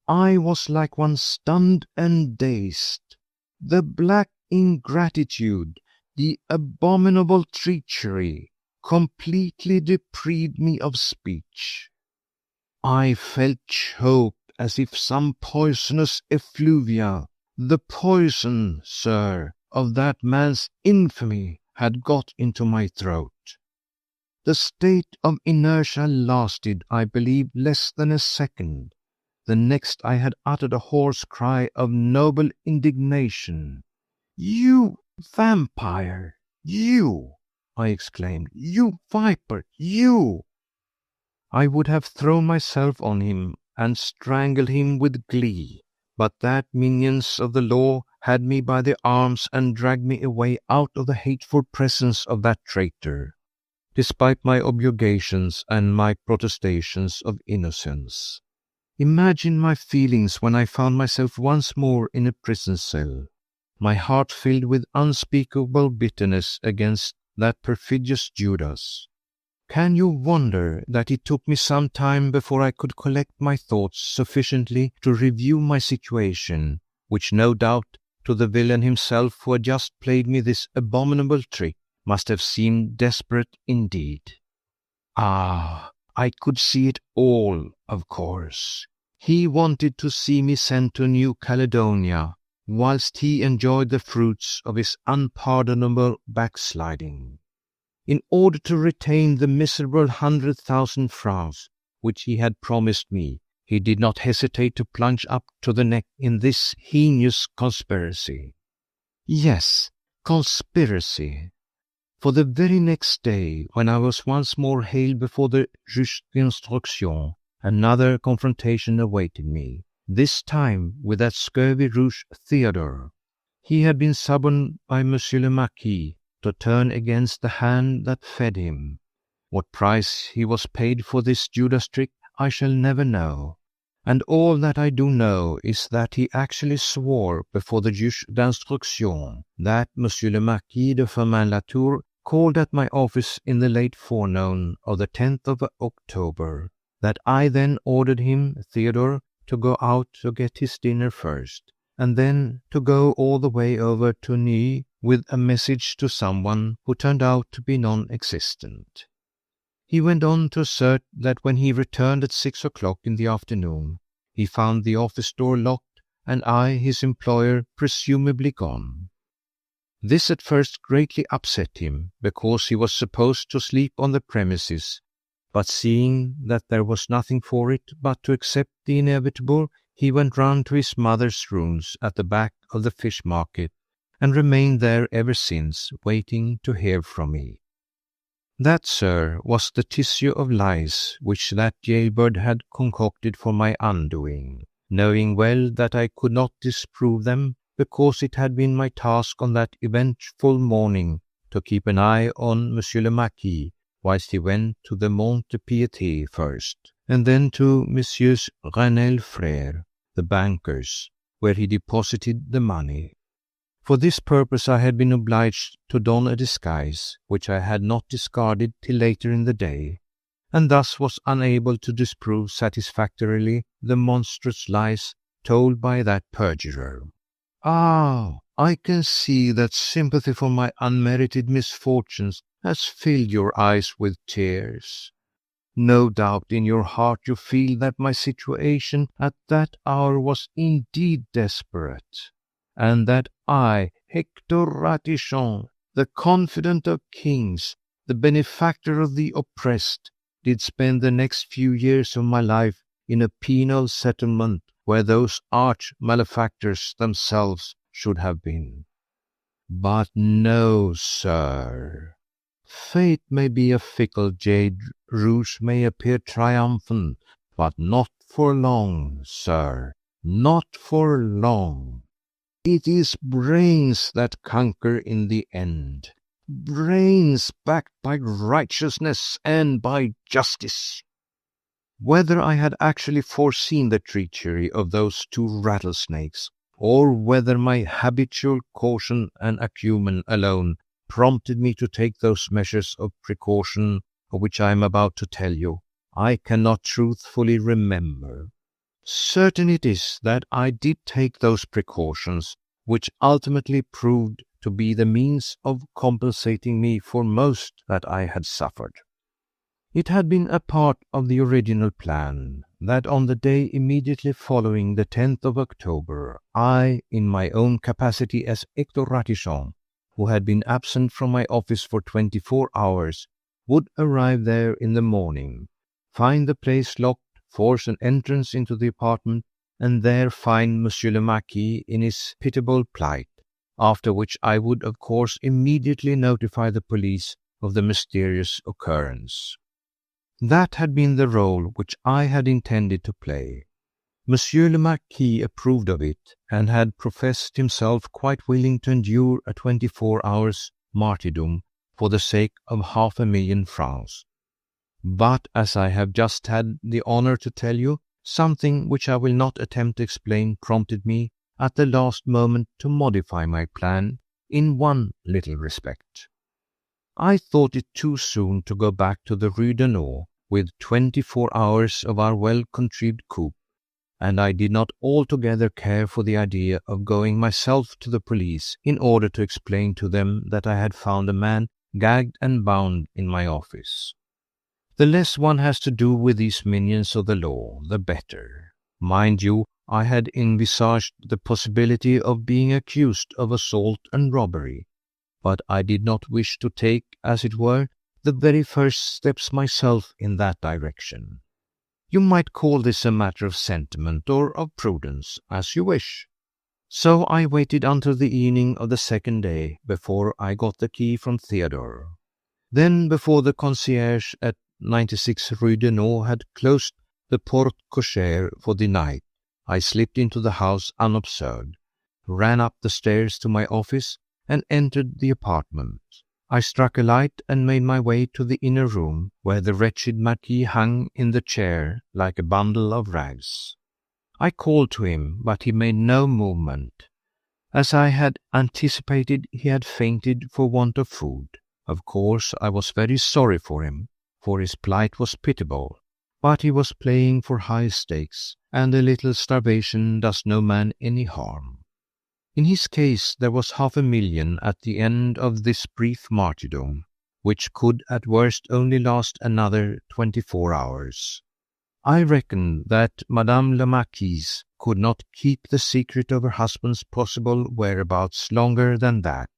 I was like one stunned and dazed. The black ingratitude, the abominable treachery, completely deprived me of speech. I felt choked as if some poisonous effluvia, the poison, sir, of that man's infamy, had got into my throat. The state of inertia lasted, I believe, less than a second. The next I had uttered a hoarse cry of noble indignation. "You vampire! You!" I exclaimed. "You viper! You!" I would have thrown myself on him and strangled him with glee, but that minions of the law had me by the arms and dragged me away out of the hateful presence of that traitor, despite my objurgations and my protestations of innocence. Imagine my feelings when I found myself once more in a prison cell, my heart filled with unspeakable bitterness against that perfidious Judas. Can you wonder that it took me some time before I could collect my thoughts sufficiently to review my situation, which no doubt to the villain himself who had just played me this abominable trick must have seemed desperate indeed? Ah, I could see it all, of course. He wanted to see me sent to New Caledonia, whilst he enjoyed the fruits of his unpardonable backsliding. In order to retain the miserable 100,000 francs which he had promised me, he did not hesitate to plunge up to the neck in this heinous conspiracy. Yes, conspiracy. For the very next day, when I was once more hailed before the juge d'instruction, another confrontation awaited me, this time with that scurvy rouge Theodore. He had been summoned by Monsieur le Marquis to turn against the hand that fed him. What price he was paid for this Judas trick I shall never know, and all that I do know is that he actually swore before the juge d'instruction that Monsieur le Marquis de Firmin-Latour called at my office in the late forenoon of the 10th of October, that I then ordered him, Theodore, to go out to get his dinner first, and then to go all the way over to Neuilly with a message to someone who turned out to be non-existent. He went on to assert that when he returned at 6 o'clock in the afternoon, he found the office door locked and I, his employer, presumably gone. This at first greatly upset him, because he was supposed to sleep on the premises, but seeing that there was nothing for it but to accept the inevitable, he went round to his mother's rooms at the back of the fish market, and remained there ever since, waiting to hear from me. That, sir, was the tissue of lies which that jailbird had concocted for my undoing, knowing well that I could not disprove them, because it had been my task on that eventful morning to keep an eye on Monsieur le Marquis, whilst he went to the Mont de Piété first, and then to Messieurs Ranel Frères, the bankers, where he deposited the money. For this purpose I had been obliged to don a disguise, which I had not discarded till later in the day, and thus was unable to disprove satisfactorily the monstrous lies told by that perjurer. Ah, I can see that sympathy for my unmerited misfortunes has filled your eyes with tears. No doubt in your heart you feel that my situation at that hour was indeed desperate, and that I, Hector Ratichon, the confidant of kings, the benefactor of the oppressed, did spend the next few years of my life in a penal settlement where those arch malefactors themselves should have been. But no, sir. Fate may be a fickle jade, rouge may appear triumphant, but not for long, sir, not for long. It is brains that conquer in the end, brains backed by righteousness and by justice. Whether I had actually foreseen the treachery of those two rattlesnakes, or whether my habitual caution and acumen alone prompted me to take those measures of precaution of which I am about to tell you, I cannot truthfully remember. Certain it is that I did take those precautions, which ultimately proved to be the means of compensating me for most that I had suffered. It had been a part of the original plan that on the day immediately following the 10th of October, I, in my own capacity as Hector Ratichon, who had been absent from my office for 24 hours, would arrive there in the morning, find the place locked, force an entrance into the apartment, and there find Monsieur le Marquis in his pitiable plight, after which I would of course immediately notify the police of the mysterious occurrence. That had been the role which I had intended to play. Monsieur le Marquis approved of it, and had professed himself quite willing to endure a 24 hours martyrdom for the sake of 500,000 francs. But as I have just had the honour to tell you, something which I will not attempt to explain prompted me at the last moment to modify my plan in one little respect. I thought it too soon to go back to the Rue Denot with 24 hours of our well-contrived coup, and I did not altogether care for the idea of going myself to the police in order to explain to them that I had found a man gagged and bound in my office. The less one has to do with these minions of the law, the better. Mind you, I had envisaged the possibility of being accused of assault and robbery, but I did not wish to take, as it were, the very first steps myself in that direction. You might call this a matter of sentiment or of prudence, as you wish. So I waited until the evening of the second day before I got the key from Theodore. Then, before the concierge at 96 Rue Denot had closed the porte cochère for the night, I slipped into the house unobserved, ran up the stairs to my office, and entered the apartment. I struck a light and made my way to the inner room, where the wretched Marquis hung in the chair like a bundle of rags. I called to him, but he made no movement. As I had anticipated, he had fainted for want of food. Of course, I was very sorry for him, for his plight was pitiable, but he was playing for high stakes, and a little starvation does no man any harm. In his case there was 500,000 at the end of this brief martyrdom, which could at worst only last another 24 hours. I reckoned that Madame la Marquise could not keep the secret of her husband's possible whereabouts longer than that,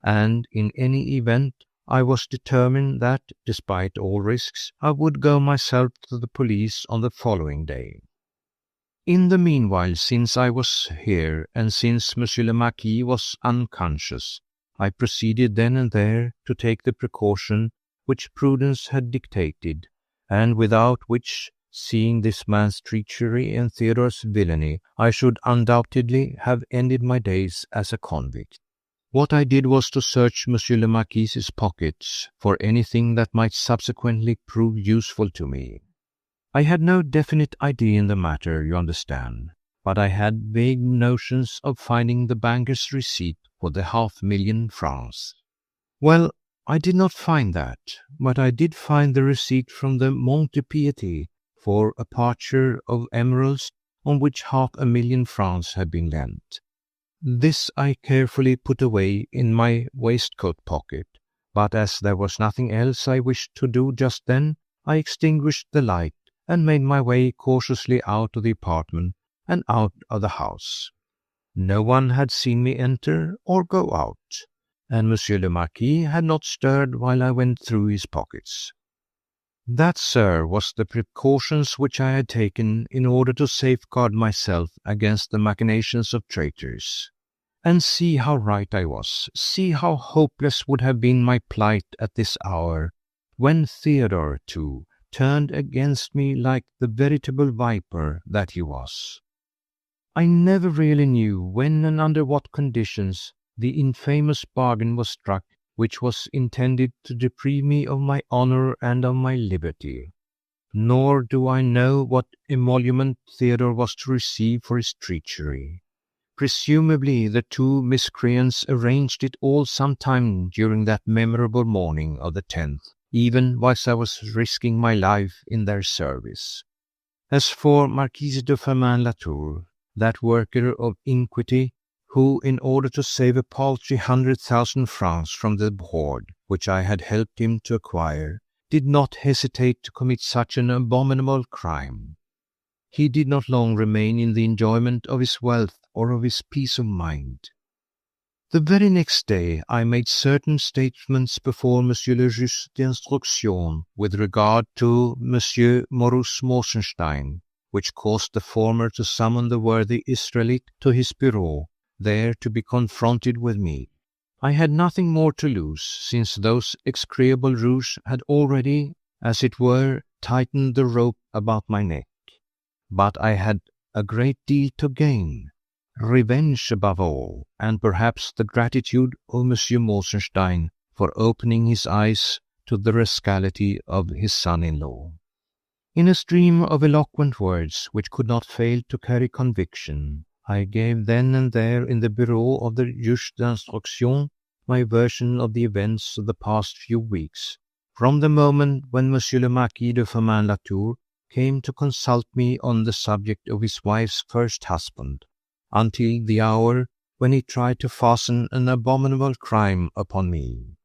and in any event I was determined that, despite all risks, I would go myself to the police on the following day. In the meanwhile, since I was here, and since Monsieur le Marquis was unconscious, I proceeded then and there to take the precaution which prudence had dictated, and without which, seeing this man's treachery and Theodore's villainy, I should undoubtedly have ended my days as a convict. What I did was to search Monsieur le Marquis's pockets for anything that might subsequently prove useful to me. I had no definite idea in the matter, you understand, but I had vague notions of finding the banker's receipt for the 500,000 francs. Well, I did not find that, but I did find the receipt from the Mont-de-Piété for a parure of emeralds on which 500,000 francs had been lent. This I carefully put away in my waistcoat pocket, but as there was nothing else I wished to do just then, I extinguished the light and made my way cautiously out of the apartment and out of the house. No one had seen me enter or go out, and Monsieur le Marquis had not stirred while I went through his pockets. That, sir, was the precautions which I had taken in order to safeguard myself against the machinations of traitors. And see how right I was, see how hopeless would have been my plight at this hour, when Theodore, too, turned against me like the veritable viper that he was. I never really knew when and under what conditions the infamous bargain was struck which was intended to deprive me of my honor and of my liberty. Nor do I know what emolument Theodore was to receive for his treachery. Presumably the two miscreants arranged it all some time during that memorable morning of the 10th, even whilst I was risking my life in their service. As for Marquise de Firmin-Latour, that worker of iniquity, who, in order to save a paltry 100,000 francs from the hoard which I had helped him to acquire, did not hesitate to commit such an abominable crime. He did not long remain in the enjoyment of his wealth or of his peace of mind. The very next day I made certain statements before Monsieur le Juge d'Instruction with regard to Monsieur Maurice Mosenstein, which caused the former to summon the worthy Israelite to his bureau, there to be confronted with me. I had nothing more to lose, since those execrable rouges had already, as it were, tightened the rope about my neck. But I had a great deal to gain, revenge above all, and perhaps the gratitude of Monsieur Mosenstein for opening his eyes to the rascality of his son-in-law. In a stream of eloquent words which could not fail to carry conviction, I gave then and there in the bureau of the Juge d'Instruction my version of the events of the past few weeks, from the moment when Monsieur le Marquis de Firmin-Latour came to consult me on the subject of his wife's first husband, until the hour when he tried to fasten an abominable crime upon me.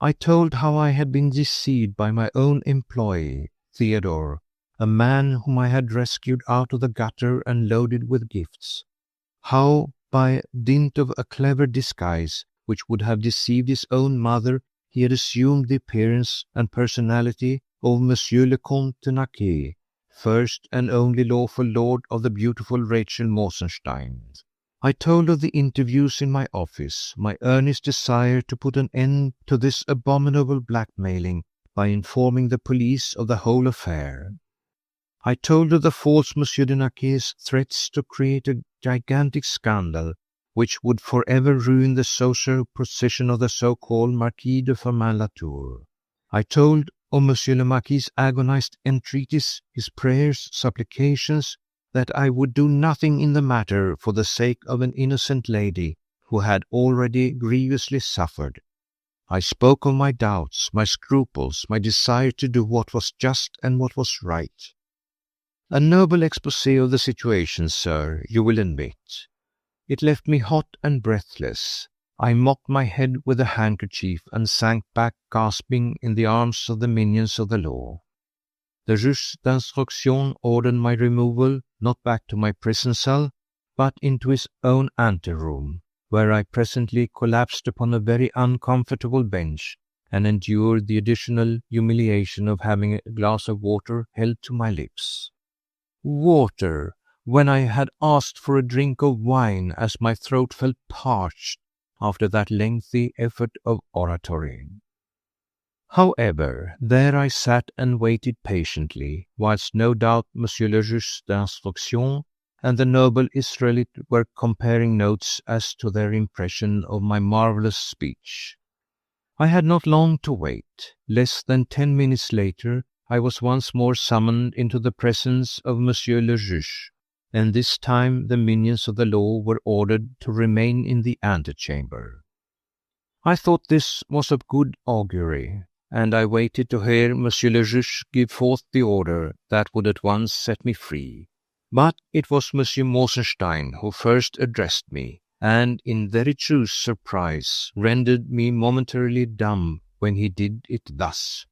I told how I had been deceived by my own employee, Theodore, a man whom I had rescued out of the gutter and loaded with gifts. How, by dint of a clever disguise, which would have deceived his own mother, he had assumed the appearance and personality of Monsieur le Comte de Naquet, first and only lawful lord of the beautiful Rachel Mosenstein. I told of the interviews in my office, my earnest desire to put an end to this abominable blackmailing by informing the police of the whole affair. I told of the false Monsieur de Naquet's threats to create a gigantic scandal which would forever ruin the social position of the so-called Marquis de Firmin-Latour. I told of Monsieur le Marquis's agonized entreaties, his prayers, supplications, that I would do nothing in the matter for the sake of an innocent lady who had already grievously suffered. I spoke of my doubts, my scruples, my desire to do what was just and what was right. A noble exposé of the situation, sir, you will admit. It left me hot and breathless. I mopped my head with a handkerchief and sank back gasping in the arms of the minions of the law. The Juge d'Instruction ordered my removal, not back to my prison cell, but into his own anteroom, where I presently collapsed upon a very uncomfortable bench and endured the additional humiliation of having a glass of water held to my lips. Water, when I had asked for a drink of wine as my throat felt parched after that lengthy effort of oratory. However, there I sat and waited patiently, whilst no doubt Monsieur le Juge d'Instruction and the noble Israelite were comparing notes as to their impression of my marvellous speech. I had not long to wait. Less than 10 minutes later, I was once more summoned into the presence of Monsieur le Juge, and this time the minions of the law were ordered to remain in the antechamber. I thought this was of good augury, and I waited to hear Monsieur le Juge give forth the order that would at once set me free. But it was Monsieur Mosenstein who first addressed me, and in very true surprise rendered me momentarily dumb when he did it thus.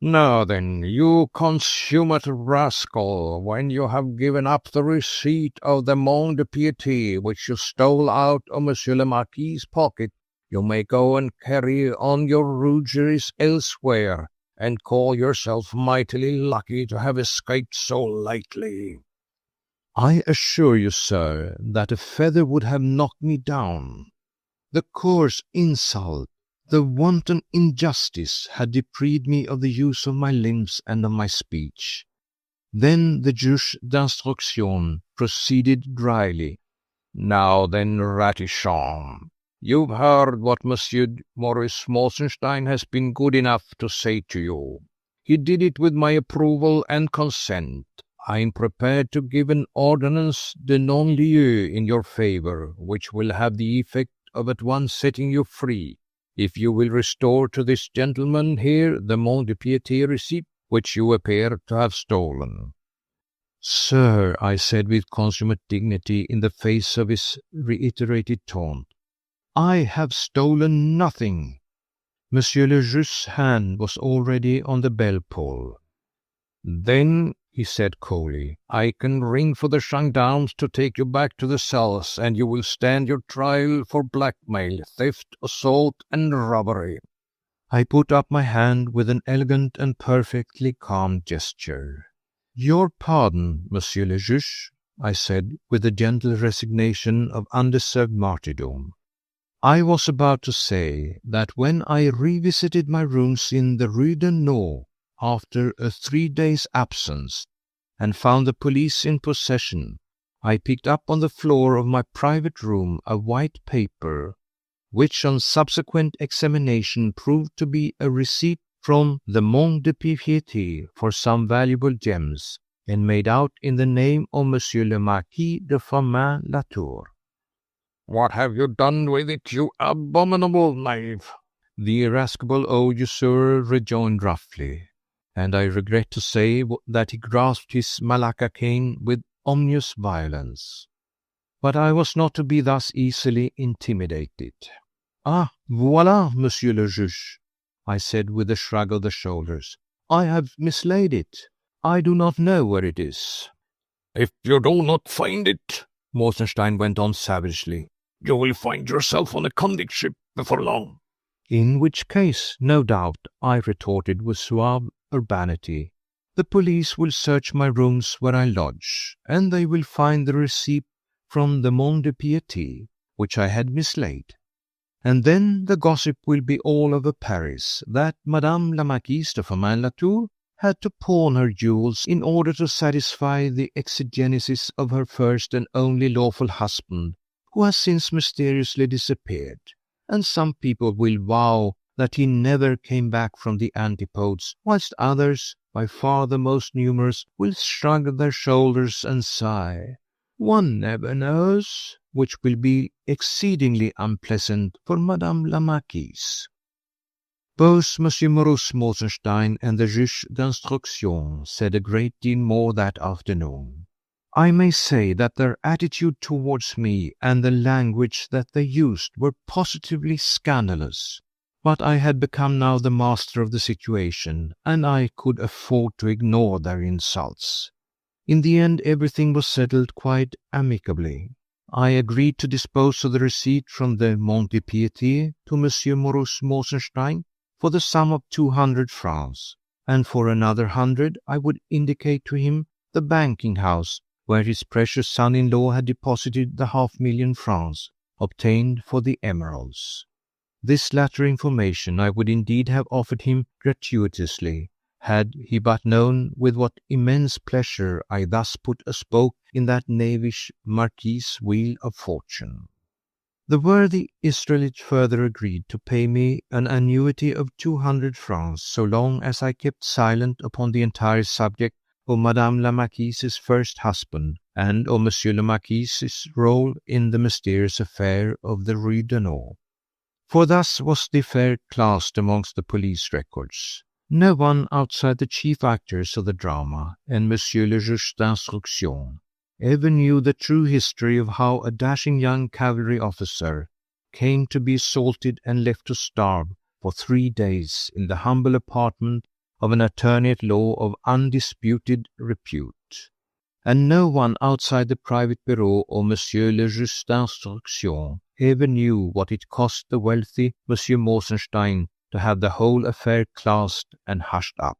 "Now then, you consummate rascal, when you have given up the receipt of the mont de piété which you stole out of Monsieur le Marquis's pocket, you may go and carry on your rogueries elsewhere, and call yourself mightily lucky to have escaped so lightly." I assure you, sir, that a feather would have knocked me down. The coarse insult, the wanton injustice had deprived me of the use of my limbs and of my speech. Then the juge d'instruction proceeded dryly. "Now then, Ratichon, you've heard what Monsieur Maurice Mosenstein has been good enough to say to you. He did it with my approval and consent. I am prepared to give an ordonnance de non-lieu in your favour, which will have the effect of at once setting you free, if you will restore to this gentleman here the mont de piété receipt which you appear to have stolen." "Sir," I said with consummate dignity in the face of his reiterated taunt, "I have stolen nothing." Monsieur le Juge's hand was already on the bell-pull. "Then," he said coolly, "I can ring for the gendarmes to take you back to the cells, and you will stand your trial for blackmail, theft, assault, and robbery." I put up my hand with an elegant and perfectly calm gesture. "Your pardon, Monsieur le Juge," I said with a gentle resignation of undeserved martyrdom. "I was about to say that when I revisited my rooms in the Rue de Nau, after a 3 days' absence, and found the police in possession, I picked up on the floor of my private room a white paper, which on subsequent examination proved to be a receipt from the mont de piété for some valuable gems, and made out in the name of Monsieur le Marquis de Firmin-Latour." "What have you done with it, you abominable knave?" the irascible old usurer rejoined roughly, and I regret to say that he grasped his malacca cane with ominous violence. But I was not to be thus easily intimidated. "Ah, voilà, Monsieur le Juge," I said with a shrug of the shoulders. "I have mislaid it. I do not know where it is." "If you do not find it," Mosenstein went on savagely, "you will find yourself on a convict ship before long." "In which case, no doubt," I retorted with suave urbanity, "the police will search my rooms where I lodge, and they will find the receipt from the mont de piété, which I had mislaid. And then the gossip will be all over Paris that Madame la Marquise de Firmin-Latour had to pawn her jewels in order to satisfy the exigencies of her first and only lawful husband, who has since mysteriously disappeared, and some people will vow that he never came back from the antipodes, whilst others, by far the most numerous, will shrug their shoulders and sigh. One never knows, which will be exceedingly unpleasant for Madame la Marquise." Both Monsieur Maurice Mosenstein and the Juge d'Instruction said a great deal more that afternoon. I may say that their attitude towards me and the language that they used were positively scandalous. But I had become now the master of the situation, and I could afford to ignore their insults. In the end, everything was settled quite amicably. I agreed to dispose of the receipt from the mont de piété to Monsieur Maurice Mosenstein for the sum of 200 francs, and for another 100 I would indicate to him the banking house where his precious son-in-law had deposited the 500,000 francs obtained for the emeralds. This latter information I would indeed have offered him gratuitously, had he but known with what immense pleasure I thus put a spoke in that knavish Marquis's wheel of fortune. The worthy Israelite further agreed to pay me an annuity of 200 francs so long as I kept silent upon the entire subject of Madame la Marquise's first husband and of Monsieur le Marquis's role in the mysterious affair of the Rue Denot. For thus was the affair classed amongst the police records. No one outside the chief actors of the drama and Monsieur le Juge d'Instruction ever knew the true history of how a dashing young cavalry officer came to be assaulted and left to starve for 3 days in the humble apartment of an attorney at law of undisputed repute. And no one outside the private bureau of Monsieur le Juge d'Instruction ever knew what it cost the wealthy Monsieur Mosenstein to have the whole affair classed and hushed up.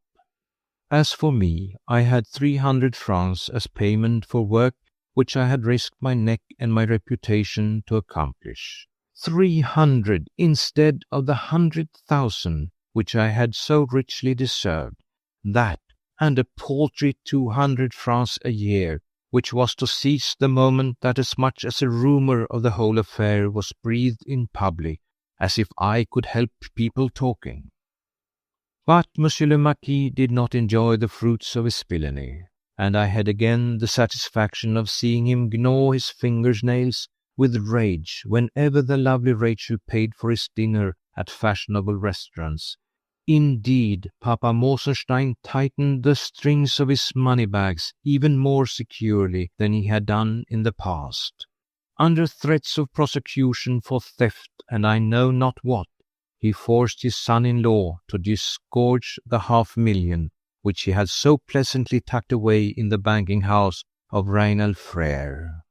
As for me, I had 300 francs as payment for work which I had risked my neck and my reputation to accomplish. 300 instead of the 100,000 which I had so richly deserved. That, and a paltry 200 francs a year, which was to seize the moment that as much as a rumour of the whole affair was breathed in public, as if I could help people talking. But Monsieur le Marquis did not enjoy the fruits of his villainy, and I had again the satisfaction of seeing him gnaw his finger-nails with rage whenever the lovely Rachel paid for his dinner at fashionable restaurants. Indeed, Papa Mosenstein tightened the strings of his money-bags even more securely than he had done in the past. Under threats of prosecution for theft and I know not what, he forced his son-in-law to disgorge the 500,000 which he had so pleasantly tucked away in the banking house of Raynal Frere.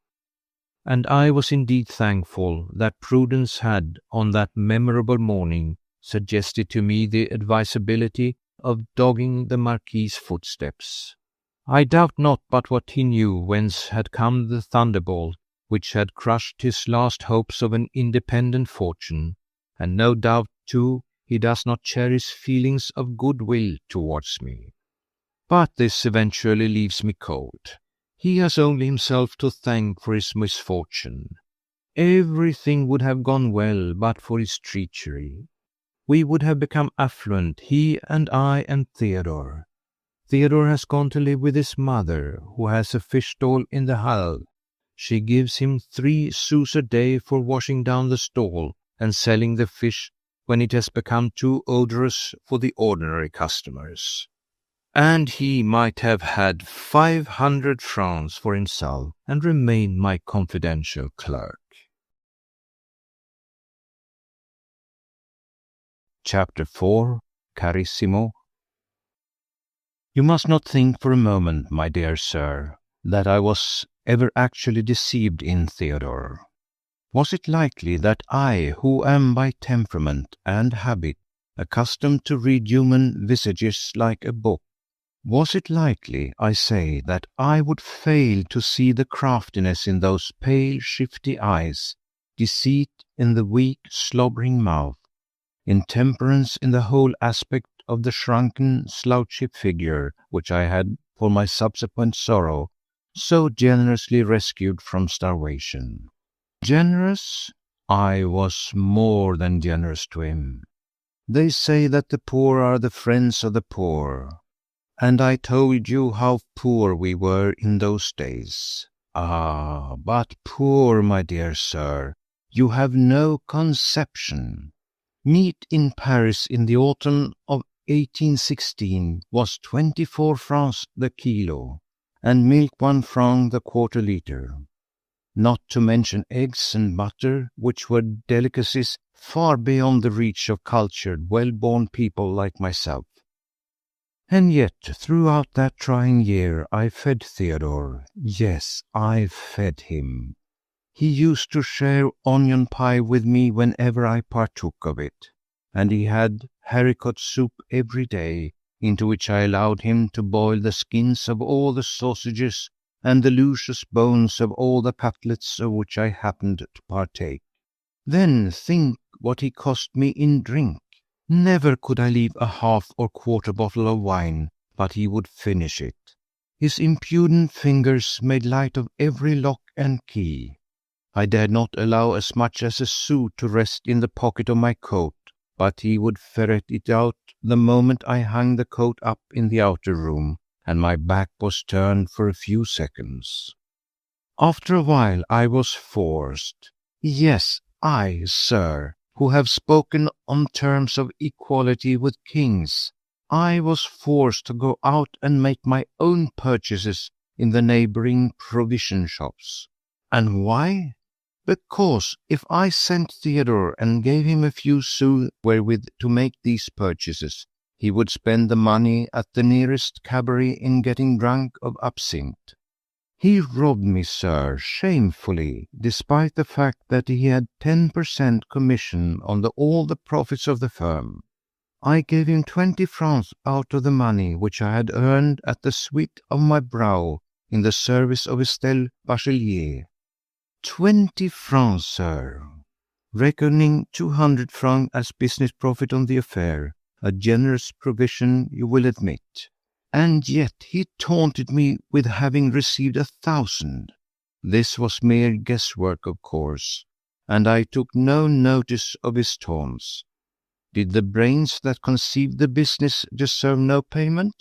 And I was indeed thankful that Prudence had, on that memorable morning, suggested to me the advisability of dogging the Marquis's footsteps. I doubt not but what he knew whence had come the thunderbolt which had crushed his last hopes of an independent fortune, and no doubt, too, he does not cherish feelings of goodwill towards me. But this eventually leaves me cold. He has only himself to thank for his misfortune. Everything would have gone well but for his treachery. We would have become affluent, he and I and Theodore. Theodore has gone to live with his mother, who has a fish stall in the Hall. She gives him 3 sous a day for washing down the stall and selling the fish when it has become too odorous for the ordinary customers. And he might have had 500 francs for himself and remain my confidential clerk. Chapter 4. Carissimo. You must not think for a moment, my dear sir, that I was ever actually deceived in Theodore. Was it likely that I, who am by temperament and habit accustomed to read human visages like a book, was it likely, I say, that I would fail to see the craftiness in those pale, shifty eyes, deceit in the weak, slobbering mouth, intemperance in the whole aspect of the shrunken, slouchy figure which I had, for my subsequent sorrow, so generously rescued from starvation? Generous? I was more than generous to him. They say that the poor are the friends of the poor, and I told you how poor we were in those days. Ah, but poor, my dear sir, you have no conception. Meat in Paris in the autumn of 1816 was 24 francs the kilo, and milk 1 franc the quarter litre. Not to mention eggs and butter, which were delicacies far beyond the reach of cultured, well-born people like myself. And yet, throughout that trying year, I fed Theodore. Yes, I fed him. He used to share onion pie with me whenever I partook of it, and he had haricot soup every day, into which I allowed him to boil the skins of all the sausages and the luscious bones of all the cutlets of which I happened to partake. Then think what he cost me in drink. Never could I leave a half or quarter bottle of wine, but he would finish it. His impudent fingers made light of every lock and key. I dared not allow as much as a sou to rest in the pocket of my coat, but he would ferret it out the moment I hung the coat up in the outer room, and my back was turned for a few seconds. After a while I was forced, yes, I, sir, who have spoken on terms of equality with kings, I was forced to go out and make my own purchases in the neighboring provision shops. And why? Because if I sent Theodore and gave him a few sous wherewith to make these purchases, he would spend the money at the nearest cabaret in getting drunk of absinthe. He robbed me, sir, shamefully, despite the fact that he had 10% commission on all the profits of the firm. I gave him 20 francs out of the money which I had earned at the sweat of my brow in the service of Estelle Bachelier. 20 francs, sir, reckoning 200 francs as business profit on the affair, a generous provision, you will admit. And yet he taunted me with having received 1,000. This was mere guesswork, of course, and I took no notice of his taunts. Did the brains that conceived the business deserve no payment?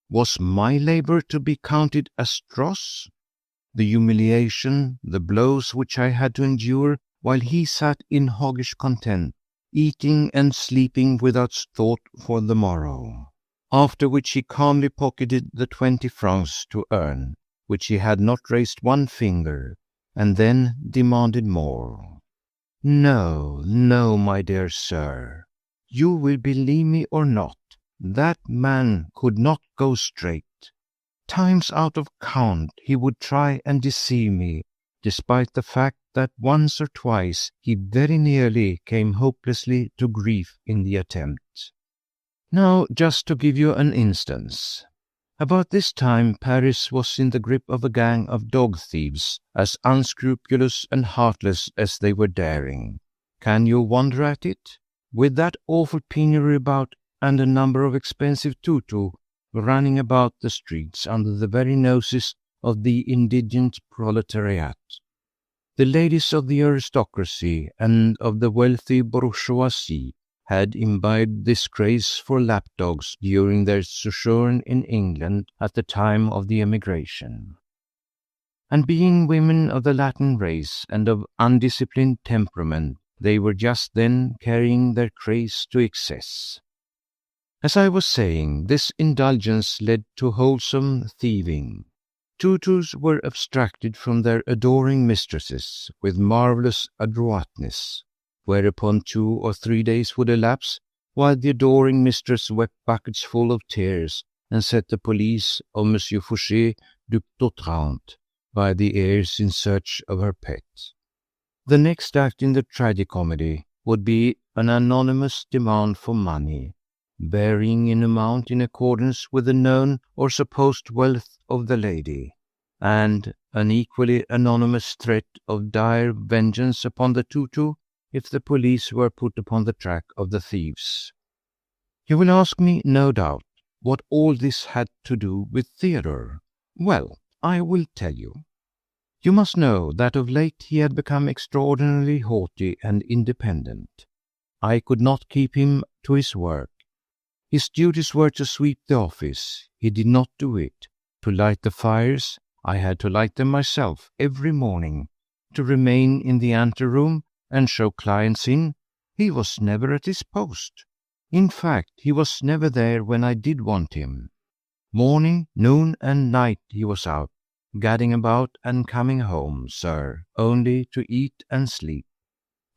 Was my labour to be counted as dross? The humiliation, the blows which I had to endure while he sat in hoggish content, eating and sleeping without thought for the morrow. After which he calmly pocketed the 20 francs to earn, which he had not raised one finger, and then demanded more. No, no, my dear sir, you will believe me or not, that man could not go straight. Times out of count he would try and deceive me, despite the fact that once or twice he very nearly came hopelessly to grief in the attempt. Now, just to give you an instance. About this time Paris was in the grip of a gang of dog thieves, as unscrupulous and heartless as they were daring. Can you wonder at it? With that awful penury about and a number of expensive tutus running about the streets under the very noses of the indigent proletariat. The ladies of the aristocracy and of the wealthy bourgeoisie had imbibed this craze for lapdogs during their sojourn in England at the time of the emigration. And being women of the Latin race and of undisciplined temperament, they were just then carrying their craze to excess. As I was saying, this indulgence led to wholesome thieving. Tutus were abstracted from their adoring mistresses with marvellous adroitness, whereupon 2 or 3 days would elapse, while the adoring mistress wept buckets full of tears and set the police of Monsieur Fouché du Totrante by the ears in search of her pet. The next act in the tragicomedy would be an anonymous demand for money, varying in amount in accordance with the known or supposed wealth of the lady, and an equally anonymous threat of dire vengeance upon the tutu if the police were put upon the track of the thieves. You will ask me, no doubt, what all this had to do with Theodore. Well, I will tell you. You must know that of late he had become extraordinarily haughty and independent. I could not keep him to his work. His duties were to sweep the office. He did not do it. To light the fires, I had to light them myself every morning. To remain in the anteroom and show clients in, he was never at his post. In fact, he was never there when I did want him. Morning, noon, and night he was out, gadding about and coming home, sir, only to eat and sleep.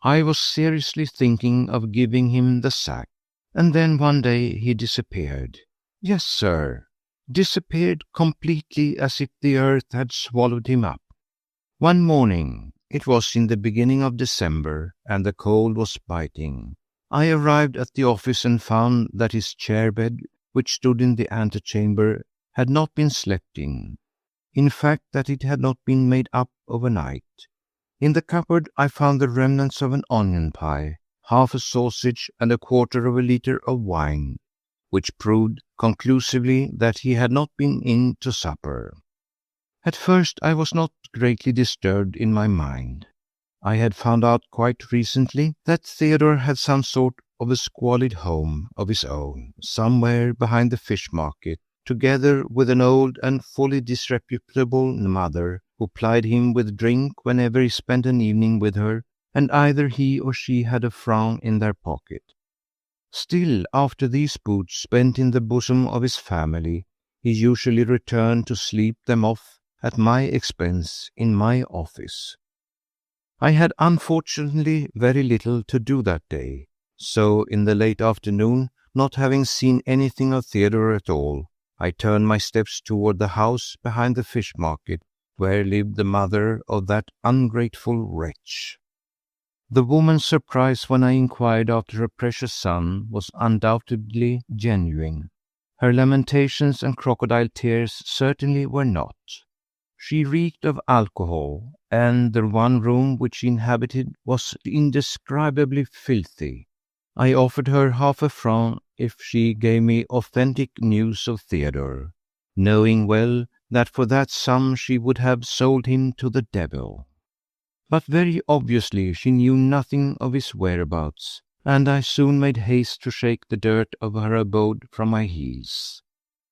I was seriously thinking of giving him the sack, and then one day he disappeared. Yes, sir, disappeared completely as if the earth had swallowed him up. One morning, it was in the beginning of December, and the cold was biting. I arrived at the office and found that his chair-bed, which stood in the antechamber, had not been slept in. In fact, that it had not been made up overnight. In the cupboard I found the remnants of an onion pie, half a sausage, and a quarter of a litre of wine, which proved conclusively that he had not been in to supper. At first I was not greatly disturbed in my mind. I had found out quite recently that Theodore had some sort of a squalid home of his own, somewhere behind the fish market, together with an old and fully disreputable mother who plied him with drink whenever he spent an evening with her, and either he or she had a franc in their pocket. Still, after these boots spent in the bosom of his family, he usually returned to sleep them off at my expense in my office. I had unfortunately very little to do that day, so in the late afternoon, not having seen anything of Theodore at all, I turned my steps toward the house behind the fish market, where lived the mother of that ungrateful wretch. The woman's surprise when I inquired after her precious son was undoubtedly genuine. Her lamentations and crocodile tears certainly were not. She reeked of alcohol, and the one room which she inhabited was indescribably filthy. I offered her half a franc if she gave me authentic news of Theodore, knowing well that for that sum she would have sold him to the devil. But very obviously she knew nothing of his whereabouts, and I soon made haste to shake the dirt of her abode from my heels.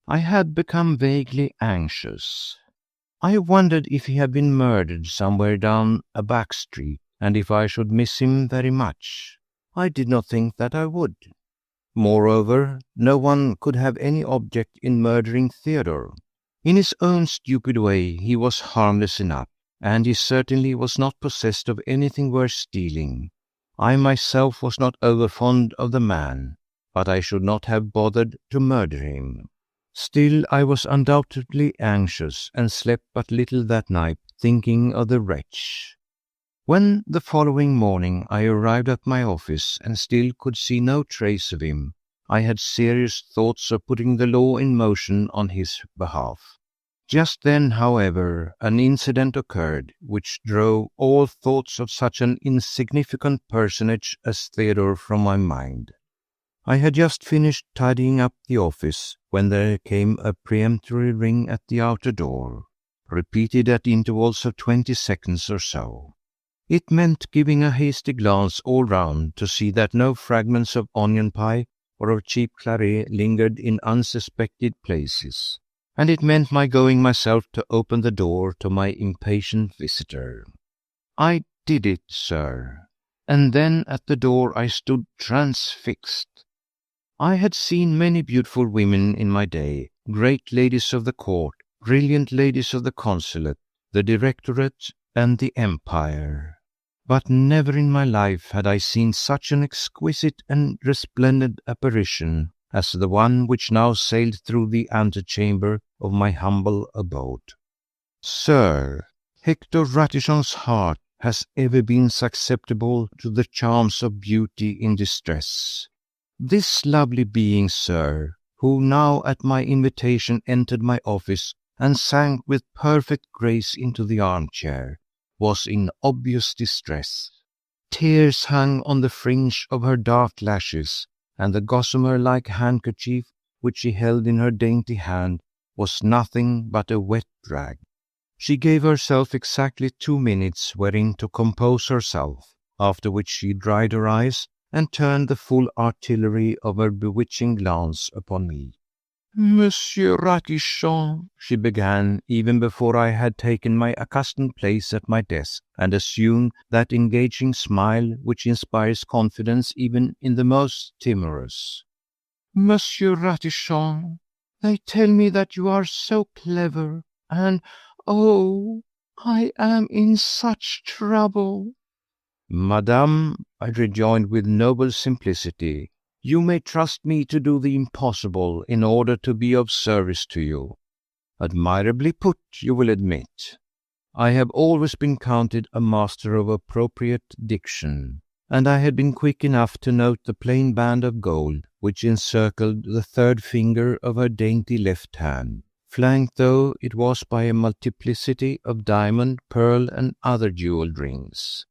I had become vaguely anxious. I wondered if he had been murdered somewhere down a back street, and if I should miss him very much. I did not think that I would. Moreover, no one could have any object in murdering Theodore. In his own stupid way he was harmless enough, and he certainly was not possessed of anything worth stealing. I myself was not over-fond of the man, but I should not have bothered to murder him. Still, I was undoubtedly anxious, and slept but little that night, thinking of the wretch. When the following morning I arrived at my office and still could see no trace of him, I had serious thoughts of putting the law in motion on his behalf. Just then, however, an incident occurred which drove all thoughts of such an insignificant personage as Theodore from my mind. I had just finished tidying up the office when there came a peremptory ring at the outer door, repeated at intervals of 20 seconds or so. It meant giving a hasty glance all round to see that no fragments of onion pie or of cheap claret lingered in unsuspected places, and it meant my going myself to open the door to my impatient visitor. I did it, sir, and then at the door I stood transfixed. I had seen many beautiful women in my day, great ladies of the court, brilliant ladies of the consulate, the directorate, and the empire. But never in my life had I seen such an exquisite and resplendent apparition as the one which now sailed through the antechamber of my humble abode. Sir, Hector Ratichon's heart has ever been susceptible to the charms of beauty in distress. This lovely being, sir, who now at my invitation entered my office and sank with perfect grace into the armchair, was in obvious distress. Tears hung on the fringe of her dark lashes, and the gossamer-like handkerchief which she held in her dainty hand was nothing but a wet rag. She gave herself exactly 2 minutes wherein to compose herself, after which she dried her eyes and turned the full artillery of her bewitching glance upon me. "Monsieur Ratichon," she began, even before I had taken my accustomed place at my desk and assumed that engaging smile which inspires confidence even in the most timorous. "Monsieur Ratichon, they tell me that you are so clever, and oh, I am in such trouble." "Madame," I rejoined with noble simplicity, "you may trust me to do the impossible in order to be of service to you." Admirably put, you will admit. I have always been counted a master of appropriate diction, and I had been quick enough to note the plain band of gold which encircled the third finger of her dainty left hand, flanked though it was by a multiplicity of diamond, pearl, and other jewelled rings.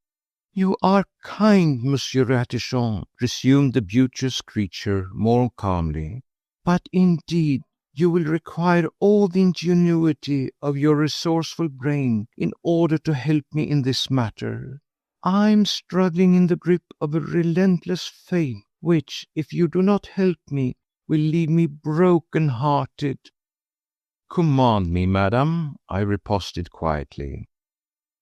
You are kind, Monsieur Ratichon, resumed the beauteous creature more calmly, but indeed you will require all the ingenuity of your resourceful brain in order to help me in this matter. I am struggling in the grip of a relentless fate, which, if you do not help me, will leave me broken-hearted. Command me, madam, I riposted quietly.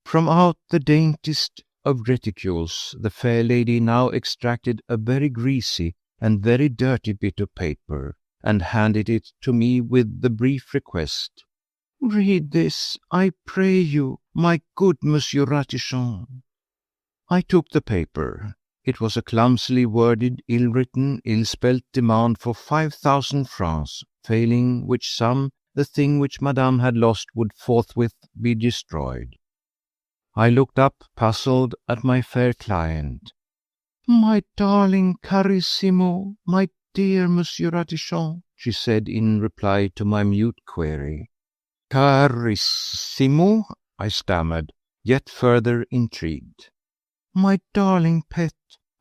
From out the daintiest of reticules, the fair lady now extracted a very greasy and very dirty bit of paper, and handed it to me with the brief request, "Read this, I pray you, my good Monsieur Ratichon." I took the paper. It was a clumsily worded, ill-written, ill-spelt demand for 5,000 francs, failing which sum the thing which Madame had lost would forthwith be destroyed. I looked up, puzzled, at my fair client. "My darling Carissimo, my dear Monsieur Ratichon," she said in reply to my mute query. "Carissimo?" I stammered, yet further intrigued. "My darling pet,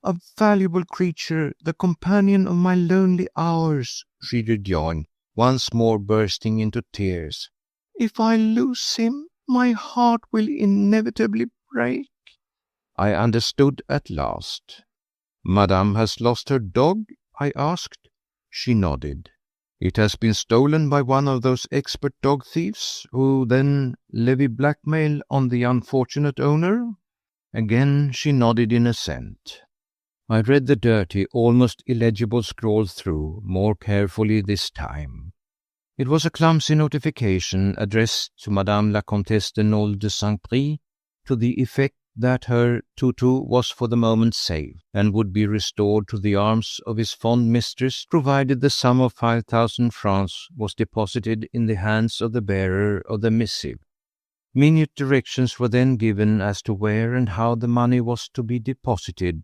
a valuable creature, the companion of my lonely hours," she rejoined, once more bursting into tears. "If I lose him, my heart will inevitably break." I understood at last. "Madame has lost her dog?" I asked. She nodded. "It has been stolen by one of those expert dog thieves, who then levy blackmail on the unfortunate owner?" Again she nodded in assent. I read the dirty, almost illegible scrawl through, more carefully this time. It was a clumsy notification addressed to Madame la Comtesse de Nolé de Saint-Pry, to the effect that her tutu was for the moment safe, and would be restored to the arms of his fond mistress, provided the sum of 5,000 francs was deposited in the hands of the bearer of the missive. Minute directions were then given as to where and how the money was to be deposited.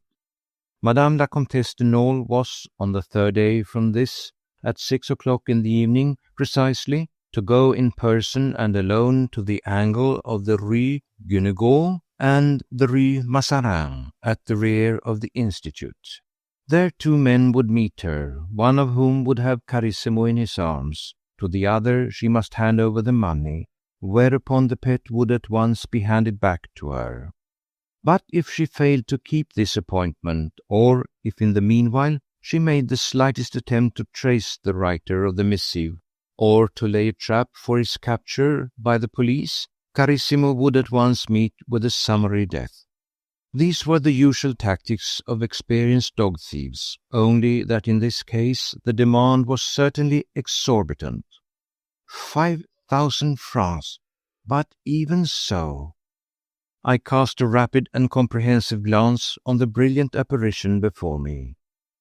Madame la Comtesse de Nolé was, on the third day from this, at 6 o'clock in the evening precisely, to go in person and alone to the angle of the Rue Guénégaud and the Rue Massarin, at the rear of the Institute. There 2 men would meet her, one of whom would have Carissimo in his arms, to the other she must hand over the money, whereupon the pet would at once be handed back to her. But if she failed to keep this appointment, or if in the meanwhile she made the slightest attempt to trace the writer of the missive, or to lay a trap for his capture by the police, Carissimo would at once meet with a summary death. These were the usual tactics of experienced dog thieves, only that in this case the demand was certainly exorbitant. 5,000 francs, but even so. I cast a rapid and comprehensive glance on the brilliant apparition before me.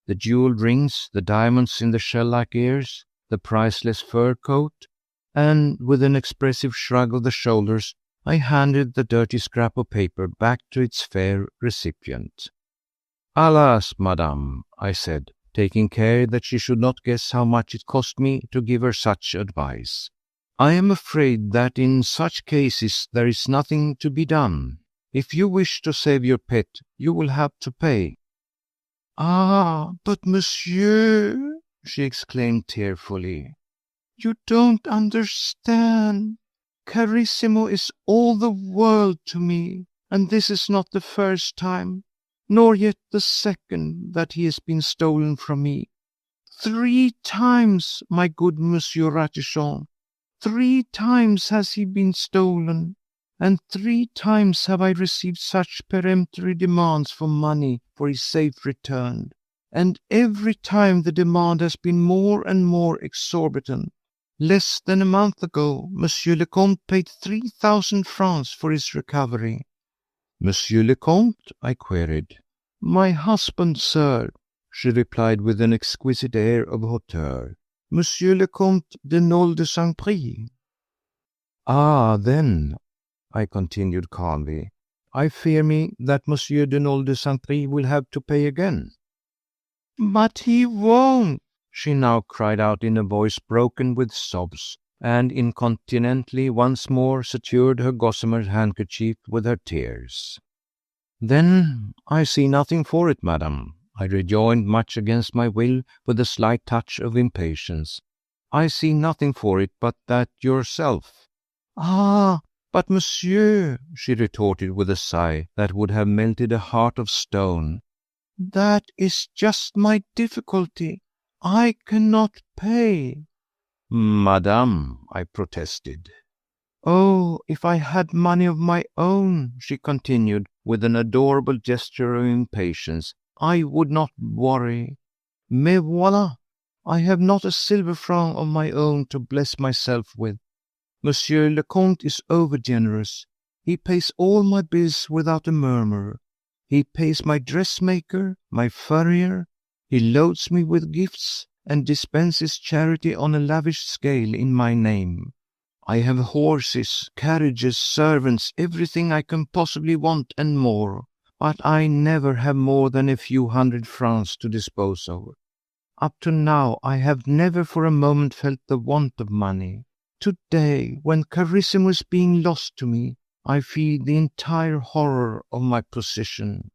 The jeweled rings, the diamonds in the shell-like ears, the priceless fur coat, and with an expressive shrug of the shoulders, I handed the dirty scrap of paper back to its fair recipient. "Alas, madame," I said, taking care that she should not guess how much it cost me to give her such advice, "I am afraid that in such cases there is nothing to be done. If you wish to save your pet, you will have to pay." "Ah, but monsieur," she exclaimed tearfully, "you don't understand. Carissimo is all the world to me, and this is not the first time, nor yet the second, that he has been stolen from me. 3 times, my good Monsieur Ratichon, 3 times has he been stolen, and 3 times have I received such peremptory demands for money for his safe return, and every time the demand has been more and more exorbitant. Less than a month ago, Monsieur le Comte paid 3,000 francs for his recovery." "Monsieur le Comte?" I queried. "My husband, sir," she replied with an exquisite air of hauteur. "Monsieur le Comte de Nolé de Saint-Pry." "Ah, then," I continued calmly, "I fear me that Monsieur de Nolé de Saint-Pry will have to pay again." "But he won't," she now cried out in a voice broken with sobs, and incontinently once more sutured her gossamer handkerchief with her tears. "Then I see nothing for it, madam," I rejoined, much against my will, with a slight touch of impatience. "I see nothing for it but that yourself—" "Ah, but monsieur," she retorted with a sigh that would have melted a heart of stone, "that is just my difficulty. I cannot pay." "Madame," I protested. "Oh, if I had money of my own," she continued, with an adorable gesture of impatience, "I would not worry. Mais voilà, I have not a silver franc of my own to bless myself with. Monsieur le Comte is over generous. He pays all my bills without a murmur. He pays my dressmaker, my furrier. He loads me with gifts and dispenses charity on a lavish scale in my name. I have horses, carriages, servants, everything I can possibly want and more, but I never have more than a few 100 francs to dispose of. Up to now I have never for a moment felt the want of money. Today, when Carissimo is being lost to me, I feel the entire horror of my position."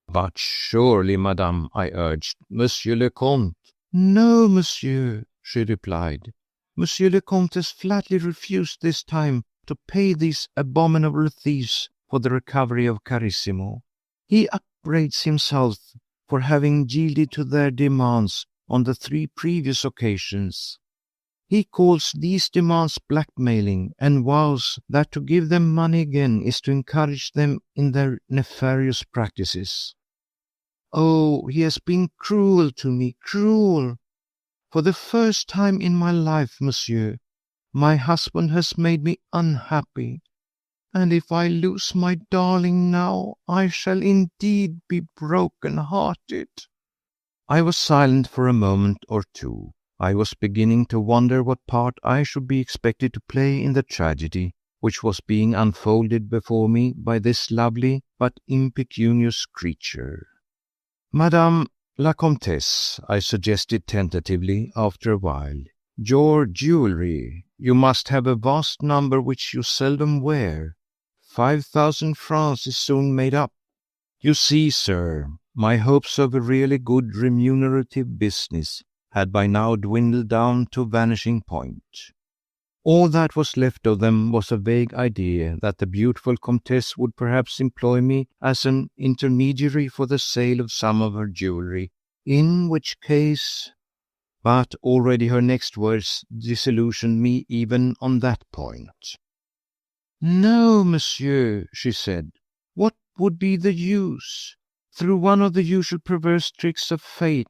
"But surely, madame," I urged, "Monsieur le Comte—" "No, monsieur," she replied. "Monsieur le Comte has flatly refused this time to pay these abominable thieves for the recovery of Carissimo. He upbraids himself for having yielded to their demands on the 3 previous occasions. He calls these demands blackmailing and vows that to give them money again is to encourage them in their nefarious practices. Oh, he has been cruel to me, cruel. For the first time in my life, monsieur, my husband has made me unhappy, and if I lose my darling now, I shall indeed be broken-hearted." I was silent for a moment or two. I was beginning to wonder what part I should be expected to play in the tragedy which was being unfolded before me by this lovely but impecunious creature. "Madame la Comtesse," I suggested tentatively after a while, "your jewellery. You must have a vast number which you seldom wear. 5,000 francs is soon made up. You see, sir, my hopes of a really good remunerative business had by now dwindled down to vanishing point. All that was left of them was a vague idea that the beautiful Comtesse would perhaps employ me as an intermediary for the sale of some of her jewellery, in which case—" But already her next words disillusioned me even on that point. "No, monsieur," she said, "what would be the use? Through one of the usual perverse tricks of fate,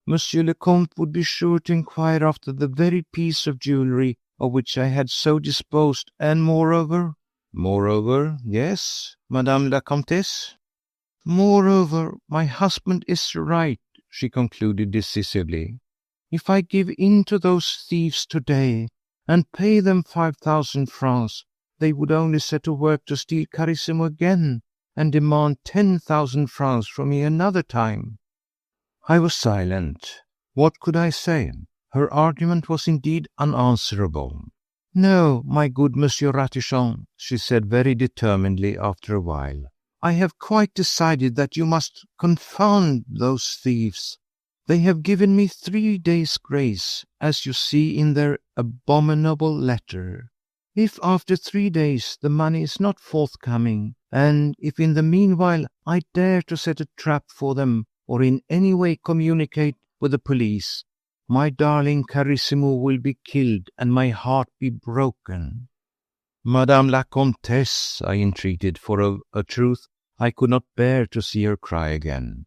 Monsieur le Comte would be sure to inquire after the very piece of jewellery of which I had so disposed, and moreover—" "Moreover, yes, Madame la Comtesse?" "Moreover, my husband is right," she concluded decisively. "If I give in to those thieves today, and pay them 5,000 francs, they would only set to work to steal Carissimo again, and demand 10,000 francs from me another time." I was silent. What could I say? Her argument was indeed unanswerable. "No, my good Monsieur Ratichon," she said very determinedly after a while, "I have quite decided that you must confound those thieves. They have given me 3 days' grace, as you see in their abominable letter. If after 3 days the money is not forthcoming, and if in the meanwhile I dare to set a trap for them or in any way communicate with the police, my darling Carissimo will be killed and my heart be broken." "Madame la Comtesse," I entreated, for of a truth I could not bear to see her cry again.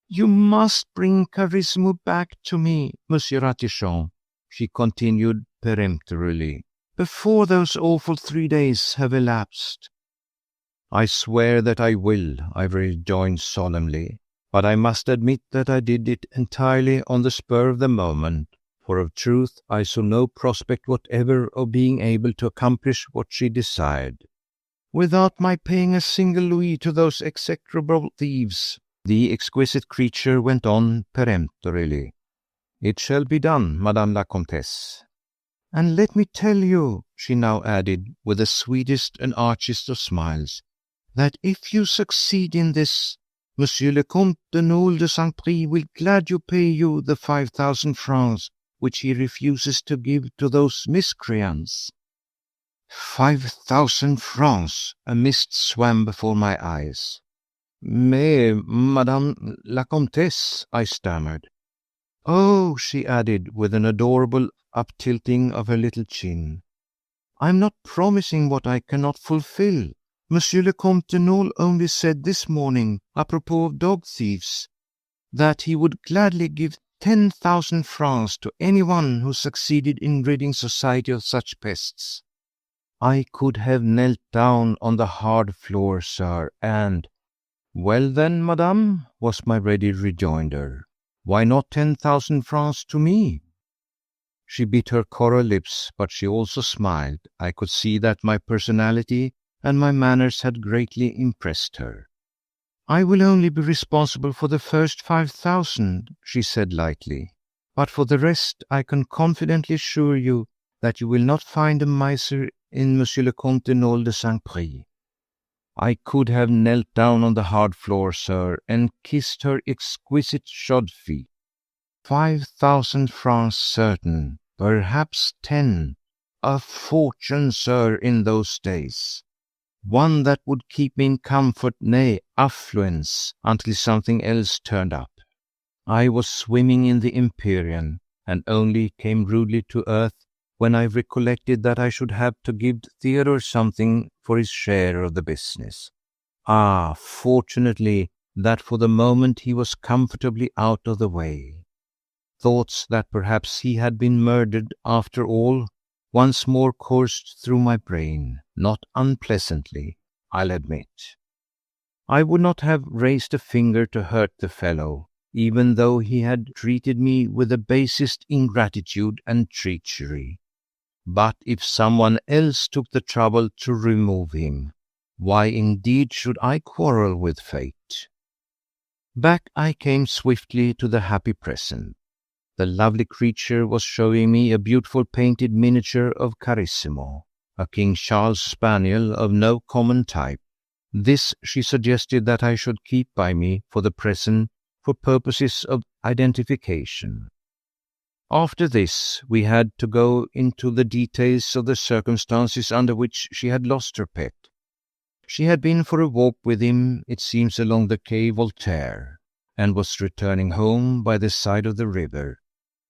"You must bring Carissimo back to me, Monsieur Ratichon," she continued peremptorily, "before those awful 3 days have elapsed." "I swear that I will," I rejoined solemnly, but I must admit that I did it entirely on the spur of the moment, for of truth I saw no prospect whatever of being able to accomplish what she desired. "Without my paying a single louis to those execrable thieves," the exquisite creature went on peremptorily. "It shall be done, Madame la Comtesse." "And let me tell you," she now added, with the sweetest and archest of smiles, that if you succeed in this, Monsieur le Comte de Nolé de Saint-Prix will gladly pay you the 5,000 francs which he refuses to give to those miscreants." 5,000 francs! A mist swam before my eyes. "Mais, Madame la Comtesse," I stammered. "Oh," she added, with an adorable uptilting of her little chin, "I am not promising what I cannot fulfill. Monsieur le Comte de Nolé only said this morning, apropos of dog thieves, that he would gladly give 10,000 francs to anyone who succeeded in ridding society of such pests." I could have knelt down on the hard floor, sir, and "Well then, madame," was my ready rejoinder, "why not 10,000 francs to me?" She bit her coral lips, but she also smiled. I could see that my personality and my manners had greatly impressed her. "I will only be responsible for the first 5,000, she said lightly. "But for the rest I can confidently assure you that you will not find a miser in Monsieur le Comte de Nolé de Saint-Prix." I could have knelt down on the hard floor, sir, and kissed her exquisite shod feet. 5,000 francs certain, perhaps 10. A fortune, sir, in those days. One that would keep me in comfort, nay, affluence, until something else turned up. I was swimming in the empyrean, and only came rudely to earth when I recollected that I should have to give Theodore something for his share of the business. Ah, fortunately that for the moment he was comfortably out of the way. Thoughts that perhaps he had been murdered after all once more coursed through my brain, not unpleasantly, I'll admit. I would not have raised a finger to hurt the fellow, even though he had treated me with the basest ingratitude and treachery. But if someone else took the trouble to remove him, why indeed should I quarrel with fate? Back I came swiftly to the happy present. The lovely creature was showing me a beautiful painted miniature of Carissimo, a King Charles spaniel of no common type. This she suggested that I should keep by me for the present for purposes of identification. After this, we had to go into the details of the circumstances under which she had lost her pet. She had been for a walk with him, it seems, along the Quai Voltaire, and was returning home by the side of the river,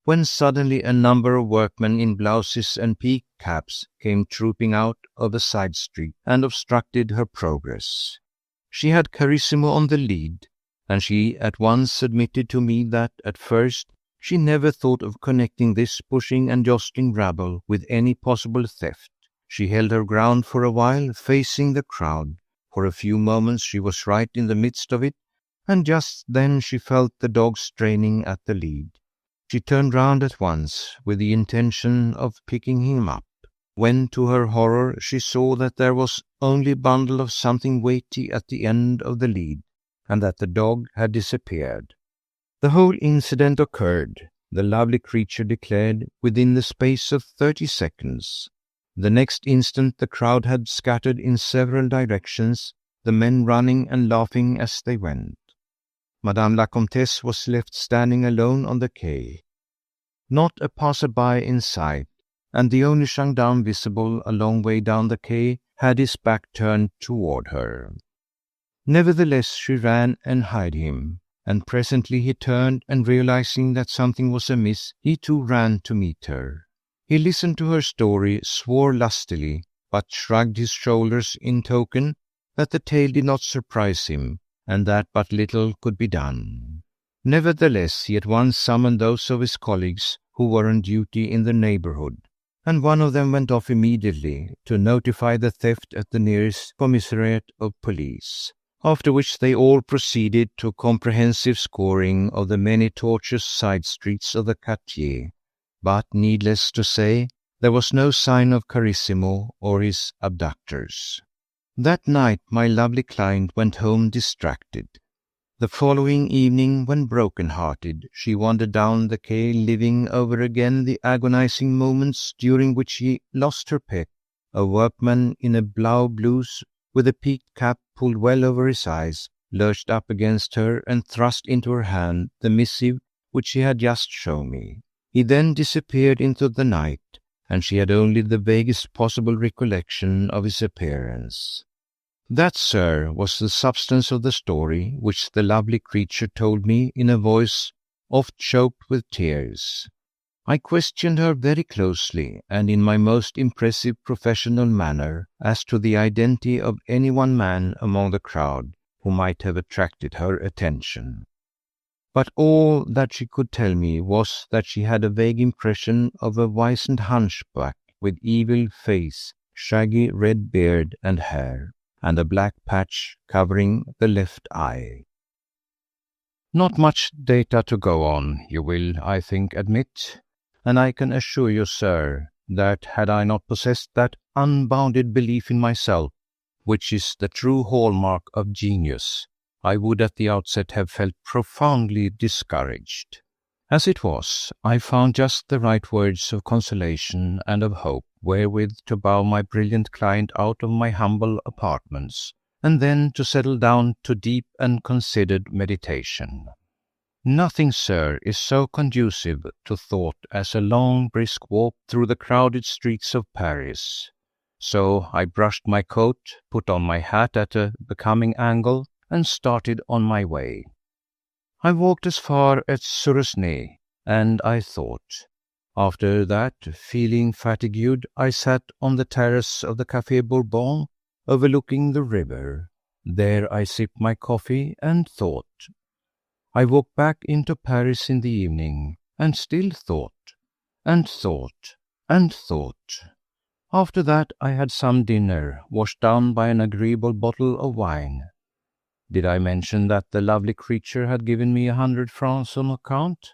when suddenly a number of workmen in blouses and peaked caps came trooping out of a side street and obstructed her progress. She had Carissimo on the lead, and she at once admitted to me that, at first, she never thought of connecting this pushing and jostling rabble with any possible theft. She held her ground for a while, facing the crowd. For a few moments she was right in the midst of it, and just then she felt the dog straining at the lead. She turned round at once, with the intention of picking him up, when to her horror she saw that there was only a bundle of something weighty at the end of the lead, and that the dog had disappeared. The whole incident occurred, the lovely creature declared, within the space of 30 seconds. The next instant the crowd had scattered in several directions, the men running and laughing as they went. Madame la Comtesse was left standing alone on the quay. Not a passer-by in sight, and the only gendarme visible a long way down the quay had his back turned toward her. Nevertheless she ran and hied him, and presently he turned, and realizing that something was amiss, he too ran to meet her. He listened to her story, swore lustily, but shrugged his shoulders in token that the tale did not surprise him, and that but little could be done. Nevertheless, he at once summoned those of his colleagues who were on duty in the neighborhood, and one of them went off immediately to notify the theft at the nearest commissariat of police. After which they all proceeded to a comprehensive scouring of the many tortuous side streets of the quartier. But, needless to say, there was no sign of Carissimo or his abductors. That night my lovely client went home distracted. The following evening, when broken-hearted, she wandered down the quay, living over again the agonizing moments during which she lost her pet, a workman in a blau blouse with a peaked cap pulled well over his eyes, lurched up against her and thrust into her hand the missive which he had just shown me. He then disappeared into the night, and she had only the vaguest possible recollection of his appearance. That, sir, was the substance of the story which the lovely creature told me in a voice oft choked with tears. I questioned her very closely and in my most impressive professional manner as to the identity of any one man among the crowd who might have attracted her attention. But all that she could tell me was that she had a vague impression of a wizened hunchback with evil face, shaggy red beard and hair, and a black patch covering the left eye. Not much data to go on, you will, I think, admit, and I can assure you, sir, that had I not possessed that unbounded belief in myself, which is the true hallmark of genius, I would at the outset have felt profoundly discouraged. As it was, I found just the right words of consolation and of hope wherewith to bow my brilliant client out of my humble apartments, and then to settle down to deep and considered meditation. Nothing, sir, is so conducive to thought as a long, brisk walk through the crowded streets of Paris. So I brushed my coat, put on my hat at a becoming angle, and started on my way. I walked as far as Suresnes, and I thought. After that, feeling fatigued, I sat on the terrace of the Café Bourbon, overlooking the river. There I sipped my coffee and thought. I walked back into Paris in the evening, and still thought, and thought, and thought. After that I had some dinner, washed down by an agreeable bottle of wine. Did I mention that the lovely creature had given me 100 francs on account?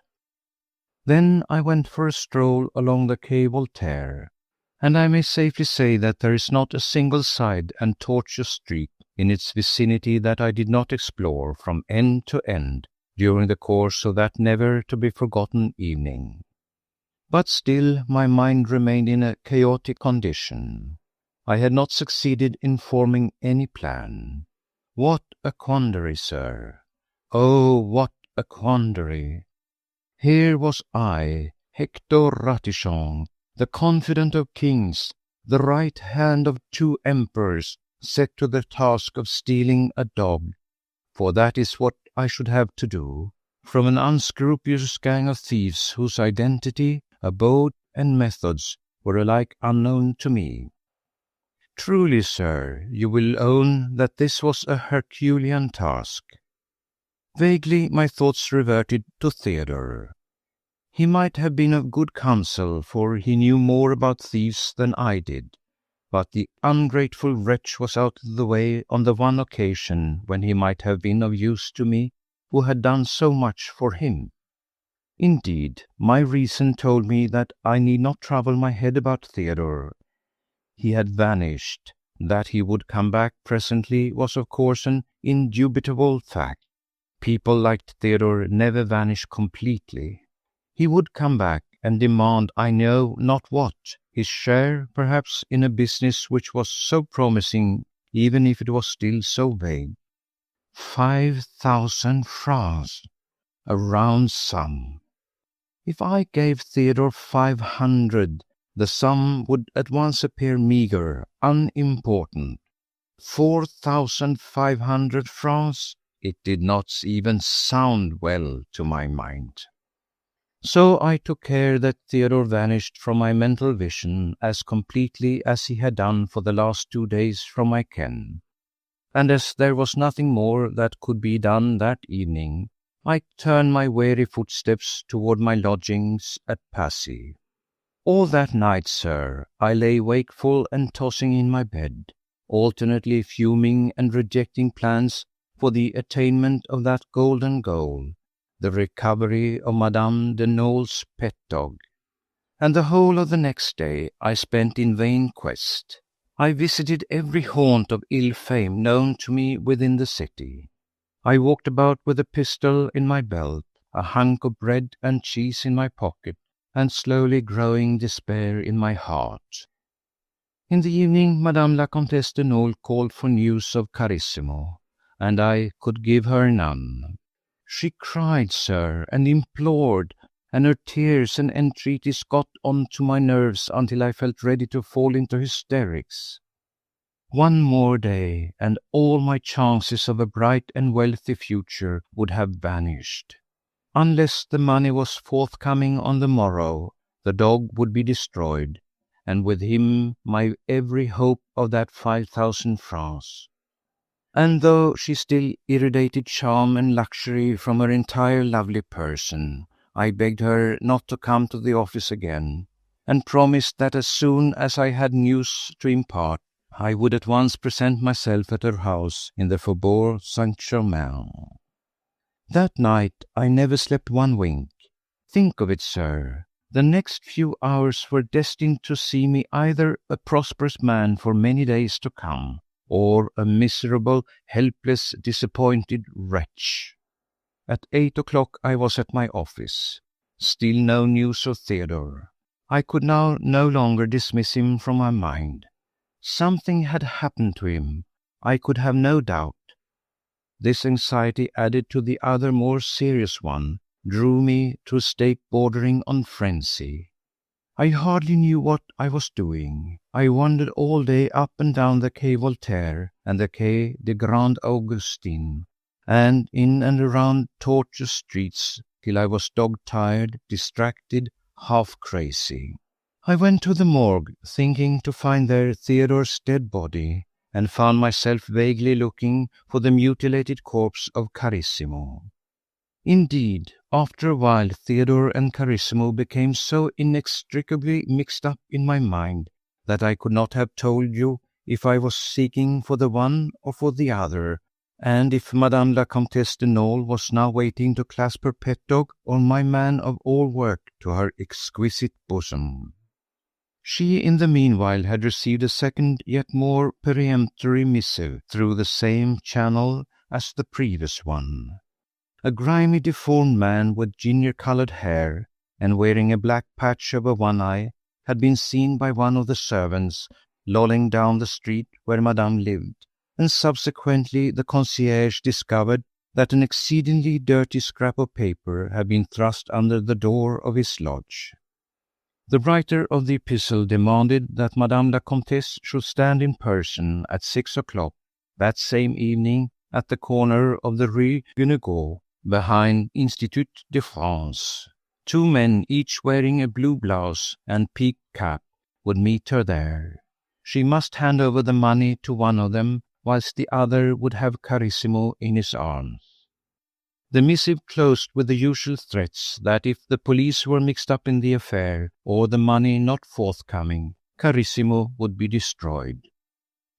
Then I went for a stroll along the Quai Voltaire, and I may safely say that there is not a single side and tortuous street in its vicinity that I did not explore from end to end during the course of that never-to-be-forgotten evening. But still my mind remained in a chaotic condition. I had not succeeded in forming any plan. What a quandary, sir! Oh, what a quandary! Here was I, Hector Ratichon, the confidant of kings, the right hand of 2 emperors, set to the task of stealing a dog, for that is what I should have to do, from an unscrupulous gang of thieves whose identity, abode, and methods were alike unknown to me. Truly, sir, you will own that this was a Herculean task. Vaguely my thoughts reverted to Theodore. He might have been of good counsel, for he knew more about thieves than I did, but the ungrateful wretch was out of the way on the one occasion when he might have been of use to me, who had done so much for him. Indeed, my reason told me that I need not trouble my head about Theodore. He had vanished. That he would come back presently was of course an indubitable fact. People like Theodore never vanish completely. He would come back and demand I know not what, his share, perhaps, in a business which was so promising, even if it was still so vague. 5,000 francs, a round sum. If I gave Theodore 500, the sum would at once appear meagre, unimportant. 4,500 francs, it did not even sound well to my mind. So I took care that Theodore vanished from my mental vision as completely as he had done for the last 2 days from my ken. And as there was nothing more that could be done that evening, I turned my weary footsteps toward my lodgings at Passy. All that night, sir, I lay wakeful and tossing in my bed, alternately fuming and rejecting plans for the attainment of that golden goal, the recovery of Madame de Nole's pet dog. And the whole of the next day I spent in vain quest. I visited every haunt of ill fame known to me within the city. I walked about with a pistol in my belt, a hunk of bread and cheese in my pocket, and slowly growing despair in my heart. In the evening, Madame la Comtesse de Nolé called for news of Carissimo, and I could give her none. She cried, sir, and implored, and her tears and entreaties got on to my nerves until I felt ready to fall into hysterics. One more day, and all my chances of a bright and wealthy future would have vanished. Unless the money was forthcoming on the morrow, the dog would be destroyed, and with him my every hope of that 5,000 francs. And though she still irradiated charm and luxury from her entire lovely person, I begged her not to come to the office again, and promised that as soon as I had news to impart, I would at once present myself at her house in the Faubourg Saint-Germain. That night I never slept one wink. Think of it, sir. The next few hours were destined to see me either a prosperous man for many days to come, or a miserable, helpless, disappointed wretch. At 8 o'clock I was at my office. Still no news of Theodore. I could now no longer dismiss him from my mind. Something had happened to him, I could have no doubt. This anxiety, added to the other more serious one, drew me to a state bordering on frenzy. I hardly knew what I was doing. I wandered all day up and down the Quai Voltaire and the Quai des Grands Augustins, and in and around tortuous streets, till I was dog-tired, distracted, half crazy. I went to the morgue, thinking to find there Theodore's dead body, and found myself vaguely looking for the mutilated corpse of Carissimo. Indeed, after a while Theodore and Carissimo became so inextricably mixed up in my mind that I could not have told you if I was seeking for the one or for the other, and if Madame la Comtesse de Nolé was now waiting to clasp her pet dog or my man of all work to her exquisite bosom. She in the meanwhile had received a second yet more peremptory missive through the same channel as the previous one. A grimy deformed man with ginger-coloured hair and wearing a black patch over one eye had been seen by one of the servants lolling down the street where Madame lived, and subsequently the concierge discovered that an exceedingly dirty scrap of paper had been thrust under the door of his lodge. The writer of the epistle demanded that Madame la Comtesse should stand in person at 6 o'clock that same evening at the corner of the Rue Guénégaud, behind Institut de France. 2 men, each wearing a blue blouse and peaked cap, would meet her there. She must hand over the money to one of them, whilst the other would have Carissimo in his arms. The missive closed with the usual threats that if the police were mixed up in the affair, or the money not forthcoming, Carissimo would be destroyed.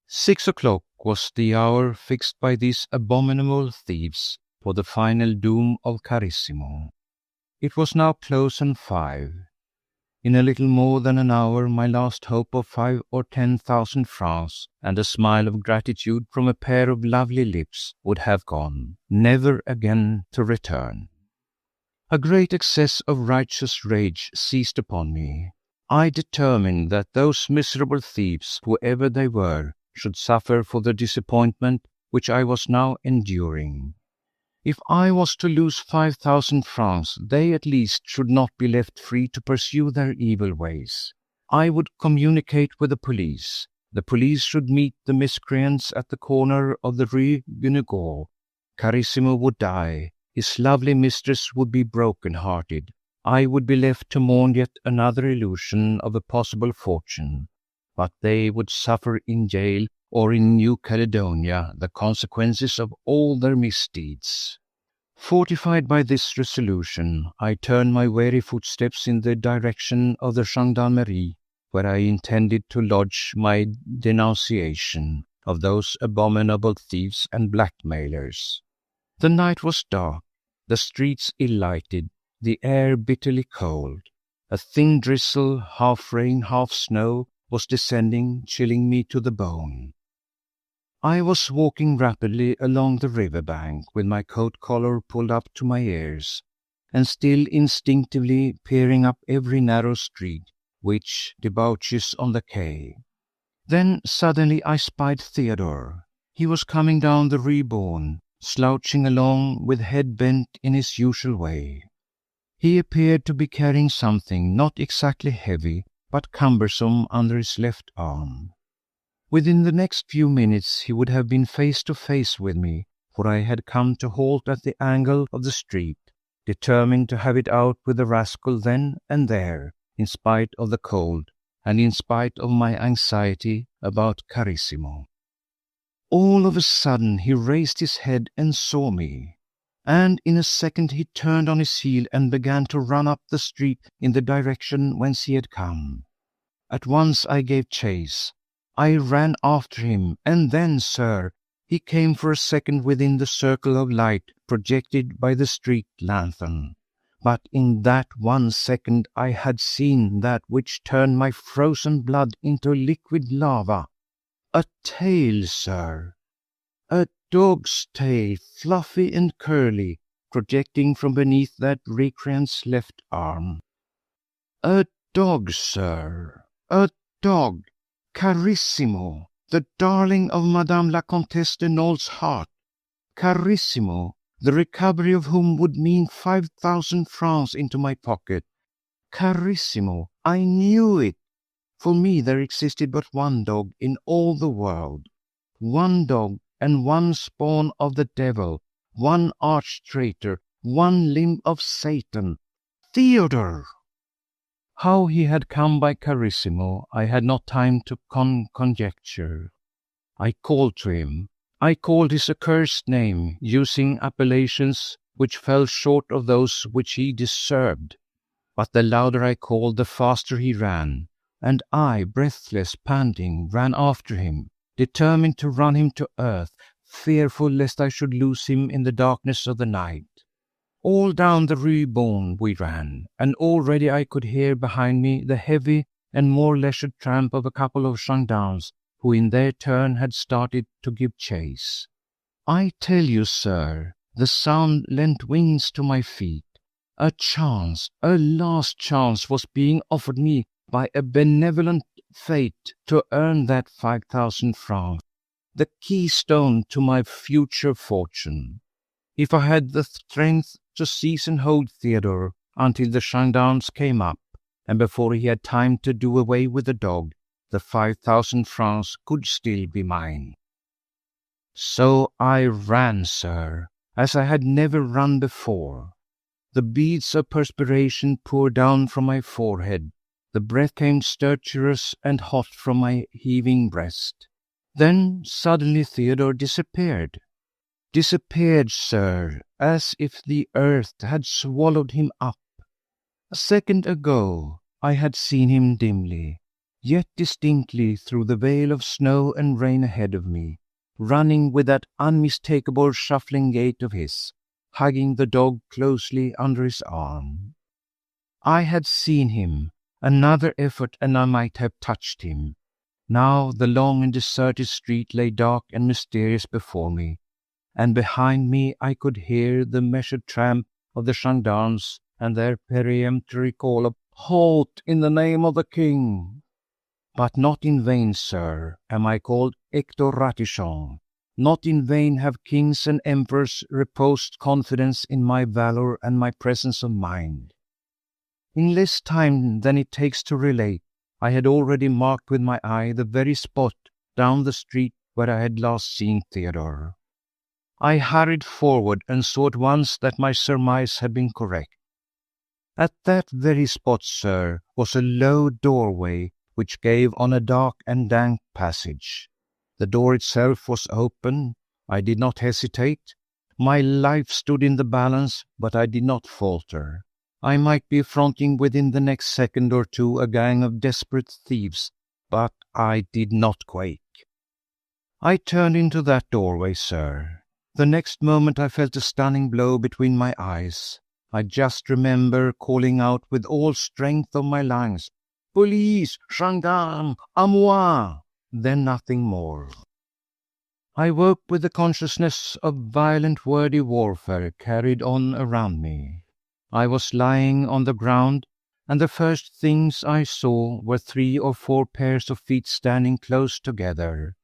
6 o'clock was the hour fixed by these abominable thieves for the final doom of Carissimo. It was now close on 5. In a little more than an hour my last hope of 5 or 10,000 francs and a smile of gratitude from a pair of lovely lips would have gone, never again to return. A great excess of righteous rage seized upon me. I determined that those miserable thieves, whoever they were, should suffer for the disappointment which I was now enduring. If I was to lose 5,000 francs, they at least should not be left free to pursue their evil ways. I would communicate with the police. The police should meet the miscreants at the corner of the Rue Guénégaud. Carissimo would die. His lovely mistress would be broken-hearted. I would be left to mourn yet another illusion of a possible fortune. But they would suffer in jail or in New Caledonia the consequences of all their misdeeds. Fortified by this resolution, I turned my weary footsteps in the direction of the gendarmerie, where I intended to lodge my denunciation of those abominable thieves and blackmailers. The night was dark, the streets ill-lighted, the air bitterly cold. A thin drizzle, half rain, half snow, was descending, chilling me to the bone. I was walking rapidly along the river bank with my coat collar pulled up to my ears, and still instinctively peering up every narrow street which debouches on the quay. Then suddenly I spied Theodore. He was coming down the Reborn, slouching along with head bent in his usual way. He appeared to be carrying something not exactly heavy, but cumbersome under his left arm. Within the next few minutes he would have been face to face with me, for I had come to halt at the angle of the street, determined to have it out with the rascal then and there, in spite of the cold, and in spite of my anxiety about Carissimo. All of a sudden he raised his head and saw me, and in a second he turned on his heel and began to run up the street in the direction whence he had come. At once I gave chase. I ran after him, and then, sir, he came for a second within the circle of light projected by the street lanthorn. But in that 1 second I had seen that which turned my frozen blood into liquid lava. A tail, sir. A dog's tail, fluffy and curly, projecting from beneath that recreant's left arm. A dog, sir. A dog. Carissimo, the darling of Madame la Comtesse de Nol's heart. Carissimo, the recovery of whom would mean 5,000 francs into my pocket. Carissimo, I knew it. For me there existed but one dog in all the world. One dog and one spawn of the devil, one arch-traitor, one limb of Satan. Theodore! How he had come by Carissimo I had not time to conjecture. I called to him. I called his accursed name, using appellations which fell short of those which he deserved. But the louder I called, the faster he ran, and I, breathless, panting, ran after him, determined to run him to earth, fearful lest I should lose him in the darkness of the night. All down the Rue Beaune we ran, and already I could hear behind me the heavy and more leisured tramp of a couple of gendarmes, who in their turn had started to give chase. I tell you, sir, the sound lent wings to my feet. A chance, a last chance was being offered me by a benevolent fate to earn that 5,000 francs, the keystone to my future fortune. If I had the strength to seize and hold Theodore until the gendarmes came up, and before he had time to do away with the dog, the 5,000 francs could still be mine. So I ran, sir, as I had never run before. The beads of perspiration poured down from my forehead. The breath came stertorous and hot from my heaving breast. Then suddenly Theodore disappeared. Disappeared, sir, as if the earth had swallowed him up. A second ago I had seen him dimly, yet distinctly through the veil of snow and rain ahead of me, running with that unmistakable shuffling gait of his, hugging the dog closely under his arm. I had seen him. Another effort and I might have touched him. Now the long and deserted street lay dark and mysterious before me, and behind me I could hear the measured tramp of the gendarmes and their peremptory call of "Halt in the name of the king!" But not in vain, sir, am I called Hector Ratichon. Not in vain have kings and emperors reposed confidence in my valor and my presence of mind. In less time than it takes to relate, I had already marked with my eye the very spot down the street where I had last seen Theodore. I hurried forward and saw at once that my surmise had been correct. At that very spot, sir, was a low doorway which gave on a dark and dank passage. The door itself was open. I did not hesitate. My life stood in the balance, but I did not falter. I might be affronting within the next second or two a gang of desperate thieves, but I did not quake. I turned into that doorway, sir. The next moment I felt a stunning blow between my eyes. I just remember calling out with all strength of my lungs, "Police! Gendarme! À moi!" Then nothing more. I woke with the consciousness of violent wordy warfare carried on around me. I was lying on the ground, and the first things I saw were 3 or 4 pairs of feet standing close together.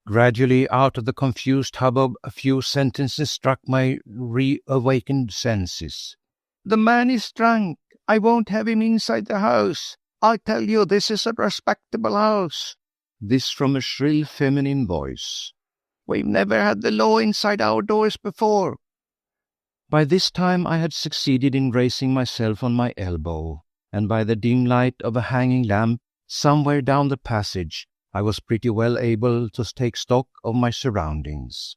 Gradually, out of the confused hubbub, a few sentences struck my reawakened senses. "The man is drunk. I won't have him inside the house. I tell you, this is a respectable house." This from a shrill feminine voice. "We've never had the law inside our doors before." By this time I had succeeded in raising myself on my elbow, and by the dim light of a hanging lamp somewhere down the passage, I was pretty well able to take stock of my surroundings.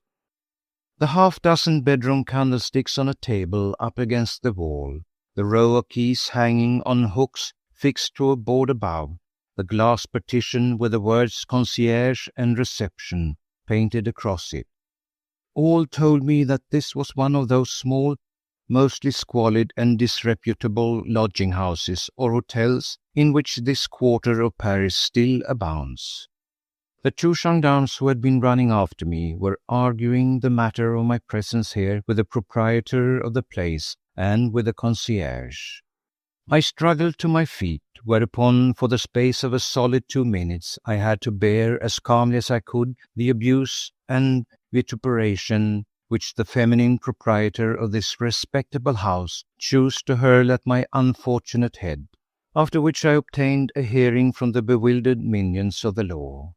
The half-dozen bedroom candlesticks on a table up against the wall, the row of keys hanging on hooks fixed to a board above, the glass partition with the words concierge and reception painted across it, all told me that this was one of those small, mostly squalid and disreputable lodging houses or hotels in which this quarter of Paris still abounds. The 2 gendarmes who had been running after me were arguing the matter of my presence here with the proprietor of the place and with the concierge. I struggled to my feet, whereupon for the space of a solid 2 minutes I had to bear as calmly as I could the abuse and vituperation which the feminine proprietor of this respectable house chose to hurl at my unfortunate head, after which I obtained a hearing from the bewildered minions of the law.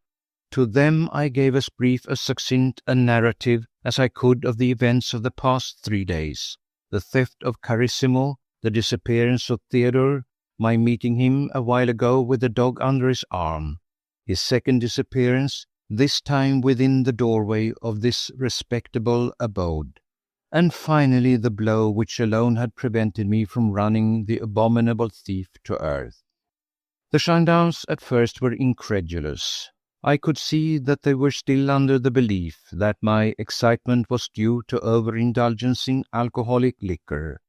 To them I gave as brief, as succinct a narrative as I could of the events of the past 3 days, the theft of Carissimo, the disappearance of Theodore, my meeting him a while ago with the dog under his arm, his second disappearance, this time within the doorway of this respectable abode, and finally the blow which alone had prevented me from running the abominable thief to earth. The gendarmes at first were incredulous. I could see that they were still under the belief that my excitement was due to overindulgence in alcoholic liquor,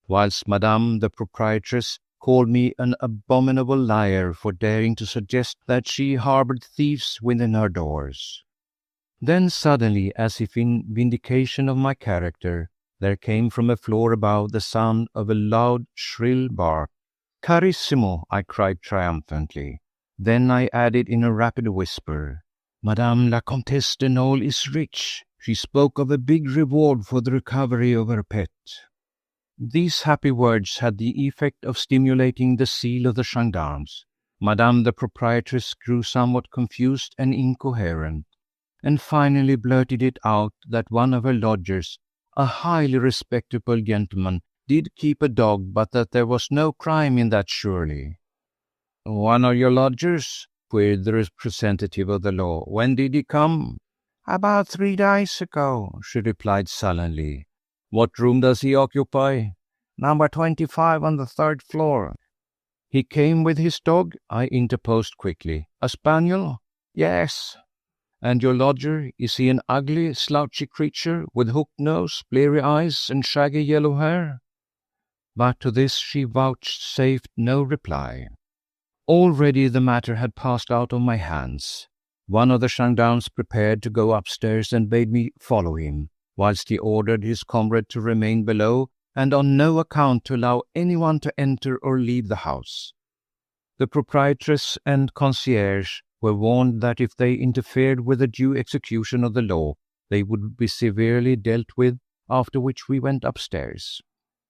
whilst Madame the proprietress called me an abominable liar for daring to suggest that she harboured thieves within her doors. Then suddenly, as if in vindication of my character, there came from a floor above the sound of a loud, shrill bark. "Carissimo!" I cried triumphantly. Then I added in a rapid whisper, "Madame la Comtesse de Nolé is rich. She spoke of a big reward for the recovery of her pet." These happy words had the effect of stimulating the zeal of the gendarmes. Madame the proprietress grew somewhat confused and incoherent, and finally blurted it out that one of her lodgers, a highly respectable gentleman, did keep a dog, but that there was no crime in that surely. "One of your lodgers?" queried the representative of the law. "When did he come?" "About 3 days ago," she replied sullenly. "What room does he occupy?" "Number 25 on the 3rd floor. "He came with his dog?" I interposed quickly. "A spaniel?" "Yes." "And your lodger, is he an ugly, slouchy creature with hooked nose, bleary eyes, and shaggy yellow hair?" But to this she vouchsafed no reply. Already the matter had passed out of my hands. One of the gendarmes prepared to go upstairs and bade me follow him, whilst he ordered his comrade to remain below and on no account to allow anyone to enter or leave the house. The proprietress and concierge were warned that if they interfered with the due execution of the law, they would be severely dealt with, after which we went upstairs.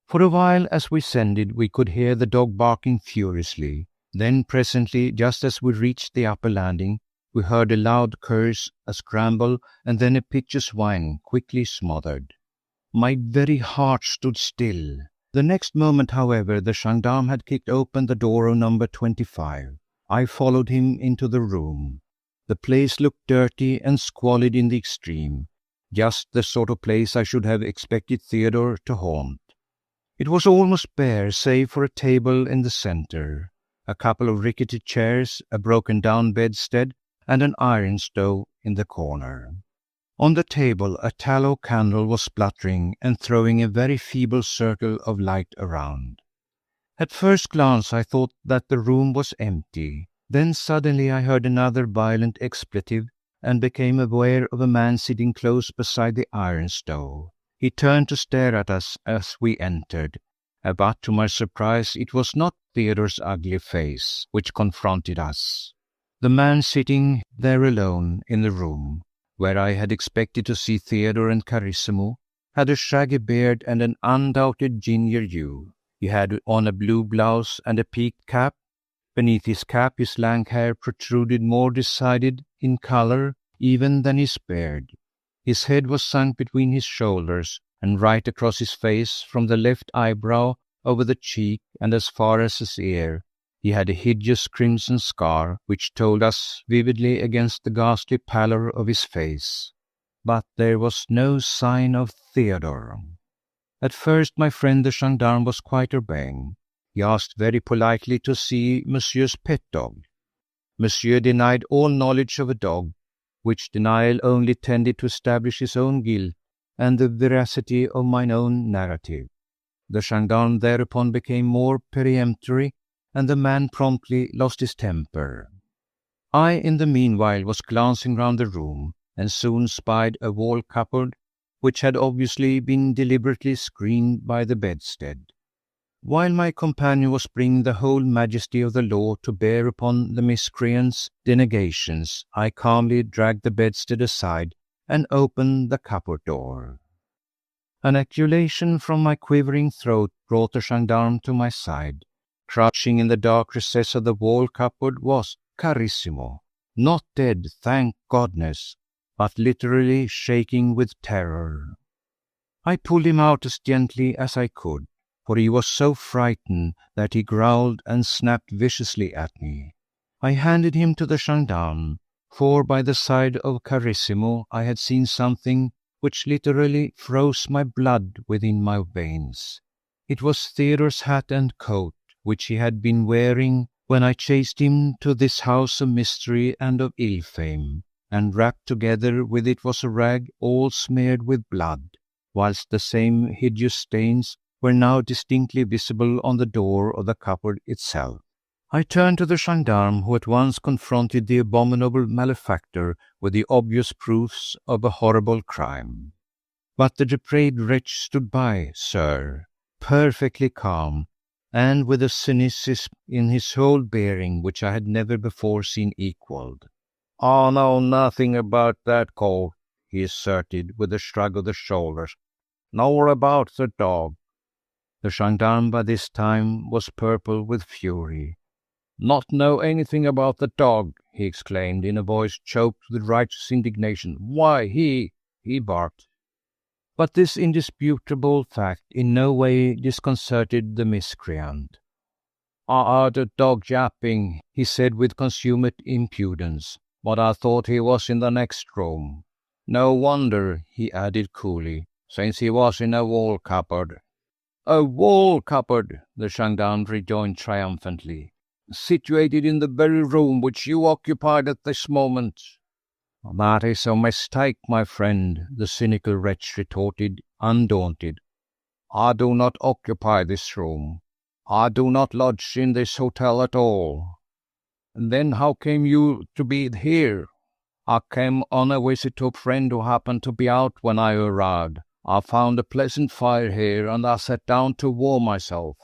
For a while as we ascended we could hear the dog barking furiously. Then presently, just as we reached the upper landing, we heard a loud curse, a scramble, and then a piteous whine, quickly smothered. My very heart stood still. The next moment, however, the gendarme had kicked open the door of number 25. I followed him into the room. The place looked dirty and squalid in the extreme, just the sort of place I should have expected Theodore to haunt. It was almost bare, save for a table in the centre, a couple of rickety chairs, a broken-down bedstead, and an iron stove in the corner. On the table a tallow candle was spluttering and throwing a very feeble circle of light around. At first glance I thought that the room was empty. Then suddenly I heard another violent expletive and became aware of a man sitting close beside the iron stove. He turned to stare at us as we entered, But to my surprise, it was not Theodore's ugly face which confronted us. The man sitting there alone in the room, where I had expected to see Theodore and Carissimo, had a shaggy beard and an undoubted ginger hue. He had on a blue blouse and a peaked cap. Beneath his cap his lank hair protruded more decided in colour even than his beard. His head was sunk between his shoulders, and right across his face, from the left eyebrow over the cheek and as far as his ear, he had a hideous crimson scar, which told us vividly against the ghastly pallor of his face. But there was no sign of Theodore. At first my friend the gendarme was quite urbane. He asked very politely to see Monsieur's pet dog. Monsieur denied all knowledge of a dog, which denial only tended to establish his own guilt and the veracity of mine own narrative. The gendarme thereupon became more peremptory, and the man promptly lost his temper. I, in the meanwhile, was glancing round the room, and soon spied a wall cupboard, which had obviously been deliberately screened by the bedstead. While my companion was bringing the whole majesty of the law to bear upon the miscreant's denegations, I calmly dragged the bedstead aside and opened the cupboard door. An ejaculation from my quivering throat brought the gendarme to my side. Crouching in the dark recess of the wall cupboard was Carissimo, not dead, thank goodness, but literally shaking with terror. I pulled him out as gently as I could, for he was so frightened that he growled and snapped viciously at me. I handed him to the gendarme, for by the side of Carissimo I had seen something which literally froze my blood within my veins. It was Theodore's hat and coat, which he had been wearing when I chased him to this house of mystery and of ill fame, and wrapped together with it was a rag all smeared with blood, whilst the same hideous stains were now distinctly visible on the door of the cupboard itself. I turned to the gendarme, who at once confronted the abominable malefactor with the obvious proofs of a horrible crime. But the depraved wretch stood by, sir, perfectly calm, and with a cynicism in his whole bearing which I had never before seen equalled. "I know nothing about that coat," he asserted with a shrug of the shoulders, "nor about the dog." The gendarme by this time was purple with fury. "Not know anything about the dog!" he exclaimed in a voice choked with righteous indignation. "Why, he barked." But this indisputable fact in no way disconcerted the miscreant. "I heard the dog yapping," he said with consummate impudence, "but I thought he was in the next room. No wonder," he added coolly, "since he was in a wall cupboard." "A wall cupboard," the gendarme rejoined triumphantly, "situated in the very room which you occupied at this moment." "That is a mistake, my friend," the cynical wretch retorted, undaunted. "I do not occupy this room. I do not lodge in this hotel at all." "Then how came you to be here?" "I came on a visit to a friend who happened to be out when I arrived. I found a pleasant fire here, and I sat down to warm myself.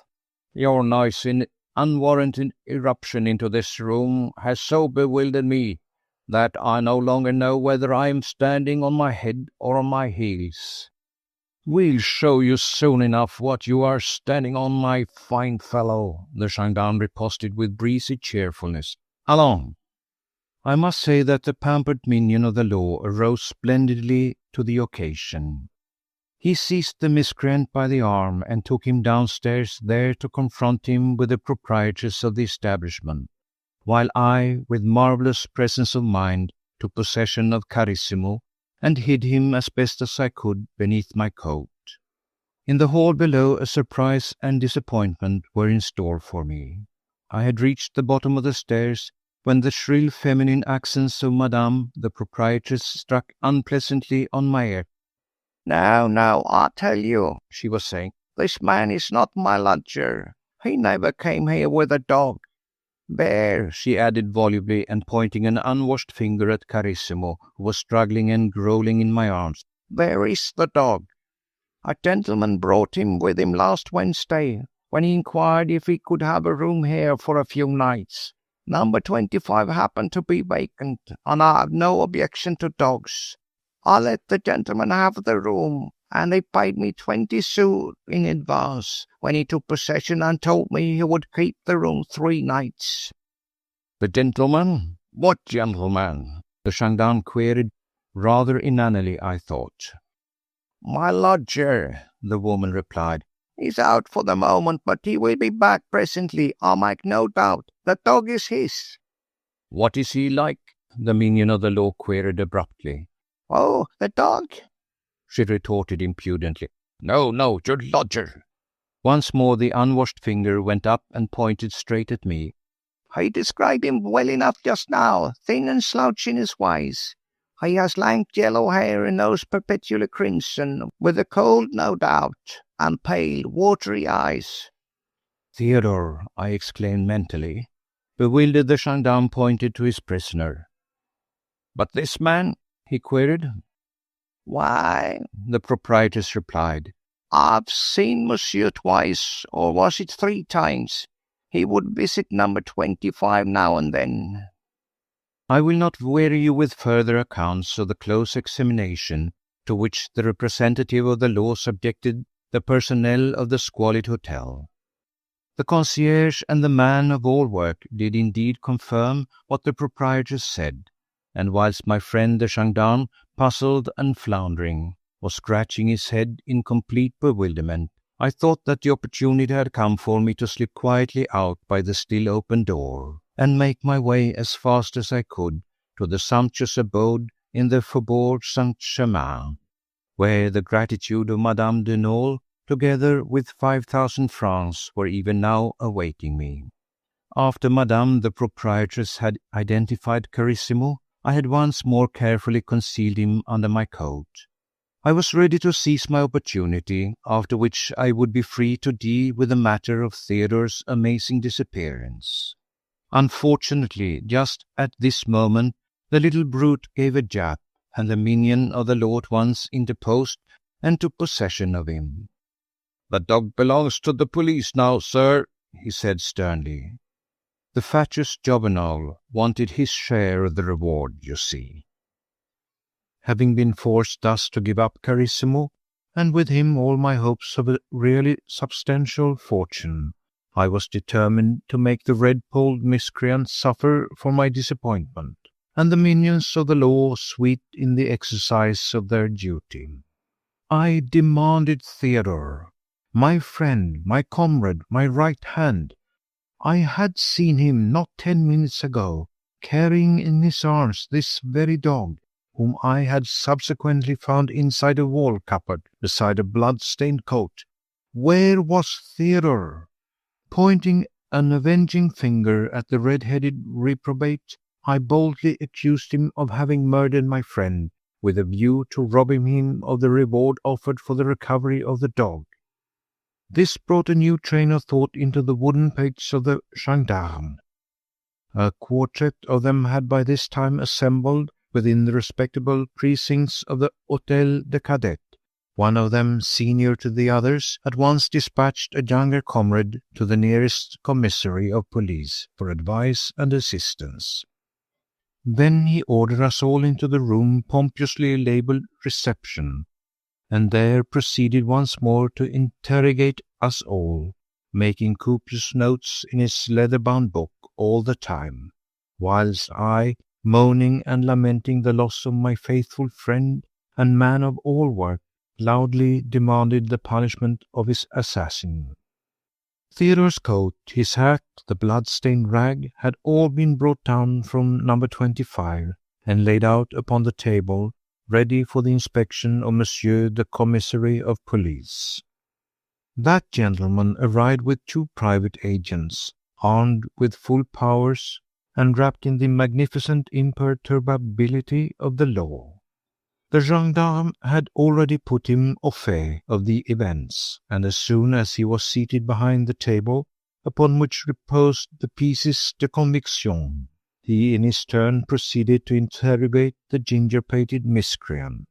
Your noisy, unwarranted irruption into this room has so bewildered me that I no longer know whether I am standing on my head or on my heels." "We'll show you soon enough what you are standing on, my fine fellow," the gendarme riposted with breezy cheerfulness. "Allons!" I must say that the pampered minion of the law arose splendidly to the occasion. He seized the miscreant by the arm and took him downstairs, there to confront him with the proprietors of the establishment, while I, with marvellous presence of mind, took possession of Carissimo and hid him as best as I could beneath my coat. In the hall below a surprise and disappointment were in store for me. I had reached the bottom of the stairs when the shrill feminine accents of Madame the proprietress struck unpleasantly on my ear. "No, I tell you," she was saying, "this man is not my lodger. He never came here with a dog. There," she added volubly, and pointing an unwashed finger at Carissimo, who was struggling and growling in my arms, "there is the dog. A gentleman brought him with him last Wednesday, when he inquired if he could have a room here for a few nights. Number 25 happened to be vacant, and I have no objection to dogs. I let the gentleman have the room, and he paid me 20 sous in advance when he took possession and told me he would keep the room 3 nights. The gentleman? What gentleman? The gendarme queried, rather inanely, I thought. My lodger, the woman replied. He's out for the moment, but he will be back presently, I make no doubt. The dog is his. What is he like? The minion of the law queried abruptly. Oh, the dog? She retorted impudently. No, your lodger. Once more the unwashed finger went up and pointed straight at me. I described him well enough just now, thin and slouchy in his ways. He has lank yellow hair and nose perpetually crimson, with a cold, no doubt, and pale, watery eyes. Theodore, I exclaimed mentally. Bewildered, the gendarme pointed to his prisoner. But this man? He queried. Why, the proprietress replied, I've seen Monsieur twice, or was it 3 times? He would visit number 25 now and then. I will not weary you with further accounts of the close examination to which the representative of the law subjected the personnel of the squalid hotel. The concierge and the man of all work did indeed confirm what the proprietress said, and whilst my friend the gendarme, puzzled and floundering, was scratching his head in complete bewilderment, I thought that the opportunity had come for me to slip quietly out by the still open door, and make my way as fast as I could to the sumptuous abode in the Faubourg Saint-Germain, where the gratitude of Madame de Nolé, together with 5,000 francs, were even now awaiting me. After Madame the proprietress had identified Carissimo, I had once more carefully concealed him under my coat. I was ready to seize my opportunity, after which I would be free to deal with the matter of Theodore's amazing disappearance. Unfortunately, just at this moment, the little brute gave a yap, and the minion of the law at once interposed and took possession of him. The dog belongs to the police now, sir, he said sternly. The fatuous Jovenel wanted his share of the reward, you see. Having been forced thus to give up Carissimo, and with him all my hopes of a really substantial fortune, I was determined to make the red-polled miscreant suffer for my disappointment, and the minions of the law sweet in the exercise of their duty. I demanded Theodore, my friend, my comrade, my right hand. I had seen him not 10 minutes ago, carrying in his arms this very dog, whom I had subsequently found inside a wall cupboard beside a blood-stained coat. Where was Theodore? Pointing an avenging finger at the red-headed reprobate, I boldly accused him of having murdered my friend, with a view to robbing him of the reward offered for the recovery of the dog. This brought a new train of thought into the wooden pegs of the gendarmes. A quartet of them had by this time assembled within the respectable precincts of the Hôtel des Cadets. One of them, senior to the others, at once dispatched a younger comrade to the nearest commissary of police for advice and assistance. Then he ordered us all into the room pompously labelled reception, and there proceeded once more to interrogate us all, making copious notes in his leather-bound book all the time, whilst I, moaning and lamenting the loss of my faithful friend and man of all work, loudly demanded the punishment of his assassin. Theodore's coat, his hat, the blood-stained rag, had all been brought down from number 25 and laid out upon the table, ready for the inspection of Monsieur the Commissary of Police. That gentleman arrived with 2 private agents, armed with full powers and wrapped in the magnificent imperturbability of the law. The gendarme had already put him au fait of the events, and as soon as he was seated behind the table upon which reposed the pieces de conviction, he in his turn proceeded to interrogate the ginger-pated miscreant.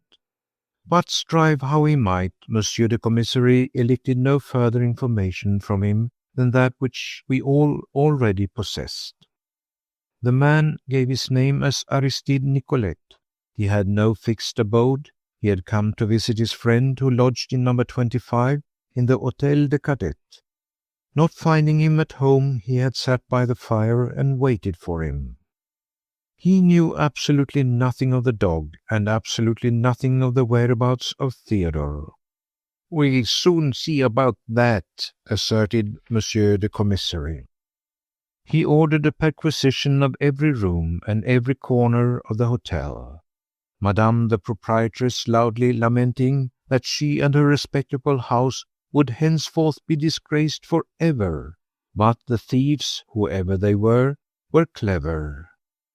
But strive how he might, Monsieur the Commissary elicited no further information from him than that which we all already possessed. The man gave his name as Aristide Nicolet. He had no fixed abode. He had come to visit his friend who lodged in number 25 in the Hôtel des Cadets. Not finding him at home, he had sat by the fire and waited for him. He knew absolutely nothing of the dog and absolutely nothing of the whereabouts of Theodore. "We'll soon see about that," asserted Monsieur the Commissary. He ordered a perquisition of every room and every corner of the hotel. Madame the proprietress loudly lamenting that she and her respectable house would henceforth be disgraced for ever. But the thieves, whoever they were clever.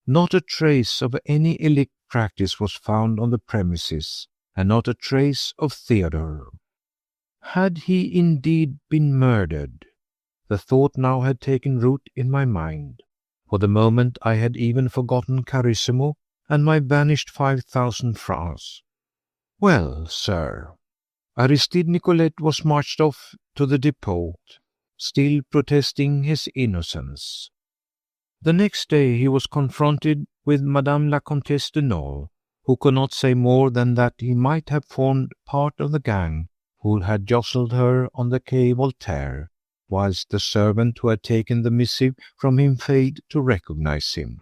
Not a trace of any illicit practice was found on the premises, and not a trace of Theodore. Had he indeed been murdered? The thought now had taken root in my mind. For the moment I had even forgotten Carissimo and my vanished 5,000 francs. Well, sir, Aristide Nicolet was marched off to the depot, still protesting his innocence. The next day he was confronted with Madame la Comtesse de Nolé, who could not say more than that he might have formed part of the gang who had jostled her on the Quai Voltaire, whilst the servant who had taken the missive from him failed to recognize him.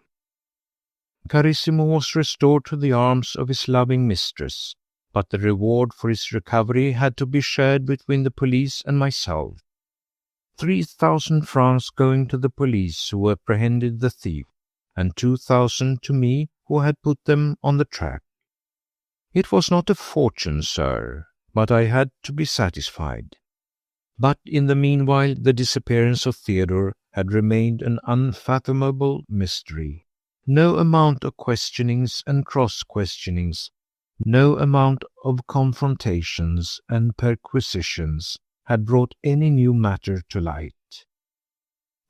Carissimo was restored to the arms of his loving mistress, but the reward for his recovery had to be shared between the police and myself. 3,000 francs going to the police who apprehended the thief, and 2,000 to me who had put them on the track. It was not a fortune, sir, but I had to be satisfied. But in the meanwhile the disappearance of Theodore had remained an unfathomable mystery. No amount of questionings and cross-questionings, no amount of confrontations and perquisitions had brought any new matter to light.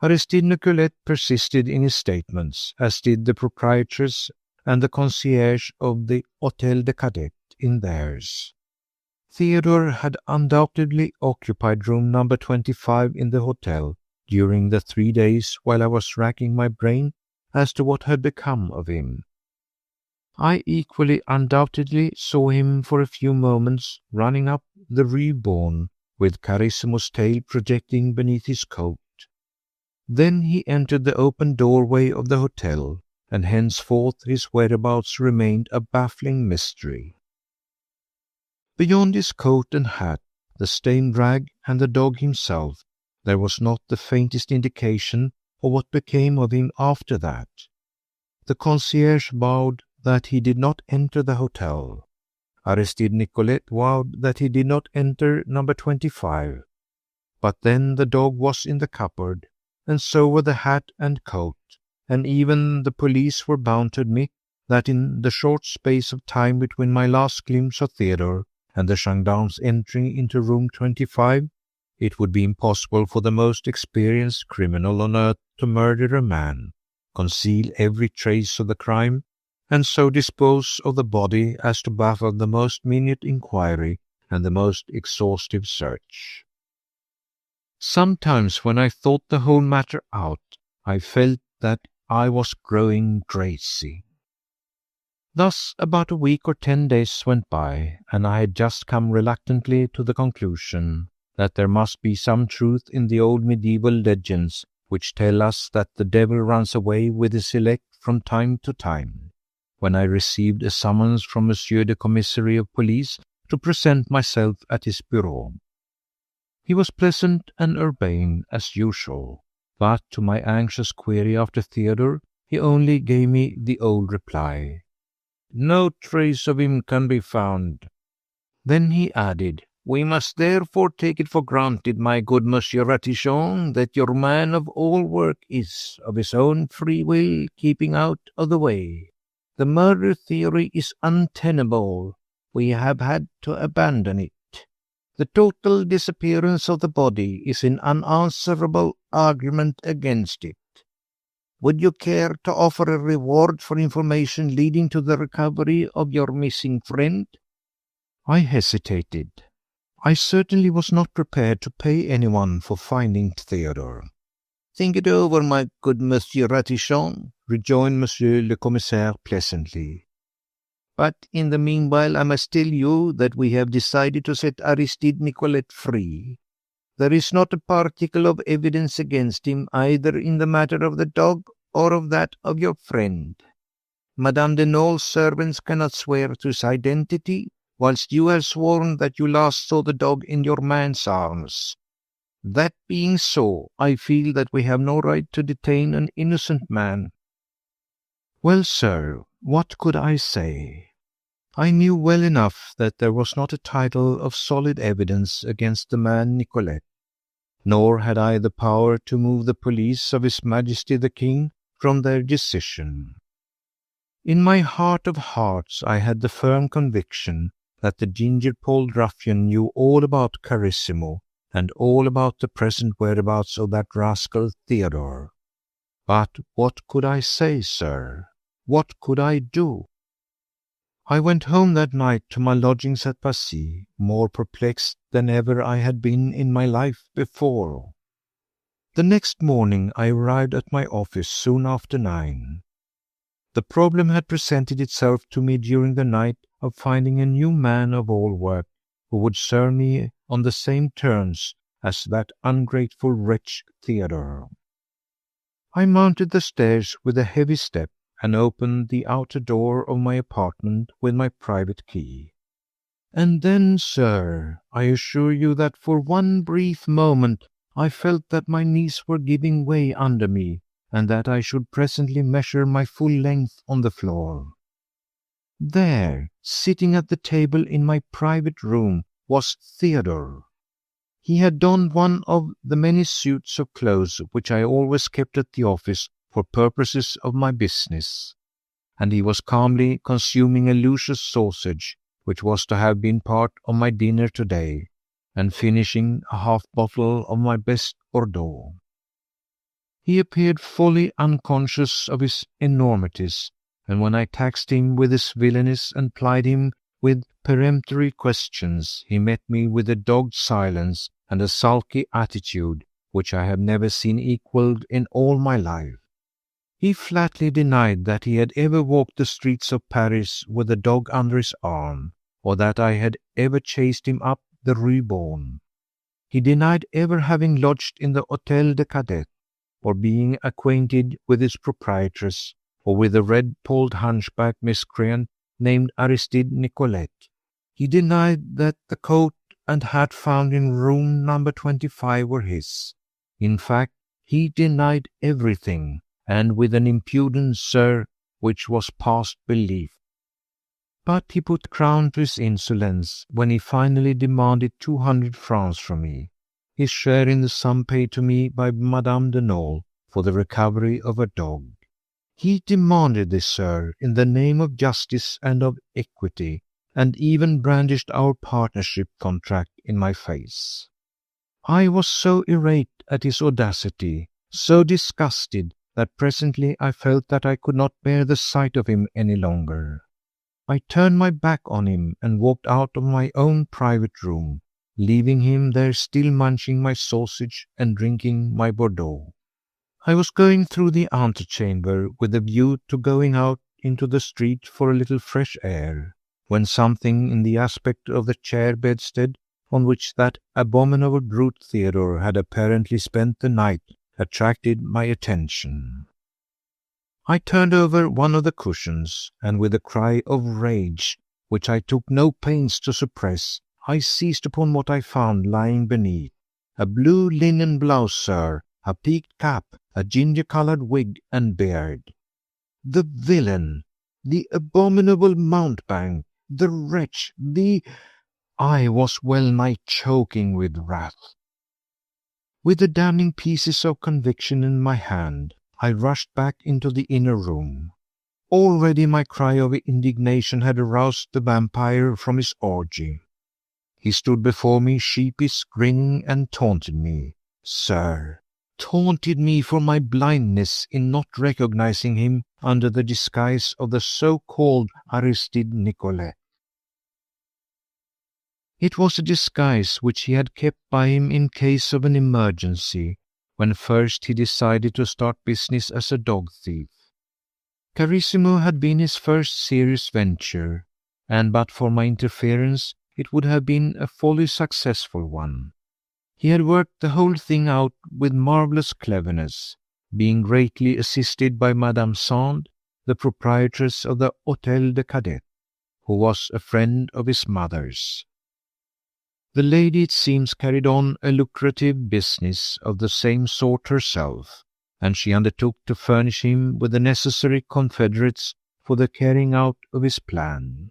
Aristide Nicolet persisted in his statements, as did the proprietress and the concierge of the Hôtel des Cadets in theirs. Theodore had undoubtedly occupied room number 25 in the hotel during the 3 days while I was racking my brain as to what had become of him. I equally undoubtedly saw him for a few moments running up the Rue Beaune with Carissimo's tail projecting beneath his coat. Then he entered the open doorway of the hotel, and henceforth his whereabouts remained a baffling mystery. Beyond his coat and hat, the stained rag, and the dog himself, there was not the faintest indication of what became of him after that. The concierge vowed that he did not enter the hotel. Aristide Nicolet vowed that he did not enter number 25. But then the dog was in the cupboard, and so were the hat and coat, and even the police were bound to admit that in the short space of time between my last glimpse of Theodore and the gendarme's entry into room 25, it would be impossible for the most experienced criminal on earth to murder a man, conceal every trace of the crime, and so dispose of the body as to baffle the most minute inquiry and the most exhaustive search. Sometimes when I thought the whole matter out, I felt that I was growing crazy. Thus about a week or 10 days went by, and I had just come reluctantly to the conclusion that there must be some truth in the old medieval legends which tell us that the devil runs away with his elect from time to time, when I received a summons from Monsieur the Commissary of Police to present myself at his bureau. He was pleasant and urbane as usual, but to my anxious query after Theodore, he only gave me the old reply: "No trace of him can be found." Then he added, "We must therefore take it for granted, my good Monsieur Ratichon, that your man of all work is, of his own free will, keeping out of the way. The murder theory is untenable. We have had to abandon it. The total disappearance of the body is an unanswerable argument against it. Would you care to offer a reward for information leading to the recovery of your missing friend?" I hesitated. I certainly was not prepared to pay anyone for finding Theodore. "Think it over, my good Monsieur Ratichon," rejoined Monsieur le Commissaire pleasantly. "But in the meanwhile I must tell you that we have decided to set Aristide Nicolet free. There is not a particle of evidence against him, either in the matter of the dog or of that of your friend. Madame de Nol's servants cannot swear to his identity, whilst you have sworn that you last saw the dog in your man's arms. That being so, I feel that we have no right to detain an innocent man." Well, sir, what could I say? I knew well enough that there was not a tittle of solid evidence against the man Nicolet, nor had I the power to move the police of His Majesty the King from their decision. In my heart of hearts I had the firm conviction that the ginger-polled ruffian knew all about Carissimo and all about the present whereabouts of that rascal Theodore. But what could I say, sir? What could I do? I went home that night to my lodgings at Passy, more perplexed than ever I had been in my life before. The next morning I arrived at my office soon after 9. The problem had presented itself to me during the night of finding a new man of all work who would serve me on the same terms as that ungrateful wretch Theodore. I mounted the stairs with a heavy step and opened the outer door of my apartment with my private key. And then, sir, I assure you that for one brief moment I felt that my knees were giving way under me, and that I should presently measure my full length on the floor. There, sitting at the table in my private room, was Theodore. He had donned one of the many suits of clothes which I always kept at the office for purposes of my business, and he was calmly consuming a luscious sausage, which was to have been part of my dinner today, and finishing a half-bottle of my best Bordeaux. He appeared fully unconscious of his enormities, and when I taxed him with his villainies and plied him with peremptory questions, he met me with a dogged silence and a sulky attitude which I have never seen equalled in all my life. He flatly denied that he had ever walked the streets of Paris with a dog under his arm, or that I had ever chased him up the Rue Beaune. He denied ever having lodged in the Hôtel des Cadets, or being acquainted with its proprietress, or with a red-polled hunchback miscreant named Aristide Nicolet. He denied that the coat and hat found in room number 25 were his. In fact, he denied everything, and with an impudence, sir, which was past belief. But he put crown to his insolence when he finally demanded 200 francs from me, his share in the sum paid to me by Madame de Nol for the recovery of her dog. He demanded this, sir, in the name of justice and of equity, and even brandished our partnership contract in my face. I was so irate at his audacity, so disgusted, that presently I felt that I could not bear the sight of him any longer. I turned my back on him and walked out of my own private room, leaving him there still munching my sausage and drinking my Bordeaux. I was going through the antechamber with a view to going out into the street for a little fresh air, when something in the aspect of the chair bedstead on which that abominable brute Theodore had apparently spent the night attracted my attention. I turned over one of the cushions, and with a cry of rage, which I took no pains to suppress, I seized upon what I found lying beneath. A blue linen blouse, sir, a peaked cap, a ginger-coloured wig and beard. The villain, the abominable mountebank, the wretch, I was well-nigh choking with wrath. With the damning pieces of conviction in my hand, I rushed back into the inner room. Already my cry of indignation had aroused the vampire from his orgy. He stood before me, sheepish, grinning, and taunted me, sir, taunted me for my blindness in not recognizing him under the disguise of the so-called Aristide Nicolet. It was a disguise which he had kept by him in case of an emergency, when first he decided to start business as a dog thief. Carissimo had been his first serious venture, and but for my interference it would have been a fully successful one. He had worked the whole thing out with marvellous cleverness, being greatly assisted by Madame Sand, the proprietress of the Hôtel des Cadets, who was a friend of his mother's. The lady, it seems, carried on a lucrative business of the same sort herself, and she undertook to furnish him with the necessary confederates for the carrying out of his plan.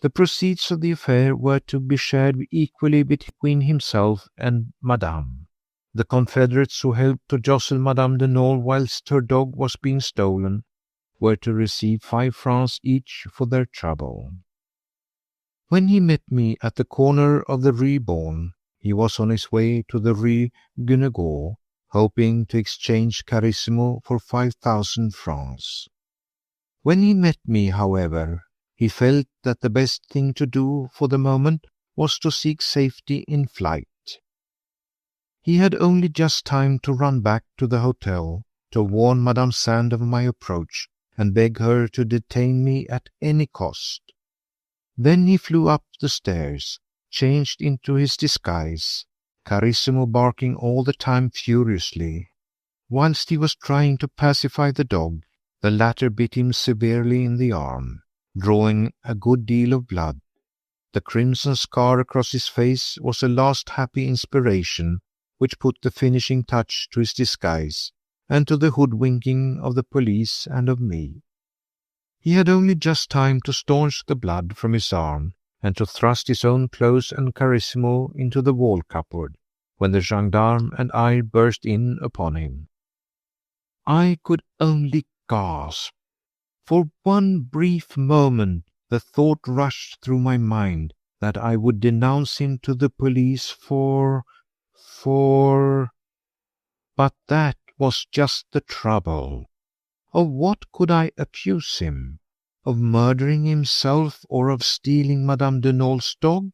The proceeds of the affair were to be shared equally between himself and Madame. The confederates who helped to jostle Madame de Nole whilst her dog was being stolen were to receive 5 francs each for their trouble. When he met me at the corner of the Rue Beaune, he was on his way to the Rue Guénégaud, hoping to exchange Carissimo for 5,000 francs. When he met me, however, he felt that the best thing to do for the moment was to seek safety in flight. He had only just time to run back to the hotel to warn Madame Sand of my approach and beg her to detain me at any cost. Then he flew up the stairs, changed into his disguise, Carissimo barking all the time furiously. Whilst he was trying to pacify the dog, the latter bit him severely in the arm, drawing a good deal of blood. The crimson scar across his face was a last happy inspiration which put the finishing touch to his disguise and to the hoodwinking of the police and of me. He had only just time to staunch the blood from his arm and to thrust his own clothes and Carissimo into the wall cupboard, when the gendarme and I burst in upon him. I could only gasp. For one brief moment the thought rushed through my mind that I would denounce him to the police for... But that was just the trouble. Of what could I accuse him? Of murdering himself or of stealing Madame de Nole's dog?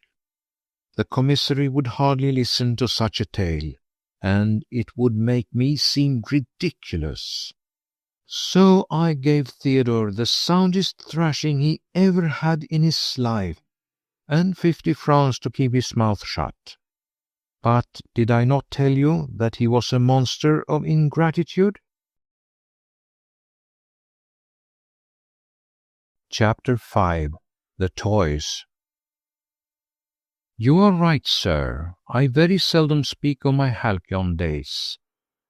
The commissary would hardly listen to such a tale, and it would make me seem ridiculous. So I gave Theodore the soundest thrashing he ever had in his life, and 50 francs to keep his mouth shut. But did I not tell you that he was a monster of ingratitude? Chapter 5. The Toys. You are right, sir. I very seldom speak of my halcyon days.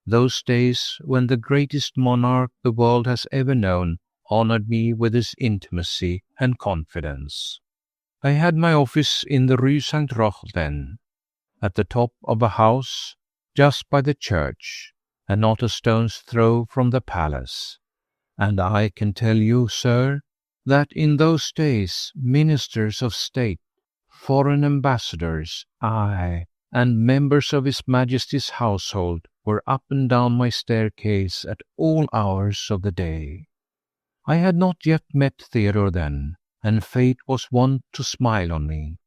Those days when the greatest monarch the world has ever known honored me with his intimacy and confidence. I had my office in the Rue Saint-Roch then, at the top of a house, just by the church, and not a stone's throw from the palace. And I can tell you, sir, that in those days ministers of state, foreign ambassadors, aye, and members of His Majesty's household were up and down my staircase at all hours of the day. I had not yet met Theodore then, and fate was wont to smile on me.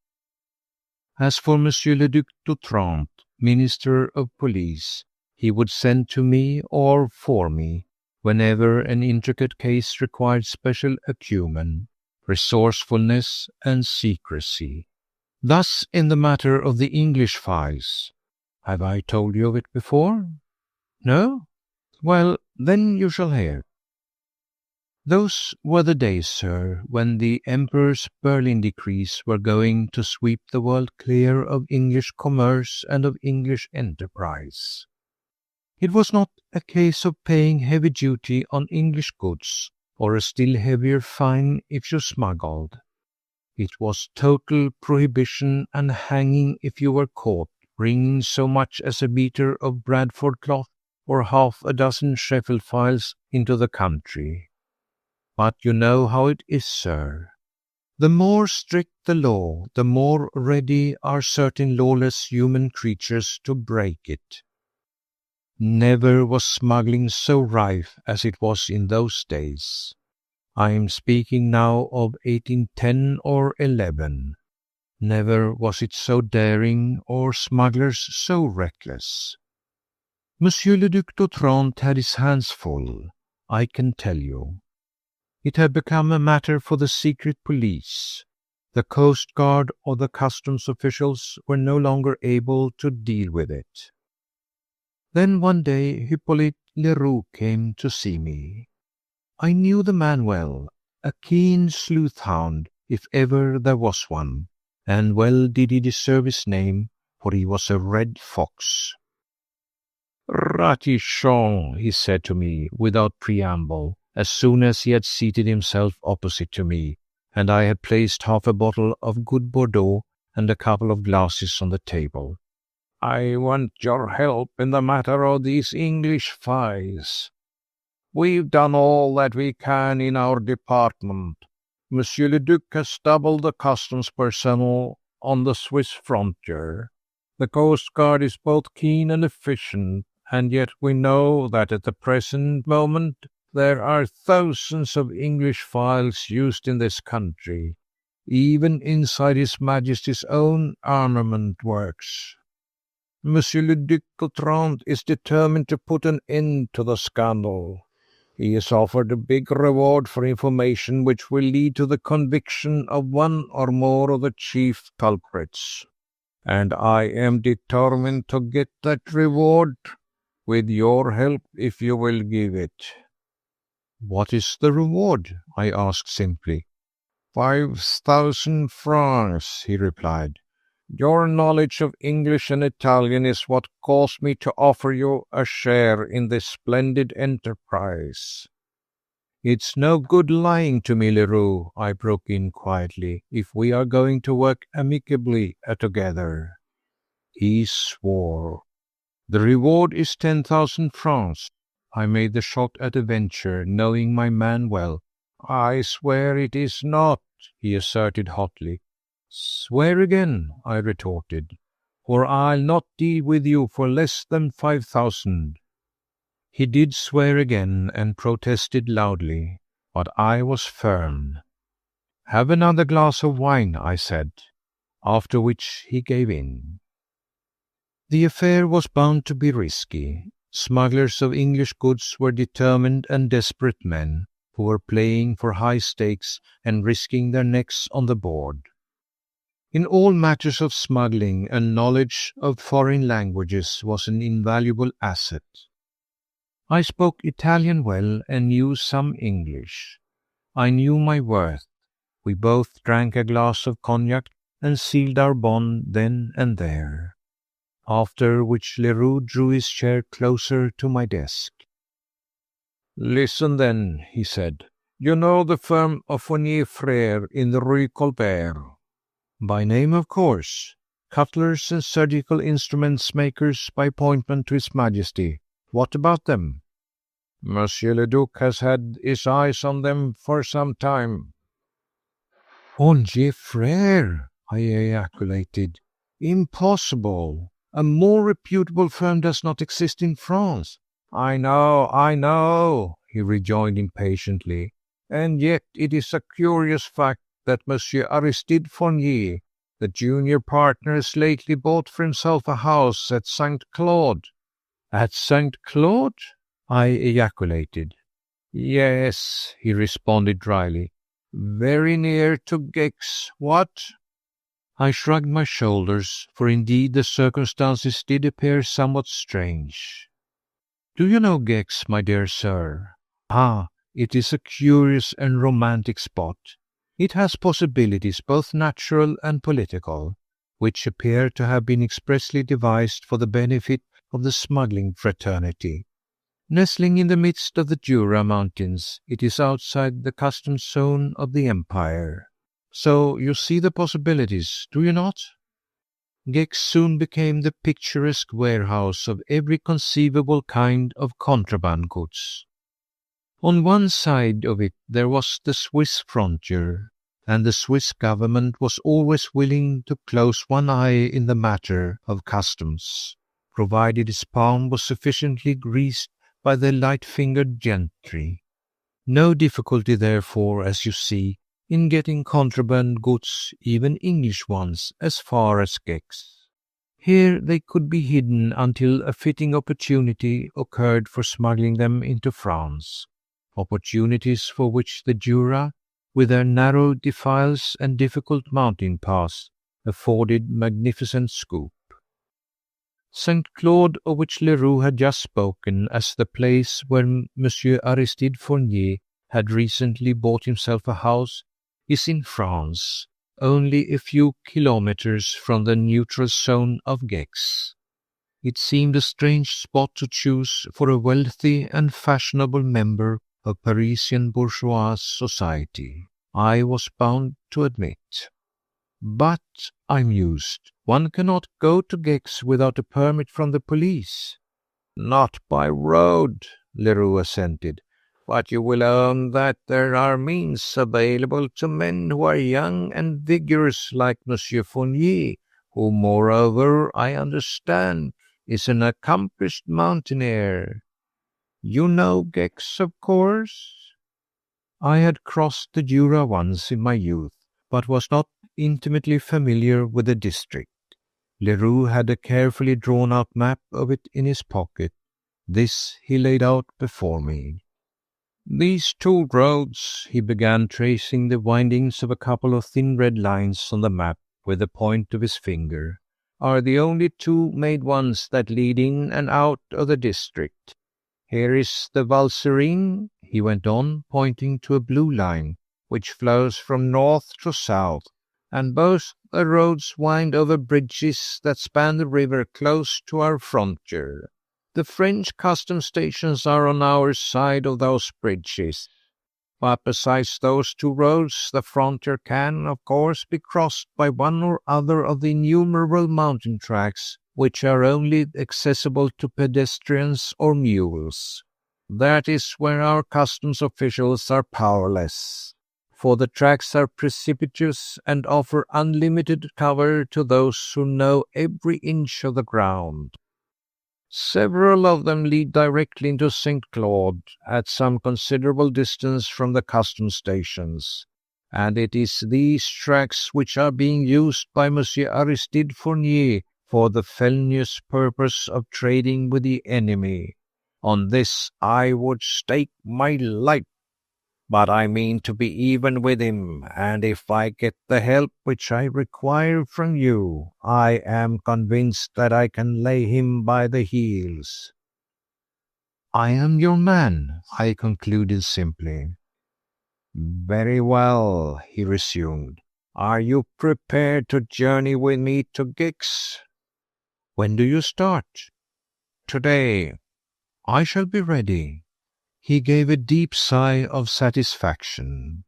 As for Monsieur le Duc d'Otrante, Minister of Police, he would send to me or for me whenever an intricate case required special acumen, resourcefulness, and secrecy. Thus in the matter of the English files. Have I told you of it before? No? Well, then you shall hear. Those were the days, sir, when the Emperor's Berlin decrees were going to sweep the world clear of English commerce and of English enterprise. It was not a case of paying heavy duty on English goods, or a still heavier fine if you smuggled. It was total prohibition and hanging if you were caught bringing so much as a metre of Bradford cloth or half a dozen Sheffield files into the country. But you know how it is, sir. The more strict the law, the more ready are certain lawless human creatures to break it. Never was smuggling so rife as it was in those days. I am speaking now of 1810 or 11. Never was it so daring or smugglers so reckless. Monsieur le Duc d'Otrante had his hands full, I can tell you. It had become a matter for the secret police. The Coast Guard or the customs officials were no longer able to deal with it. Then one day Hippolyte Leroux came to see me. I knew the man well, a keen sleuth hound, if ever there was one, and well did he deserve his name, for he was a red fox. "Ratichon," he said to me, without preamble, as soon as he had seated himself opposite to me, and I had placed half a bottle of good Bordeaux and a couple of glasses on the table. "I want your help in the matter of these English files. We've done all that we can in our department. Monsieur le Duc has doubled the customs personnel on the Swiss frontier. The Coast Guard is both keen and efficient, and yet we know that at the present moment there are thousands of English files used in this country, even inside His Majesty's own armament works. Monsieur le Duc d'Otrante is determined to put an end to the scandal. He is offered a big reward for information which will lead to the conviction of one or more of the chief culprits. And I am determined to get that reward, with your help if you will give it." "What is the reward?" I asked simply. 5,000 francs, he replied. "Your knowledge of English and Italian is what caused me to offer you a share in this splendid enterprise." "It's no good lying to me, Leroux," I broke in quietly, "if we are going to work amicably together." He swore. "The reward is 10,000 francs. I made the shot at a venture, knowing my man well. "I swear it is not," he asserted hotly. "Swear again," I retorted, "or I'll not deal with you for less than 5,000. He did swear again and protested loudly, but I was firm. "Have another glass of wine," I said, after which he gave in. The affair was bound to be risky. Smugglers of English goods were determined and desperate men who were playing for high stakes and risking their necks on the board. In all matters of smuggling, a knowledge of foreign languages was an invaluable asset. I spoke Italian well and knew some English. I knew my worth. We both drank a glass of cognac and sealed our bond then and there. After which Leroux drew his chair closer to my desk. "Listen then," he said. "You know the firm of Fournier Frères in the Rue Colbert?" "By name, of course. Cutlers and surgical instruments makers by appointment to His Majesty. What about them?" "Monsieur le Duc has had his eyes on them for some time." "Fournier Frères!" I ejaculated. "Impossible! A more reputable firm does not exist in France." I know, he rejoined impatiently. "And yet it is a curious fact that Monsieur Aristide Fournier, the junior partner, has lately bought for himself a house at St. Claude." "At St. Claude?" I ejaculated. "Yes," he responded dryly. "Very near to Gex. What?" I shrugged my shoulders, for indeed the circumstances did appear somewhat strange. "Do you know Gex, my dear sir? Ah, it is a curious and romantic spot. It has possibilities both natural and political, which appear to have been expressly devised for the benefit of the smuggling fraternity. Nestling in the midst of the Jura Mountains, it is outside the customs zone of the empire. So you see the possibilities, do you not? Gex soon became the picturesque warehouse of every conceivable kind of contraband goods. On one side of it there was the Swiss frontier, and the Swiss government was always willing to close one eye in the matter of customs, provided its palm was sufficiently greased by the light-fingered gentry. No difficulty, therefore, as you see, in getting contraband goods, even English ones, as far as Gex. Here they could be hidden until a fitting opportunity occurred for smuggling them into France, opportunities for which the Jura, with their narrow defiles and difficult mountain paths, afforded magnificent scope. St. Claude, of which Leroux had just spoken as the place where Monsieur Aristide Fournier had recently bought himself a house, is in France, only a few kilometers from the neutral zone of Gex. It seemed a strange spot to choose for a wealthy and fashionable member of Parisian bourgeois society, I was bound to admit. But, I mused, one cannot go to Gex without a permit from the police. Not by road, Leroux assented, but you will own that there are means available to men who are young and vigorous like Monsieur Fournier, who, moreover, I understand, is an accomplished mountaineer. You know Gex, of course? I had crossed the Jura once in my youth, but was not intimately familiar with the district. Leroux had a carefully drawn-out map of it in his pocket. This he laid out before me. These two roads, he began, tracing the windings of a couple of thin red lines on the map with the point of his finger, are the only two made ones that lead in and out of the district. Here is the Valserine, he went on, pointing to a blue line, which flows from north to south, and both the roads wind over bridges that span the river close to our frontier. The French custom stations are on our side of those bridges. But besides those two roads, the frontier can, of course, be crossed by one or other of the innumerable mountain tracks which are only accessible to pedestrians or mules. That is where our customs officials are powerless, for the tracks are precipitous and offer unlimited cover to those who know every inch of the ground. Several of them lead directly into St. Claude, at some considerable distance from the customs stations, and it is these tracks which are being used by Monsieur Aristide Fournier for the felonious purpose of trading with the enemy. On this I would stake my life. But I mean to be even with him, and if I get the help which I require from you, I am convinced that I can lay him by the heels. I am your man, I concluded simply. Very well, he resumed. Are you prepared to journey with me to Gex? When do you start? Today. I shall be ready. He gave a deep sigh of satisfaction.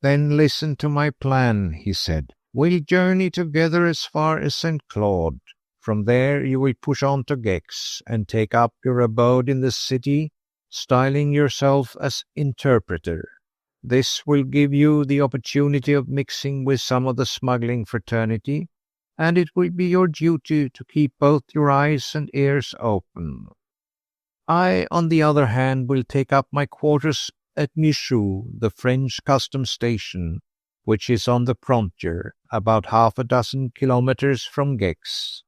Then listen to my plan, he said. We'll journey together as far as St. Claude. From there you will push on to Gex and take up your abode in the city, styling yourself as interpreter. This will give you the opportunity of mixing with some of the smuggling fraternity, and it will be your duty to keep both your eyes and ears open. I, on the other hand, will take up my quarters at Michoud, the French customs station, which is on the frontier, about half a dozen kilometers from Gex.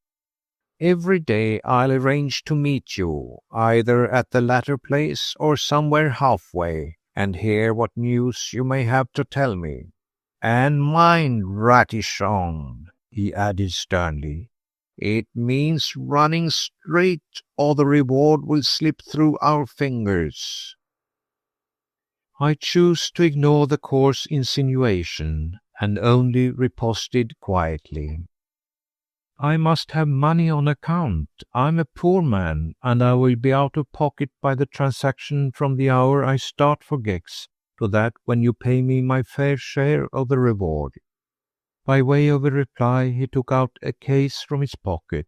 Every day I'll arrange to meet you, either at the latter place or somewhere halfway, and hear what news you may have to tell me. And mind, Ratichon, he added sternly, it means running straight, or the reward will slip through our fingers. I chose to ignore the coarse insinuation, and only riposted quietly. I must have money on account. I'm a poor man, and I will be out of pocket by the transaction from the hour I start for Gex to that when you pay me my fair share of the reward. By way of a reply, he took out a case from his pocket.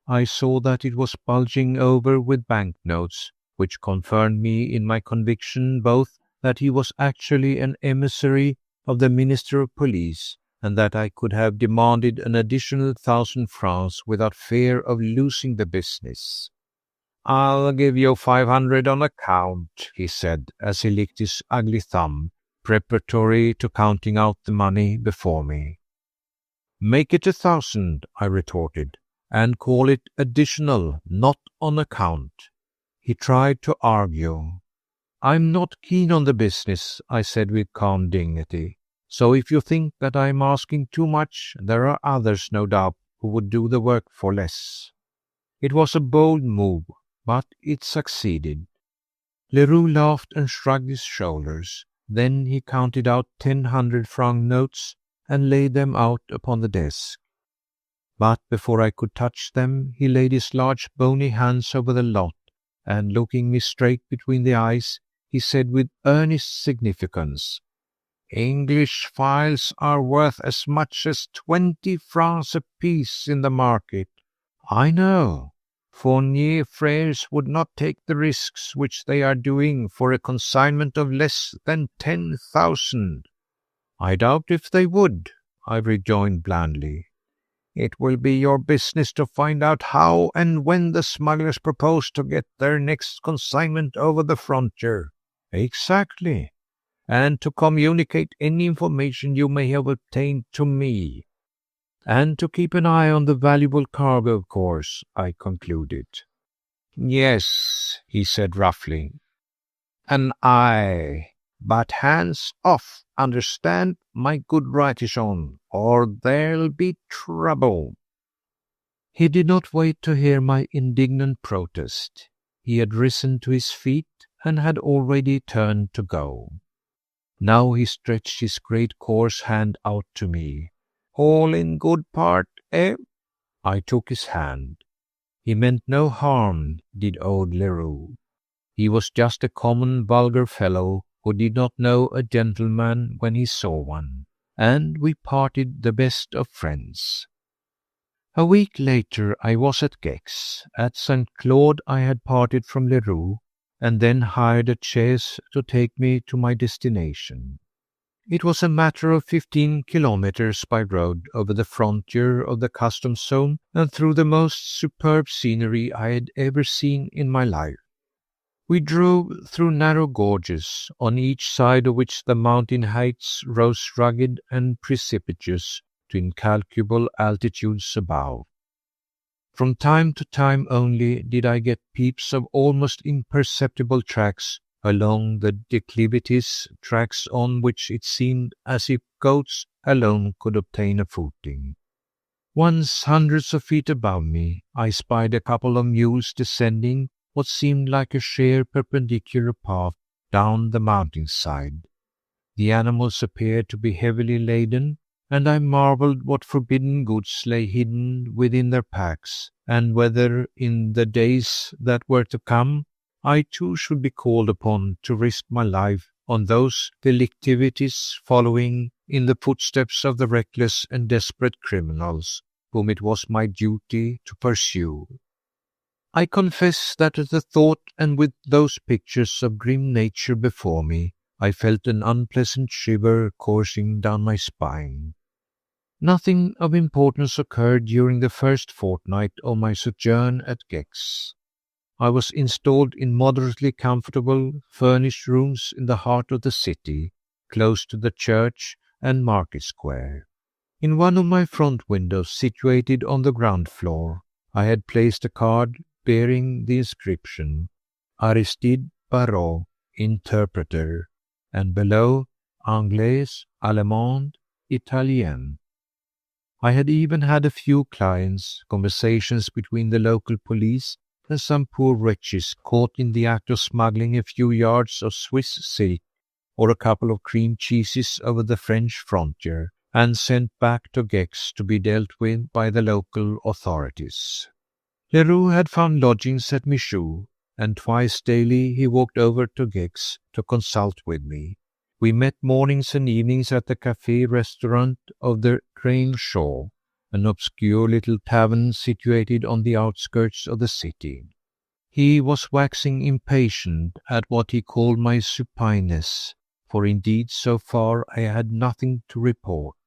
I saw that it was bulging over with banknotes, which confirmed me in my conviction both that he was actually an emissary of the Minister of Police, and that I could have demanded an additional 1,000 francs without fear of losing the business. I'll give you 500 on account, he said, as he licked his ugly thumb, preparatory to counting out the money before me. "Make it 1,000, I retorted, "and call it additional, not on account." He tried to argue. "I'm not keen on the business," I said with calm dignity. "So if you think that I'm asking too much, there are others, no doubt, who would do the work for less." It was a bold move, but it succeeded. Leroux laughed and shrugged his shoulders. Then he counted out 10 100-franc notes and laid them out upon the desk. But before I could touch them, he laid his large bony hands over the lot, and looking me straight between the eyes, he said with earnest significance, "English files are worth as much as 20 francs apiece in the market. I know. Fournier Frères would not take the risks which they are doing for a consignment of less than 10,000. "I doubt if they would," I rejoined blandly. "It will be your business to find out how and when the smugglers propose to get their next consignment over the frontier." "Exactly. And to communicate any information you may have obtained to me. And to keep an eye on the valuable cargo, of course," I concluded. "Yes," he said roughly, "an eye. But hands off, understand, my good Ratichon, or there'll be trouble." He did not wait to hear my indignant protest. He had risen to his feet and had already turned to go. Now he stretched his great coarse hand out to me. "All in good part, eh?" I took his hand. He meant no harm, did old Leroux. He was just a common vulgar fellow who did not know a gentleman when he saw one, and we parted the best of friends. A week later I was at Gex. At St. Claude I had parted from Leroux, and then hired a chaise to take me to my destination. It was a matter of 15 kilometers by road over the frontier of the customs zone and through the most superb scenery I had ever seen in my life. We drove through narrow gorges, on each side of which the mountain heights rose rugged and precipitous to incalculable altitudes above. From time to time only did I get peeps of almost imperceptible tracks along the declivities, tracks on which it seemed as if goats alone could obtain a footing. Once, hundreds of feet above me, I spied a couple of mules descending what seemed like a sheer perpendicular path down the mountainside. The animals appeared to be heavily laden, and I marveled what forbidden goods lay hidden within their packs, and whether in the days that were to come I too should be called upon to risk my life on those delictivities, following in the footsteps of the reckless and desperate criminals whom it was my duty to pursue. I confess that at the thought, and with those pictures of grim nature before me, I felt an unpleasant shiver coursing down my spine. Nothing of importance occurred during the first fortnight of my sojourn at Gex. I was installed in moderately comfortable, furnished rooms in the heart of the city, close to the church and market square. In one of my front windows, situated on the ground floor, I had placed a card bearing the inscription Aristide Barrault, interpreter, and below Anglais, Allemand, Italien. I had even had a few clients, conversations between the local police and some poor wretches caught in the act of smuggling a few yards of Swiss silk or a couple of cream cheeses over the French frontier and sent back to Gex to be dealt with by the local authorities. Leroux had found lodgings at Michoud, and twice daily he walked over to Gex to consult with me. We met mornings and evenings at the café-restaurant of the Crane Shaw, an obscure little tavern situated on the outskirts of the city. He was waxing impatient at what he called my supineness, for indeed so far I had nothing to report.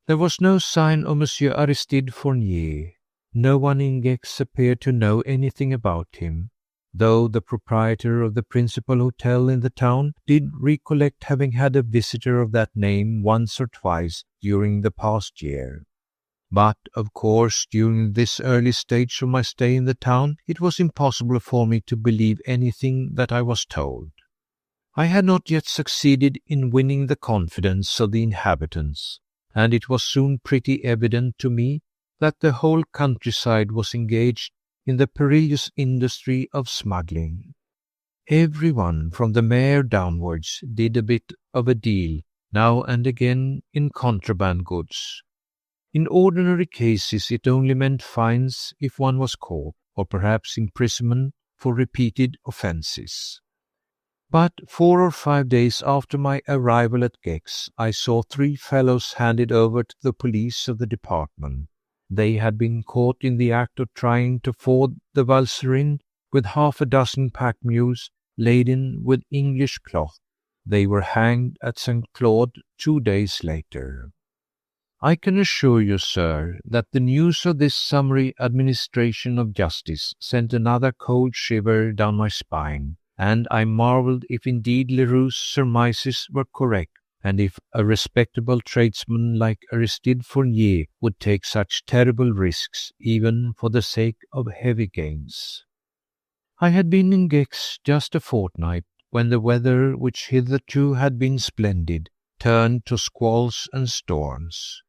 There was no sign of Monsieur Aristide Fournier. No one in Gex appeared to know anything about him, though the proprietor of the principal hotel in the town did recollect having had a visitor of that name once or twice during the past year. But, of course, during this early stage of my stay in the town, it was impossible for me to believe anything that I was told. I had not yet succeeded in winning the confidence of the inhabitants, and it was soon pretty evident to me that the whole countryside was engaged in the perilous industry of smuggling. Everyone, from the mayor downwards, did a bit of a deal, now and again, in contraband goods. In ordinary cases it only meant fines if one was caught, or perhaps imprisonment for repeated offences. But 4 or 5 days after my arrival at Gex, I saw 3 fellows handed over to the police of the department. They had been caught in the act of trying to ford the Valserine with 6 pack mules laden with English cloth. They were hanged at St. Claude 2 days later. I can assure you, sir, that the news of this summary administration of justice sent another cold shiver down my spine, and I marvelled if indeed Leroux's surmises were correct, and if a respectable tradesman like Aristide Fournier would take such terrible risks, even for the sake of heavy gains. I had been in Gex just a fortnight, when the weather, which hitherto had been splendid, turned to squalls and storms.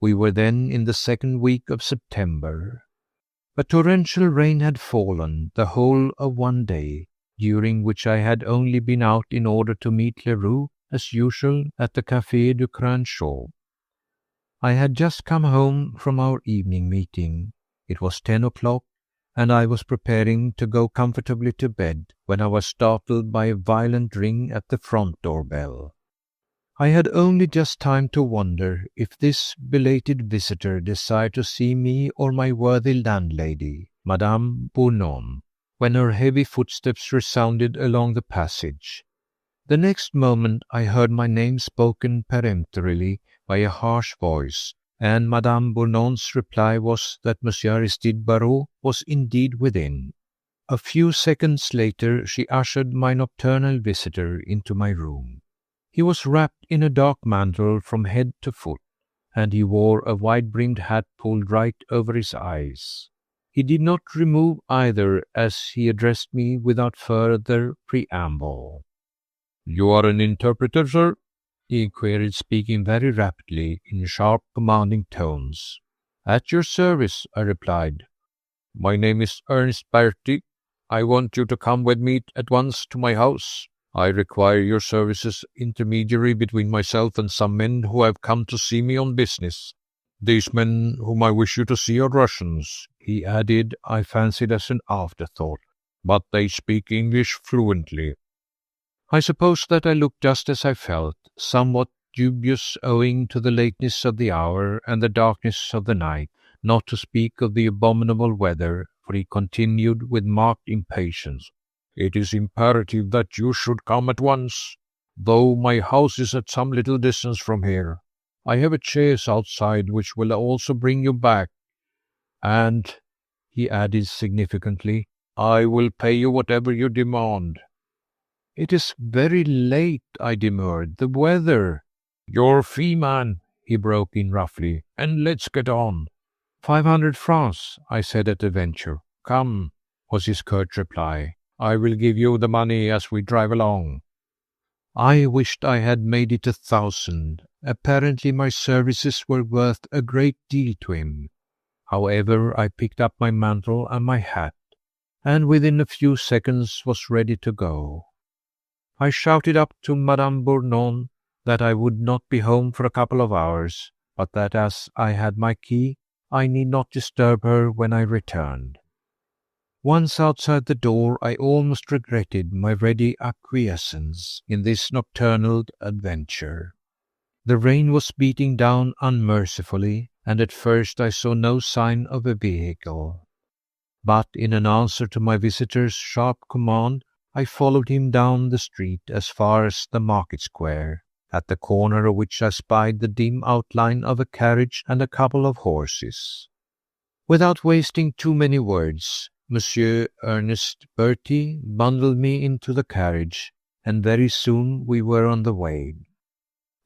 We were then in the 2nd week of September. A torrential rain had fallen the whole of one day, during which I had only been out in order to meet Leroux, as usual, at the Café du Crunchot. I had just come home from our evening meeting. It was 10 o'clock, and I was preparing to go comfortably to bed, when I was startled by a violent ring at the front door bell. I had only just time to wonder if this belated visitor desired to see me or my worthy landlady, Madame Bournon, when her heavy footsteps resounded along the passage. The next moment I heard my name spoken peremptorily by a harsh voice, and Madame Bournon's reply was that Monsieur Aristide Barrot was indeed within. A few seconds later she ushered my nocturnal visitor into my room. He was wrapped in a dark mantle from head to foot, and he wore a wide-brimmed hat pulled right over his eyes. He did not remove either as he addressed me without further preamble. "You are an interpreter, sir?" he queried, speaking very rapidly, in sharp, commanding tones. "At your service," I replied. "My name is Ernest Berty. I want you to come with me at once to my house. I require your services intermediary between myself and some men who have come to see me on business. These men whom I wish you to see are Russians," he added, I fancied as an afterthought, "but they speak English fluently." I suppose that I looked just as I felt, somewhat dubious owing to the lateness of the hour and the darkness of the night, not to speak of the abominable weather, for he continued with marked impatience. "It is imperative that you should come at once, though my house is at some little distance from here. I have a chaise outside which will also bring you back, and," he added significantly, "I will pay you whatever you demand." "It is very late," I demurred. "The weather—" "Your fee, man," he broke in roughly, "and let's get on." 500 francs, I said at a venture. "Come," was his curt reply. "I will give you the money as we drive along." I wished I had made it 1,000. Apparently my services were worth a great deal to him. However, I picked up my mantle and my hat, and within a few seconds was ready to go. I shouted up to Madame Bournon that I would not be home for a couple of hours, but that as I had my key, I need not disturb her when I returned. Once outside the door, I almost regretted my ready acquiescence in this nocturnal adventure. The rain was beating down unmercifully, and at first I saw no sign of a vehicle. But in an answer to my visitor's sharp command, I followed him down the street as far as the market square, at the corner of which I spied the dim outline of a carriage and a couple of horses. Without wasting too many words, Monsieur Ernest Bertie bundled me into the carriage, and very soon we were on the way.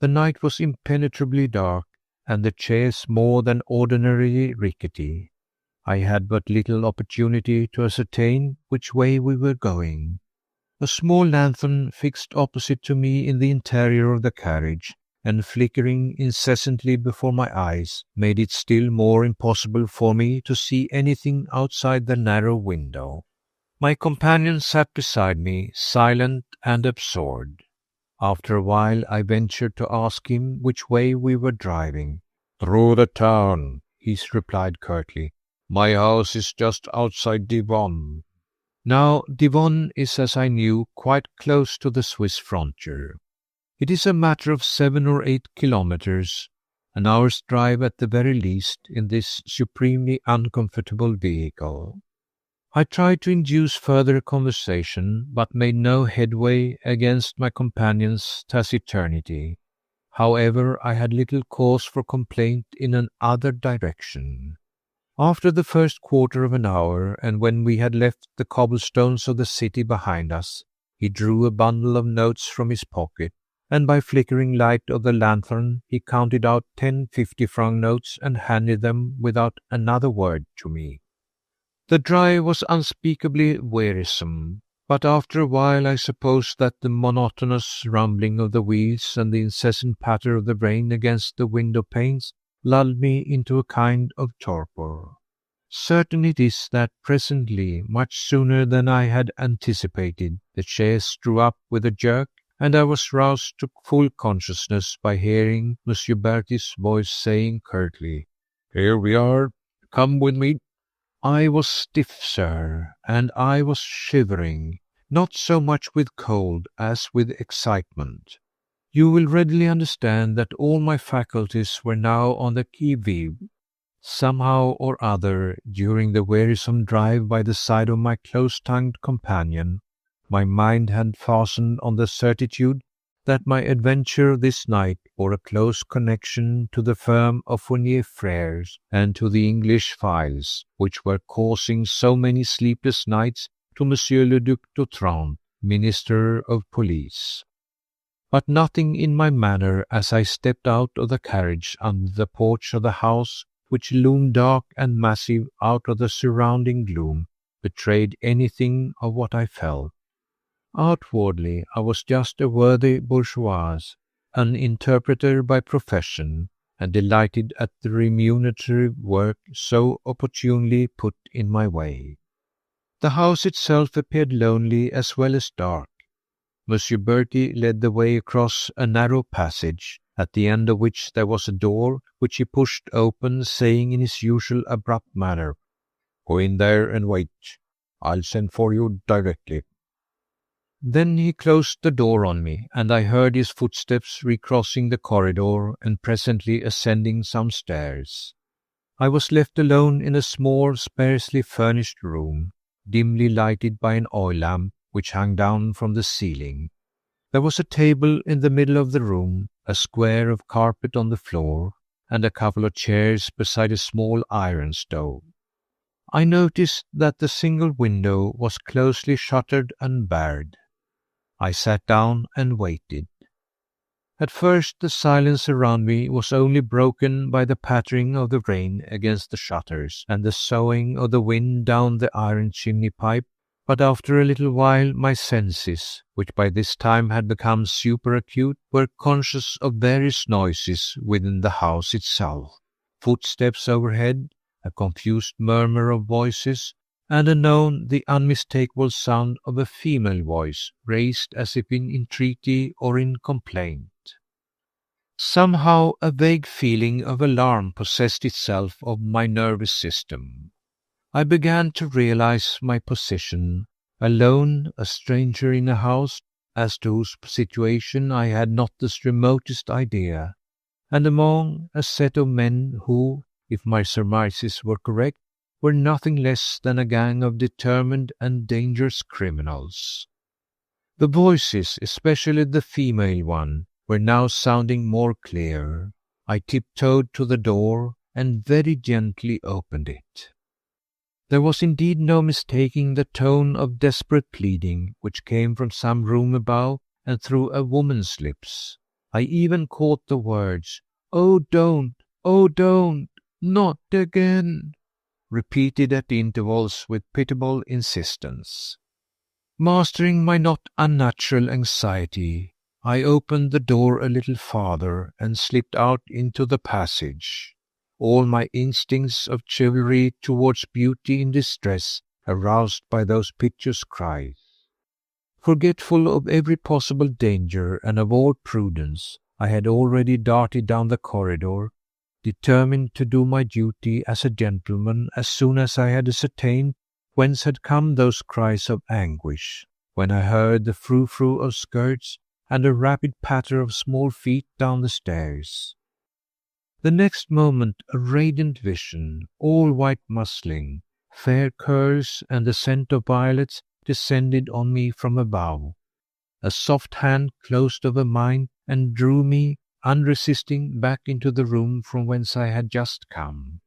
The night was impenetrably dark, and the chairs more than ordinarily rickety. I had but little opportunity to ascertain which way we were going. A small lanthorn fixed opposite to me in the interior of the carriage, and flickering incessantly before my eyes, made it still more impossible for me to see anything outside the narrow window. My companion sat beside me, silent and absorbed. After a while I ventured to ask him which way we were driving. "Through the town," he replied curtly. "My house is just outside Devon." Now Devon is, as I knew, quite close to the Swiss frontier. It is a matter of 7 or 8 kilometers, an hour's drive at the very least, in this supremely uncomfortable vehicle. I tried to induce further conversation, but made no headway against my companion's taciturnity. However, I had little cause for complaint in another direction. After the first quarter of an hour, and when we had left the cobblestones of the city behind us, he drew a bundle of notes from his pocket, and by flickering light of the lanthorn he counted out 10 50-franc notes and handed them without another word to me. The drive was unspeakably wearisome, but after a while I suppose that the monotonous rumbling of the wheels and the incessant patter of the rain against the window panes lulled me into a kind of torpor. Certain it is that presently, much sooner than I had anticipated, the chaise drew up with a jerk, and I was roused to full consciousness by hearing Monsieur Bertie's voice saying curtly, "Here we are. Come with me." I was stiff, sir, and I was shivering, not so much with cold as with excitement. You will readily understand that all my faculties were now on the qui vive. Somehow or other, during the wearisome drive by the side of my close-tongued companion, my mind had fastened on the certitude that my adventure this night bore a close connection to the firm of Fournier Frères and to the English files, which were causing so many sleepless nights to Monsieur le Duc d'Otrante, Minister of Police. But nothing in my manner as I stepped out of the carriage under the porch of the house, which loomed dark and massive out of the surrounding gloom, betrayed anything of what I felt. Outwardly I was just a worthy bourgeois, an interpreter by profession, and delighted at the remunerative work so opportunely put in my way. The house itself appeared lonely as well as dark. Monsieur Bertie led the way across a narrow passage, at the end of which there was a door which he pushed open, saying in his usual abrupt manner, "Go in there and wait. I'll send for you directly." Then he closed the door on me, and I heard his footsteps recrossing the corridor and presently ascending some stairs. I was left alone in a small, sparsely furnished room, dimly lighted by an oil lamp which hung down from the ceiling. There was a table in the middle of the room, a square of carpet on the floor, and a couple of chairs beside a small iron stove. I noticed that the single window was closely shuttered and barred. I sat down and waited. At first the silence around me was only broken by the pattering of the rain against the shutters and the soughing of the wind down the iron chimney pipe, but after a little while my senses, which by this time had become superacute, were conscious of various noises within the house itself, footsteps overhead, a confused murmur of voices, and anon the unmistakable sound of a female voice, raised as if in entreaty or in complaint. Somehow a vague feeling of alarm possessed itself of my nervous system. I began to realize my position, alone, a stranger in a house as to whose situation I had not the remotest idea, and among a set of men who, if my surmises were correct, were nothing less than a gang of determined and dangerous criminals. The voices, especially the female one, were now sounding more clear. I tiptoed to the door and very gently opened it. There was indeed no mistaking the tone of desperate pleading which came from some room above and through a woman's lips. I even caught the words, "Oh, don't! Oh, don't! Not again!" repeated at intervals with pitiable insistence. Mastering my not unnatural anxiety, I opened the door a little farther and slipped out into the passage. All my instincts of chivalry towards beauty in distress aroused by those piteous cries. Forgetful of every possible danger and of all prudence, I had already darted down the corridor, determined to do my duty as a gentleman as soon as I had ascertained whence had come those cries of anguish, when I heard the frou-frou of skirts and a rapid patter of small feet down the stairs. The next moment a radiant vision, all white muslin, fair curls, and the scent of violets descended on me from above. A soft hand closed over mine and drew me, unresisting, back into the room from whence I had just come.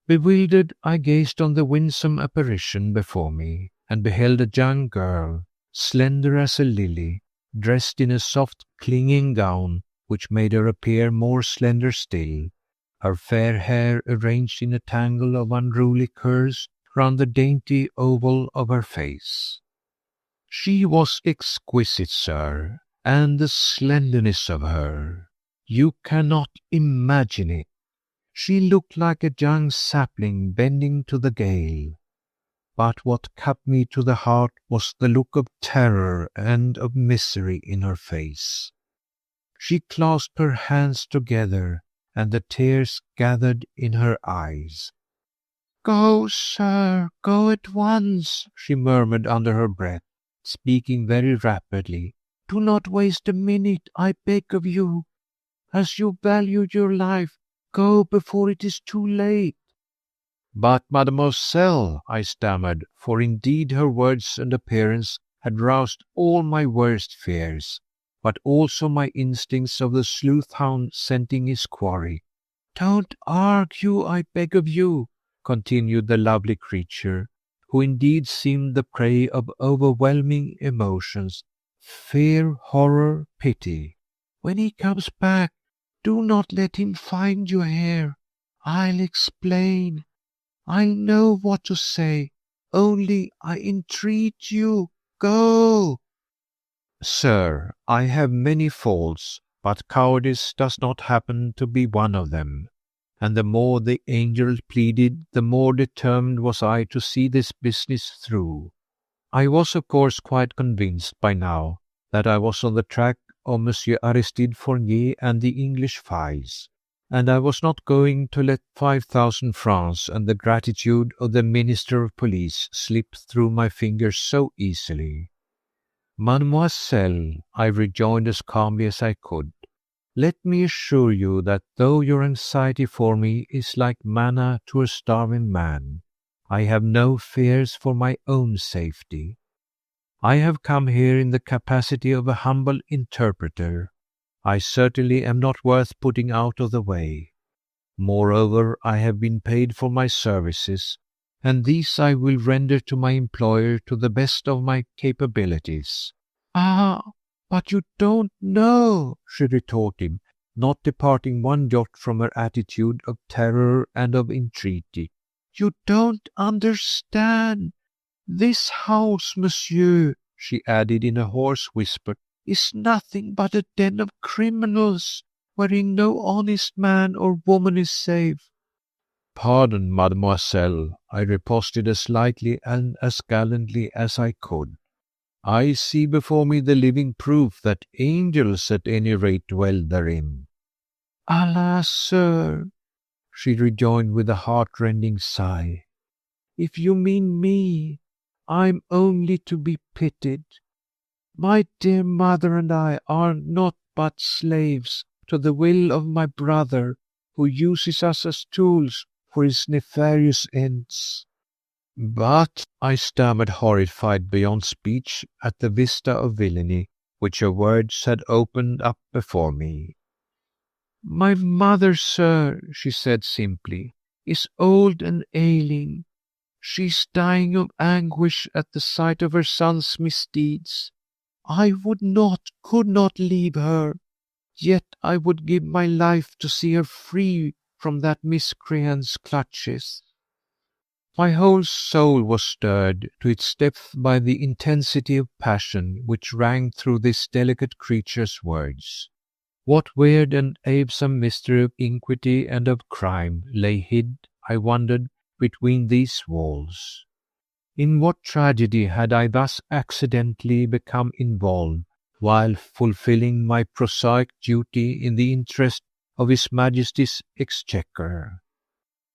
Bewildered, I gazed on the winsome apparition before me, and beheld a young girl, slender as a lily, dressed in a soft clinging gown, which made her appear more slender still, her fair hair arranged in a tangle of unruly curls round the dainty oval of her face. She was exquisite, sir, and the slenderness of her, you cannot imagine it. She looked like a young sapling bending to the gale. But what cut me to the heart was the look of terror and of misery in her face. She clasped her hands together, and the tears gathered in her eyes. "Go, sir, go at once," she murmured under her breath, speaking very rapidly. "Do not waste a minute, I beg of you. As you value your life, go before it is too late." "But, mademoiselle," I stammered, for indeed her words and appearance had roused all my worst fears, but also my instincts of the sleuth-hound scenting his quarry. "Don't argue, I beg of you," continued the lovely creature, who indeed seemed the prey of overwhelming emotions, fear, horror, pity. "When he comes back, do not let him find you here. I'll explain. I know what to say. Only I entreat you, go." "Sir, I have many faults, but cowardice does not happen to be one of them." And the more the angel pleaded, the more determined was I to see this business through. I was, of course, quite convinced by now that I was on the track of Monsieur Aristide Fournier and the English files, and I was not going to let 5,000 francs and the gratitude of the Minister of Police slip through my fingers so easily. "Mademoiselle," I rejoined as calmly as I could, "let me assure you that though your anxiety for me is like manna to a starving man, I have no fears for my own safety. I have come here in the capacity of a humble interpreter. I certainly am not worth putting out of the way. Moreover, I have been paid for my services, and these I will render to my employer to the best of my capabilities." "Ah, but you don't know," she retorted, not departing one jot from her attitude of terror and of entreaty. "You don't understand. This house, monsieur," she added in a hoarse whisper, "is nothing but a den of criminals, wherein no honest man or woman is safe." "Pardon, mademoiselle," I riposted as lightly and as gallantly as I could. "I see before me the living proof that angels at any rate dwell therein." "Alas, sir," she rejoined with a heart-rending sigh, "if you mean me, I'm only to be pitied. My dear mother and I are not but slaves to the will of my brother, who uses us as tools for his nefarious ends." "But," I stammered, horrified beyond speech at the vista of villainy which her words had opened up before me. "My mother, sir," she said simply, "is old and ailing. She's dying of anguish at the sight of her son's misdeeds. I could not leave her, yet I would give my life to see her free from that miscreant's clutches." My whole soul was stirred to its depth by the intensity of passion which rang through this delicate creature's words. What weird and awesome mystery of iniquity and of crime lay hid, I wondered, between these walls? In what tragedy had I thus accidentally become involved while fulfilling my prosaic duty in the interest of His Majesty's exchequer?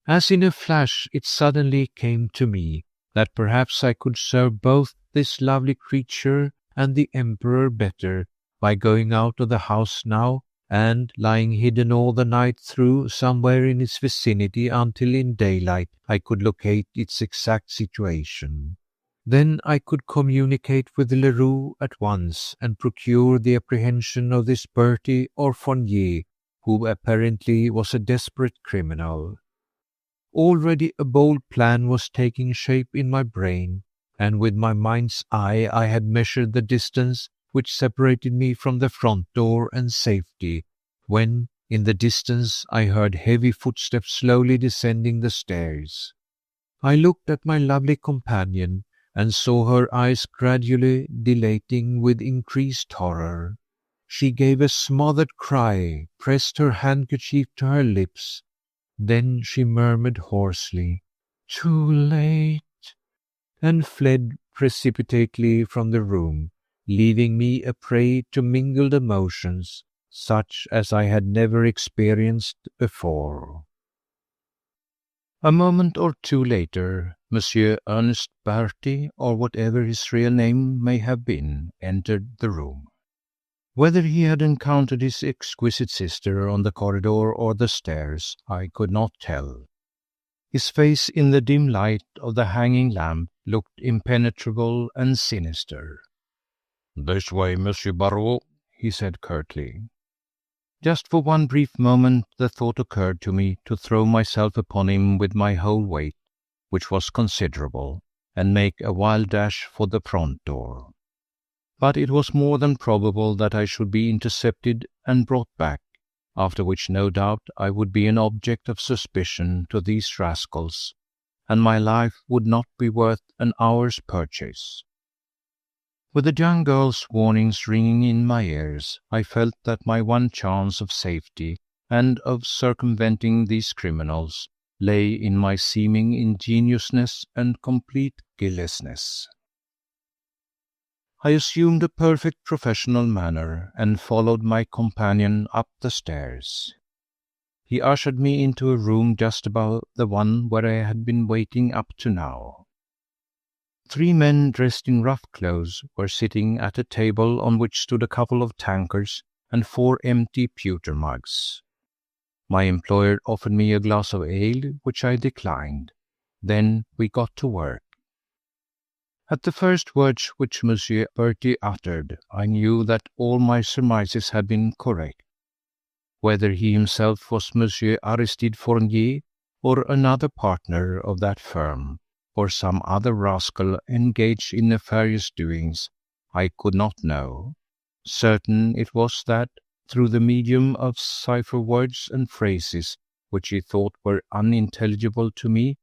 As in a flash it suddenly came to me that perhaps I could serve both this lovely creature and the Emperor better by going out of the house now and lying hidden all the night through somewhere in its vicinity until in daylight I could locate its exact situation. Then I could communicate with Leroux at once and procure the apprehension of this Bertie or Fournier, who apparently was a desperate criminal. Already a bold plan was taking shape in my brain, and with my mind's eye I had measured the distance which separated me from the front door and safety, when, in the distance, I heard heavy footsteps slowly descending the stairs. I looked at my lovely companion, and saw her eyes gradually dilating with increased horror. She gave a smothered cry, pressed her handkerchief to her lips. Then she murmured hoarsely, "Too late," and fled precipitately from the room, leaving me a prey to mingled emotions, such as I had never experienced before. A moment or two later, Monsieur Ernest Bertie, or whatever his real name may have been, entered the room. Whether he had encountered his exquisite sister on the corridor or the stairs, I could not tell. His face in the dim light of the hanging lamp looked impenetrable and sinister. "This way, Monsieur Barrot," he said curtly. Just for one brief moment the thought occurred to me to throw myself upon him with my whole weight, which was considerable, and make a wild dash for the front door. But it was more than probable that I should be intercepted and brought back, after which no doubt I would be an object of suspicion to these rascals, and my life would not be worth an hour's purchase. With the young girl's warnings ringing in my ears, I felt that my one chance of safety and of circumventing these criminals lay in my seeming ingenuousness and complete guilelessness. I assumed a perfect professional manner and followed my companion up the stairs. He ushered me into a room just above the one where I had been waiting up to now. 3 men dressed in rough clothes were sitting at a table on which stood a couple of tankards and 4 empty pewter mugs. My employer offered me a glass of ale, which I declined. Then we got to work. At the first words which Monsieur Bertie uttered, I knew that all my surmises had been correct. Whether he himself was Monsieur Aristide Fournier, or another partner of that firm, or some other rascal engaged in nefarious doings, I could not know. Certain it was that, through the medium of cipher words and phrases which he thought were unintelligible to me,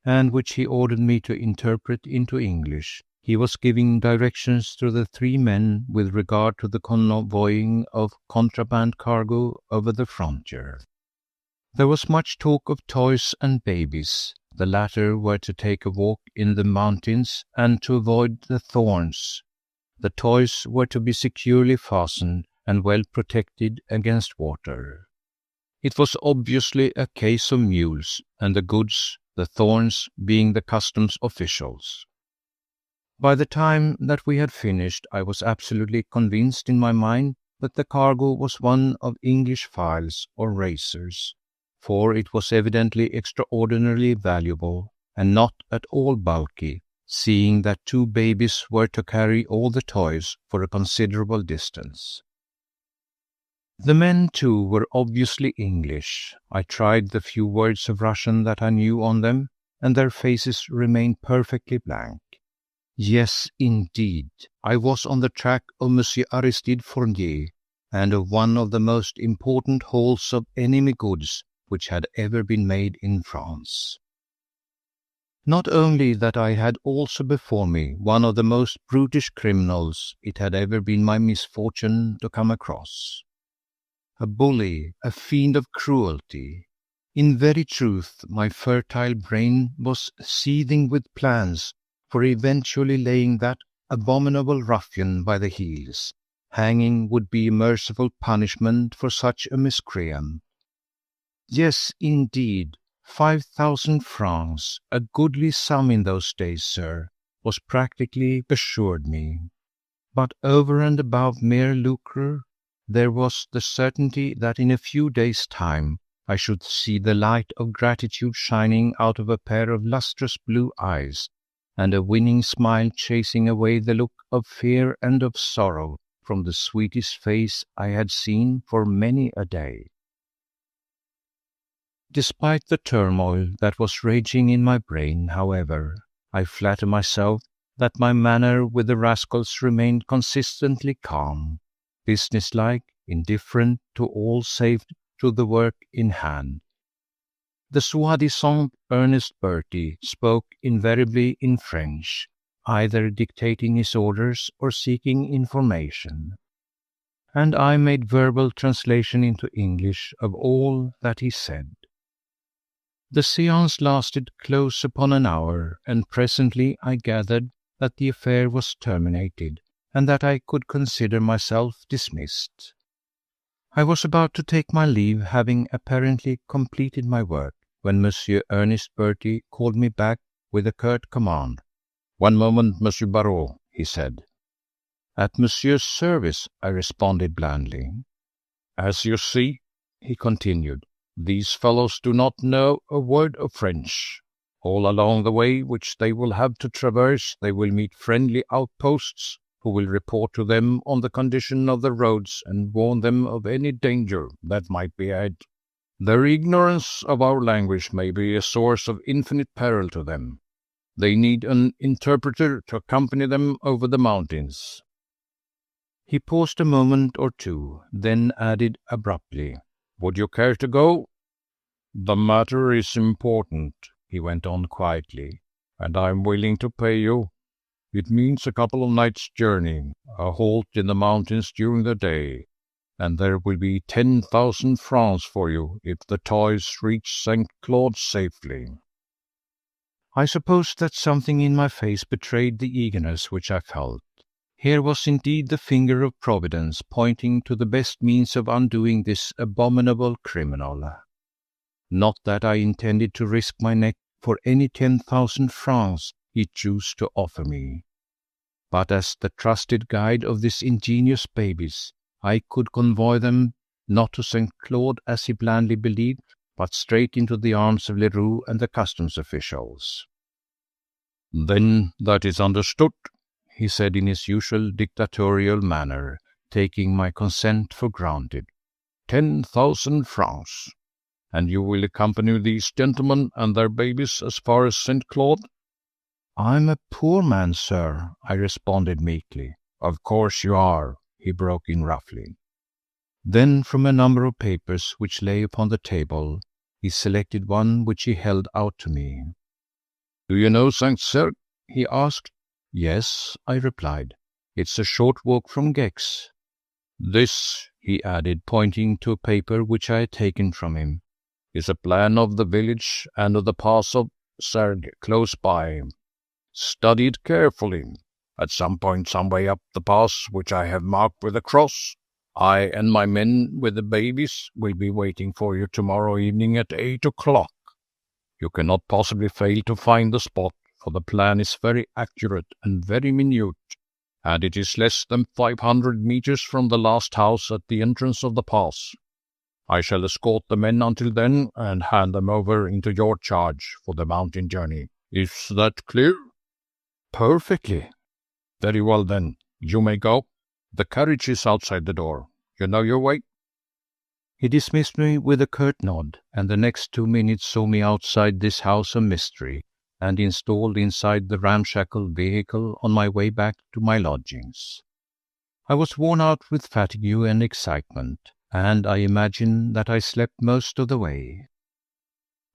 and which he ordered me to interpret into English, he was giving directions to the 3 men with regard to the convoying of contraband cargo over the frontier. There was much talk of toys and babies. The latter were to take a walk in the mountains and to avoid the thorns. The toys were to be securely fastened and well protected against water. It was obviously a case of mules, and the goods, the thorns, being the customs officials. By the time that we had finished, I was absolutely convinced in my mind that the cargo was one of English files or razors, for it was evidently extraordinarily valuable and not at all bulky, seeing that 2 babies were to carry all the toys for a considerable distance. The men, too, were obviously English. I tried the few words of Russian that I knew on them, and their faces remained perfectly blank. Yes, indeed, I was on the track of Monsieur Aristide Fournier, and of one of the most important hauls of enemy goods which had ever been made in France. Not only that I had also before me one of the most brutish criminals it had ever been my misfortune to come across. A bully, a fiend of cruelty. In very truth, my fertile brain was seething with plans for eventually laying that abominable ruffian by the heels. Hanging would be a merciful punishment for such a miscreant. Yes, indeed, 5,000 francs, a goodly sum in those days, sir, was practically assured me. But over and above mere lucre, there was the certainty that in a few days' time I should see the light of gratitude shining out of a pair of lustrous blue eyes, and a winning smile chasing away the look of fear and of sorrow from the sweetest face I had seen for many a day. Despite the turmoil that was raging in my brain, however, I flatter myself that my manner with the rascals remained consistently calm, businesslike, indifferent to all save to the work in hand. The soi-disant Ernest Bertie spoke invariably in French, either dictating his orders or seeking information, and I made verbal translation into English of all that he said. The séance lasted close upon an hour, and presently I gathered that the affair was terminated, and that I could consider myself dismissed. I was about to take my leave, having apparently completed my work, when Monsieur Ernest Bertie called me back with a curt command. "One moment, Monsieur Barrot," he said. "At Monsieur's service," I responded blandly. "As you see," he continued, "these fellows do not know a word of French. All along the way which they will have to traverse they will meet friendly outposts, who will report to them on the condition of the roads and warn them of any danger that might be ahead. Their ignorance of our language may be a source of infinite peril to them. They need an interpreter to accompany them over the mountains." He paused a moment or two, then added abruptly, "Would you care to go? The matter is important," he went on quietly, "and I am willing to pay you. It means a couple of nights' journey, a halt in the mountains during the day, and there will be 10,000 francs for you if the toys reach St. Claude safely." I suppose that something in my face betrayed the eagerness which I felt. Here was indeed the finger of Providence pointing to the best means of undoing this abominable criminal. Not that I intended to risk my neck for any 10,000 francs he chose to offer me, but as the trusted guide of these ingenious babies, I could convoy them, not to St. Claude as he blandly believed, but straight into the arms of Leroux and the customs officials. "Then that is understood," he said in his usual dictatorial manner, taking my consent for granted. 10,000 francs. And you will accompany these gentlemen and their babies as far as St. Claude? "I'm a poor man, sir," I responded meekly. "Of course you are," he broke in roughly. Then from a number of papers which lay upon the table, he selected one which he held out to me. "Do you know St. Cergue?" he asked. "Yes," I replied. "It's a short walk from Gex." "This," he added, pointing to a paper which I had taken from him, "is a plan of the village and of the pass of Cergue close by. Study it carefully. At some point some way up the pass, which I have marked with a cross, I and my men with the babies will be waiting for you tomorrow evening at 8 o'clock. You cannot possibly fail to find the spot, for the plan is very accurate and very minute, and it is less than 500 meters from the last house at the entrance of the pass. I shall escort the men until then and hand them over into your charge for the mountain journey. Is that clear?" "Perfectly." "Very well then, you may go. The carriage is outside the door. You know your way?" He dismissed me with a curt nod, and the next 2 minutes saw me outside this house of mystery and installed inside the ramshackle vehicle on my way back to my lodgings. I was worn out with fatigue and excitement, and I imagine that I slept most of the way.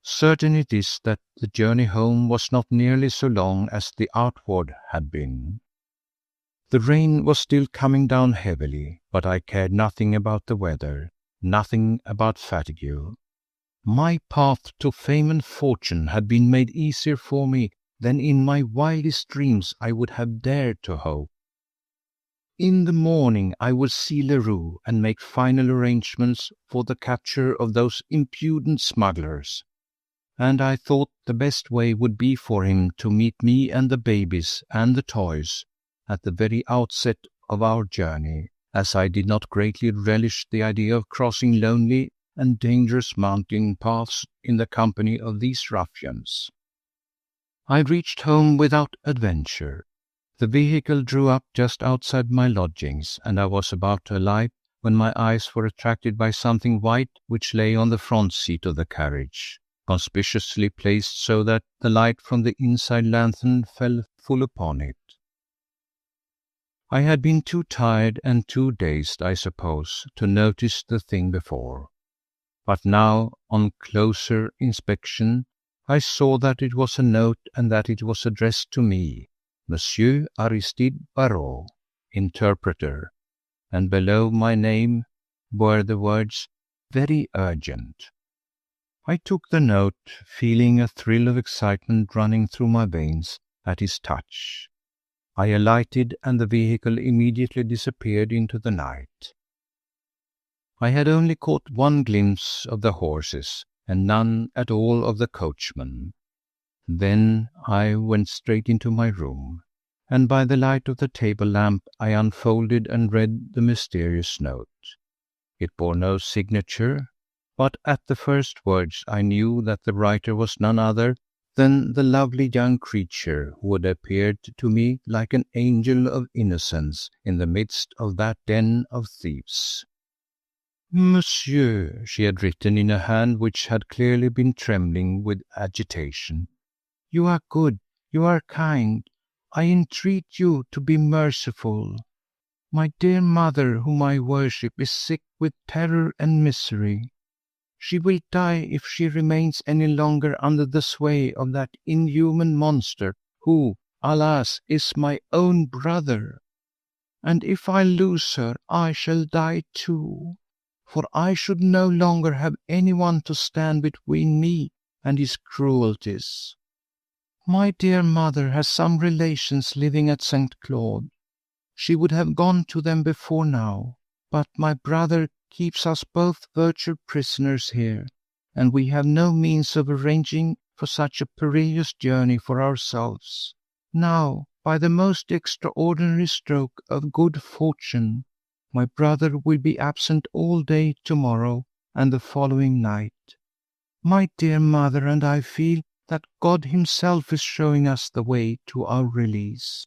Certain it is that the journey home was not nearly so long as the outward had been. The rain was still coming down heavily, but I cared nothing about the weather, nothing about fatigue. My path to fame and fortune had been made easier for me than in my wildest dreams I would have dared to hope. In the morning I would see Leroux and make final arrangements for the capture of those impudent smugglers, and I thought the best way would be for him to meet me and the babies and the toys at the very outset of our journey, as I did not greatly relish the idea of crossing lonely and dangerous mountain paths in the company of these ruffians. I reached home without adventure. The vehicle drew up just outside my lodgings, and I was about to alight when my eyes were attracted by something white which lay on the front seat of the carriage, conspicuously placed so that the light from the inside lanthorn fell full upon it. I had been too tired and too dazed, I suppose, to notice the thing before. But now, on closer inspection, I saw that it was a note and that it was addressed to me, Monsieur Aristide Barrot, interpreter, and below my name were the words, "Very urgent." I took the note, feeling a thrill of excitement running through my veins at his touch. I alighted, and the vehicle immediately disappeared into the night. I had only caught one glimpse of the horses, and none at all of the coachman. Then I went straight into my room, and by the light of the table lamp I unfolded and read the mysterious note. It bore no signature, but at the first words I knew that the writer was none other than the lovely young creature who had appeared to me like an angel of innocence in the midst of that den of thieves. "Monsieur," she had written in a hand which had clearly been trembling with agitation, "you are good, you are kind. I entreat you to be merciful. My dear mother, whom I worship, is sick with terror and misery. She will die if she remains any longer under the sway of that inhuman monster who, alas, is my own brother. And if I lose her, I shall die too, for I should no longer have anyone to stand between me and his cruelties. My dear mother has some relations living at St. Claude. She would have gone to them before now, but my brother keeps us both virtual prisoners here, and we have no means of arranging for such a perilous journey for ourselves. Now, by the most extraordinary stroke of good fortune, my brother will be absent all day tomorrow and the following night. My dear mother and I feel that God Himself is showing us the way to our release.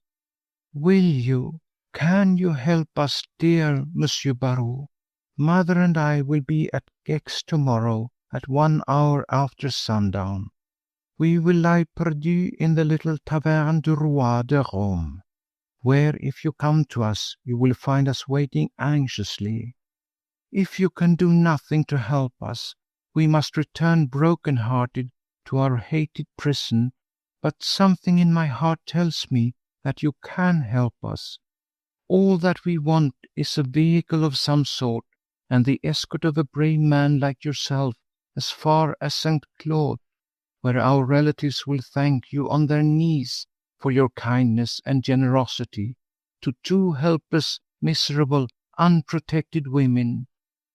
Can you help us, dear Monsieur Barrot? Mother and I will be at Gex tomorrow at 1 hour after sundown. We will lie perdu in the little Taverne du Roi de Rome, where, if you come to us, you will find us waiting anxiously. If you can do nothing to help us, we must return broken-hearted to our hated prison, but something in my heart tells me that you can help us. All that we want is a vehicle of some sort, and the escort of a brave man like yourself as far as St. Claude, where our relatives will thank you on their knees for your kindness and generosity to two helpless, miserable, unprotected women,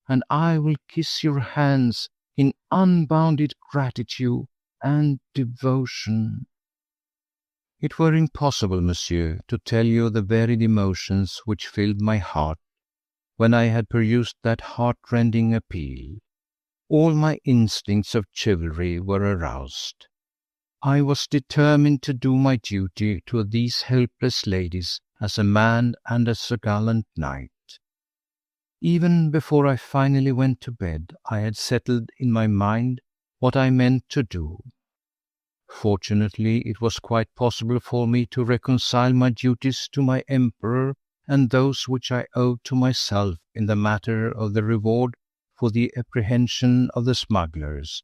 and I will kiss your hands in unbounded gratitude and devotion." It were impossible, monsieur, to tell you the varied emotions which filled my heart when I had perused that heart-rending appeal. All my instincts of chivalry were aroused. I was determined to do my duty to these helpless ladies as a man and as a gallant knight. Even before I finally went to bed, I had settled in my mind what I meant to do. Fortunately, it was quite possible for me to reconcile my duties to my emperor and those which I owed to myself in the matter of the reward for the apprehension of the smugglers,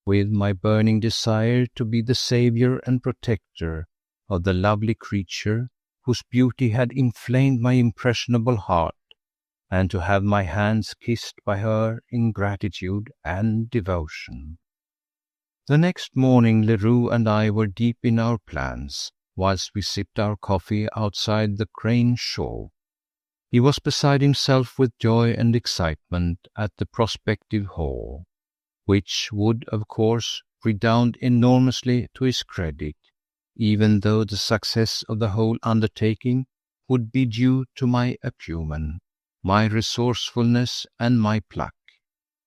with my burning desire to be the saviour and protector of the lovely creature whose beauty had inflamed my impressionable heart, and to have my hands kissed by her in gratitude and devotion. The next morning Leroux and I were deep in our plans, whilst we sipped our coffee outside the Crane shore. He was beside himself with joy and excitement at the prospective haul, which would, of course, redound enormously to his credit, even though the success of the whole undertaking would be due to my acumen, my resourcefulness, and my pluck.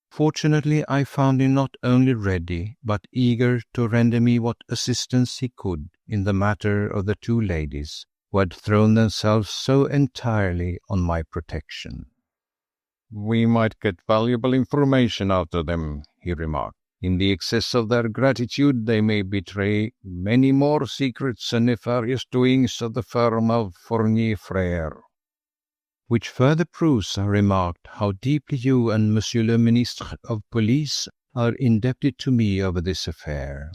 Fortunately, I found him not only ready, but eager to render me what assistance he could in the matter of the two ladies who had thrown themselves so entirely on my protection. "We might get valuable information out of them," he remarked. "In the excess of their gratitude, they may betray many more secrets and nefarious doings of the firm of Fournier Frères." "Which further proves," I remarked, "how deeply you and Monsieur le Ministre of Police are indebted to me over this affair."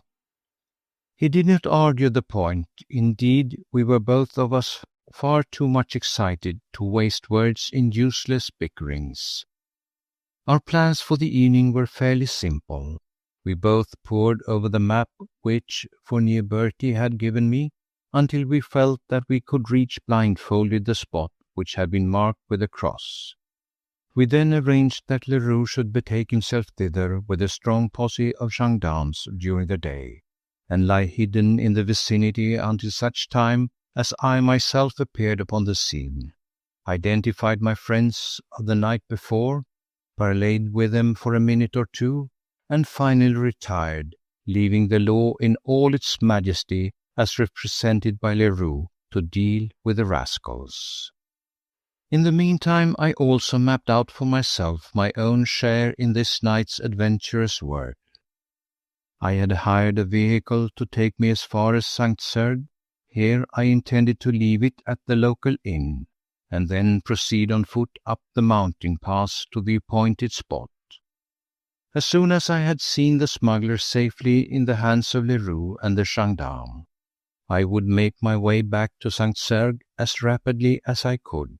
He did not argue the point. Indeed, we were both of us far too much excited to waste words in useless bickerings. Our plans for the evening were fairly simple. We both pored over the map which Fournier Bertie had given me until we felt that we could reach blindfolded the spot which had been marked with a cross. We then arranged that Leroux should betake himself thither with a strong posse of gendarmes during the day, and lie hidden in the vicinity until such time as I myself appeared upon the scene, identified my friends of the night before, parleyed with them for a minute or two, and finally retired, leaving the law in all its majesty as represented by Leroux to deal with the rascals. In the meantime, I also mapped out for myself my own share in this night's adventurous work. I had hired a vehicle to take me as far as St. Sergue. Here I intended to leave it at the local inn, and then proceed on foot up the mountain pass to the appointed spot. As soon as I had seen the smugglers safely in the hands of Leroux and the gendarme, I would make my way back to St. Sergue as rapidly as I could,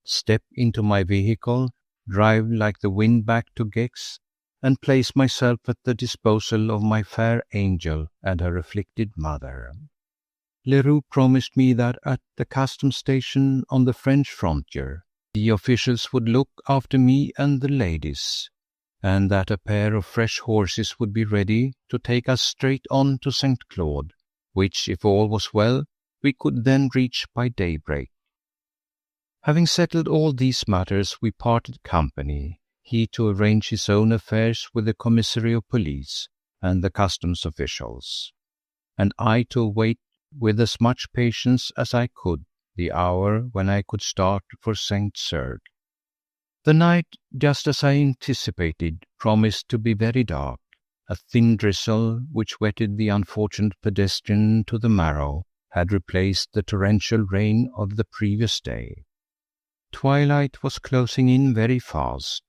step into my vehicle, drive like the wind back to Gex, and place myself at the disposal of my fair angel and her afflicted mother. Leroux promised me that at the customs station on the French frontier, the officials would look after me and the ladies, and that a pair of fresh horses would be ready to take us straight on to St. Claude, which, if all was well, we could then reach by daybreak. Having settled all these matters, we parted company, he to arrange his own affairs with the commissary of police and the customs officials, and I to wait with as much patience as I could the hour when I could start for St. Sergue. The night, just as I anticipated, promised to be very dark. A thin drizzle, which wetted the unfortunate pedestrian to the marrow, had replaced the torrential rain of the previous day. Twilight was closing in very fast.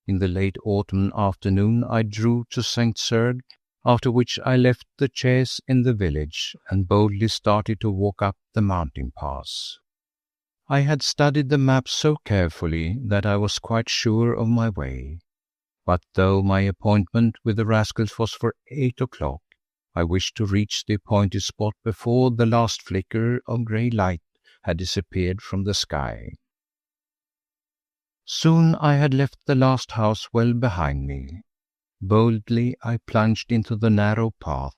In the late autumn afternoon I drew to St. Sergue, after which I left the chaise in the village and boldly started to walk up the mountain pass. I had studied the map so carefully that I was quite sure of my way. But though my appointment with the rascals was for 8 o'clock, I wished to reach the appointed spot before the last flicker of grey light had disappeared from the sky. Soon I had left the last house well behind me. Boldly I plunged into the narrow path.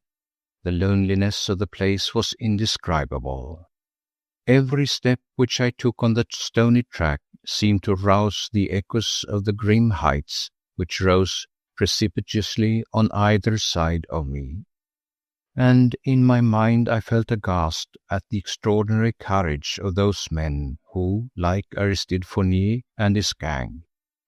The loneliness of the place was indescribable. Every step which I took on the stony track seemed to rouse the echoes of the grim heights which rose precipitously on either side of me. And in my mind I felt aghast at the extraordinary courage of those men who, like Aristide Fournier and his gang,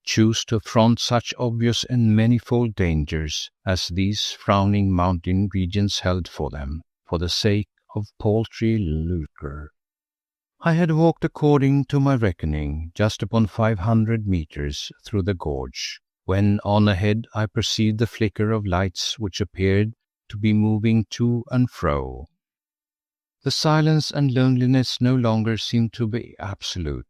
choose to affront such obvious and manifold dangers as these frowning mountain regions held for them, for the sake of paltry lucre. I had walked according to my reckoning just upon 500 meters through the gorge, when on ahead I perceived the flicker of lights which appeared to be moving to and fro. The silence and loneliness no longer seemed to be absolute.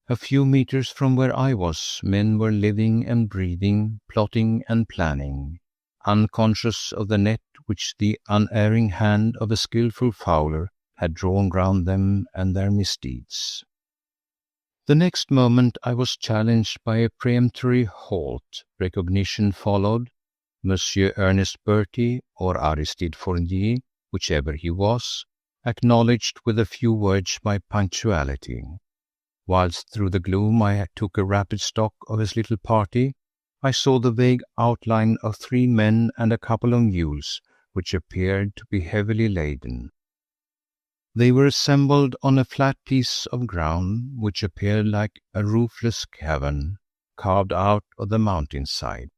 A few meters from where I was, men were living and breathing, plotting and planning, unconscious of the net which the unerring hand of a skilful fowler had drawn round them and their misdeeds. The next moment I was challenged by a peremptory halt. Recognition followed. Monsieur Ernest Bertie, or Aristide Fournier, whichever he was, acknowledged with a few words my punctuality. Whilst through the gloom I took a rapid stock of his little party, I saw the vague outline of 3 men and a couple of mules, which appeared to be heavily laden. They were assembled on a flat piece of ground, which appeared like a roofless cavern, carved out of the mountainside.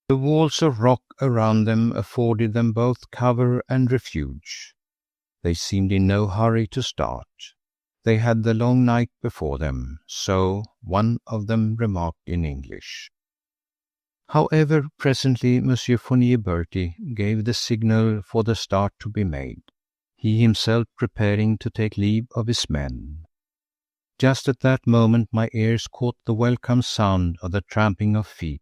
The walls of rock around them afforded them both cover and refuge. They seemed in no hurry to start. They had the long night before them, so one of them remarked in English. However, presently Monsieur Fournier Bertie gave the signal for the start to be made, he himself preparing to take leave of his men. Just at that moment my ears caught the welcome sound of the tramping of feet,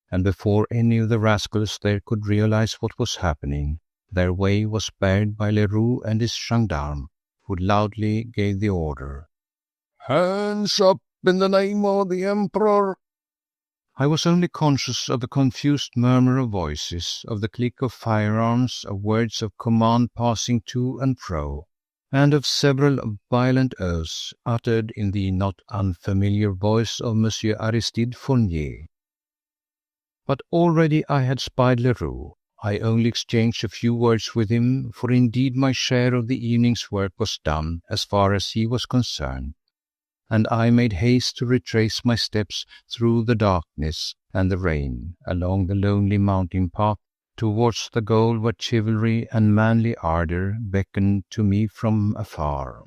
and before any of the rascals there could realize what was happening, their way was barred by Leroux and his gendarme, who loudly gave the order, "Hands up in the name of the Emperor!" I was only conscious of a confused murmur of voices, of the click of firearms, of words of command passing to and fro, and of several violent oaths uttered in the not unfamiliar voice of Monsieur Aristide Fournier. But already I had spied Leroux. I only exchanged a few words with him, for indeed my share of the evening's work was done as far as he was concerned, and I made haste to retrace my steps through the darkness and the rain, along the lonely mountain path, towards the goal where chivalry and manly ardour beckoned to me from afar.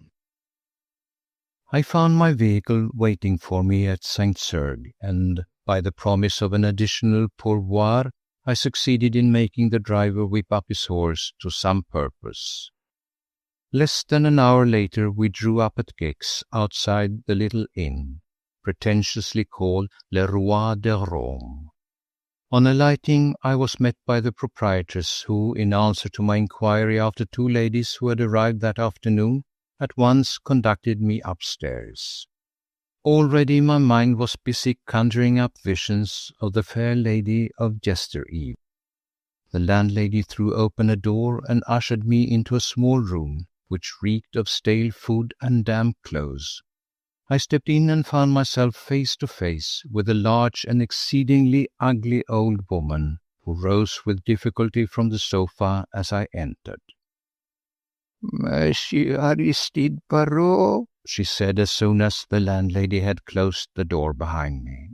I found my vehicle waiting for me at Saint-Cergue, and by the promise of an additional pourboire, I succeeded in making the driver whip up his horse to some purpose. Less than an hour later we drew up at Gex, outside the little inn, pretentiously called Le Roi de Rome. On alighting, I was met by the proprietress, who, in answer to my inquiry after 2 ladies who had arrived that afternoon, at once conducted me upstairs. Already my mind was busy conjuring up visions of the fair lady of yestereve. The landlady threw open a door and ushered me into a small room, which reeked of stale food and damp clothes. I stepped in and found myself face to face with a large and exceedingly ugly old woman, who rose with difficulty from the sofa as I entered. "Monsieur Aristide Barrot," she said as soon as the landlady had closed the door behind me.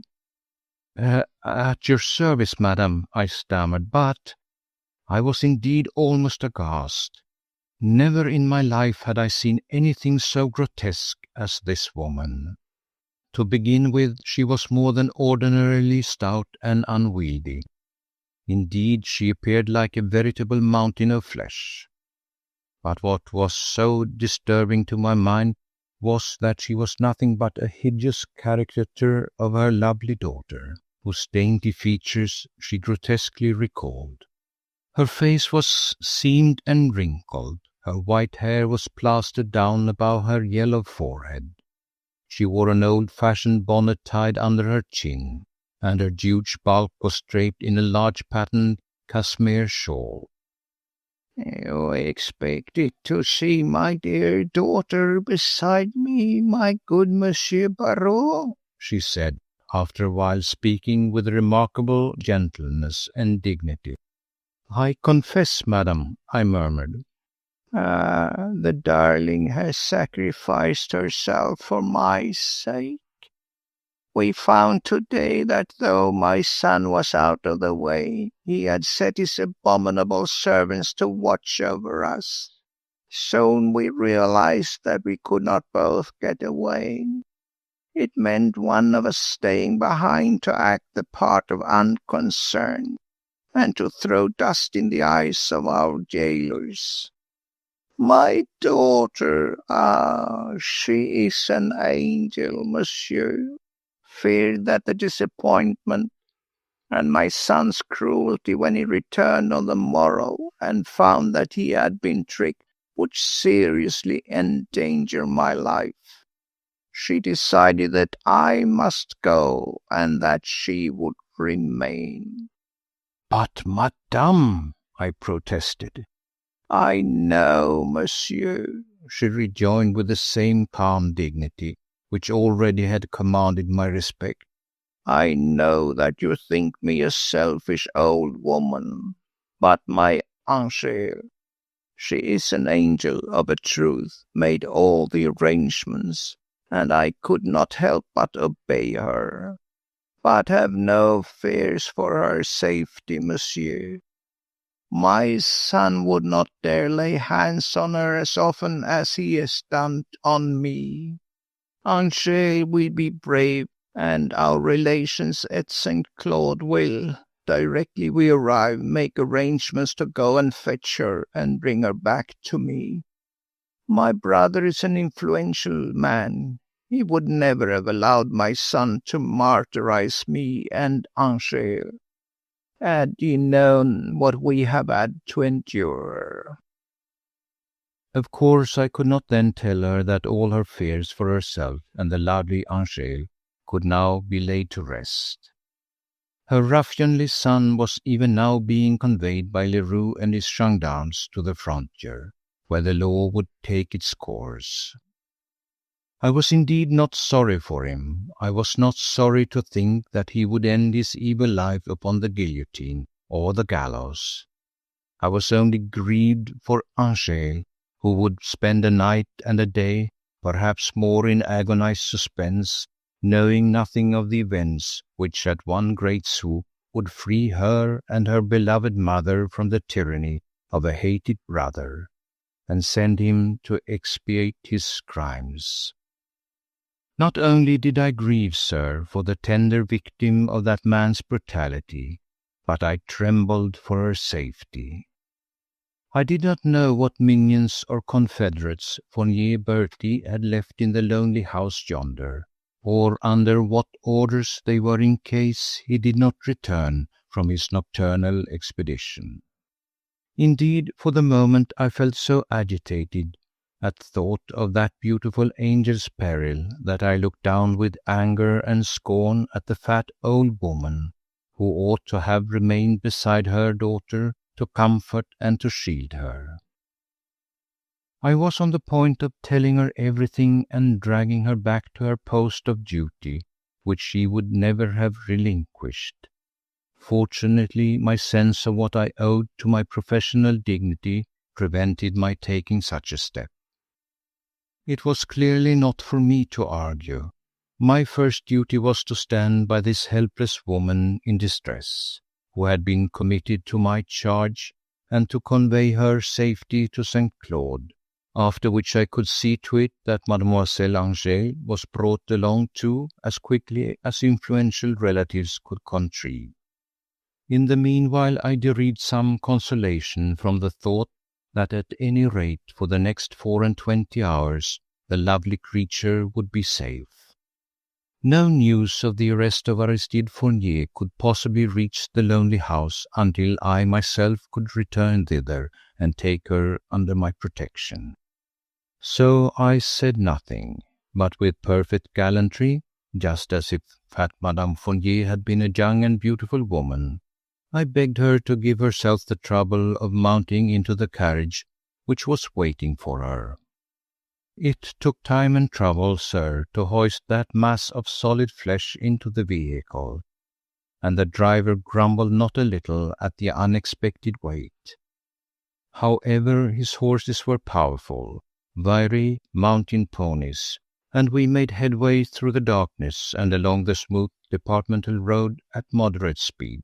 At your service, madam," I stammered, but I was indeed almost aghast. Never in my life had I seen anything so grotesque as this woman. To begin with, she was more than ordinarily stout and unwieldy. Indeed, she appeared like a veritable mountain of flesh. But what was so disturbing to my mind was that she was nothing but a hideous caricature of her lovely daughter, whose dainty features she grotesquely recalled. Her face was seamed and wrinkled. Her white hair was plastered down above her yellow forehead. She wore an old-fashioned bonnet tied under her chin, and her huge bulk was draped in a large patterned cashmere shawl. "You expected to see my dear daughter beside me, my good Monsieur Barrot," she said, after a while speaking with remarkable gentleness and dignity. "I confess, madam," I murmured. "Ah, the darling has sacrificed herself for my sake. We found today that though my son was out of the way, he had set his abominable servants to watch over us. Soon we realized that we could not both get away. It meant one of us staying behind to act the part of unconcern and to throw dust in the eyes of our jailers. My daughter, she is an angel, monsieur, feared that the disappointment and my son's cruelty when he returned on the morrow and found that he had been tricked would seriously endanger my life. She decided that I must go and that she would remain. But, madame, I protested. I know, monsieur, she rejoined with the same calm dignity which already had commanded my respect. I know that you think me a selfish old woman, but my Angèle, she is an angel of a truth, made all the arrangements, and I could not help but obey her. But have no fears for her safety, monsieur. My son would not dare lay hands on her as often as he has done on me. Angèle will be brave, and our relations at St. Claude will, directly we arrive, make arrangements to go and fetch her and bring her back to me. My brother is an influential man. He would never have allowed my son to martyrize me and Angèle, had he known what we have had to endure. Of course, I could not then tell her that all her fears for herself and the lovely Angèle could now be laid to rest. Her ruffianly son was even now being conveyed by Leroux and his gendarmes to the frontier, where the law would take its course. I was indeed not sorry for him. I was not sorry to think that he would end his evil life upon the guillotine or the gallows. I was only grieved for Angèle, who would spend a night and a day, perhaps more, in agonized suspense, knowing nothing of the events which at one great swoop would free her and her beloved mother from the tyranny of a hated brother, and send him to expiate his crimes. Not only did I grieve, sir, for the tender victim of that man's brutality, but I trembled for her safety. I did not know what minions or confederates Fournier Bertie had left in the lonely house yonder, or under what orders they were in case he did not return from his nocturnal expedition. Indeed, for the moment I felt so agitated at thought of that beautiful angel's peril that I looked down with anger and scorn at the fat old woman who ought to have remained beside her daughter to comfort and to shield her. I was on the point of telling her everything and dragging her back to her post of duty, which she would never have relinquished. Fortunately, my sense of what I owed to my professional dignity prevented my taking such a step. It was clearly not for me to argue. My first duty was to stand by this helpless woman in distress, who had been committed to my charge, and to convey her safety to St. Claude, after which I could see to it that Mademoiselle Angèle was brought along too as quickly as influential relatives could contrive. In the meanwhile I derived some consolation from the thought that at any rate for the next 24 hours the lovely creature would be safe. No news of the arrest of Aristide Fournier could possibly reach the lonely house until I myself could return thither and take her under my protection. So I said nothing, but with perfect gallantry, just as if fat Madame Fournier had been a young and beautiful woman, I begged her to give herself the trouble of mounting into the carriage which was waiting for her. It took time and trouble, sir, to hoist that mass of solid flesh into the vehicle, and the driver grumbled not a little at the unexpected weight. However, his horses were powerful, wiry mountain ponies, and we made headway through the darkness and along the smooth departmental road at moderate speed.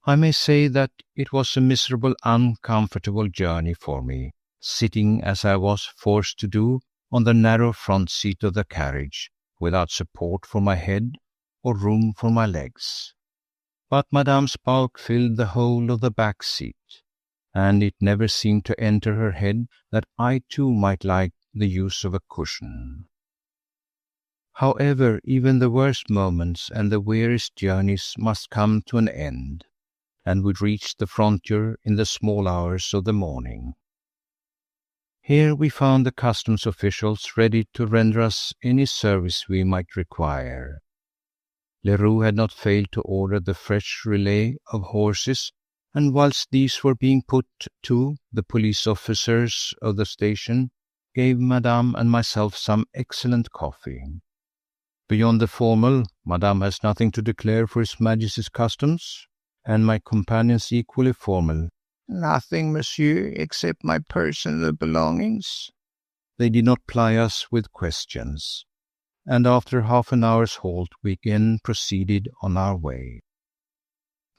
I may say that it was a miserable, uncomfortable journey for me, sitting as I was forced to do on the narrow front seat of the carriage, without support for my head or room for my legs. But Madame's bulk filled the whole of the back seat, and it never seemed to enter her head that I too might like the use of a cushion. However, even the worst moments and the weariest journeys must come to an end, and we reached the frontier in the small hours of the morning. Here we found the customs officials ready to render us any service we might require. Leroux had not failed to order the fresh relay of horses, and whilst these were being put to, the police officers of the station gave Madame and myself some excellent coffee. Beyond the formal, Madame has nothing to declare for His Majesty's customs, and my companions equally formal. Nothing, monsieur, except my personal belongings. They did not ply us with questions, and after half an hour's halt we again proceeded on our way.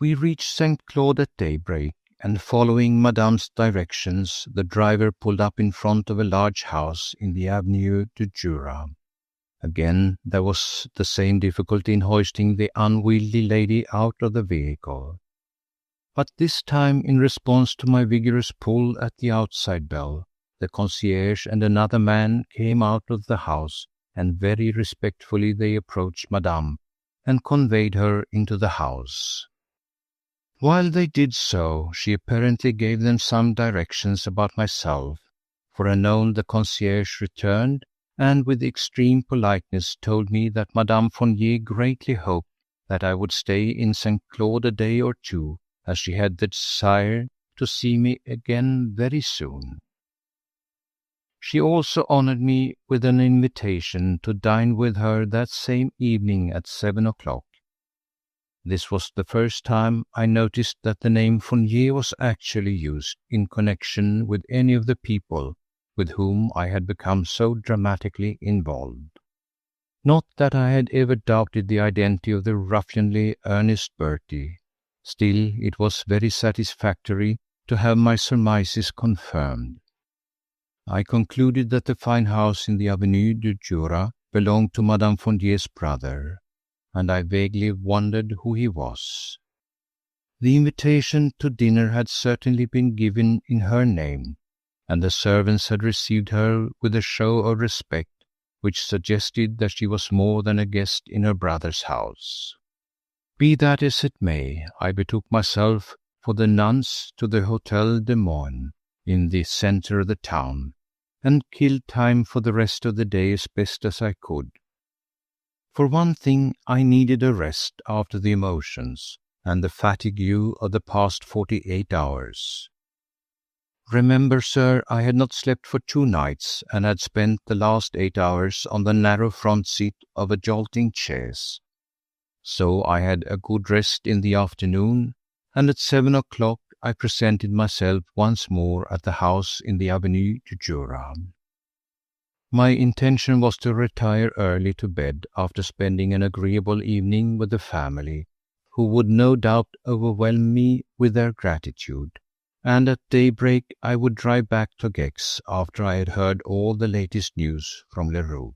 We reached St. Claude at daybreak, and following Madame's directions, the driver pulled up in front of a large house in the Avenue du Jura. Again there was the same difficulty in hoisting the unwieldy lady out of the vehicle. But this time, in response to my vigorous pull at the outside bell, the concierge and another man came out of the house, and very respectfully they approached Madame and conveyed her into the house. While they did so, she apparently gave them some directions about myself, for anon the concierge returned, and with extreme politeness told me that Madame Fournier greatly hoped that I would stay in St. Claude a day or two, as she had the desire to see me again very soon. She also honoured me with an invitation to dine with her that same evening at 7 o'clock. This was the first time I noticed that the name Fournier was actually used in connection with any of the people with whom I had become so dramatically involved. Not that I had ever doubted the identity of the ruffianly Ernest Bertie. Still, it was very satisfactory to have my surmises confirmed. I concluded that the fine house in the Avenue du Jura belonged to Madame Fournier's brother, and I vaguely wondered who he was. The invitation to dinner had certainly been given in her name, and the servants had received her with a show of respect which suggested that she was more than a guest in her brother's house. Be that as it may, I betook myself for the nonce to the Hotel des Moines in the centre of the town, and killed time for the rest of the day as best as I could. For one thing, I needed a rest after the emotions and the fatigue of the past 48 hours. Remember, sir, I had not slept for 2 nights, and had spent the last 8 hours on the narrow front seat of a jolting chaise. So I had a good rest in the afternoon, and at 7 o'clock I presented myself once more at the house in the Avenue du Jura. My intention was to retire early to bed after spending an agreeable evening with the family, who would no doubt overwhelm me with their gratitude, and at daybreak I would drive back to Gex after I had heard all the latest news from Leroux.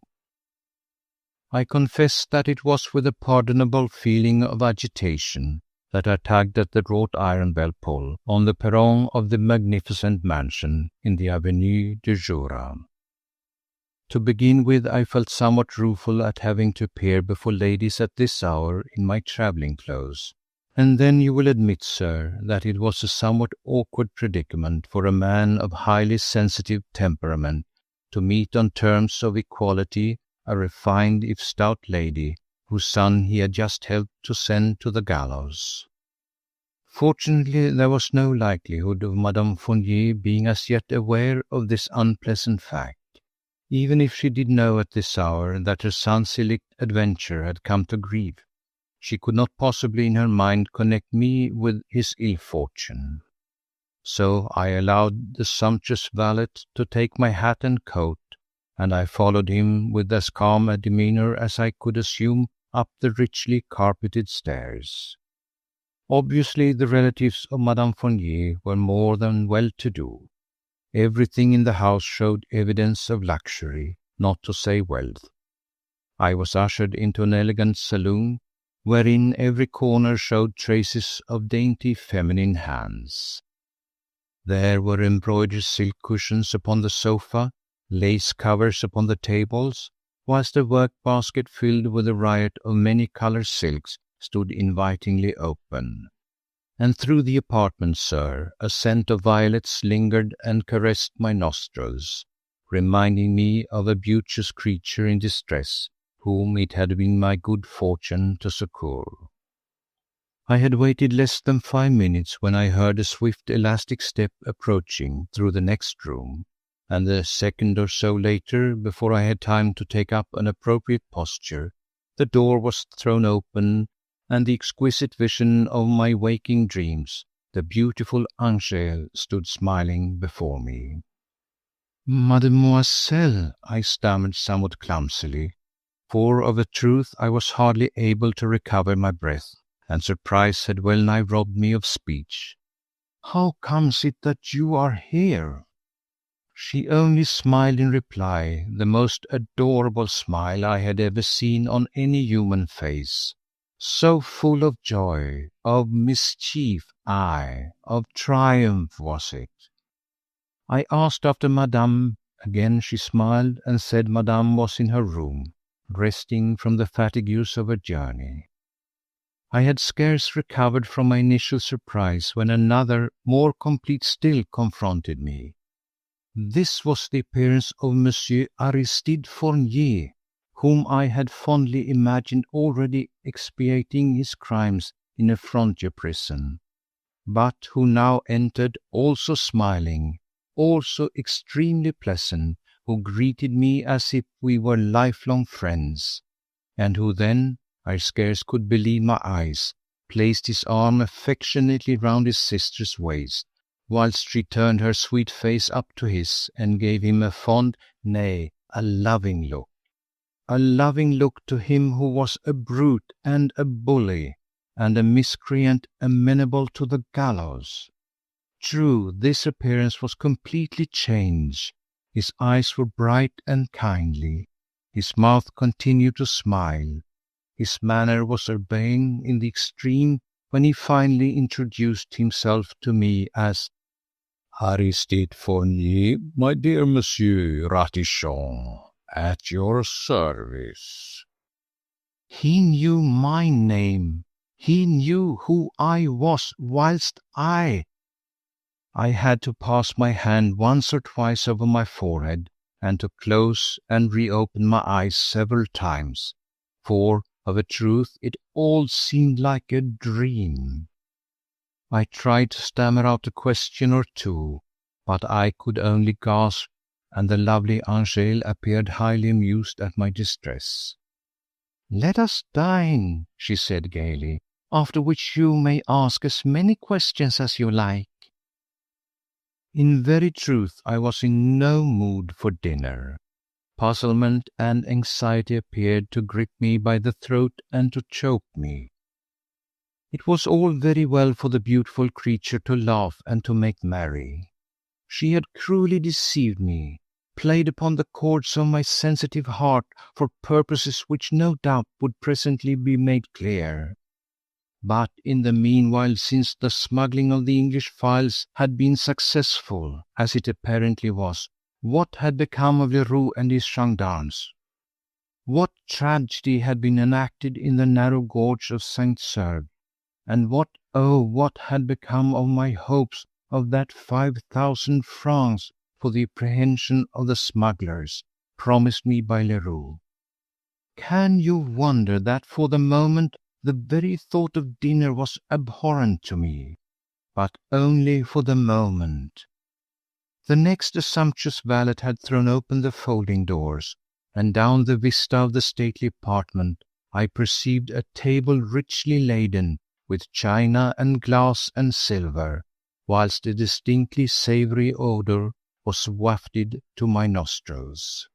I confess that it was with a pardonable feeling of agitation that I tugged at the wrought iron bell pull on the perron of the magnificent mansion in the Avenue du Jura. To begin with, I felt somewhat rueful at having to appear before ladies at this hour in my travelling clothes, and then you will admit, sir, that it was a somewhat awkward predicament for a man of highly sensitive temperament to meet on terms of equality a refined if stout lady whose son he had just helped to send to the gallows. Fortunately, there was no likelihood of Madame Fournier being as yet aware of this unpleasant fact. Even if she did know at this hour that her son's illicit adventure had come to grief, she could not possibly in her mind connect me with his ill fortune. So I allowed the sumptuous valet to take my hat and coat, and I followed him with as calm a demeanour as I could assume up the richly carpeted stairs. Obviously, the relatives of Madame Fournier were more than well-to-do. Everything in the house showed evidence of luxury, not to say wealth. I was ushered into an elegant saloon, wherein every corner showed traces of dainty feminine hands. There were embroidered silk cushions upon the sofa, lace covers upon the tables, whilst a work-basket filled with a riot of many-coloured silks stood invitingly open. And through the apartment, sir, a scent of violets lingered and caressed my nostrils, reminding me of a beauteous creature in distress, whom it had been my good fortune to succour. I had waited less than 5 minutes when I heard a swift elastic step approaching through the next room, and a second or so later, before I had time to take up an appropriate posture, the door was thrown open, and the exquisite vision of my waking dreams, the beautiful Angèle, stood smiling before me. "Mademoiselle," I stammered somewhat clumsily, for of a truth I was hardly able to recover my breath, and surprise had well nigh robbed me of speech. "How comes it that you are here?" She only smiled in reply, the most adorable smile I had ever seen on any human face. So full of joy, of mischief, aye, of triumph was it. I asked after Madame. Again she smiled, and said Madame was in her room, resting from the fatigues of her journey. I had scarce recovered from my initial surprise when another, more complete still, confronted me. This was the appearance of Monsieur Aristide Fournier, whom I had fondly imagined already expiating his crimes in a frontier prison, but who now entered, also smiling, also extremely pleasant, who greeted me as if we were lifelong friends, and who then, I scarce could believe my eyes, placed his arm affectionately round his sister's waist, whilst she turned her sweet face up to his and gave him a fond, nay, a loving look. A loving look to him who was a brute and a bully, and a miscreant amenable to the gallows. True, this appearance was completely changed. His eyes were bright and kindly. His mouth continued to smile. His manner was urbane in the extreme when he finally introduced himself to me as Aristide Fournier, my dear Monsieur Ratichon, at your service. He knew my name. He knew who I was, whilst I had to pass my hand once or twice over my forehead, and to close and reopen my eyes several times, for, of a truth, it all seemed like a dream. I tried to stammer out a question or two, but I could only gasp, and the lovely Angèle appeared highly amused at my distress. "Let us dine," she said gaily, "after which you may ask as many questions as you like." In very truth, I was in no mood for dinner. Puzzlement and anxiety appeared to grip me by the throat and to choke me. It was all very well for the beautiful creature to laugh and to make merry. She had cruelly deceived me, played upon the chords of my sensitive heart for purposes which no doubt would presently be made clear. But in the meanwhile, since the smuggling of the English files had been successful, as it apparently was, what had become of Leroux and his gendarmes? What tragedy had been enacted in the narrow gorge of Saint-Serve? And what had become of my hopes of that 5,000 francs for the apprehension of the smugglers, promised me by Leroux? Can you wonder that for the moment the very thought of dinner was abhorrent to me? But only for the moment. The next, a sumptuous valet had thrown open the folding doors, and down the vista of the stately apartment I perceived a table richly laden with china and glass and silver, whilst a distinctly savoury odour was wafted to my nostrils.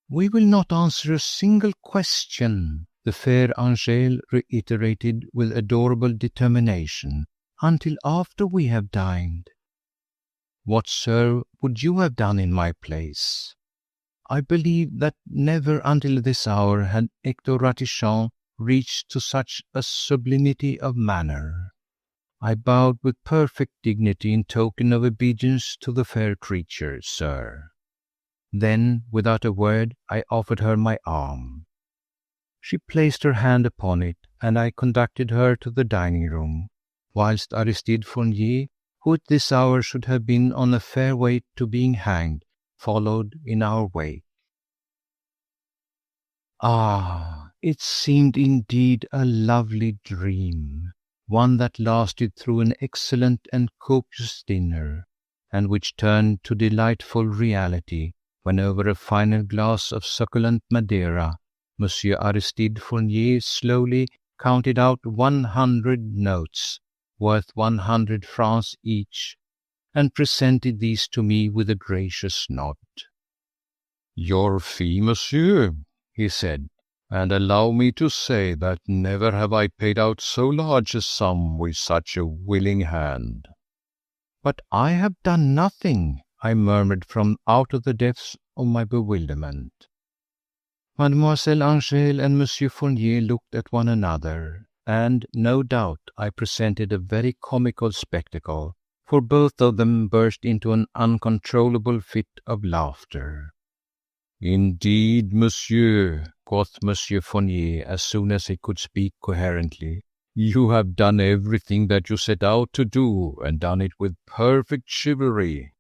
"We will not answer a single question," the fair Angèle reiterated with adorable determination, "until after we have dined." What, sir, would you have done in my place? I believe that never until this hour had Hector Ratichon reached to such a sublimity of manner. I bowed with perfect dignity in token of obedience to the fair creature, sir. Then, without a word, I offered her my arm. She placed her hand upon it, and I conducted her to the dining room, whilst Aristide Fournier, who at this hour should have been on a fair way to being hanged, followed in our wake. Ah, it seemed indeed a lovely dream, one that lasted through an excellent and copious dinner, and which turned to delightful reality when over a final glass of succulent Madeira, Monsieur Aristide Fournier slowly counted out 100 notes, worth 100 francs each, and presented these to me with a gracious nod. "Your fee, monsieur," he said, "and allow me to say that never have I paid out so large a sum with such a willing hand." "But I have done nothing," I murmured from out of the depths of my bewilderment. Mademoiselle Angèle and Monsieur Fournier looked at one another, and no doubt I presented a very comical spectacle, for both of them burst into an uncontrollable fit of laughter. "Indeed, monsieur," quoth Monsieur Fournier as soon as he could speak coherently, "you have done everything that you set out to do, and done it with perfect chivalry.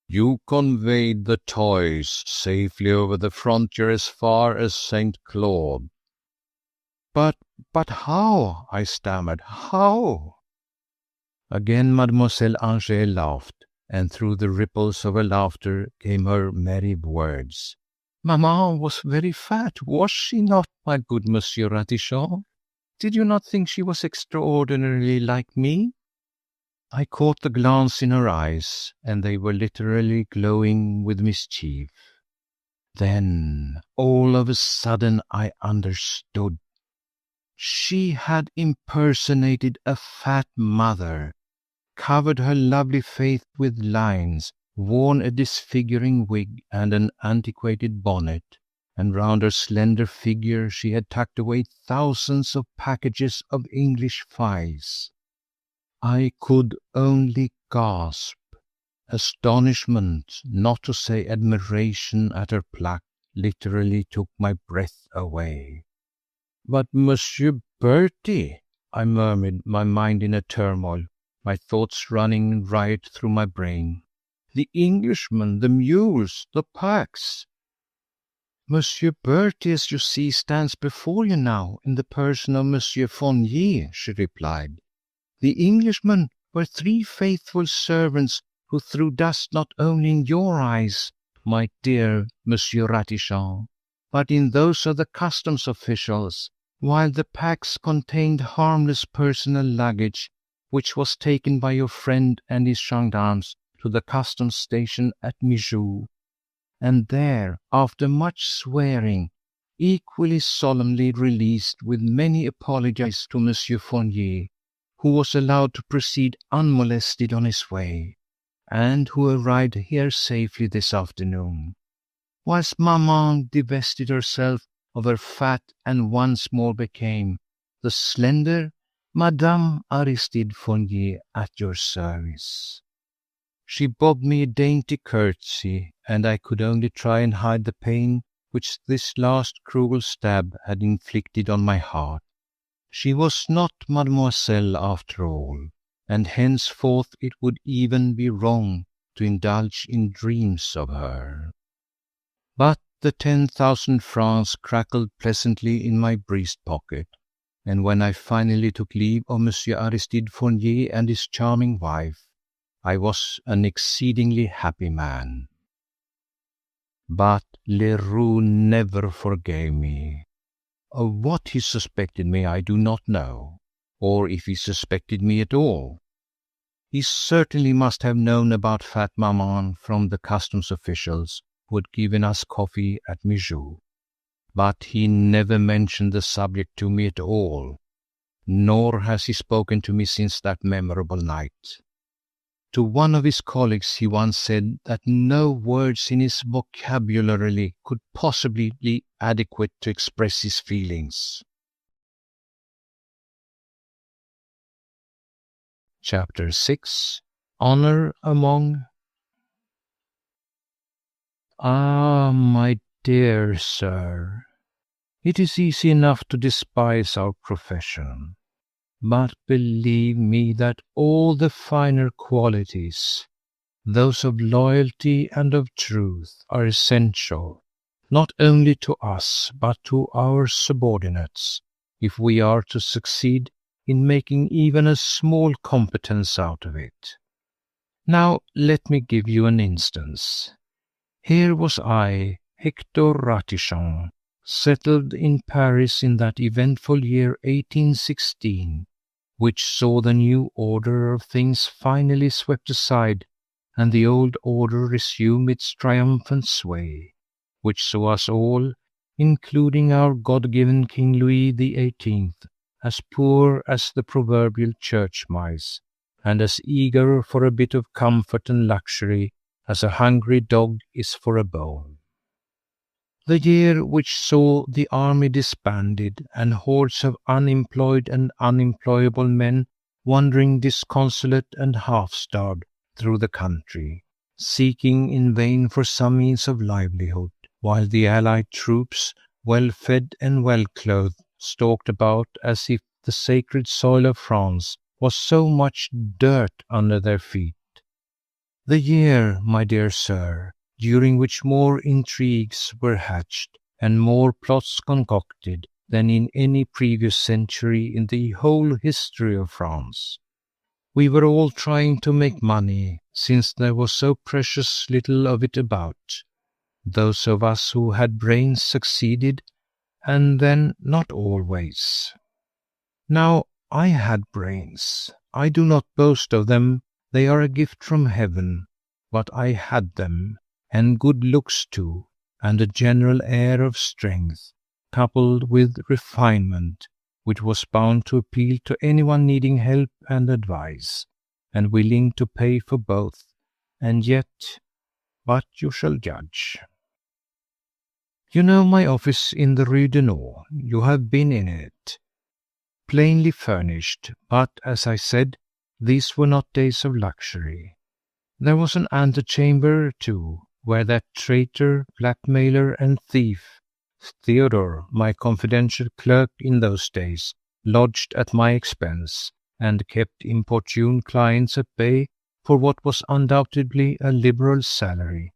You conveyed the toys safely over the frontier as far as St. Claude." But how?" I stammered. "How?" Again Mademoiselle Angèle laughed, and through the ripples of her laughter came her merry words. "Maman was very fat, was she not, my good Monsieur Ratichon? Did you not think she was extraordinarily like me?" I caught the glance in her eyes, and they were literally glowing with mischief. Then, all of a sudden, I understood. She had impersonated a fat mother, covered her lovely face with lines, worn a disfiguring wig and an antiquated bonnet, and round her slender figure she had tucked away thousands of packages of English files. I could only gasp. Astonishment, not to say admiration at her pluck, literally took my breath away. "But Monsieur Bertie," I murmured, my mind in a turmoil, my thoughts running riot through my brain. "The Englishmen, the mules, the packs." "Monsieur Bertie, as you see, stands before you now in the person of Monsieur Fournier," she replied. "The Englishmen were 3 faithful servants who threw dust not only in your eyes, my dear Monsieur Ratichon, but in those of the customs officials, while the packs contained harmless personal luggage, which was taken by your friend and his gendarmes to the customs station at Mijou, and there, after much swearing, equally solemnly released with many apologies to Monsieur Fournier, who was allowed to proceed unmolested on his way, and who arrived here safely this afternoon, whilst Maman divested herself of her fat and once more became the slender Madame Aristide Fournier at your service." She bobbed me a dainty curtsy, and I could only try and hide the pain which this last cruel stab had inflicted on my heart. She was not mademoiselle after all, and henceforth it would even be wrong to indulge in dreams of her. But the 10,000 francs crackled pleasantly in my breast pocket, and when I finally took leave of Monsieur Aristide Fournier and his charming wife, I was an exceedingly happy man. But Leroux never forgave me. Of what he suspected me I do not know, or if he suspected me at all. He certainly must have known about fat Maman from the customs officials, who had given us coffee at Mijou. But he never mentioned the subject to me at all, nor has he spoken to me since that memorable night. To one of his colleagues he once said that no words in his vocabulary could possibly be adequate to express his feelings. Chapter 6. Honor Among... Ah, my dear sir, it is easy enough to despise our profession, but believe me that all the finer qualities, those of loyalty and of truth, are essential, not only to us, but to our subordinates, if we are to succeed in making even a small competence out of it. Now let me give you an instance. Here was I, Hector Ratichon, settled in Paris in that eventful year 1816, which saw the new order of things finally swept aside and the old order resume its triumphant sway, which saw us all, including our God-given King Louis XVIII, as poor as the proverbial church mice, and as eager for a bit of comfort and luxury as a hungry dog is for a bone. The year which saw the army disbanded and hordes of unemployed and unemployable men wandering disconsolate and half-starved through the country, seeking in vain for some means of livelihood, while the Allied troops, well-fed and well-clothed, stalked about as if the sacred soil of France was so much dirt under their feet. The year, my dear sir, during which more intrigues were hatched and more plots concocted than in any previous century in the whole history of France. We were all trying to make money, since there was so precious little of it about. Those of us who had brains succeeded, and then not always. Now, I had brains. I do not boast of them, they are a gift from heaven, but I had them, and good looks too, and a general air of strength, coupled with refinement, which was bound to appeal to anyone needing help and advice, and willing to pay for both, and yet, but you shall judge. You know my office in the Rue de Nord. You have been in it. Plainly furnished, but, as I said, these were not days of luxury. There was an antechamber, too, where that traitor, blackmailer, and thief, Theodore, my confidential clerk in those days, lodged at my expense, and kept importune clients at bay for what was undoubtedly a liberal salary,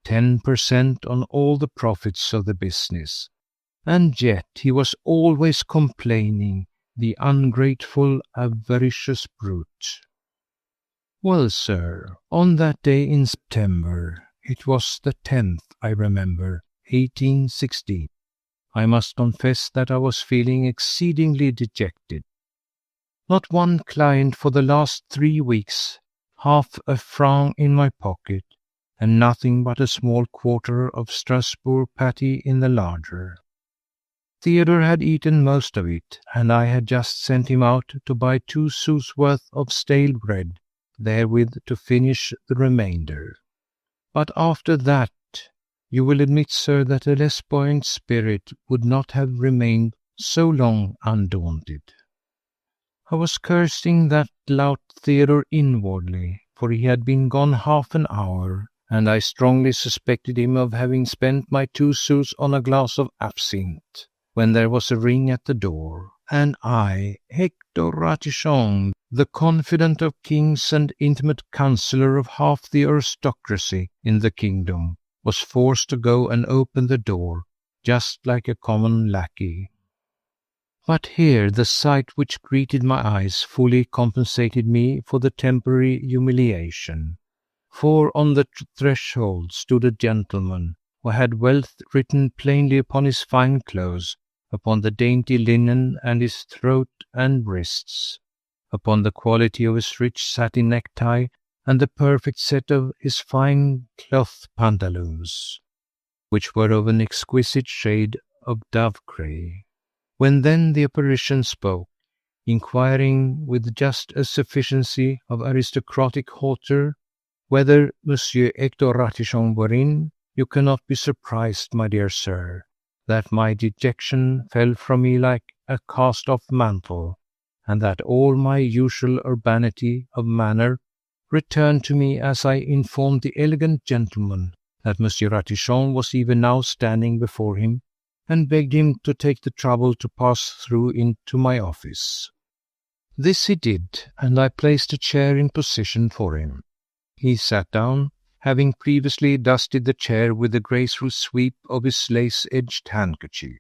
10% on all the profits of the business. And yet he was always complaining, the ungrateful, avaricious brute. Well, sir, on that day in September, it was the 10th, I remember, 1816, I must confess that I was feeling exceedingly dejected. Not one client for the last 3 weeks, half a franc in my pocket, and nothing but a small quarter of Strasbourg patty in the larder. Theodore had eaten most of it, and I had just sent him out to buy 2 sous worth of stale bread, therewith to finish the remainder. But after that, you will admit, sir, that a less buoyant spirit would not have remained so long undaunted. I was cursing that lout Theodore inwardly, for he had been gone half an hour, and I strongly suspected him of having spent my 2 sous on a glass of absinthe, when there was a ring at the door, and I, Hector Ratichon, the confidant of kings and intimate counsellor of half the aristocracy in the kingdom, was forced to go and open the door, just like a common lackey. But here the sight which greeted my eyes fully compensated me for the temporary humiliation, for on the threshold stood a gentleman who had wealth written plainly upon his fine clothes, upon the dainty linen and his throat and wrists, upon the quality of his rich satin necktie and the perfect set of his fine cloth pantaloons. which were of an exquisite shade of dove-grey. When then the apparition spoke, inquiring with just a sufficiency of aristocratic hauteur whether Monsieur Hector Ratichon were in, you cannot be surprised, my dear sir, that my dejection fell from me like a cast-off mantle, and that all my usual urbanity of manner returned to me as I informed the elegant gentleman that Monsieur Ratichon was even now standing before him, and begged him to take the trouble to pass through into my office. This he did, and I placed a chair in position for him. He sat down, having previously dusted the chair with a graceful sweep of his lace-edged handkerchief.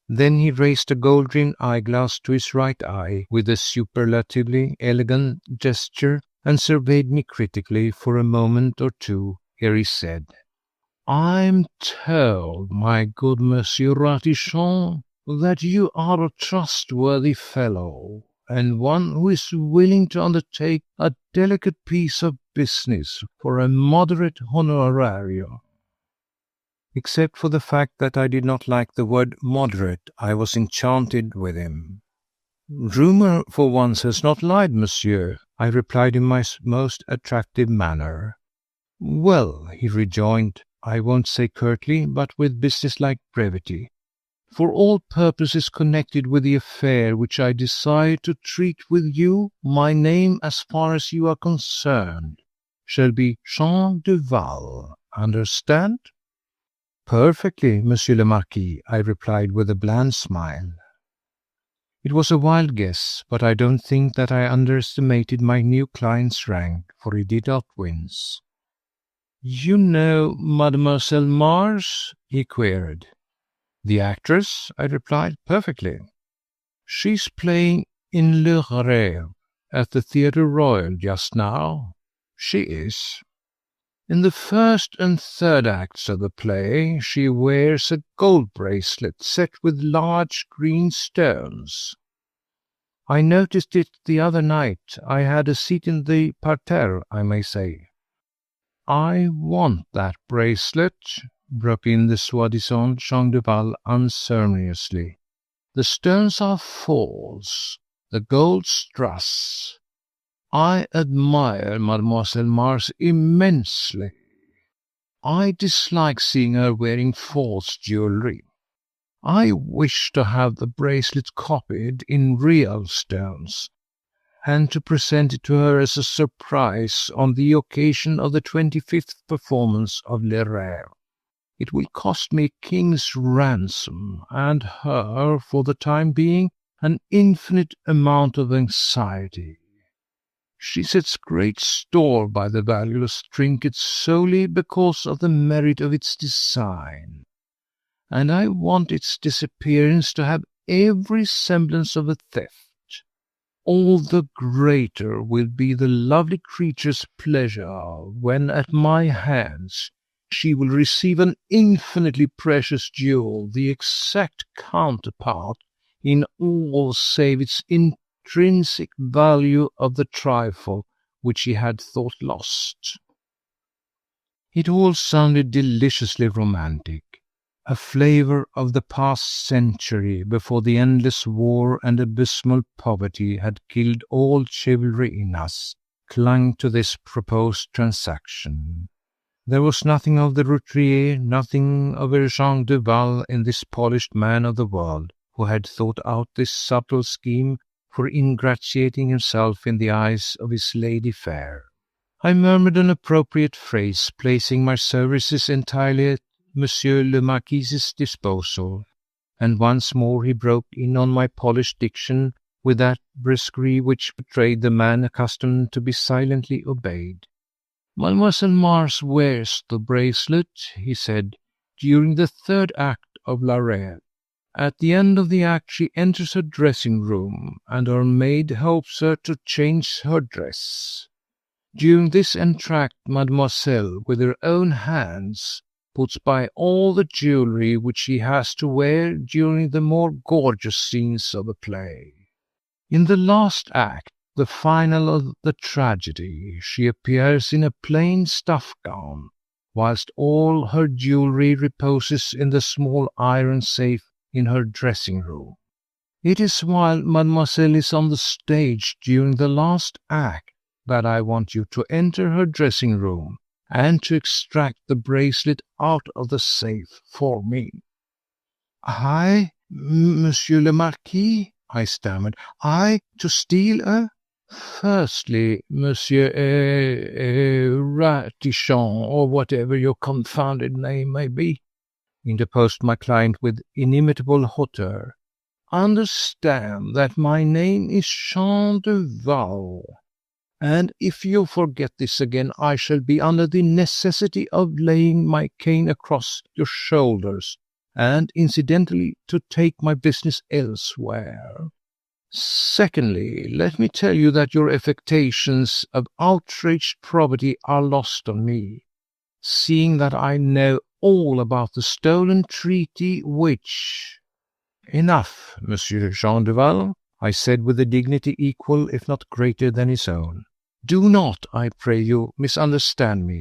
Then he raised a gold-rimmed eyeglass to his right eye with a superlatively elegant gesture, and surveyed me critically for a moment or two, ere he said, "I'm told, my good Monsieur Ratichon, that you are a trustworthy fellow, and one who is willing to undertake a delicate piece of business for a moderate honorarium." Except for the fact that I did not like the word moderate, I was enchanted with him. "Rumour for once has not lied, monsieur," I replied in my most attractive manner. "Well," he rejoined, I won't say curtly, but with businesslike brevity, "for all purposes connected with the affair which I desire to treat with you, my name, as far as you are concerned, shall be Jean Duval. Understand?" "Perfectly, Monsieur le Marquis," I replied with a bland smile. It was a wild guess, but I don't think that I underestimated my new client's rank, for he did not wince. "You know Mademoiselle Mars?" he queried. "The actress?" I replied. "Perfectly." "She's playing in Le Rêve at the Theatre Royal just now." "She is." "In the first and third acts of the play she wears a gold bracelet set with large green stones." "I noticed it the other night. I had a seat in the parterre, I may say." "I want that bracelet," broke in the soi-disant Jean Duval unceremoniously. "The stones are false, the gold strass. I admire Mademoiselle Mars immensely. I dislike seeing her wearing false jewellery. I wish to have the bracelet copied in real stones, and to present it to her as a surprise on the occasion of the 25th performance of Le Rêve. It will cost me a king's ransom, and her, for the time being, an infinite amount of anxiety. She sets great store by the valueless trinket solely because of the merit of its design, and I want its disappearance to have every semblance of a theft. All the greater will be the lovely creature's pleasure when at my hands she will receive an infinitely precious jewel, the exact counterpart in all save its intrinsic value of the trifle which she had thought lost." It all sounded deliciously romantic. A flavour of the past century, before the endless war and abysmal poverty had killed all chivalry in us, clung to this proposed transaction. There was nothing of the routurier, nothing of a Jean Duval in this polished man of the world, who had thought out this subtle scheme for ingratiating himself in the eyes of his lady fair. I murmured an appropriate phrase, placing my services entirely at Monsieur le Marquis's disposal, and once more he broke in on my polished diction with that brusquerie which betrayed the man accustomed to be silently obeyed. "Mademoiselle Mars wears the bracelet," he said, "during the third act of La Rêve. At the end of the act she enters her dressing-room, and her maid helps her to change her dress. During this entr'acte, Mademoiselle, with her own hands, puts by all the jewellery which she has to wear during the more gorgeous scenes of the play. In the last act, the final of the tragedy, she appears in a plain stuff gown, whilst all her jewellery reposes in the small iron safe in her dressing room. It is while Mademoiselle is on the stage during the last act that I want you to enter her dressing room and to extract the bracelet out of the safe for me." "I, Monsieur le Marquis?" I stammered. "I to steal a—" "Firstly, Monsieur Ratichon, or whatever your confounded name may be," interposed my client with inimitable hauteur, "understand that my name is Jean de Val, and if you forget this again, I shall be under the necessity of laying my cane across your shoulders, and incidentally to take my business elsewhere. Secondly, let me tell you that your affectations of outraged probity are lost on me, seeing that I know all about the stolen treaty which—" "Enough, Monsieur Jean Duval," I said with a dignity equal, if not greater than his own. "Do not, I pray you, misunderstand me.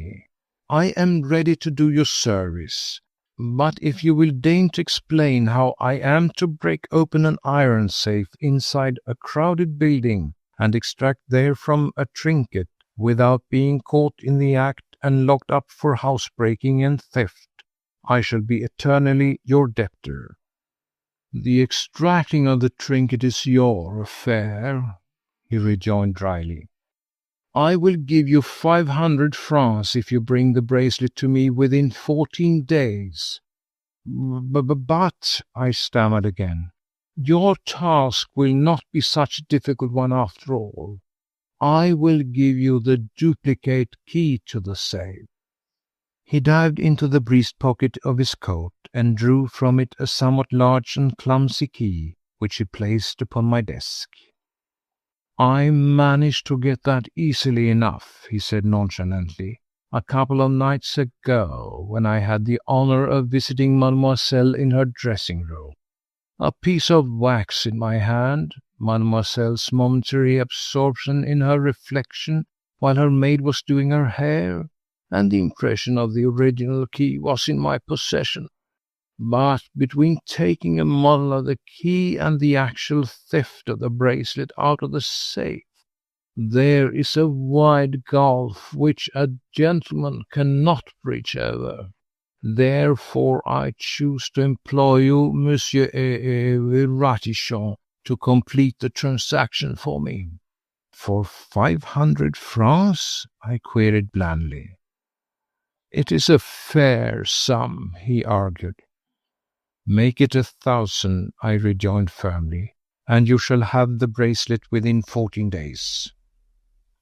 I am ready to do you service. But if you will deign to explain how I am to break open an iron safe inside a crowded building and extract therefrom a trinket without being caught in the act and locked up for housebreaking and theft, I shall be eternally your debtor." "The extracting of the trinket is your affair," he rejoined dryly. "I will give you 500 francs if you bring the bracelet to me within 14 days. But, I stammered again, your task will not be such a difficult one after all. I will give you the duplicate key to the safe." He dived into the breast pocket of his coat and drew from it a somewhat large and clumsy key, which he placed upon my desk. "I managed to get that easily enough," he said nonchalantly, "a couple of nights ago, when I had the honor of visiting Mademoiselle in her dressing room. A piece of wax in my hand, Mademoiselle's momentary absorption in her reflection while her maid was doing her hair, and the impression of the original key was in my possession. But between taking a model of the key and the actual theft of the bracelet out of the safe, there is a wide gulf which a gentleman cannot bridge over. Therefore I choose to employ you, Monsieur Ratichon, to complete the transaction for me." "For 500 francs?" I queried blandly. "It is a fair sum," he argued. "Make it 1,000, I rejoined firmly, "and you shall have the bracelet within 14 days.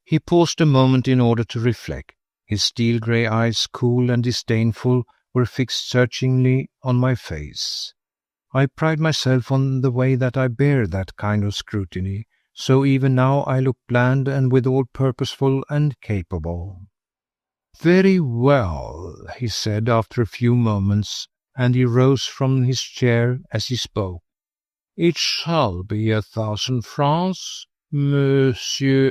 He paused a moment in order to reflect. His steel-grey eyes, cool and disdainful, were fixed searchingly on my face. I pride myself on the way that I bear that kind of scrutiny, so even now I looked bland and withal purposeful and capable. "Very well," he said after a few moments, and he rose from his chair as he spoke. "It shall be 1,000 francs, Monsieur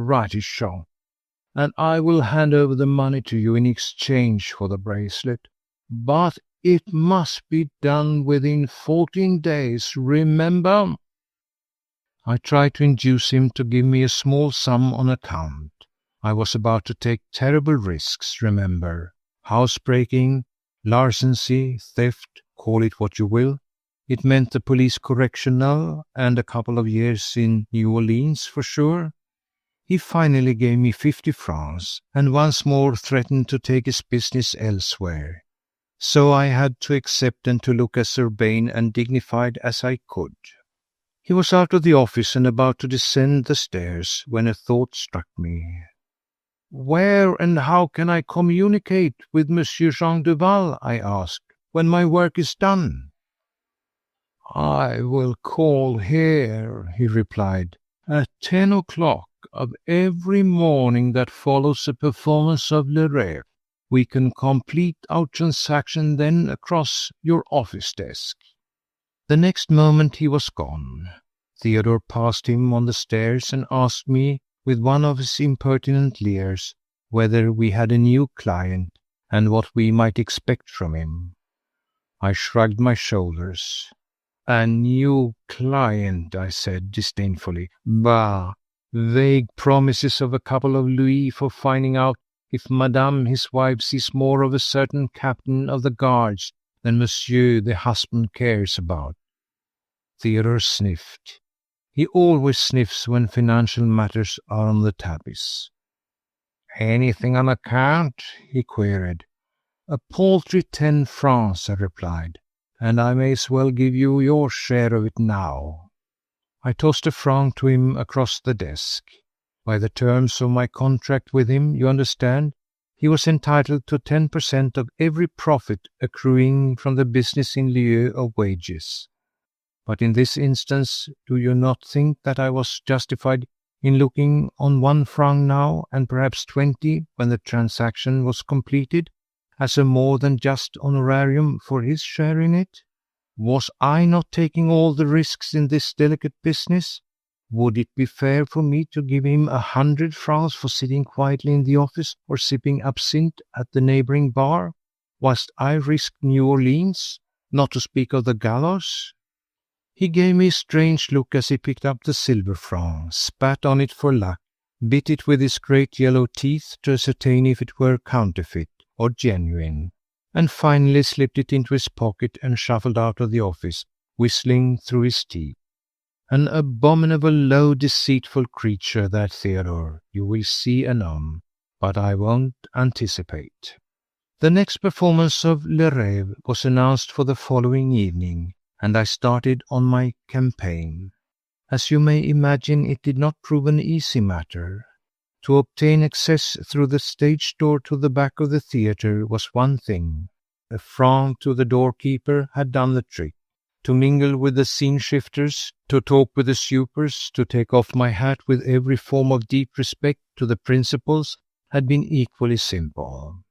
Ratichon, and I will hand over the money to you in exchange for the bracelet. But it must be done within 14 days, remember." I tried to induce him to give me a small sum on account. I was about to take terrible risks, remember. Housebreaking, larceny, theft, call it what you will. It meant the police correctional and a couple of years in New Orleans for sure. He finally gave me 50 francs and once more threatened to take his business elsewhere. So I had to accept and to look as urbane and dignified as I could. He was out of the office and about to descend the stairs when a thought struck me. "Where and how can I communicate with Monsieur Jean Duval," I asked, "when my work is done?" "I will call here," he replied, "at 10 o'clock of every morning that follows a performance of Le Rêve. We can complete our transaction then across your office desk." The next moment he was gone. Theodore passed him on the stairs and asked me, with one of his impertinent leers, whether we had a new client and what we might expect from him. I shrugged my shoulders. "A new client," I said disdainfully. "Bah! Vague promises of a couple of louis for finding out if Madame his wife sees more of a certain captain of the guards than Monsieur the husband cares about." Theodore sniffed. He always sniffs when financial matters are on the tapis. "Anything on account?" he queried. "A paltry 10 francs," I replied, "and I may as well give you your share of it now." I tossed a franc to him across the desk. By the terms of my contract with him, you understand, he was entitled to 10% of every profit accruing from the business in lieu of wages. But in this instance, do you not think that I was justified in looking on 1 franc now, and perhaps 20 when the transaction was completed, as a more than just honorarium for his share in it? Was I not taking all the risks in this delicate business? Would it be fair for me to give him 100 francs for sitting quietly in the office or sipping absinthe at the neighboring bar, whilst I risked New Orleans, not to speak of the gallows? He gave me a strange look as he picked up the silver franc, spat on it for luck, bit it with his great yellow teeth to ascertain if it were counterfeit or genuine, and finally slipped it into his pocket and shuffled out of the office, whistling through his teeth. An abominable, low, deceitful creature, that Theodore. You will see anon, but I won't anticipate. The next performance of Le Rêve was announced for the following evening, and I started on my campaign. As you may imagine, it did not prove an easy matter. To obtain access through the stage door to the back of the theatre was one thing. A franc to the doorkeeper had done the trick. To mingle with the scene shifters, to talk with the supers, to take off my hat with every form of deep respect to the principals had been equally simple.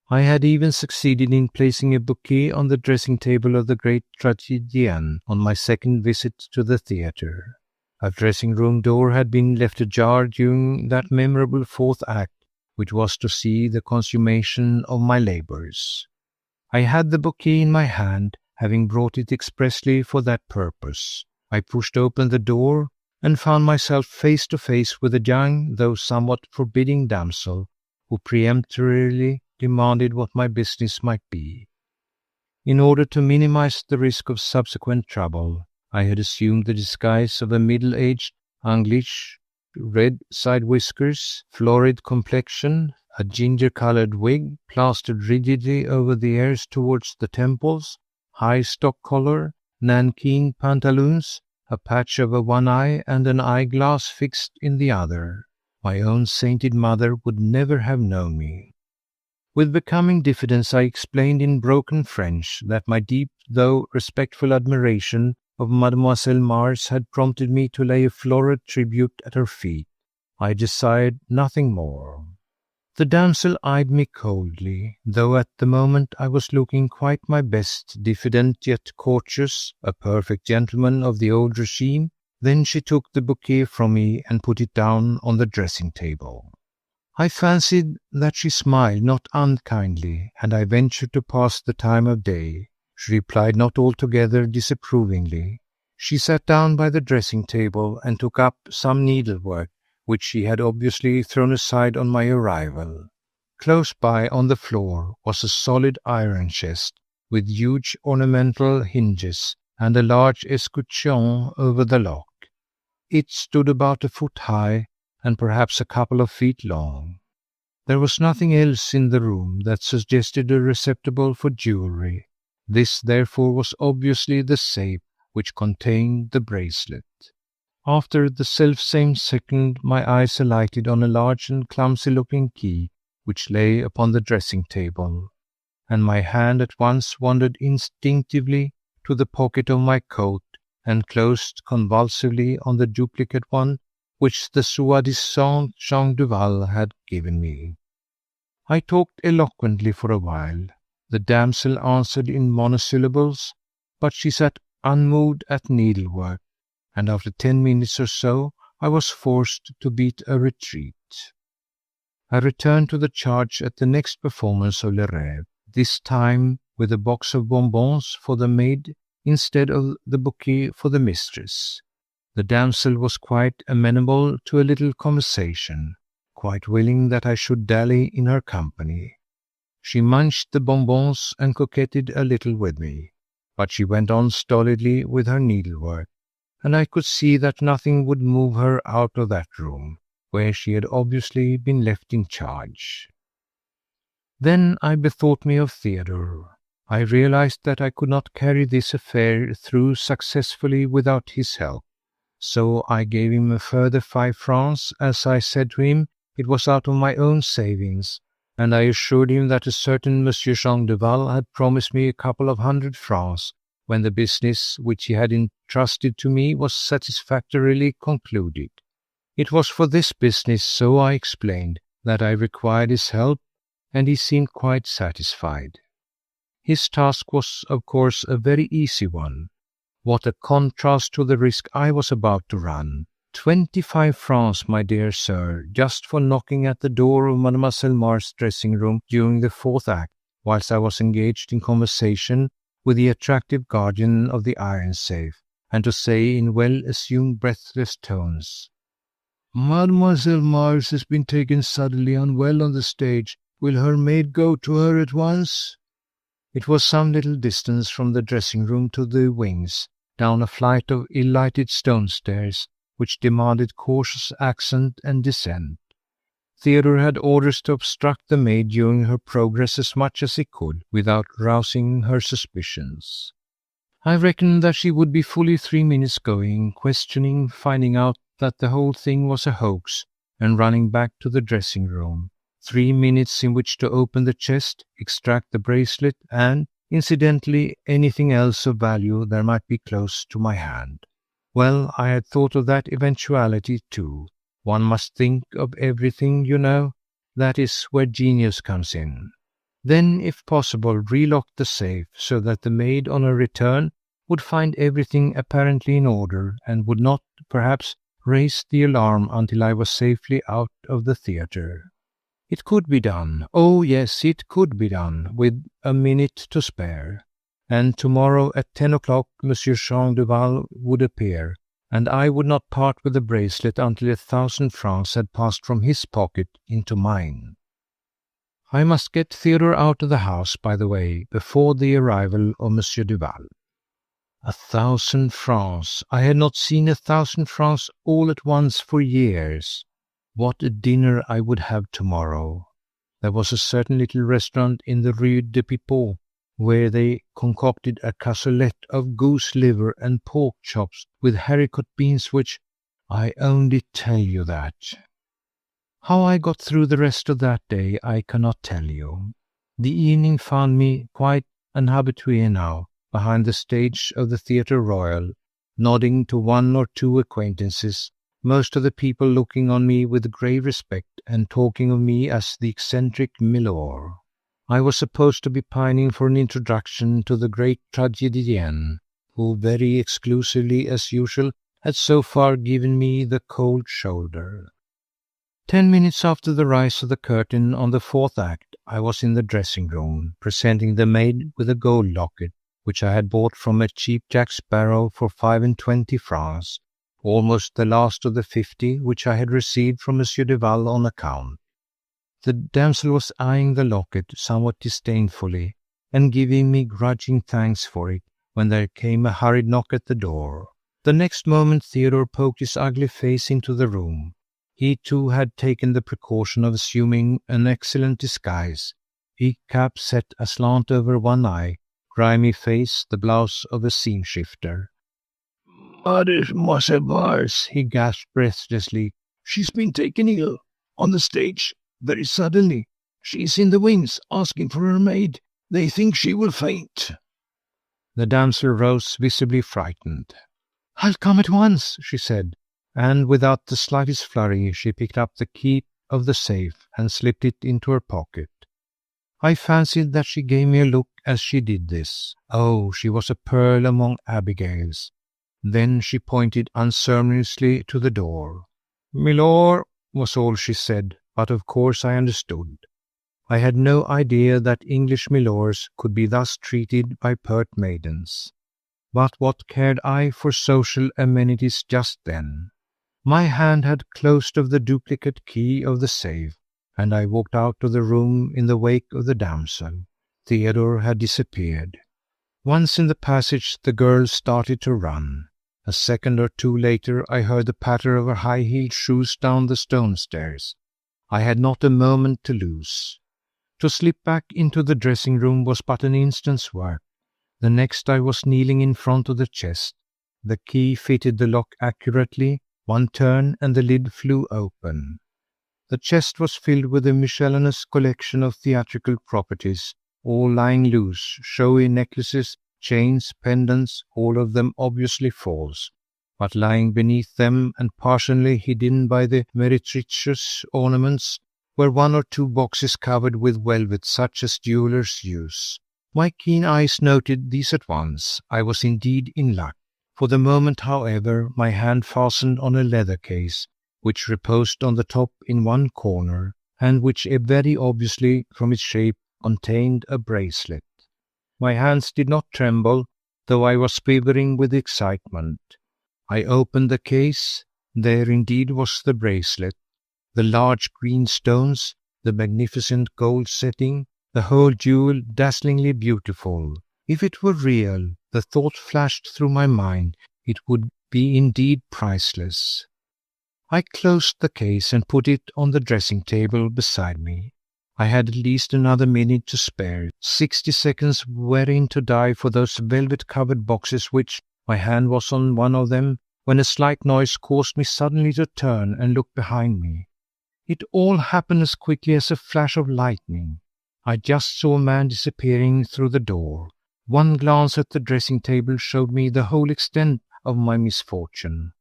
I had even succeeded in placing a bouquet on the dressing table of the great tragedienne on my second visit to the theatre. A dressing-room door had been left ajar during that memorable fourth act, which was to see the consummation of my labours. I had the bouquet in my hand, having brought it expressly for that purpose. I pushed open the door and found myself face to face with a young, though somewhat forbidding damsel, who peremptorily demanded what my business might be. In order to minimize the risk of subsequent trouble, I had assumed the disguise of a middle-aged English, red side whiskers, florid complexion, a ginger-colored wig plastered rigidly over the ears towards the temples, high stock collar, nankeen pantaloons, a patch over one eye and an eyeglass fixed in the other. My own sainted mother would never have known me. With becoming diffidence I explained in broken French that my deep though respectful admiration of Mademoiselle Mars had prompted me to lay a florid tribute at her feet. I desired nothing more. The damsel eyed me coldly, though at the moment I was looking quite my best, diffident yet courteous, a perfect gentleman of the old regime. Then she took the bouquet from me and put it down on the dressing-table. I fancied that she smiled not unkindly, and I ventured to pass the time of day. She replied not altogether disapprovingly. She sat down by the dressing-table and took up some needlework, which she had obviously thrown aside on my arrival. Close by on the floor was a solid iron chest with huge ornamental hinges and a large escutcheon over the lock. It stood about a foot high and perhaps a couple of feet long. There was nothing else in the room that suggested a receptacle for jewellery. This, therefore, was obviously the safe which contained the bracelet. After the self-same second, my eyes alighted on a large and clumsy-looking key which lay upon the dressing-table, and my hand at once wandered instinctively to the pocket of my coat and closed convulsively on the duplicate one which the soi-disant Jean Duval had given me. I talked eloquently for a while. The damsel answered in monosyllables, but she sat unmoved at needlework, and after 10 minutes or so I was forced to beat a retreat. I returned to the charge at the next performance of Le Rêve, this time with a box of bonbons for the maid instead of the bouquet for the mistress. The damsel was quite amenable to a little conversation, quite willing that I should dally in her company. She munched the bonbons and coquetted a little with me, but she went on stolidly with her needlework, and I could see that nothing would move her out of that room, where she had obviously been left in charge. Then I bethought me of Theodore. I realized that I could not carry this affair through successfully without his help. So I gave him a further 5 francs, as I said to him it was out of my own savings, and I assured him that a certain Monsieur Jean Duval had promised me a couple of 100 francs when the business which he had entrusted to me was satisfactorily concluded. It was for this business, so I explained, that I required his help, and he seemed quite satisfied. His task was, of course, a very easy one. What a contrast to the risk I was about to run. 25 francs, my dear sir, just for knocking at the door of Mademoiselle Mars's dressing room during the 4th act, whilst I was engaged in conversation with the attractive guardian of the iron safe, and to say in well-assumed breathless tones, "Mademoiselle Mars has been taken suddenly unwell on the stage. Will her maid go to her at once?" It was some little distance from the dressing room to the wings, down a flight of ill-lighted stone stairs, which demanded cautious ascent and descent. Theodore had orders to obstruct the maid during her progress as much as he could, without rousing her suspicions. I reckoned that she would be fully 3 minutes going, questioning, finding out that the whole thing was a hoax, and running back to the dressing room. 3 minutes in which to open the chest, extract the bracelet, and, incidentally, anything else of value there might be close to my hand. Well, I had thought of that eventuality too. One must think of everything, you know. That is where genius comes in. Then, if possible, relock the safe so that the maid on her return would find everything apparently in order and would not, perhaps, raise the alarm until I was safely out of the theatre. It could be done. Oh, yes, it could be done, with a minute to spare. And tomorrow at 10 o'clock Monsieur Jean Duval would appear, and I would not part with the bracelet until 1,000 francs had passed from his pocket into mine. I must get Theodore out of the house, by the way, before the arrival of Monsieur Duval. 1,000 francs. I had not seen 1,000 francs all at once for years. What a dinner I would have tomorrow. There was a certain little restaurant in the Rue de Pipeau, where they concocted a cassoulet of goose liver and pork chops with haricot beans, which I only tell you that. How I got through the rest of that day I cannot tell you. The evening found me quite an habitué now, behind the stage of the Theatre Royal, nodding to 1 or 2 acquaintances, most of the people looking on me with grave respect and talking of me as the eccentric milord. I was supposed to be pining for an introduction to the great tragedienne, who very exclusively as usual had so far given me the cold shoulder. 10 minutes after the rise of the curtain on the 4th act, I was in the dressing room, presenting the maid with a gold locket, which I had bought from a cheap Jack Sparrow for 25 francs, almost the last of the 50 which I had received from Monsieur Duval on account. The damsel was eyeing the locket somewhat disdainfully, and giving me grudging thanks for it, when there came a hurried knock at the door. The next moment Theodore poked his ugly face into the room. He too had taken the precaution of assuming an excellent disguise, peaked cap set aslant over one eye, grimy face, the blouse of a seam-shifter. "Mademoiselle Mars," he gasped breathlessly. "She's been taken ill. On the stage. Very suddenly. She's in the wings, asking for her maid. They think she will faint." The damsel rose, visibly frightened. "I'll come at once," she said, and without the slightest flurry she picked up the key of the safe and slipped it into her pocket. I fancied that she gave me a look as she did this. Oh, she was a pearl among abigails. Then she pointed unceremoniously to the door. "Milord," was all she said, but of course I understood. I had no idea that English milors could be thus treated by pert maidens. But what cared I for social amenities just then? My hand had closed of the duplicate key of the safe, and I walked out of the room in the wake of the damsel. Theodore had disappeared. Once in the passage, the girl started to run. A second or two later, I heard the patter of her high-heeled shoes down the stone stairs. I had not a moment to lose. To slip back into the dressing-room was but an instant's work. The next I was kneeling in front of the chest. The key fitted the lock accurately. One turn and the lid flew open. The chest was filled with a miscellaneous collection of theatrical properties, all lying loose, showy necklaces, chains, pendants, all of them obviously false, but lying beneath them and partially hidden by the meretricious ornaments were one or two boxes covered with velvet such as jewelers use. My keen eyes noted these at once. I was indeed in luck. For the moment, however, my hand fastened on a leather case, which reposed on the top in one corner, and which very obviously, from its shape, contained a bracelet. My hands did not tremble, though I was quivering with excitement. I opened the case. There indeed was the bracelet, the large green stones, the magnificent gold setting, the whole jewel dazzlingly beautiful. If it were real, the thought flashed through my mind, it would be indeed priceless. I closed the case and put it on the dressing table beside me. I had at least another minute to spare, 60 seconds wherein to dive for those velvet-covered boxes which, my hand was on one of them, when a slight noise caused me suddenly to turn and look behind me. It all happened as quickly as a flash of lightning. I just saw a man disappearing through the door. One glance at the dressing table showed me the whole extent of my misfortune.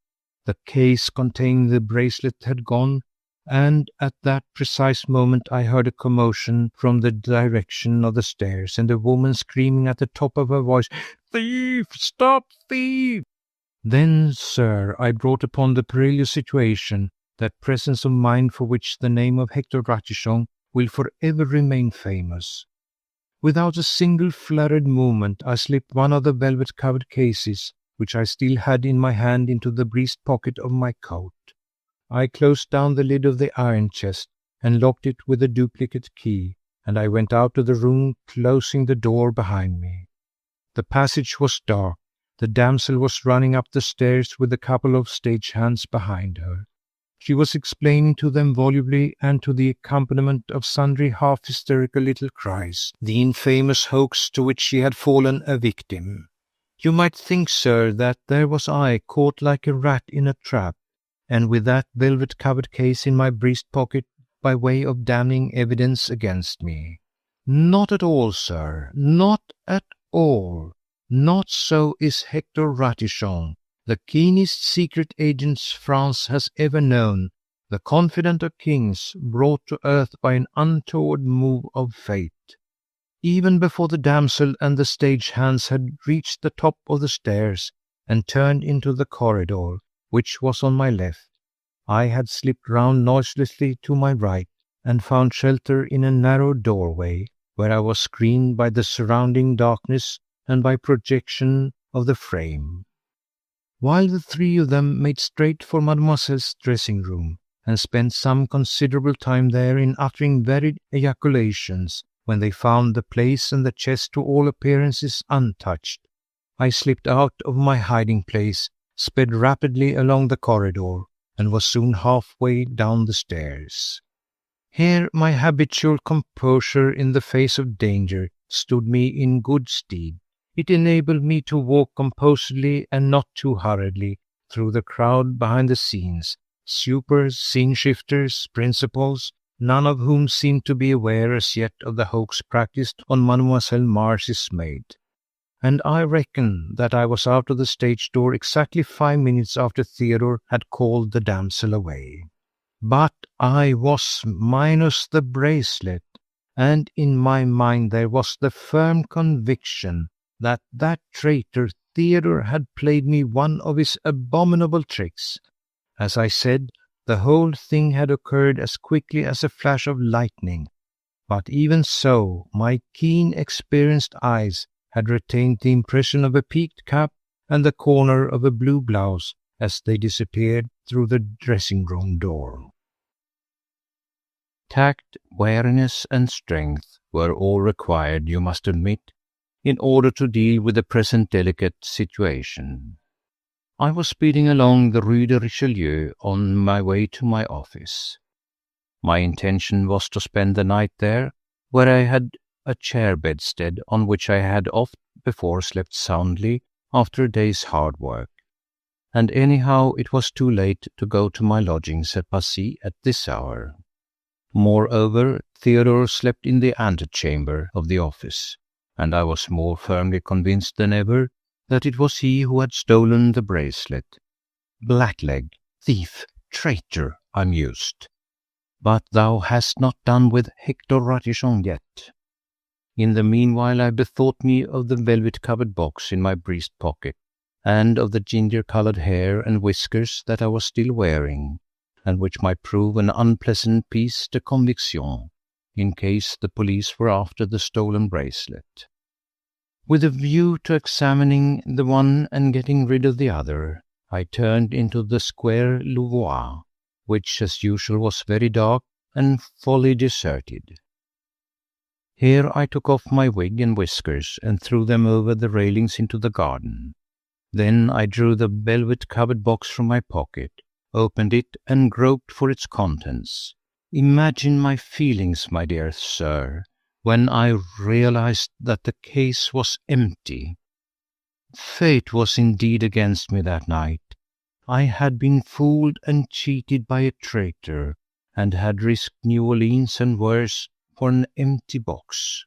The case containing the bracelet had gone, and at that precise moment I heard a commotion from the direction of the stairs, and a woman screaming at the top of her voice, "Thief! Stop thief!" Then, sir, I brought upon the perilous situation that presence of mind for which the name of Hector Ratichon will forever remain famous. Without a single flurried movement, I slipped one of the velvet-covered cases, which I still had in my hand, into the breast pocket of my coat. I closed down the lid of the iron chest and locked it with a duplicate key, and I went out of the room, closing the door behind me. The passage was dark. The damsel was running up the stairs with a couple of stage hands behind her. She was explaining to them volubly, and to the accompaniment of sundry half-hysterical little cries, the infamous hoax to which she had fallen a victim. You might think, sir, that there was I, caught like a rat in a trap, and with that velvet-covered case in my breast pocket by way of damning evidence against me. Not at all, sir, not at all. Not so is Hector Ratichon, the keenest secret agent France has ever known, the confidant of kings, brought to earth by an untoward move of fate. Even before the damsel and the stage hands had reached the top of the stairs and turned into the corridor, which was on my left, I had slipped round noiselessly to my right and found shelter in a narrow doorway, where I was screened by the surrounding darkness and by projection of the frame. While the three of them made straight for Mademoiselle's dressing-room, and spent some considerable time there in uttering varied ejaculations, when they found the place and the chest to all appearances untouched, I slipped out of my hiding-place, sped rapidly along the corridor, and was soon halfway down the stairs. Here my habitual composure in the face of danger stood me in good stead. It enabled me to walk composedly and not too hurriedly through the crowd behind the scenes, supers, scene-shifters, principals, none of whom seemed to be aware as yet of the hoax practiced on Mademoiselle Marcy's maid. And I reckon that I was out of the stage door exactly 5 minutes after Theodore had called the damsel away. But I was minus the bracelet, and in my mind there was the firm conviction that traitor Theodore had played me one of his abominable tricks. As I said, The whole thing had occurred as quickly as a flash of lightning, but even so, my keen, experienced eyes had retained the impression of a peaked cap and the corner of a blue blouse as they disappeared through the dressing-room door. Tact, wariness, and strength were all required, you must admit, in order to deal with the present delicate situation. I was speeding along the Rue de Richelieu on my way to my office. My intention was to spend the night there, where I had a chair bedstead on which I had oft before slept soundly after a day's hard work. And anyhow it was too late to go to my lodgings at Passy at this hour. Moreover, Theodore slept in the antechamber of the office, and I was more firmly convinced than ever that it was he who had stolen the bracelet. Blackleg, thief, traitor, I mused. But thou hast not done with Hector Ratichon yet. In the meanwhile I bethought me of the velvet-covered box in my breast pocket, and of the ginger-coloured hair and whiskers that I was still wearing, and which might prove an unpleasant piece de conviction, in case the police were after the stolen bracelet. With a view to examining the one and getting rid of the other, I turned into the Square Louvois, which as usual was very dark and wholly deserted. Here I took off my wig and whiskers and threw them over the railings into the garden. Then I drew the velvet-covered box from my pocket, opened it, and groped for its contents. Imagine my feelings, my dear sir, when I realized that the case was empty. Fate was indeed against me that night. I had been fooled and cheated by a traitor, and had risked New Orleans and worse for an empty box.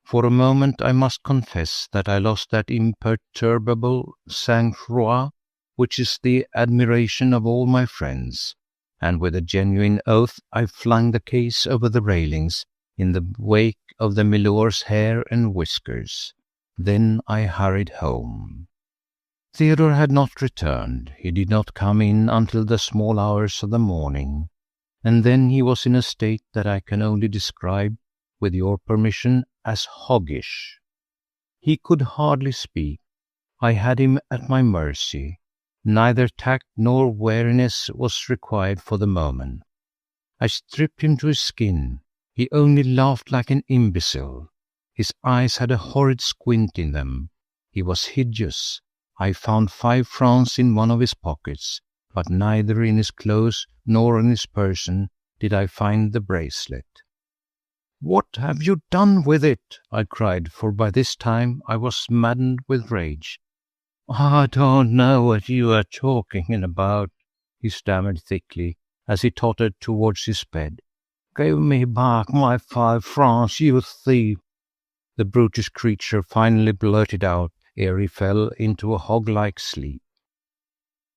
For a moment I must confess that I lost that imperturbable sang-froid which is the admiration of all my friends, and with a genuine oath I flung the case over the railings in the wake of the milor's hair and whiskers. Then I hurried home. Theodore had not returned. He did not come in until the small hours of the morning, and then he was in a state that I can only describe, with your permission, as hoggish. He could hardly speak. I had him at my mercy. Neither tact nor wariness was required for the moment. I stripped him to his skin. He only laughed like an imbecile. His eyes had a horrid squint in them. He was hideous. I found 5 francs in one of his pockets, but neither in his clothes nor in his person did I find the bracelet. "What have you done with it?" I cried, for by this time I was maddened with rage. "I don't know what you are talking about," he stammered thickly, as he tottered towards his bed. "Give me back my 5 francs, you thief!" The brutish creature finally blurted out ere he fell into a hog-like sleep.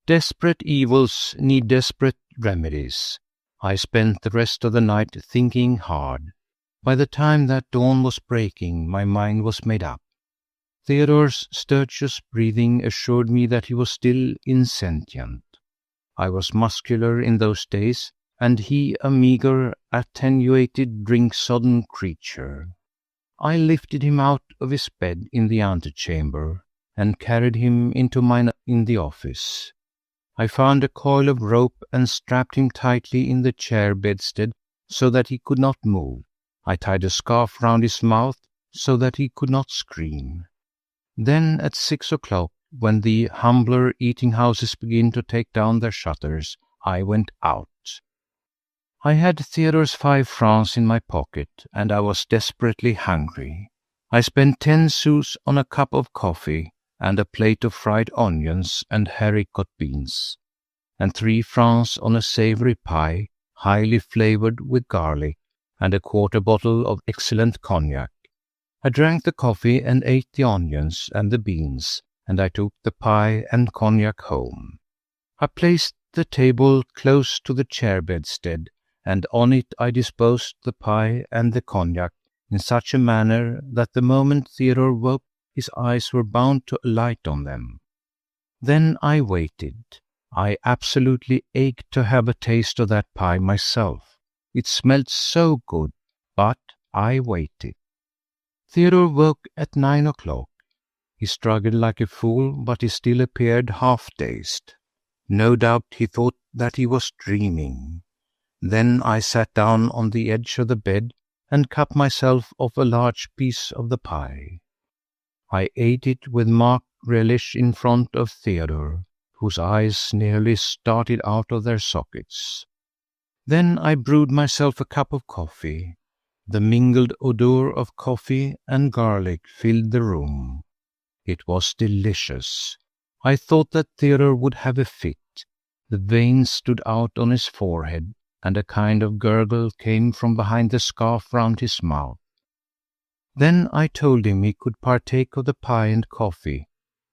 Desperate evils need desperate remedies. I spent the rest of the night thinking hard. By the time that dawn was breaking, my mind was made up. Theodore's stertorous breathing assured me that he was still insentient. I was muscular in those days, and he a meagre, attenuated, drink-sodden creature. I lifted him out of his bed in the antechamber and carried him into mine in the office. I found a coil of rope and strapped him tightly in the chair bedstead so that he could not move. I tied a scarf round his mouth so that he could not scream. Then at 6 o'clock, when the humbler eating-houses begin to take down their shutters, I went out. I had Theodore's 5 francs in my pocket, and I was desperately hungry. I spent 10 sous on a cup of coffee and a plate of fried onions and haricot beans, and 3 francs on a savoury pie, highly flavoured with garlic, and a quarter bottle of excellent cognac. I drank the coffee and ate the onions and the beans, and I took the pie and cognac home. I placed the table close to the chair bedstead, and on it I disposed the pie and the cognac in such a manner that the moment Theodore woke, his eyes were bound to alight on them. Then I waited. I absolutely ached to have a taste of that pie myself. It smelled so good, but I waited. Theodore woke at 9 o'clock. He struggled like a fool, but he still appeared half-dazed. No doubt he thought that he was dreaming. Then I sat down on the edge of the bed and cut myself off a large piece of the pie. I ate it with marked relish in front of Theodore, whose eyes nearly started out of their sockets. Then I brewed myself a cup of coffee. The mingled odour of coffee and garlic filled the room. It was delicious. I thought that Theodore would have a fit. The veins stood out on his forehead, and a kind of gurgle came from behind the scarf round his mouth. Then I told him he could partake of the pie and coffee,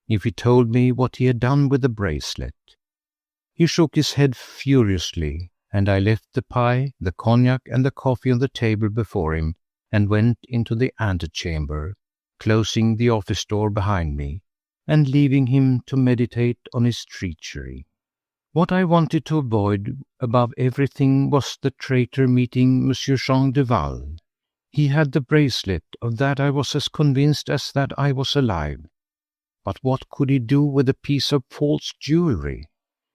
if he told me what he had done with the bracelet. He shook his head furiously, and I left the pie, the cognac, and the coffee on the table before him, and went into the antechamber, closing the office door behind me, and leaving him to meditate on his treachery. What I wanted to avoid above everything was the traitor meeting Monsieur Jean Duval. He had the bracelet, of that I was as convinced as that I was alive. But what could he do with a piece of false jewellery?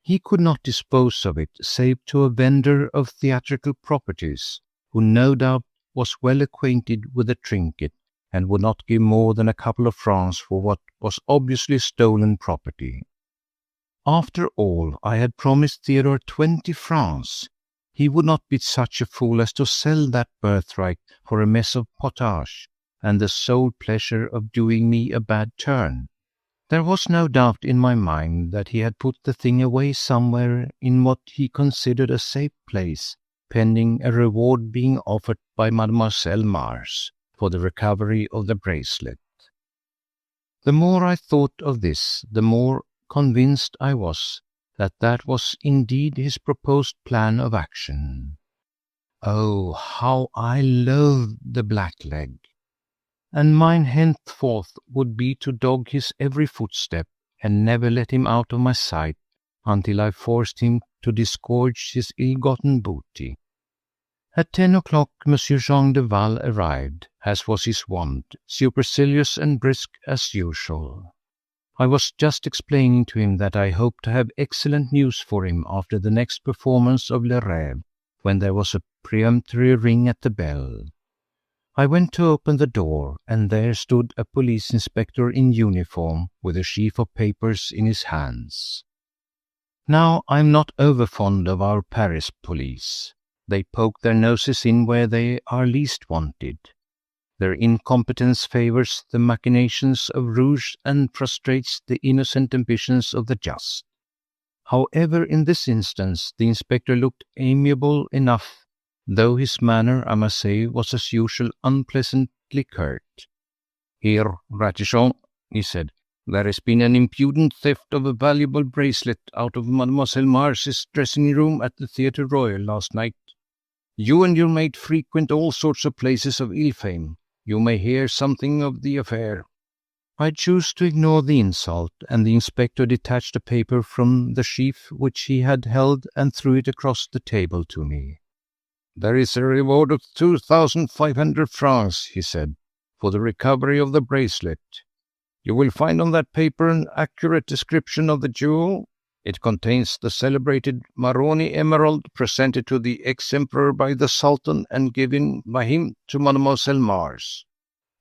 He could not dispose of it save to a vendor of theatrical properties, who no doubt was well acquainted with the trinket, and would not give more than a couple of francs for what was obviously stolen property. After all, I had promised Theodore 20 francs. He would not be such a fool as to sell that birthright for a mess of potage, and the sole pleasure of doing me a bad turn. There was no doubt in my mind that he had put the thing away somewhere in what he considered a safe place, pending a reward being offered by Mademoiselle Mars for the recovery of the bracelet. The more I thought of this, the more convinced I was that that was indeed his proposed plan of action. Oh, how I loathed the blackleg! And mine henceforth would be to dog his every footstep, and never let him out of my sight until I forced him to disgorge his ill-gotten booty. At 10 o'clock Monsieur Jean Duval arrived, as was his wont, supercilious and brisk as usual. I was just explaining to him that I hoped to have excellent news for him after the next performance of Le Rêve, when there was a peremptory ring at the bell. I went to open the door, and there stood a police inspector in uniform with a sheaf of papers in his hands. Now, I am not over fond of our Paris police. They poke their noses in where they are least wanted. Their incompetence favours the machinations of rouge and frustrates the innocent ambitions of the just. However, in this instance, the inspector looked amiable enough, though his manner, I must say, was as usual unpleasantly curt. "Here, Ratichon," he said, "there has been an impudent theft of a valuable bracelet out of Mademoiselle Mars's dressing-room at the Theatre Royal last night. You and your maid frequent all sorts of places of ill fame. You may hear something of the affair." I chose to ignore the insult, and the inspector detached a paper from the sheaf which he had held and threw it across the table to me. "There is a reward of 2,500 francs, he said, "for the recovery of the bracelet. You will find on that paper an accurate description of the jewel. It contains the celebrated Maroni emerald presented to the ex-emperor by the Sultan and given by him to Mademoiselle Mars."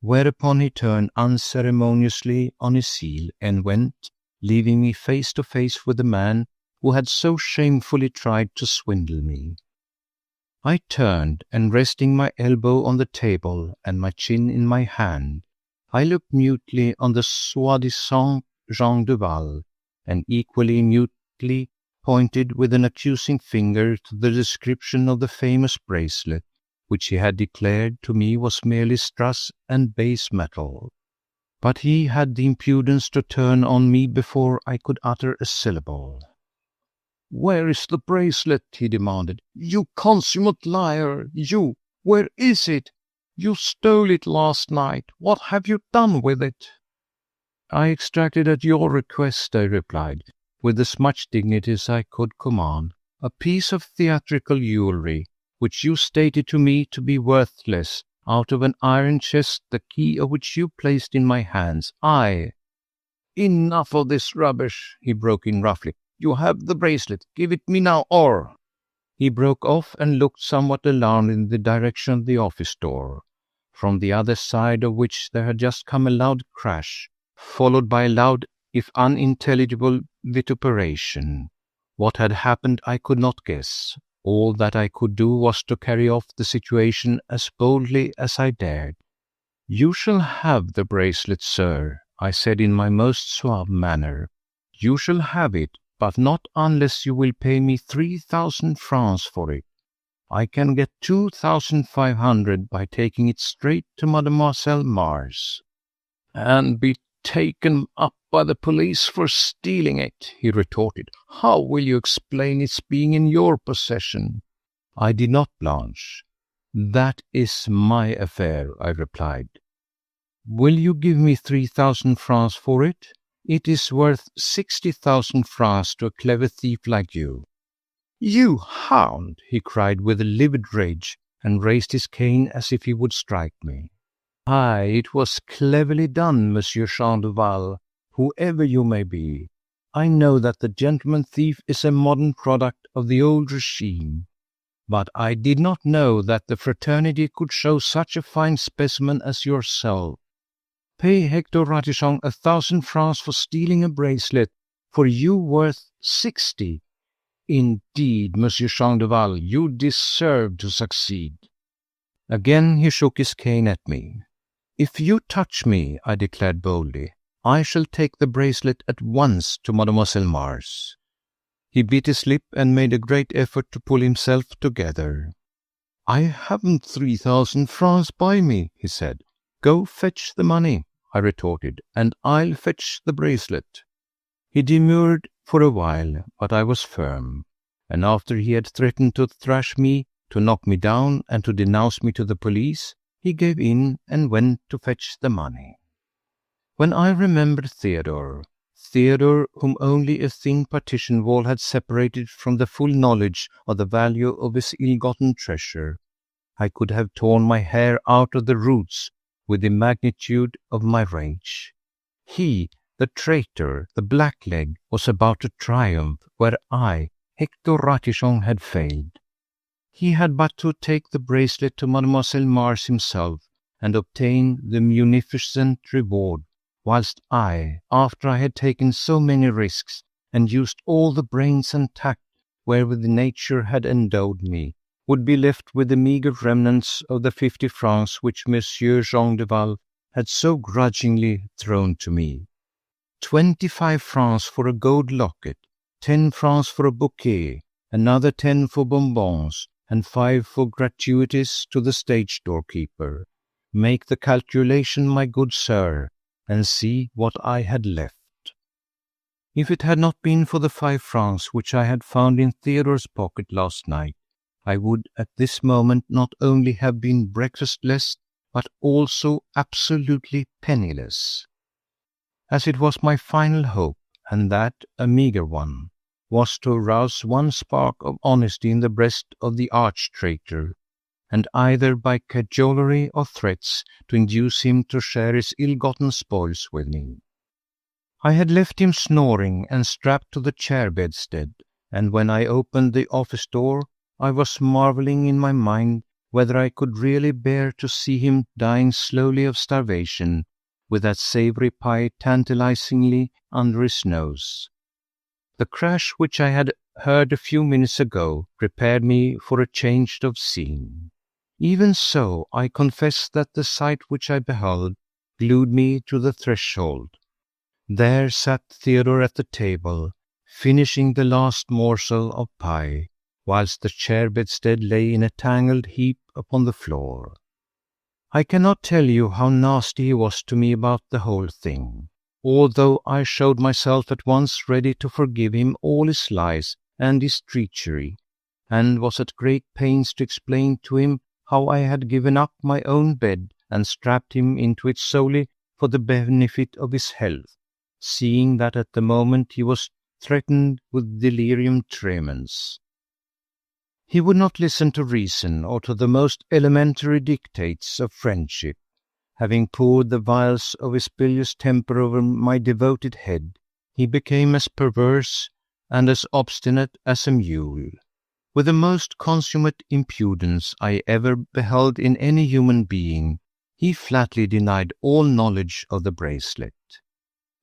Whereupon he turned unceremoniously on his heel and went, leaving me face to face with the man who had so shamefully tried to swindle me. I turned, and resting my elbow on the table and my chin in my hand, I looked mutely on the soi-disant Jean Duval, and equally mutely pointed with an accusing finger to the description of the famous bracelet, which he had declared to me was merely strass and base metal. But he had the impudence to turn on me before I could utter a syllable. "Where is the bracelet?" he demanded. "You consummate liar, you! Where is it? You stole it last night. What have you done with it?" "I extracted at your request," I replied. with as much dignity as I could command, "a piece of theatrical jewellery, which you stated to me to be worthless, out of an iron chest, the key of which you placed in my hands. Enough of this rubbish," he broke in roughly. "You have the bracelet. Give it me now, or—" He broke off and looked somewhat alarmed in the direction of the office door, from the other side of which there had just come a loud crash, followed by a loud, if unintelligible, vituperation. What had happened I could not guess. All that I could do was to carry off the situation as boldly as I dared. "You shall have the bracelet, sir," I said in my most suave manner. "You shall have it, but not unless you will pay me 3,000 francs for it. I can get 2,500 by taking it straight to Mademoiselle Mars." "And be taken up by the police for stealing it," he retorted. "How will you explain its being in your possession?" I did not blanch. "That is my affair," I replied. "Will you give me 3,000 francs for it? It is worth 60,000 francs to a clever thief like you." "You hound!" he cried with a livid rage, and raised his cane as if he would strike me. "Aye, it was cleverly done, Monsieur Jean Duval, whoever you may be. I know that the gentleman thief is a modern product of the old regime, but I did not know that the fraternity could show such a fine specimen as yourself. Pay Hector Ratichon 1,000 francs for stealing a bracelet, for you worth 60. Indeed, Monsieur Jean Duval, you deserve to succeed." Again he shook his cane at me. "If you touch me," I declared boldly, "I shall take the bracelet at once to Mademoiselle Mars." He bit his lip and made a great effort to pull himself together. "I haven't 3,000 francs by me," he said. "Go fetch the money," I retorted, "and I'll fetch the bracelet." He demurred for a while, but I was firm, and after he had threatened to thrash me, to knock me down, and to denounce me to the police, he gave in and went to fetch the money. When I remembered Theodore, whom only a thin partition wall had separated from the full knowledge of the value of his ill-gotten treasure, I could have torn my hair out of the roots with the magnitude of my rage. He, the traitor, the blackleg, was about to triumph where I, Hector Ratichon, had failed. He had but to take the bracelet to Mademoiselle Mars himself and obtain the munificent reward, whilst I, after I had taken so many risks and used all the brains and tact wherewith nature had endowed me, would be left with the meagre remnants of the 50 francs which Monsieur Jean Duval had so grudgingly thrown to me. 25 francs for a gold locket, 10 francs for a bouquet, another 10 for bonbons, and 5 for gratuities to the stage doorkeeper. Make the calculation, my good sir, and see what I had left. If it had not been for the 5 francs which I had found in Theodore's pocket last night, I would at this moment not only have been breakfastless, but also absolutely penniless. As it was my final hope, and that a meagre one, was to arouse one spark of honesty in the breast of the arch-traitor, and either by cajolery or threats to induce him to share his ill-gotten spoils with me. I had left him snoring and strapped to the chair bedstead, and when I opened the office door, I was marvelling in my mind whether I could really bear to see him dying slowly of starvation, with that savoury pie tantalizingly under his nose. The crash which I had heard a few minutes ago prepared me for a change of scene. Even so, I confess that the sight which I beheld glued me to the threshold. There sat Theodore at the table, finishing the last morsel of pie, whilst the chair bedstead lay in a tangled heap upon the floor. I cannot tell you how nasty he was to me about the whole thing, although I showed myself at once ready to forgive him all his lies and his treachery, and was at great pains to explain to him how I had given up my own bed and strapped him into it solely for the benefit of his health, seeing that at the moment he was threatened with delirium tremens. He would not listen to reason or to the most elementary dictates of friendship. Having poured the vials of his bilious temper over my devoted head, he became as perverse and as obstinate as a mule. With the most consummate impudence I ever beheld in any human being, he flatly denied all knowledge of the bracelet.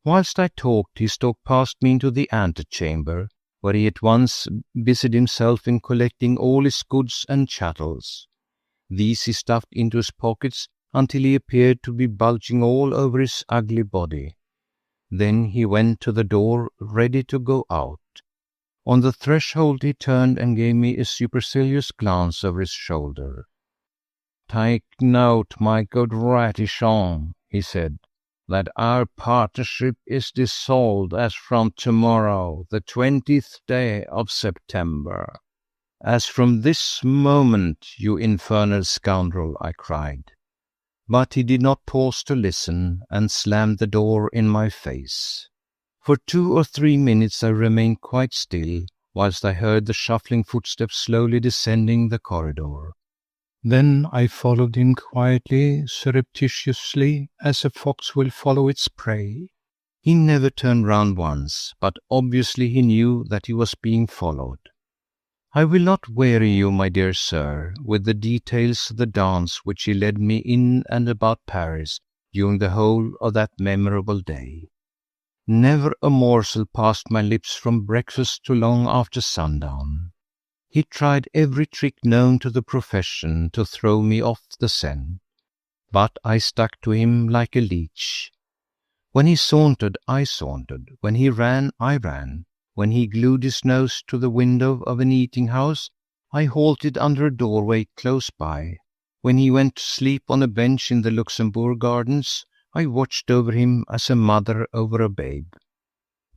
Whilst I talked, he stalked past me into the antechamber, where he at once busied himself in collecting all his goods and chattels. These he stuffed into his pockets until he appeared to be bulging all over his ugly body. Then he went to the door, ready to go out. On the threshold he turned and gave me a supercilious glance over his shoulder. "Take note, my good Ratichon," he said, "that our partnership is dissolved as from tomorrow, the 20th day of September." "As from this moment, you infernal scoundrel," I cried. But he did not pause to listen, and slammed the door in my face. For 2 or 3 minutes I remained quite still, whilst I heard the shuffling footsteps slowly descending the corridor. Then I followed him quietly, surreptitiously, as a fox will follow its prey. He never turned round once, but obviously he knew that he was being followed. I will not weary you, my dear sir, with the details of the dance which he led me in and about Paris during the whole of that memorable day. Never a morsel passed my lips from breakfast to long after sundown. He tried every trick known to the profession to throw me off the scent, but I stuck to him like a leech. When he sauntered, I sauntered. When he ran, I ran. When he glued his nose to the window of an eating-house, I halted under a doorway close by. When he went to sleep on a bench in the Luxembourg Gardens, I watched over him as a mother over a babe.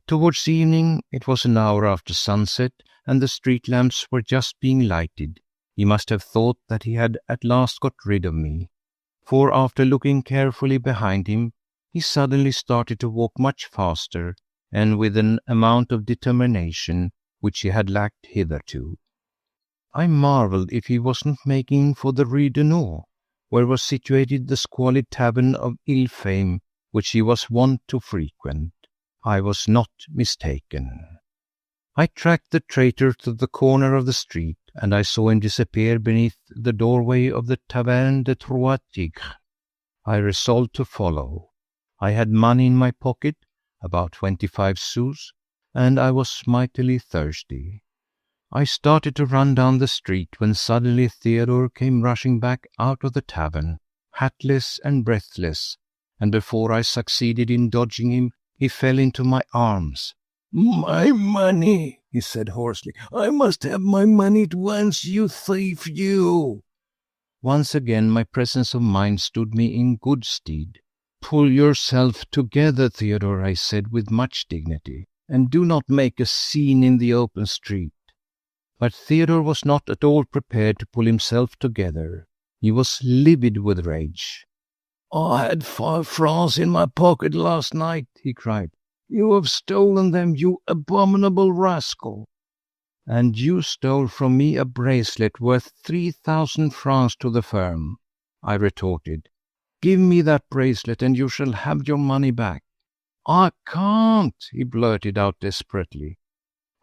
Towards evening, it was an hour after sunset, and the street lamps were just being lighted. He must have thought that he had at last got rid of me, for after looking carefully behind him, he suddenly started to walk much faster, and with an amount of determination which he had lacked hitherto. I marvelled if he wasn't making for the Rue de Nord, where was situated the squalid tavern of ill fame which he was wont to frequent. I was not mistaken. I tracked the traitor to the corner of the street, and I saw him disappear beneath the doorway of the Taverne des Trois Tigres. I resolved to follow. I had money in my pocket, about 25 sous, and I was mightily thirsty. I started to run down the street when suddenly Theodore came rushing back out of the tavern, hatless and breathless, and before I succeeded in dodging him, he fell into my arms. "My money," he said hoarsely. "I must have my money at once, you thief, you." Once again my presence of mind stood me in good stead. "Pull yourself together, Theodore," I said with much dignity, "and do not make a scene in the open street." But Theodore was not at all prepared to pull himself together. He was livid with rage. "I had 5 francs in my pocket last night," he cried. "You have stolen them, you abominable rascal." "And you stole from me a bracelet worth 3,000 francs to the firm," I retorted. "Give me that bracelet and you shall have your money back." "I can't," he blurted out desperately.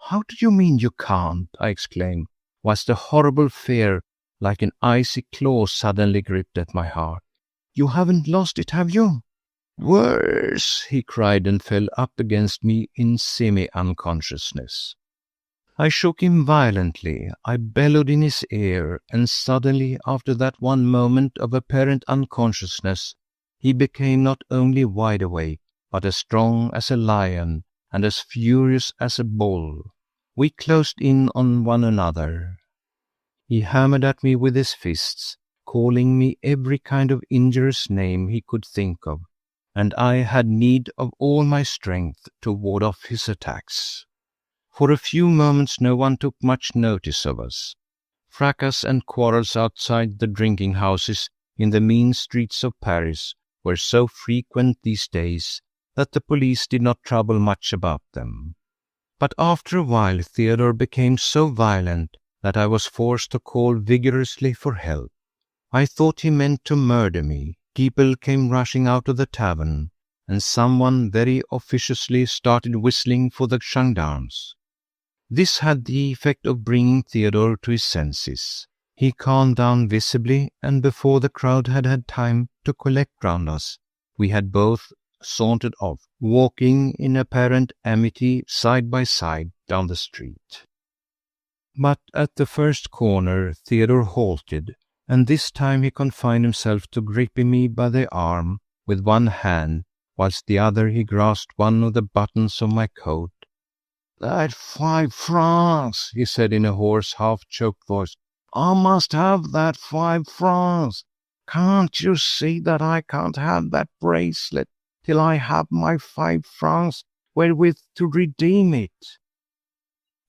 "How do you mean you can't?" I exclaimed, whilst a horrible fear, like an icy claw, suddenly gripped at my heart. "You haven't lost it, have you?" "Worse," he cried, and fell up against me in semi-unconsciousness. I shook him violently. I bellowed in his ear, and suddenly, after that one moment of apparent unconsciousness, he became not only wide awake, but as strong as a lion and as furious as a bull. We closed in on one another. He hammered at me with his fists, calling me every kind of injurious name he could think of, and I had need of all my strength to ward off his attacks. For a few moments no one took much notice of us. Fracas and quarrels outside the drinking houses in the mean streets of Paris were so frequent these days that the police did not trouble much about them. But after a while Theodore became so violent that I was forced to call vigorously for help. I thought he meant to murder me. People came rushing out of the tavern, and someone very officiously started whistling for the gendarmes. This had the effect of bringing Theodore to his senses. He calmed down visibly, and before the crowd had had time to collect round us, we had both sauntered off, walking in apparent amity side by side down the street. But at the first corner Theodore halted, and this time he confined himself to gripping me by the arm with one hand, whilst the other he grasped one of the buttons of my coat. "That 5 francs," he said in a hoarse, half-choked voice. "I must have that 5 francs. Can't you see that I can't have that bracelet till I have my 5 francs wherewith to redeem it?"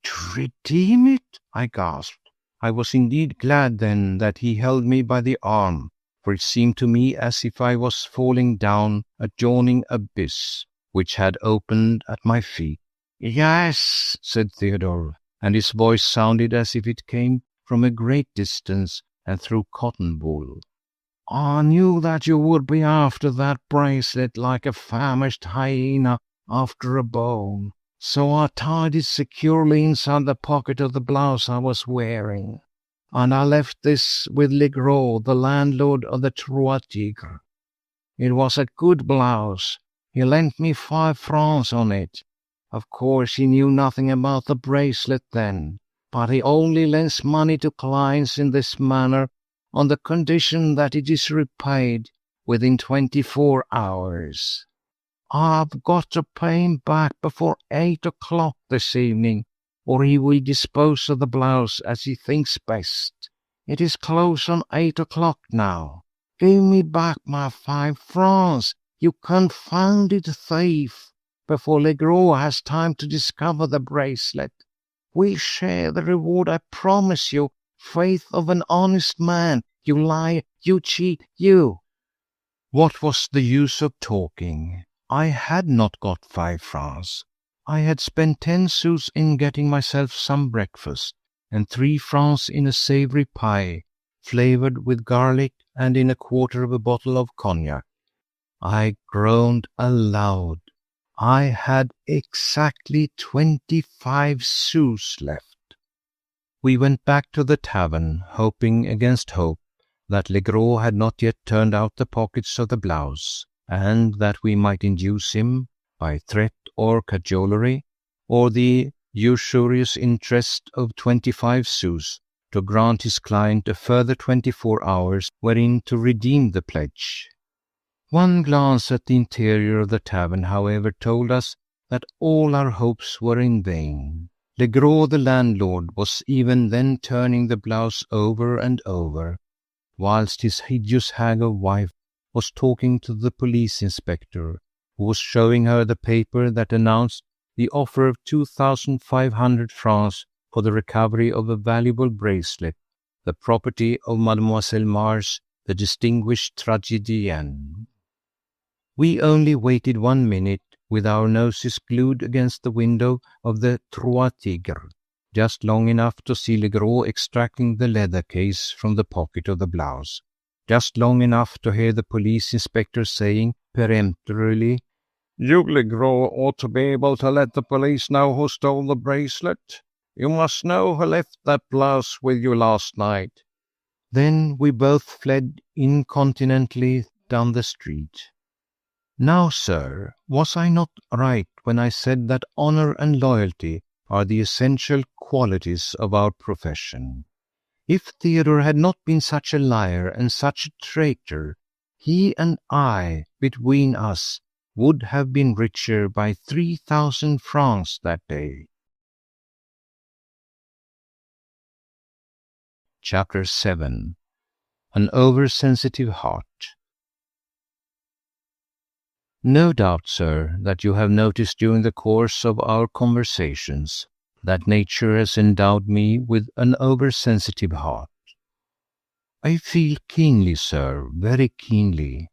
To redeem it? I gasped. I was indeed glad then that he held me by the arm, for it seemed to me as if I was falling down a yawning abyss, which had opened at my feet. "Yes," said Theodore, and his voice sounded as if it came from a great distance and through cotton wool. "I knew that you would be after that bracelet like a famished hyena after a bone, so I tied it securely inside the pocket of the blouse I was wearing, and I left this with Legros, the landlord of the Trois Tigres. It was a good blouse. He lent me 5 francs on it. Of course he knew nothing about the bracelet then, but he only lends money to clients in this manner on the condition that it is repaid within 24 hours. I've got to pay him back before 8 o'clock this evening, or he will dispose of the blouse as he thinks best. It is close on 8 o'clock now. Give me back my 5 francs, you confounded thief, before Legros has time to discover the bracelet. We'll share the reward, I promise you. Faith of an honest man, you lie, you cheat, you." What was the use of talking? I had not got 5 francs. I had spent 10 sous in getting myself some breakfast, and 3 francs in a savoury pie, flavoured with garlic, and in a quarter of a bottle of cognac. I groaned aloud. I had exactly 25 sous left. We went back to the tavern, hoping against hope that Legros had not yet turned out the pockets of the blouse, and that we might induce him, by threat or cajolery, or the usurious interest of 25 sous, to grant his client a further 24 hours wherein to redeem the pledge. One glance at the interior of the tavern, however, told us that all our hopes were in vain. Legros, the landlord, was even then turning the blouse over and over, whilst his hideous hag of wife was talking to the police inspector, who was showing her the paper that announced the offer of 2,500 francs for the recovery of a valuable bracelet, the property of Mademoiselle Mars, the distinguished tragedienne. We only waited 1 minute, with our noses glued against the window of the Trois Tigres, just long enough to see Legros extracting the leather case from the pocket of the blouse, just long enough to hear the police inspector saying peremptorily, "You, Legros, ought to be able to let the police know who stole the bracelet. You must know who left that blouse with you last night." Then we both fled incontinently down the street. Now, sir, was I not right when I said that honour and loyalty are the essential qualities of our profession? If Theodore had not been such a liar and such a traitor, he and I, between us, would have been richer by 3,000 francs that day. Chapter 7. An Oversensitive Heart. No doubt, sir, that you have noticed during the course of our conversations that nature has endowed me with an oversensitive heart. I feel keenly, sir, very keenly.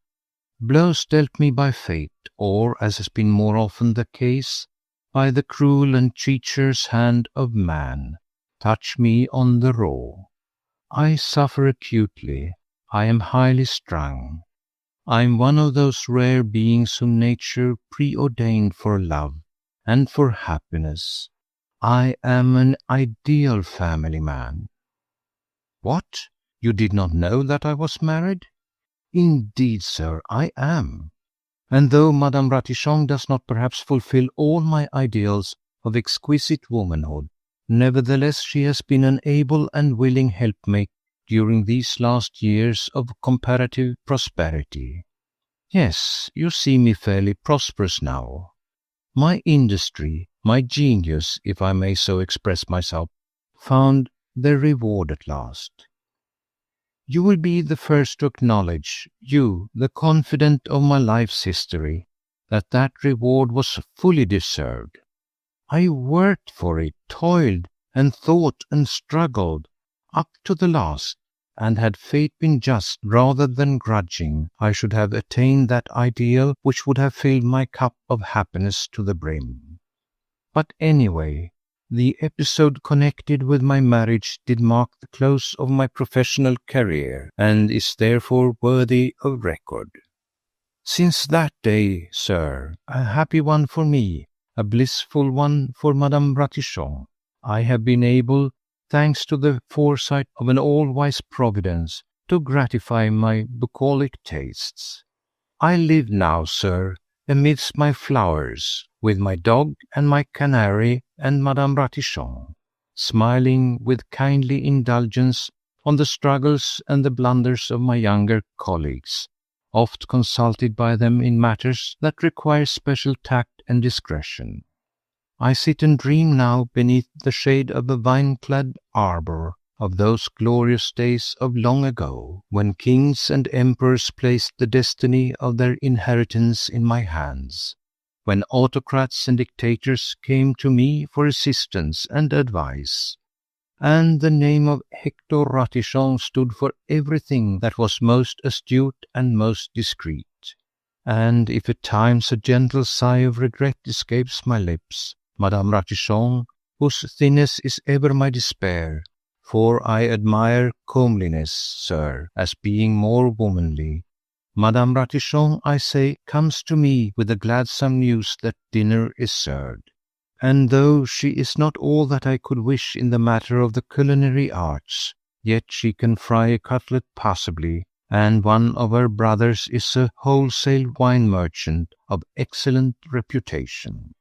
Blows dealt me by fate, or, as has been more often the case, by the cruel and treacherous hand of man, touch me on the raw. I suffer acutely. I am highly strung. I am one of those rare beings whom nature preordained for love and for happiness. I am an ideal family man. What? You did not know that I was married? Indeed, sir, I am. And though Madame Ratichon does not perhaps fulfill all my ideals of exquisite womanhood, nevertheless she has been an able and willing helpmate during these last years of comparative prosperity. Yes, you see me fairly prosperous now. My industry, my genius, if I may so express myself, found their reward at last. You will be the first to acknowledge, you, the confidant of my life's history, that reward was fully deserved. I worked for it, toiled and thought and struggled, up to the last, and had fate been just rather than grudging, I should have attained that ideal which would have filled my cup of happiness to the brim. But anyway, the episode connected with my marriage did mark the close of my professional career, and is therefore worthy of record. Since that day, sir, a happy one for me, a blissful one for Madame Ratichon, I have been able, thanks to the foresight of an all-wise Providence, to gratify my bucolic tastes. I live now, sir, amidst my flowers, with my dog and my canary and Madame Ratichon, smiling with kindly indulgence on the struggles and the blunders of my younger colleagues, oft consulted by them in matters that require special tact and discretion. I sit and dream now beneath the shade of a vine-clad arbor of those glorious days of long ago, when kings and emperors placed the destiny of their inheritance in my hands, when autocrats and dictators came to me for assistance and advice, and the name of Hector Ratichon stood for everything that was most astute and most discreet. And if at times a gentle sigh of regret escapes my lips, Madame Ratichon, whose thinness is ever my despair, for I admire comeliness, sir, as being more womanly, Madame Ratichon, I say, comes to me with the gladsome news that dinner is served. And though she is not all that I could wish in the matter of the culinary arts, yet she can fry a cutlet passably, and one of her brothers is a wholesale wine merchant of excellent reputation.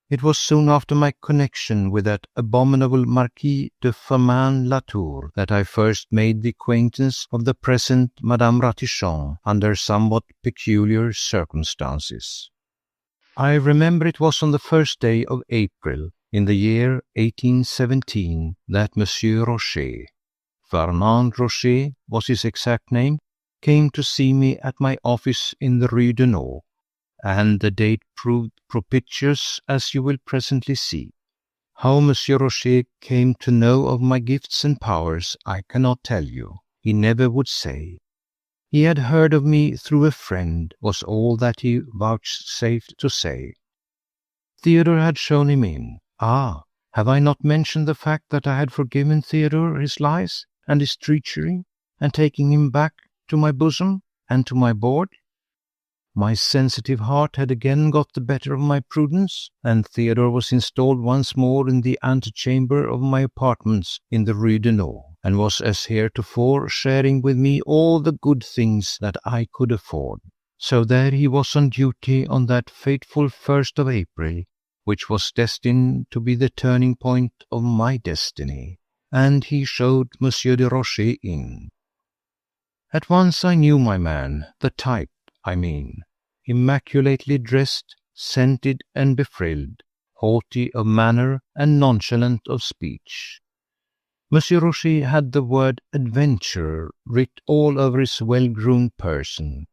It was soon after my connection with that abominable Marquis de Firmin-Latour that I first made the acquaintance of the present Madame Ratichon under somewhat peculiar circumstances. I remember it was on the first day of April in the year 1817 that Monsieur Rocher, Fernand Rocher was his exact name, came to see me at my office in the Rue de Nau, and the date proved propitious, as you will presently see. How Monsieur Rocher came to know of my gifts and powers I cannot tell you. He never would say. He had heard of me through a friend, was all that he vouchsafed to say. Theodore had shown him in. Ah, have I not mentioned the fact that I had forgiven Theodore his lies and his treachery, and taking him back to my bosom and to my board? My sensitive heart had again got the better of my prudence, and Theodore was installed once more in the antechamber of my apartments in the Rue de Nau, and was as heretofore sharing with me all the good things that I could afford. So there he was on duty on that fateful 1st of April, which was destined to be the turning point of my destiny, and he showed Monsieur de Rocher in. At once I knew my man, the type, I mean, immaculately dressed, scented and befrilled, haughty of manner and nonchalant of speech. Monsieur Rocher had the word adventurer writ all over his well-groomed person.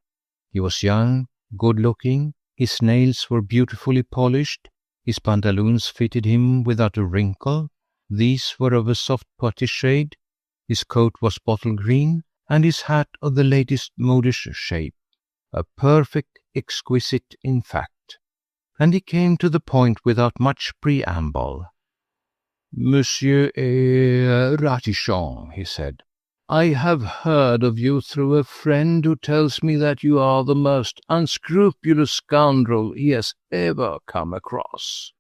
He was young, good-looking, his nails were beautifully polished, his pantaloons fitted him without a wrinkle, these were of a soft putty shade, his coat was bottle green, and his hat of the latest modish shape. A perfect exquisite, in fact. and he came to the point without much preamble. Monsieur Ratichon, he said, I have heard of you through a friend who tells me that you are the most unscrupulous scoundrel he has ever come across.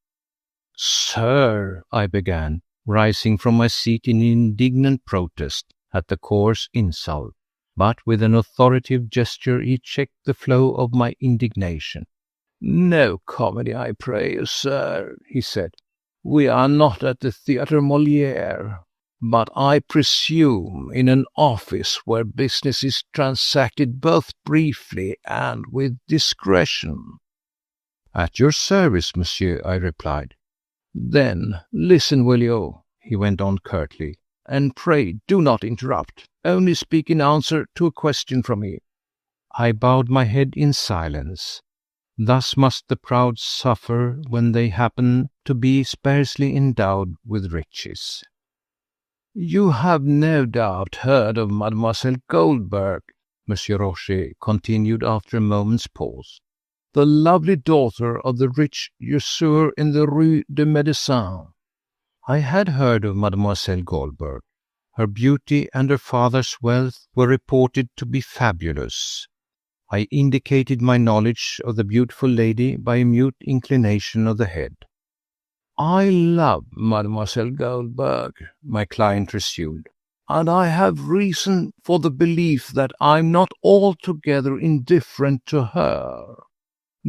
Sir, I began, rising from my seat in indignant protest at the coarse insult, but with an authoritative gesture he checked the flow of my indignation. No comedy, I pray you, sir, he said. We are not at the Theatre Molière, but I presume in an office where business is transacted both briefly and with discretion. At your service, monsieur, I replied. Then listen, will you, he went on curtly, and pray do not interrupt. Only speak in answer to a question from me. I bowed my head in silence. Thus must the proud suffer when they happen to be sparsely endowed with riches. You have no doubt heard of Mademoiselle Goldberg, Monsieur Rocher continued after a moment's pause, the lovely daughter of the rich usurer in the Rue de Médecins. I had heard of Mademoiselle Goldberg. Her beauty and her father's wealth were reported to be fabulous. I indicated my knowledge of the beautiful lady by a mute inclination of the head. I love Mademoiselle Goldberg, my client resumed, and I have reason for the belief that I'm not altogether indifferent to her.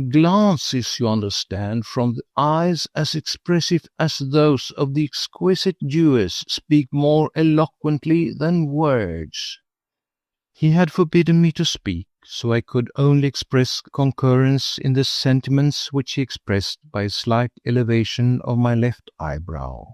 Glances, you understand, from the eyes as expressive as those of the exquisite Jewess speak more eloquently than words. He had forbidden me to speak, so I could only express concurrence in the sentiments which he expressed by a slight elevation of my left eyebrow.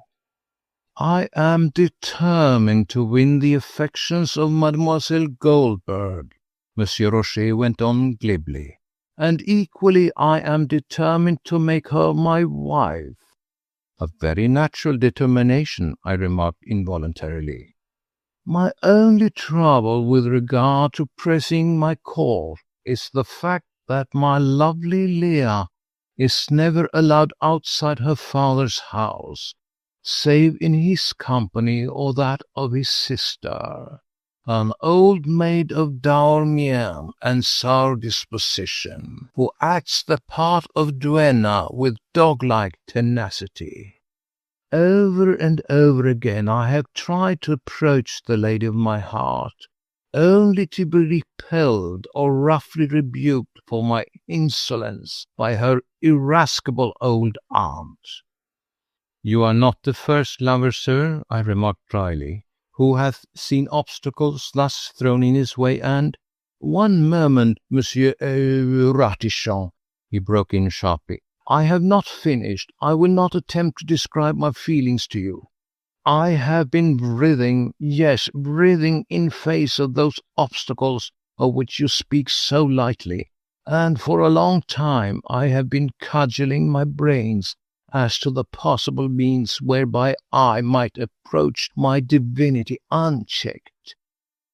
I am determined to win the affections of Mademoiselle Goldberg, Monsieur Rocher went on glibly, and equally I am determined to make her my wife. A very natural determination, I remarked involuntarily. My only trouble with regard to pressing my court is the fact that my lovely Leah is never allowed outside her father's house, save in his company or that of his sister, an old maid of dour mien and sour disposition, who acts the part of duenna with dog-like tenacity. Over and over again I have tried to approach the lady of my heart, only to be repelled or roughly rebuked for my insolence by her irascible old aunt. You are not the first lover, sir, I remarked dryly, who hath seen obstacles thus thrown in his way, and— One moment, Monsieur Ratichon, he broke in sharply. I have not finished. I will not attempt to describe my feelings to you. I have been writhing, yes, writhing in face of those obstacles of which you speak so lightly, and for a long time I have been cudgelling my brains as to the possible means whereby I might approach my divinity unchecked.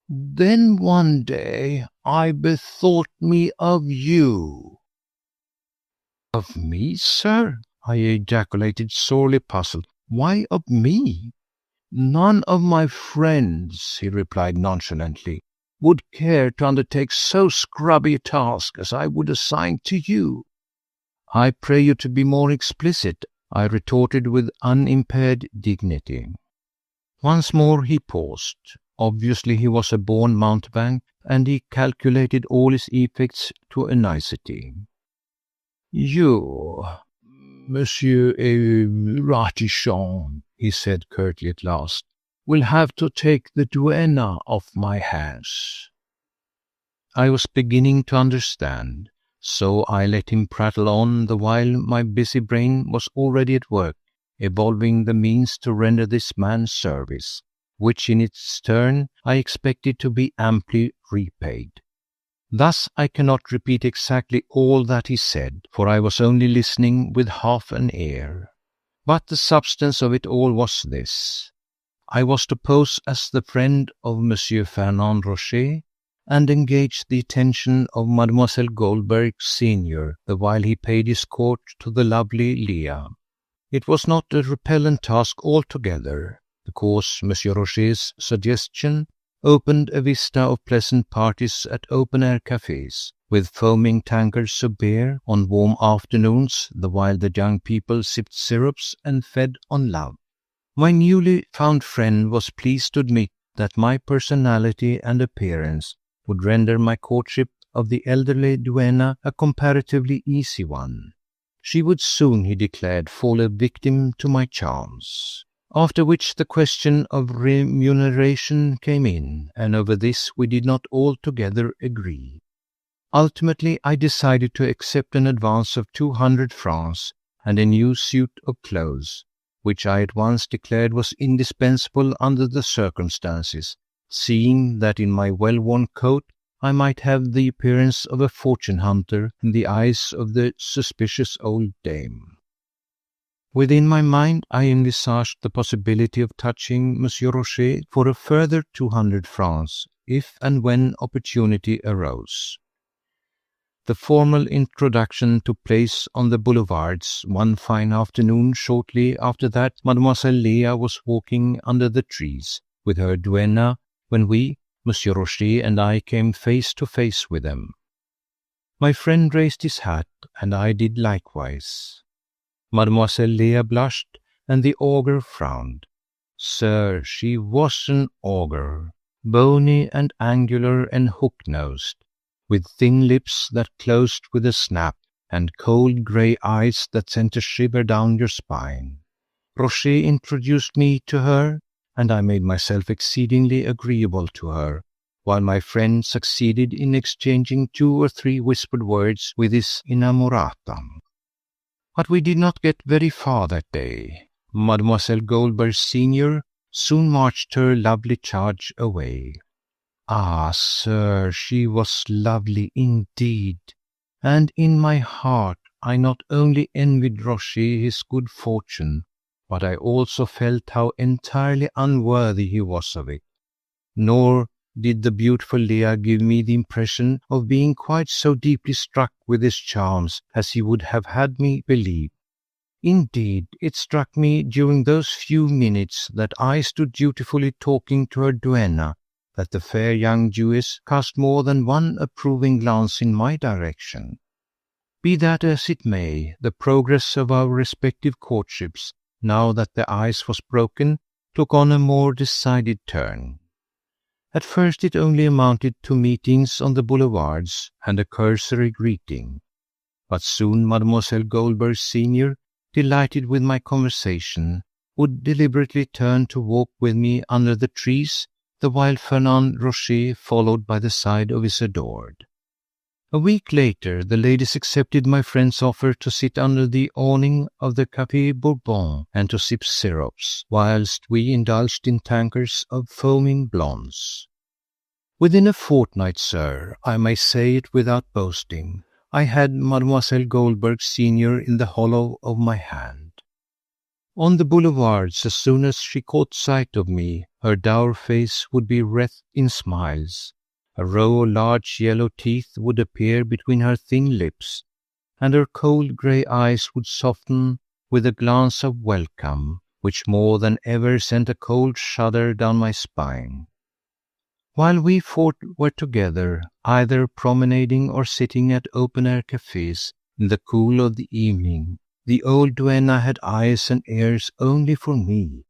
Then one day I bethought me of you. Of me, sir? I ejaculated, sorely puzzled. Why of me? None of my friends, he replied nonchalantly, would care to undertake so scrubby a task as I would assign to you. I pray you to be more explicit, I retorted with unimpaired dignity. Once more he paused. Obviously he was a born mountebank, and he calculated all his effects to a nicety. You, Monsieur Ratichon, he said curtly at last, will have to take the duenna off my hands. I was beginning to understand, so I let him prattle on the while my busy brain was already at work, evolving the means to render this man service, which in its turn I expected to be amply repaid. Thus I cannot repeat exactly all that he said, for I was only listening with half an ear. But the substance of it all was this. I was to pose as the friend of Monsieur Fernand Rocher, and engaged the attention of Mademoiselle Goldberg senior, the while he paid his court to the lovely Leah. It was not a repellent task altogether, because Monsieur Rocher's suggestion opened a vista of pleasant parties at open-air cafes, with foaming tankards of beer on warm afternoons, the while the young people sipped syrups and fed on love. My newly found friend was pleased to admit that my personality and appearance would render my courtship of the elderly duenna a comparatively easy one. She would soon, he declared, fall a victim to my charms. After which the question of remuneration came in, and over this we did not altogether agree. Ultimately, I decided to accept an advance of 200 francs and a new suit of clothes, which I at once declared was indispensable under the circumstances, seeing that in my well-worn coat I might have the appearance of a fortune hunter in the eyes of the suspicious old dame. Within my mind I envisaged the possibility of touching Monsieur Rocher for a further 200 francs, if and when opportunity arose. The formal introduction took place on the boulevards one fine afternoon shortly after that Mademoiselle Leah was walking under the trees with her duenna when we, Monsieur Rocher and I, came face to face with them. My friend raised his hat, and I did likewise. Mademoiselle Leah blushed, and the ogre frowned. Sir, she was an ogre, bony and angular and hook-nosed, with thin lips that closed with a snap, and cold grey eyes that sent a shiver down your spine. Rocher introduced me to her, and I made myself exceedingly agreeable to her, while my friend succeeded in exchanging 2 or 3 whispered words with his inamorata. But we did not get very far that day. Mademoiselle Goldberg senior soon marched her lovely charge away. Ah, sir, she was lovely indeed, and in my heart I not only envied Rocher his good fortune, but I also felt how entirely unworthy he was of it. Nor did the beautiful Leah give me the impression of being quite so deeply struck with his charms as he would have had me believe. Indeed, it struck me during those few minutes that I stood dutifully talking to her duenna that the fair young Jewess cast more than one approving glance in my direction. Be that as it may, the progress of our respective courtships, now that the ice was broken, took on a more decided turn. At first it only amounted to meetings on the boulevards and a cursory greeting. But soon Mademoiselle Goldberg senior, delighted with my conversation, would deliberately turn to walk with me under the trees, the while Fernand Rocher followed by the side of his adored. A week later the ladies accepted my friend's offer to sit under the awning of the Café Bourbon and to sip syrups, whilst we indulged in tankards of foaming blondes. Within a fortnight, sir, I may say it without boasting, I had Mademoiselle Goldberg senior in the hollow of my hand. On the boulevards, as soon as she caught sight of me, her dour face would be wreathed in smiles. A row of large yellow teeth would appear between her thin lips, and her cold grey eyes would soften with a glance of welcome, which more than ever sent a cold shudder down my spine. While we four were together, either promenading or sitting at open-air cafes in the cool of the evening, the old duenna had eyes and ears only for me,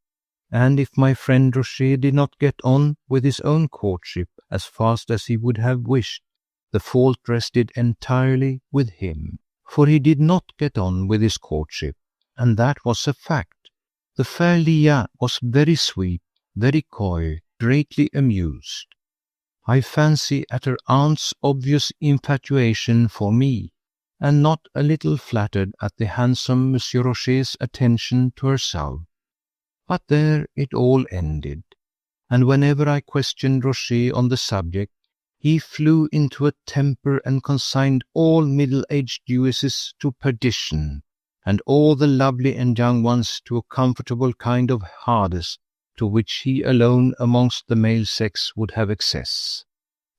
and if my friend Rocher did not get on with his own courtship as fast as he would have wished, the fault rested entirely with him, for he did not get on with his courtship, and that was a fact. The fair Leah was very sweet, very coy, greatly amused, I fancy, at her aunt's obvious infatuation for me, and not a little flattered at the handsome Monsieur Rocher's attention to herself. But there it all ended, and whenever I questioned Rocher on the subject, he flew into a temper and consigned all middle-aged Jewesses to perdition, and all the lovely and young ones to a comfortable kind of Hades, to which he alone amongst the male sex would have access.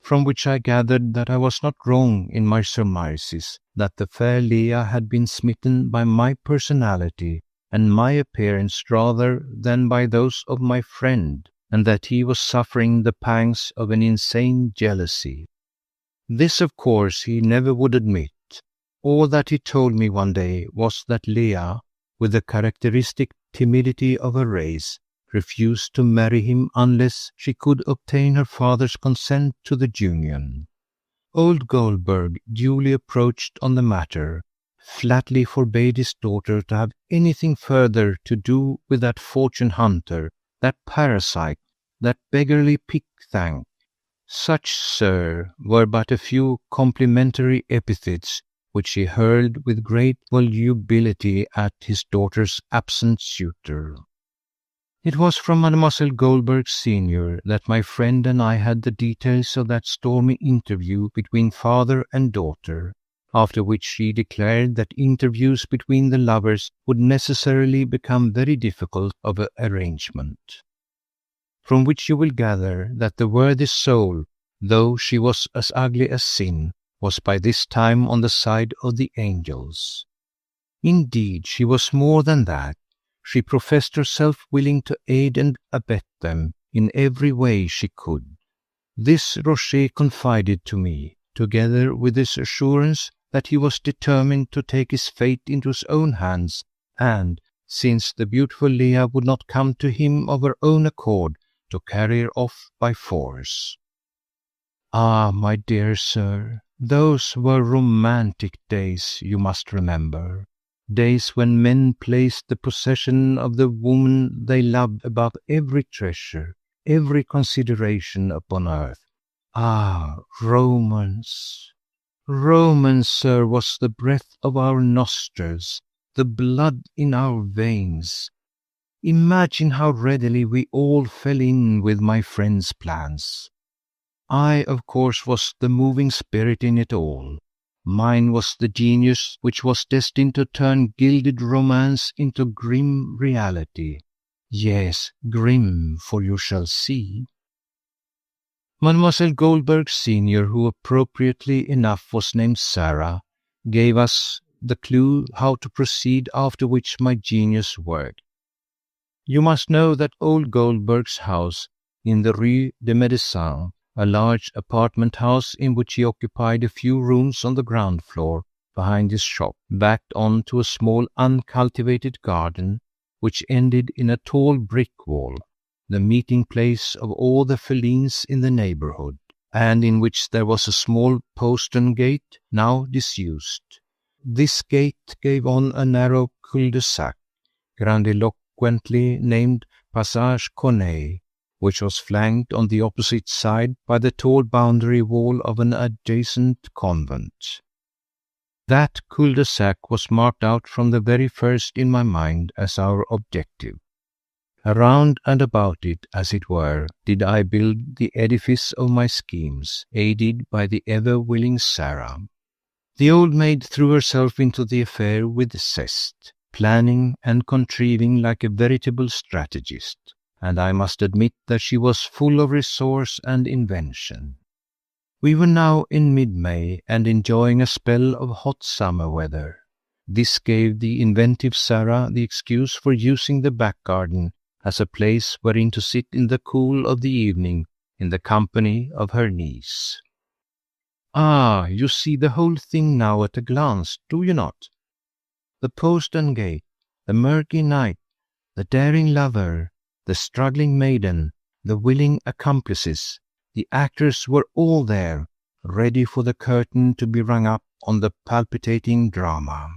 from which I gathered that I was not wrong in my surmises, that the fair Leah had been smitten by my personality and my appearance rather than by those of my friend, and that he was suffering the pangs of an insane jealousy. This, of course, he never would admit. All that he told me one day was that Leah, with the characteristic timidity of her race, refused to marry him unless she could obtain her father's consent to the union. Old Goldberg, duly approached on the matter, flatly forbade his daughter to have anything further to do with that fortune hunter, that parasite, that beggarly pig-thank. Such, sir, were but a few complimentary epithets which he hurled with great volubility at his daughter's absent suitor. It was from Mademoiselle Goldberg senior that my friend and I had the details of that stormy interview between father and daughter, after which she declared that interviews between the lovers would necessarily become very difficult of arrangement. From which you will gather that the worthy soul, though she was as ugly as sin, was by this time on the side of the angels. Indeed, she was more than that. She professed herself willing to aid and abet them in every way she could. This Rocher confided to me, together with his assurance that he was determined to take his fate into his own hands, and, since the beautiful Leah would not come to him of her own accord, to carry her off by force. Ah, my dear sir, those were romantic days, you must remember. Days when men placed the possession of the woman they loved above every treasure, every consideration upon earth. Ah, romance! Romance, sir, was the breath of our nostrils, the blood in our veins. Imagine how readily we all fell in with my friend's plans. I, of course, was the moving spirit in it all. Mine was the genius which was destined to turn gilded romance into grim reality. Yes, grim, for you shall see. Mademoiselle Goldberg senior, who appropriately enough was named Sarah, gave us the clue how to proceed, after which my genius worked. You must know that old Goldberg's house in the Rue des Médecins, a large apartment house in which he occupied a few rooms on the ground floor behind his shop, backed on to a small uncultivated garden which ended in a tall brick wall, the meeting place of all the felines in the neighborhood, and in which there was a small postern gate now disused. This gate gave on a narrow cul-de-sac, grandiloquently named Passage Corneille, which was flanked on the opposite side by the tall boundary wall of an adjacent convent. That cul-de-sac was marked out from the very first in my mind as our objective. Around and about it, as it were, did I build the edifice of my schemes, aided by the ever-willing Sarah. The old maid threw herself into the affair with zest, planning and contriving like a veritable strategist, and I must admit that she was full of resource and invention. We were now in mid-May and enjoying a spell of hot summer weather. This gave the inventive Sarah the excuse for using the back garden as a place wherein to sit in the cool of the evening in the company of her niece. Ah, you see the whole thing now at a glance, do you not? The postern gate, the murky night, the daring lover, the struggling maiden, the willing accomplices, the actors were all there, ready for the curtain to be rung up on the palpitating drama.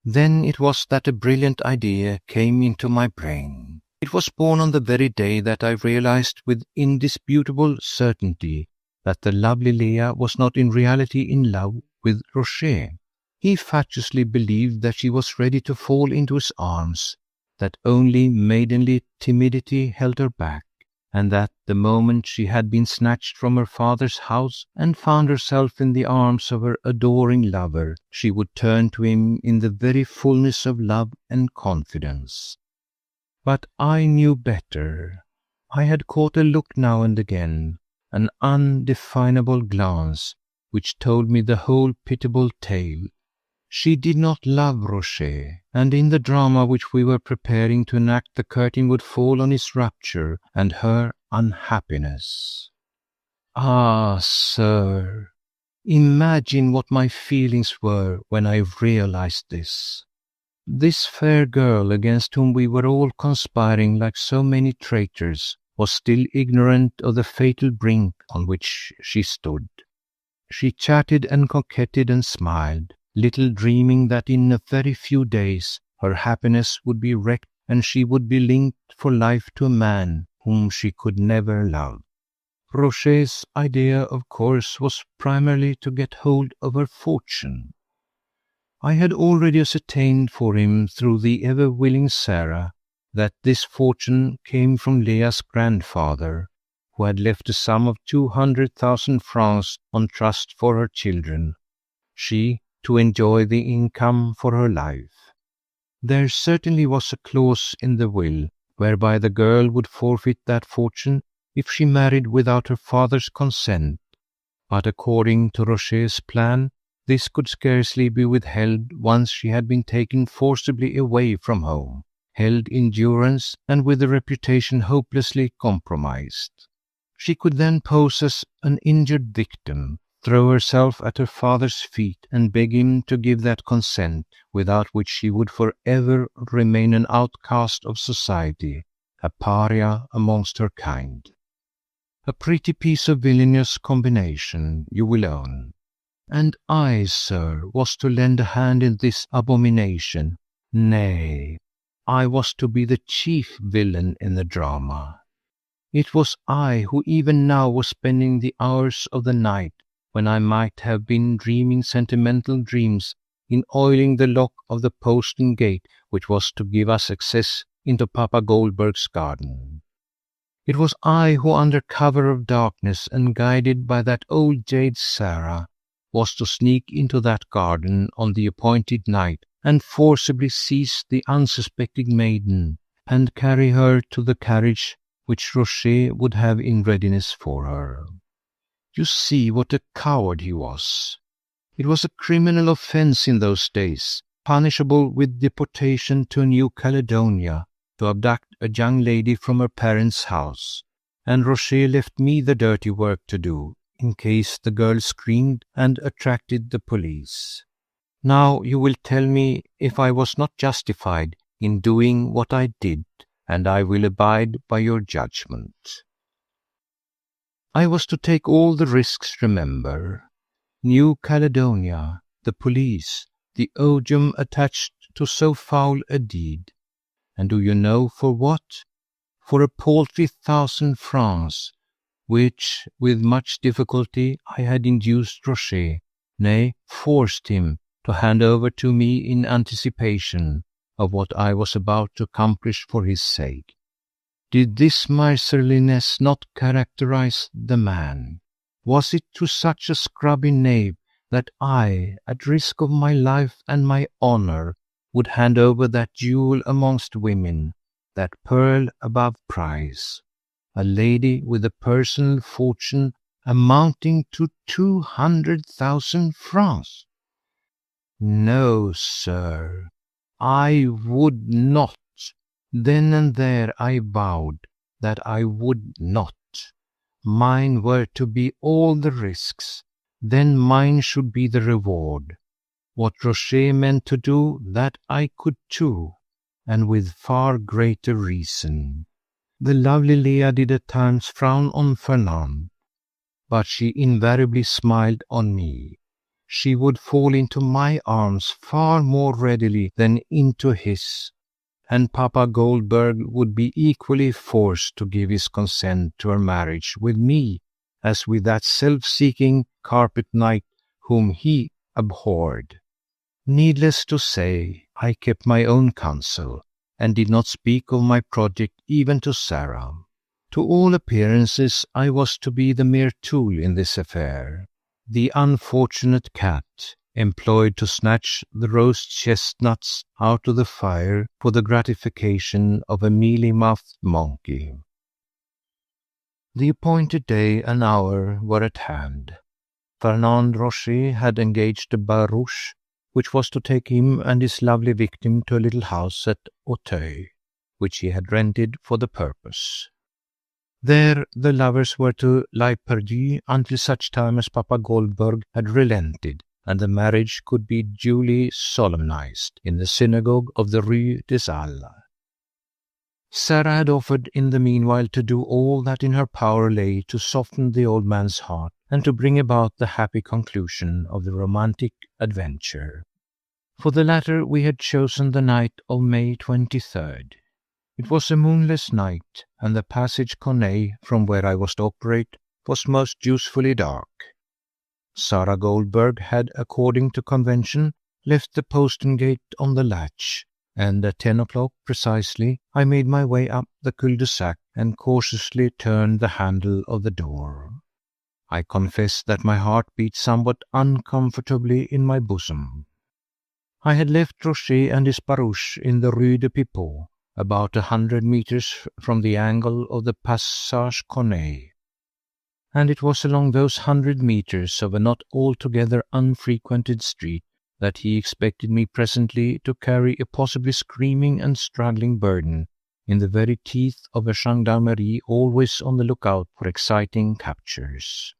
Then it was that a brilliant idea came into my brain. It was born on the very day that I realized with indisputable certainty that the lovely Leah was not in reality in love with Rocher. He fatuously believed that she was ready to fall into his arms, that only maidenly timidity held her back, and that the moment she had been snatched from her father's house and found herself in the arms of her adoring lover, she would turn to him in the very fullness of love and confidence. But I knew better. I had caught a look now and again, an undefinable glance, which told me the whole pitiable tale. She did not love Roger, and in the drama which we were preparing to enact, the curtain would fall on his rapture and her unhappiness. Ah, sir, imagine what my feelings were when I realized this. This fair girl, against whom we were all conspiring like so many traitors, was still ignorant of the fatal brink on which she stood. She chatted and coquetted and smiled, little dreaming that in a very few days her happiness would be wrecked and she would be linked for life to a man whom she could never love. Roger's idea, of course, was primarily to get hold of her fortune. I had already ascertained for him through the ever-willing Sarah that this fortune came from Leah's grandfather, who had left a sum of 200,000 francs on trust for her children, she to enjoy the income for her life. There certainly was a clause in the will whereby the girl would forfeit that fortune if she married without her father's consent, but according to Roger's plan, this could scarcely be withheld once she had been taken forcibly away from home, held in durance and with a reputation hopelessly compromised. She could then pose as an injured victim, throw herself at her father's feet and beg him to give that consent without which she would forever remain an outcast of society, a pariah amongst her kind. A pretty piece of villainous combination, you will own. And I, sir, was to lend a hand in this abomination. Nay, I was to be the chief villain in the drama. It was I who even now was spending the hours of the night when I might have been dreaming sentimental dreams in oiling the lock of the postern gate which was to give us access into Papa Goldberg's garden. It was I who, under cover of darkness and guided by that old jade Sarah, was to sneak into that garden on the appointed night and forcibly seize the unsuspecting maiden and carry her to the carriage which Roger would have in readiness for her. You see what a coward he was. It was a criminal offence in those days, punishable with deportation to New Caledonia, to abduct a young lady from her parents' house, and Roger left me the dirty work to do, in case the girl screamed and attracted the police. Now you will tell me if I was not justified in doing what I did, and I will abide by your judgment. I was to take all the risks, remember. New Caledonia, the police, the odium attached to so foul a deed. And do you know for what? For a paltry 1,000 francs, which, with much difficulty, I had induced Roger, nay, forced him, to hand over to me in anticipation of what I was about to accomplish for his sake. Did this miserliness not characterize the man? Was it to such a scrubby knave that I, at risk of my life and my honour, would hand over that jewel amongst women, that pearl above price, a lady with a personal fortune amounting to 200,000 francs? No, sir, I would not. Then and there I vowed that I would not. Mine were to be all the risks, then mine should be the reward. What Roger meant to do, that I could too, and with far greater reason. The lovely Leah did at times frown on Fernand, but she invariably smiled on me. She would fall into my arms far more readily than into his, and Papa Goldberg would be equally forced to give his consent to her marriage with me as with that self-seeking carpet knight whom he abhorred. Needless to say, I kept my own counsel, and did not speak of my project even to Sarah. To all appearances, I was to be the mere tool in this affair, the unfortunate cat, employed to snatch the roast chestnuts out of the fire for the gratification of a mealy-mouthed monkey. The appointed day and hour were at hand. Fernand Rocher had engaged a barouche, which was to take him and his lovely victim to a little house at Auteuil, which he had rented for the purpose. There the lovers were to lie perdu until such time as Papa Goldberg had relented, and the marriage could be duly solemnized in the synagogue of the Rue des Halles. Sarah had offered in the meanwhile to do all that in her power lay to soften the old man's heart and to bring about the happy conclusion of the romantic adventure. For the latter we had chosen the night of May 23rd. It was a moonless night, and the passage Corneille, from where I was to operate, was most usefully dark. Sarah Goldberg had, according to convention, left the postern gate on the latch, and at 10 o'clock precisely I made my way up the cul-de-sac and cautiously turned the handle of the door. I confess that my heart beat somewhat uncomfortably in my bosom. I had left Rocher and his barouche in the Rue de Pipeau, about 100 meters from the angle of the Passage Corneille, and it was along those 100 meters of a not altogether unfrequented street that he expected me presently to carry a possibly screaming and struggling burden in the very teeth of a gendarmerie always on the lookout for exciting captures.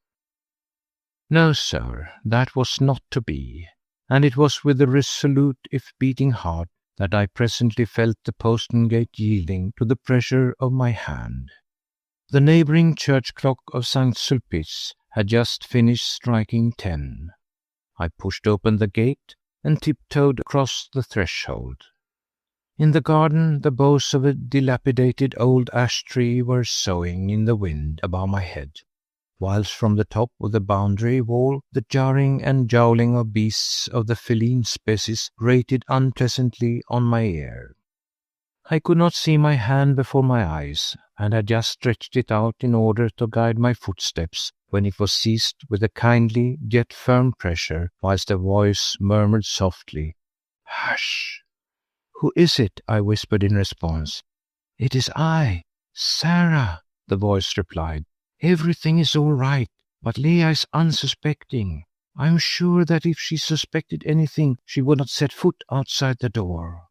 No, sir, that was not to be, and it was with a resolute if beating heart that I presently felt the postern gate yielding to the pressure of my hand. The neighbouring church clock of St. Sulpice had just finished striking 10. I pushed open the gate and tiptoed across the threshold. In the garden the boughs of a dilapidated old ash tree were soughing in the wind above my head, whilst from the top of the boundary wall the jarring and jowling of beasts of the feline species grated unpleasantly on my ear. I could not see my hand before my eyes, and had just stretched it out in order to guide my footsteps, when it was seized with a kindly yet firm pressure, whilst a voice murmured softly, "Hush!" "Who is it?" I whispered in response. "It is I, Sarah," the voice replied. "Everything is all right, but Leah is unsuspecting. I am sure that if she suspected anything, she would not set foot outside the door."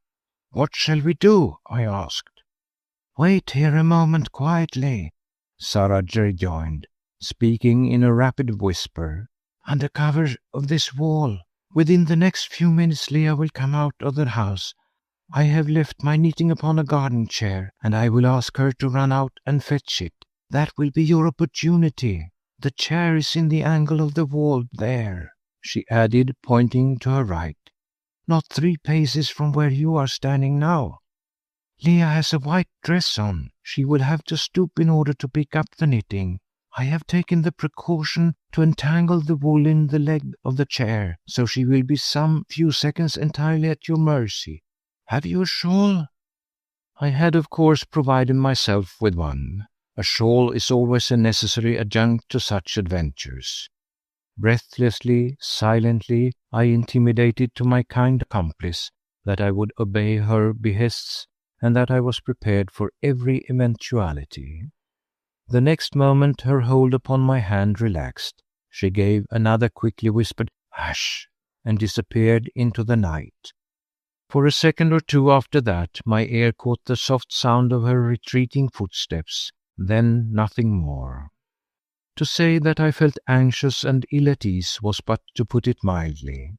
"What shall we do?" I asked. "Wait here a moment quietly," Sarah rejoined, speaking in a rapid whisper. "Under cover of this wall. Within the next few minutes Leah will come out of the house. I have left my knitting upon a garden chair, and I will ask her to run out and fetch it. That will be your opportunity. The chair is in the angle of the wall there," she added, pointing to her right. "Not 3 paces from where you are standing now. Leah has a white dress on. She will have to stoop in order to pick up the knitting. I have taken the precaution to entangle the wool in the leg of the chair, so she will be some few seconds entirely at your mercy. Have you a shawl?" I had, of course, provided myself with one. A shawl is always a necessary adjunct to such adventures. Breathlessly, silently, I intimated to my kind accomplice that I would obey her behests and that I was prepared for every eventuality. The next moment her hold upon my hand relaxed. She gave another quickly whispered "Hush!" and disappeared into the night. For a second or two after that my ear caught the soft sound of her retreating footsteps, then nothing more. To say that I felt anxious and ill at ease was but to put it mildly.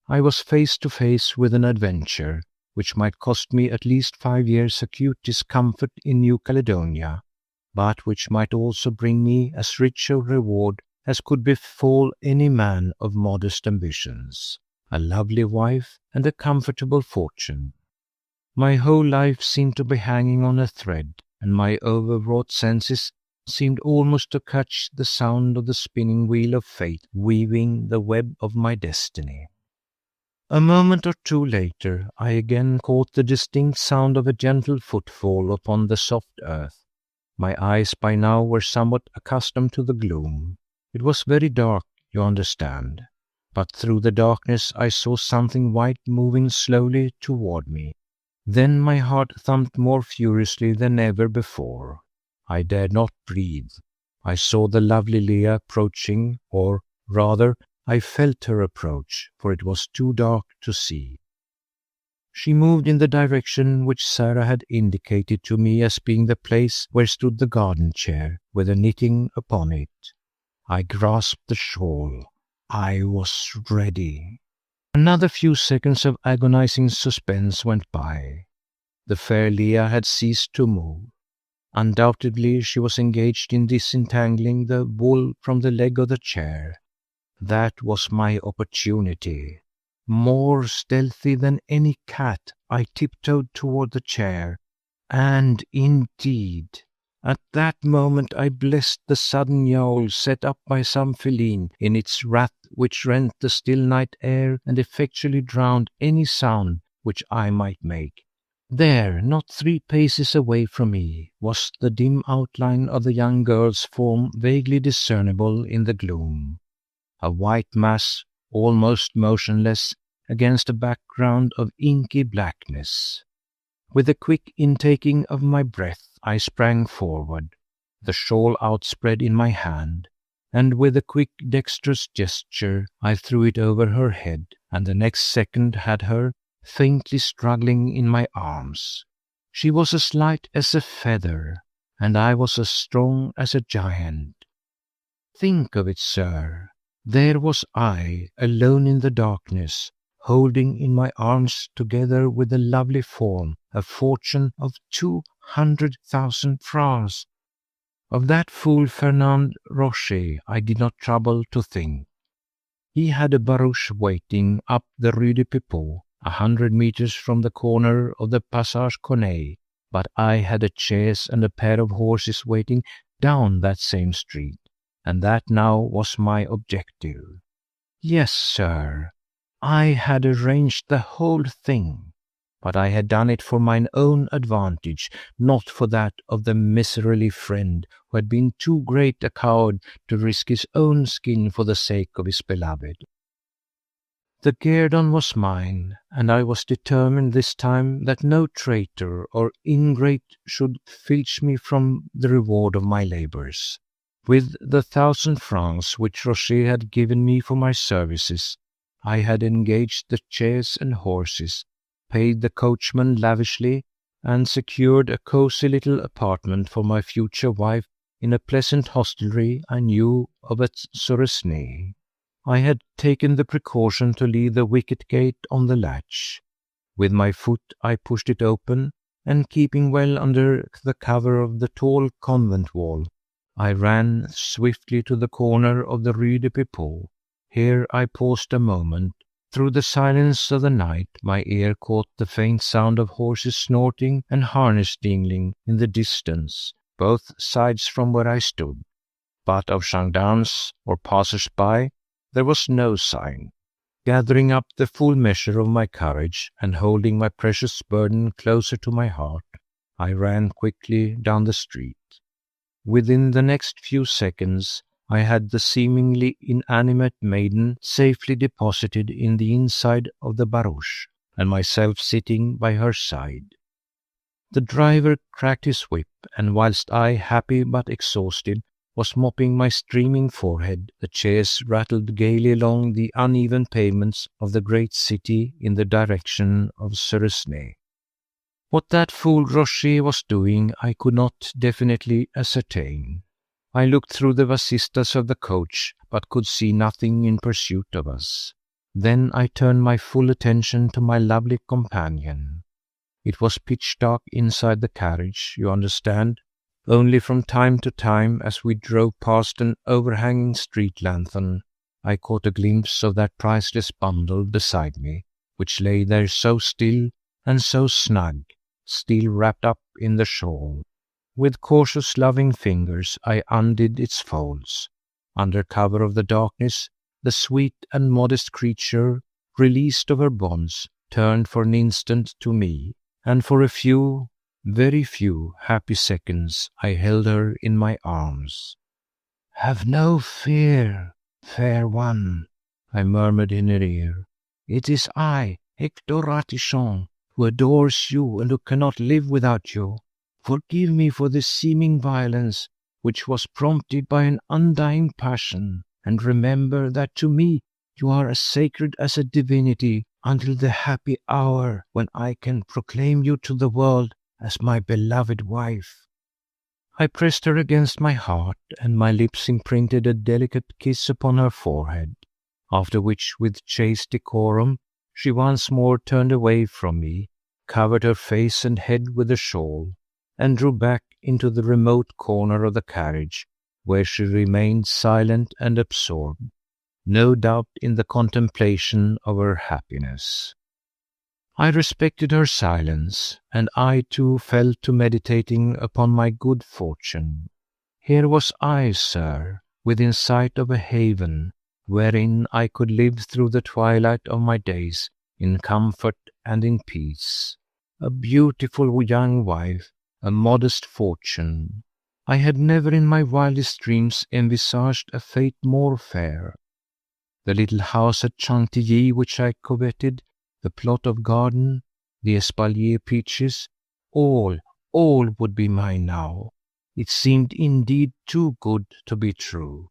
I was face to face with an adventure which might cost me at least 5 years' acute discomfort in New Caledonia, but which might also bring me as rich a reward as could befall any man of modest ambitions, a lovely wife and a comfortable fortune. My whole life seemed to be hanging on a thread, and my overwrought senses seemed almost to catch the sound of the spinning wheel of fate weaving the web of my destiny. A moment or two later I again caught the distinct sound of a gentle footfall upon the soft earth. My eyes by now were somewhat accustomed to the gloom. It was very dark, you understand, but through the darkness I saw something white moving slowly toward me. Then my heart thumped more furiously than ever before. I dared not breathe. I saw the lovely Leah approaching, or rather, I felt her approach, for it was too dark to see. She moved in the direction which Sarah had indicated to me as being the place where stood the garden chair, with the knitting upon it. I grasped the shawl. I was ready. Another few seconds of agonizing suspense went by. The fair Leah had ceased to move. Undoubtedly she was engaged in disentangling the wool from the leg of the chair. That was my opportunity. More stealthy than any cat, I tiptoed toward the chair, and indeed, at that moment I blessed the sudden yowl set up by some feline in its wrath, which rent the still night air and effectually drowned any sound which I might make. There, not 3 paces away from me, was the dim outline of the young girl's form vaguely discernible in the gloom. A white mass, almost motionless, against a background of inky blackness. With a quick intaking of my breath, I sprang forward, the shawl outspread in my hand, and with a quick dexterous gesture I threw it over her head, and the next second had her, faintly struggling in my arms. She was as light as a feather, and I was as strong as a giant. Think of it, sir. There was I, alone in the darkness, holding in my arms, together with the lovely form, a fortune of 200,000 francs. Of that fool Fernand Rocher I did not trouble to think. He had a barouche waiting up the Rue de Pipeau, 100 meters from the corner of the Passage Corneille, but I had a chaise and a pair of horses waiting down that same street, and that now was my objective. Yes, sir, I had arranged the whole thing, but I had done it for mine own advantage, not for that of the miserly friend who had been too great a coward to risk his own skin for the sake of his beloved. The guerdon was mine, and I was determined this time that no traitor or ingrate should filch me from the reward of my labours. With the 1,000 francs which Rocher had given me for my services, I had engaged the chaise and horses, paid the coachman lavishly, and secured a cosy little apartment for my future wife in a pleasant hostelry I knew of at Suresnes. I had taken the precaution to leave the wicket gate on the latch. With my foot I pushed it open, and keeping well under the cover of the tall convent wall, I ran swiftly to the corner of the Rue de Pipeau. Here I paused a moment. Through the silence of the night my ear caught the faint sound of horses snorting and harness jingling in the distance, both sides from where I stood. But of gendarmes or passers-by there was no sign. Gathering up the full measure of my courage and holding my precious burden closer to my heart, I ran quickly down the street. Within the next few seconds I had the seemingly inanimate maiden safely deposited in the inside of the barouche, and myself sitting by her side. The driver cracked his whip, and whilst I, happy but exhausted, was mopping my streaming forehead, the chaise rattled gaily along the uneven pavements of the great city in the direction of Suresnes. What that fool Rocher was doing I could not definitely ascertain. I looked through the vasistas of the coach, but could see nothing in pursuit of us. Then I turned my full attention to my lovely companion. It was pitch dark inside the carriage, you understand. Only from time to time, as we drove past an overhanging street lanthorn, I caught a glimpse of that priceless bundle beside me, which lay there so still and so snug, still wrapped up in the shawl. With cautious, loving fingers I undid its folds. Under cover of the darkness, the sweet and modest creature, released of her bonds, turned for an instant to me, and for a few, very few, happy seconds I held her in my arms. "Have no fear, fair one," I murmured in her ear. "It is I, Hector Ratichon, who adores you and who cannot live without you. Forgive me for this seeming violence, which was prompted by an undying passion, and remember that to me you are as sacred as a divinity until the happy hour when I can proclaim you to the world as my beloved wife." I pressed her against my heart, and my lips imprinted a delicate kiss upon her forehead, after which, with chaste decorum, she once more turned away from me, covered her face and head with a shawl, and drew back into the remote corner of the carriage, where she remained silent and absorbed, no doubt in the contemplation of her happiness. I respected her silence, and I too fell to meditating upon my good fortune. Here was I, sir, within sight of a haven, wherein I could live through the twilight of my days in comfort and in peace. A beautiful young wife, a modest fortune. I had never in my wildest dreams envisaged a fate more fair. The little house at Chantilly which I coveted, the plot of garden, the espalier peaches, all would be mine now. It seemed indeed too good to be true.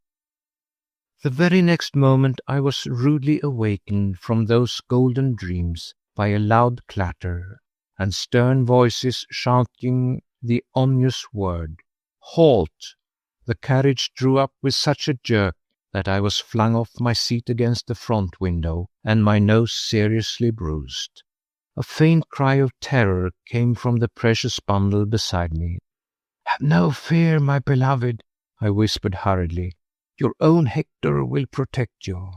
The very next moment I was rudely awakened from those golden dreams by a loud clatter, and stern voices shouting the ominous word, "Halt!" The carriage drew up with such a jerk that I was flung off my seat against the front window, and my nose seriously bruised. A faint cry of terror came from the precious bundle beside me. "Have no fear, my beloved," I whispered hurriedly. "Your own Hector will protect you."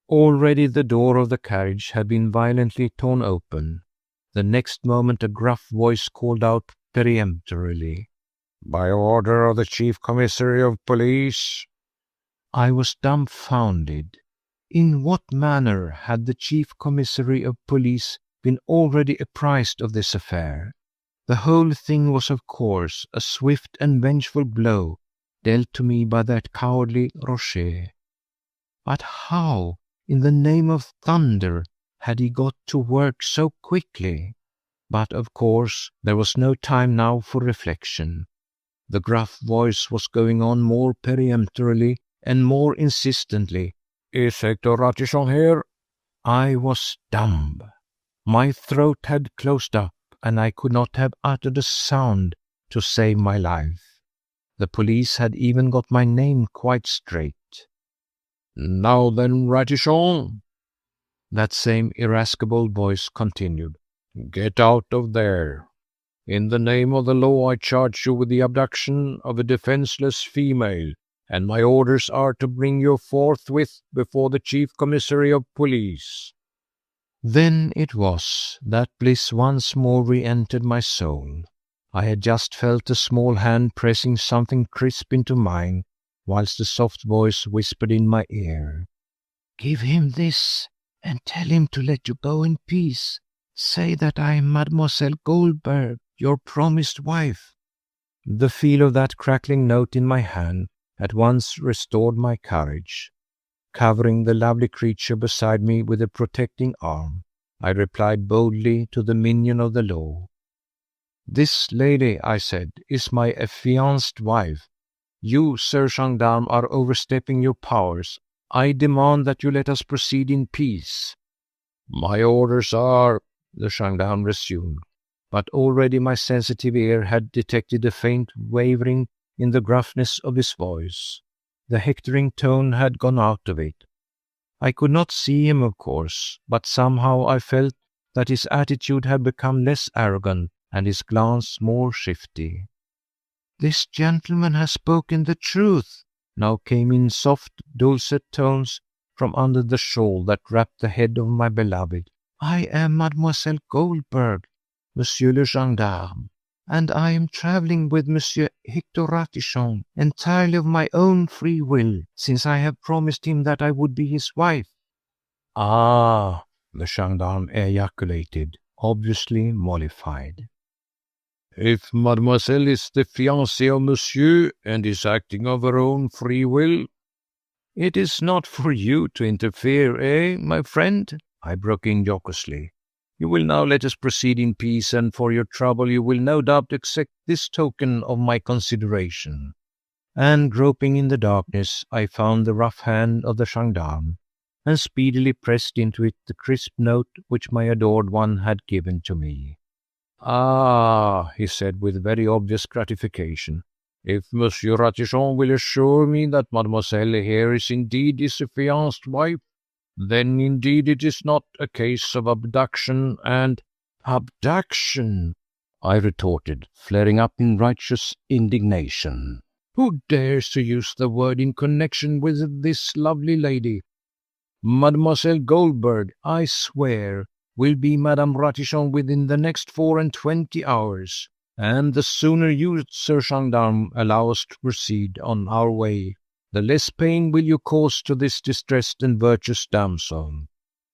Already the door of the carriage had been violently torn open. The next moment a gruff voice called out peremptorily, "By order of the Chief Commissary of Police." I was dumbfounded. In what manner had the Chief Commissary of Police been already apprised of this affair? The whole thing was, of course, a swift and vengeful blow dealt to me by that cowardly Rocher. But how, in the name of thunder, had he got to work so quickly? But, of course, there was no time now for reflection. The gruff voice was going on more peremptorily and more insistently. "Is Hector Ratichon here?" I was dumb. My throat had closed up, and I could not have uttered a sound to save my life. The police had even got my name quite straight. "Now then, Ratichon," that same irascible voice continued, "get out of there. In the name of the law I charge you with the abduction of a defenseless female, and my orders are to bring you forthwith before the Chief Commissary of Police." Then it was that bliss once more re-entered my soul. I had just felt a small hand pressing something crisp into mine, whilst a soft voice whispered in my ear, "Give him this, and tell him to let you go in peace. Say that I am Mademoiselle Goldberg, your promised wife." The feel of that crackling note in my hand at once restored my courage. Covering the lovely creature beside me with a protecting arm, I replied boldly to the minion of the law. "This lady," I said, "is my affianced wife. You, Sir Gendarme, are overstepping your powers. I demand that you let us proceed in peace." "My orders are," the gendarme resumed, but already my sensitive ear had detected a faint wavering in the gruffness of his voice. The hectoring tone had gone out of it. I could not see him, of course, but somehow I felt that his attitude had become less arrogant and his glance more shifty. "This gentleman has spoken the truth," now came in soft, dulcet tones from under the shawl that wrapped the head of my beloved. "I am Mademoiselle Goldberg, Monsieur le Gendarme, and I am travelling with Monsieur Hector Ratichon entirely of my own free will, since I have promised him that I would be his wife." "Ah," the gendarme ejaculated, obviously mollified. "If mademoiselle is the fiancée of monsieur and is acting of her own free will—" "It is not for you to interfere, my friend?" I broke in jocosely. "You will now let us proceed in peace, and for your trouble you will no doubt accept this token of my consideration." and groping in the darkness, I found the rough hand of the gendarme, and speedily pressed into it the crisp note which my adored one had given to me. "Ah," he said with very obvious gratification, "if Monsieur Ratichon will assure me that mademoiselle here is indeed his affianced wife, then indeed it is not a case of abduction and—" "Abduction!" I retorted, flaring up in righteous indignation. "Who dares to use the word in connection with this lovely lady? Mademoiselle Goldberg, I swear, will be Madame Ratichon within the next 24 hours, and the sooner you, Sir Gendarme, allow us to proceed on our way, the less pain will you cause to this distressed and virtuous damsel."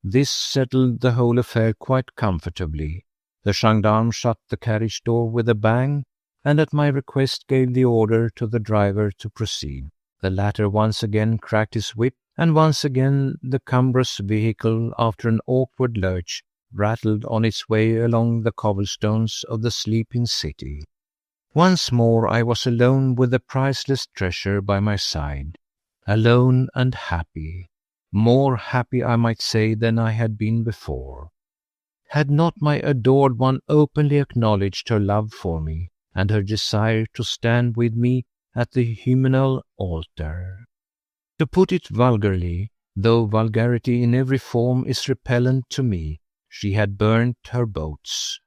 This settled the whole affair quite comfortably. The gendarme shut the carriage door with a bang, and at my request gave the order to the driver to proceed. The latter once again cracked his whip, and once again the cumbrous vehicle, after an awkward lurch, rattled on its way along the cobblestones of the sleeping city. Once more I was alone with the priceless treasure by my side, alone and happy, more happy I might say than I had been before. Had not my adored one openly acknowledged her love for me, and her desire to stand with me at the hymeneal altar? To put it vulgarly, though vulgarity in every form is repellent to me, she had burnt her boats.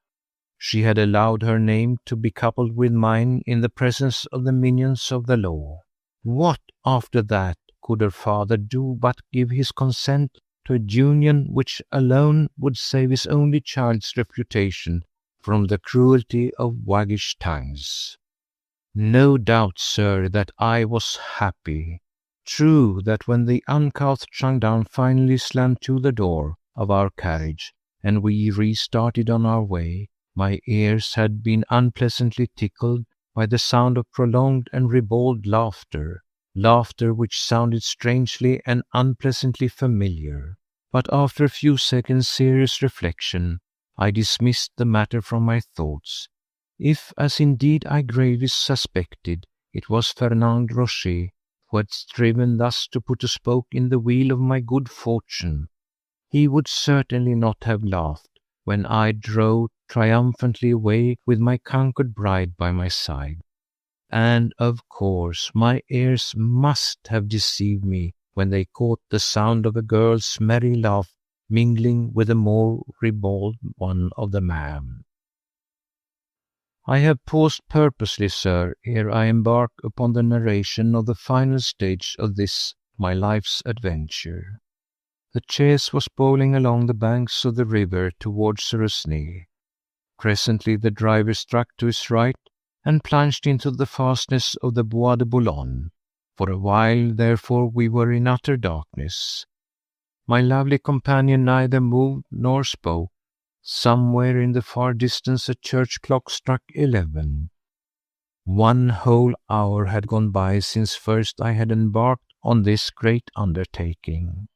She had allowed her name to be coupled with mine in the presence of the minions of the law. What, after that, could her father do but give his consent to a union which alone would save his only child's reputation from the cruelty of waggish tongues? No doubt, sir, that I was happy. True that when the uncouth gendarme finally slammed to the door of our carriage, and we restarted on our way, my ears had been unpleasantly tickled by the sound of prolonged and ribald laughter which sounded strangely and unpleasantly familiar. But after a few seconds' serious reflection, I dismissed the matter from my thoughts. If, as indeed I gravely suspected, it was Fernand Rocher who had striven thus to put a spoke in the wheel of my good fortune, he would certainly not have laughed when I drove triumphantly away with my conquered bride by my side. And of course my ears must have deceived me when they caught the sound of a girl's merry laugh mingling with the more ribald one of the man. I have paused purposely, sir, ere I embark upon the narration of the final stage of this my life's adventure. The chaise was bowling along the banks of the river towards Suresnes. Presently the driver struck to his right and plunged into the fastness of the Bois de Boulogne. For a while, therefore, we were in utter darkness. My lovely companion neither moved nor spoke. Somewhere in the far distance a church clock struck 11. 1 whole hour had gone by since first I had embarked on this great undertaking.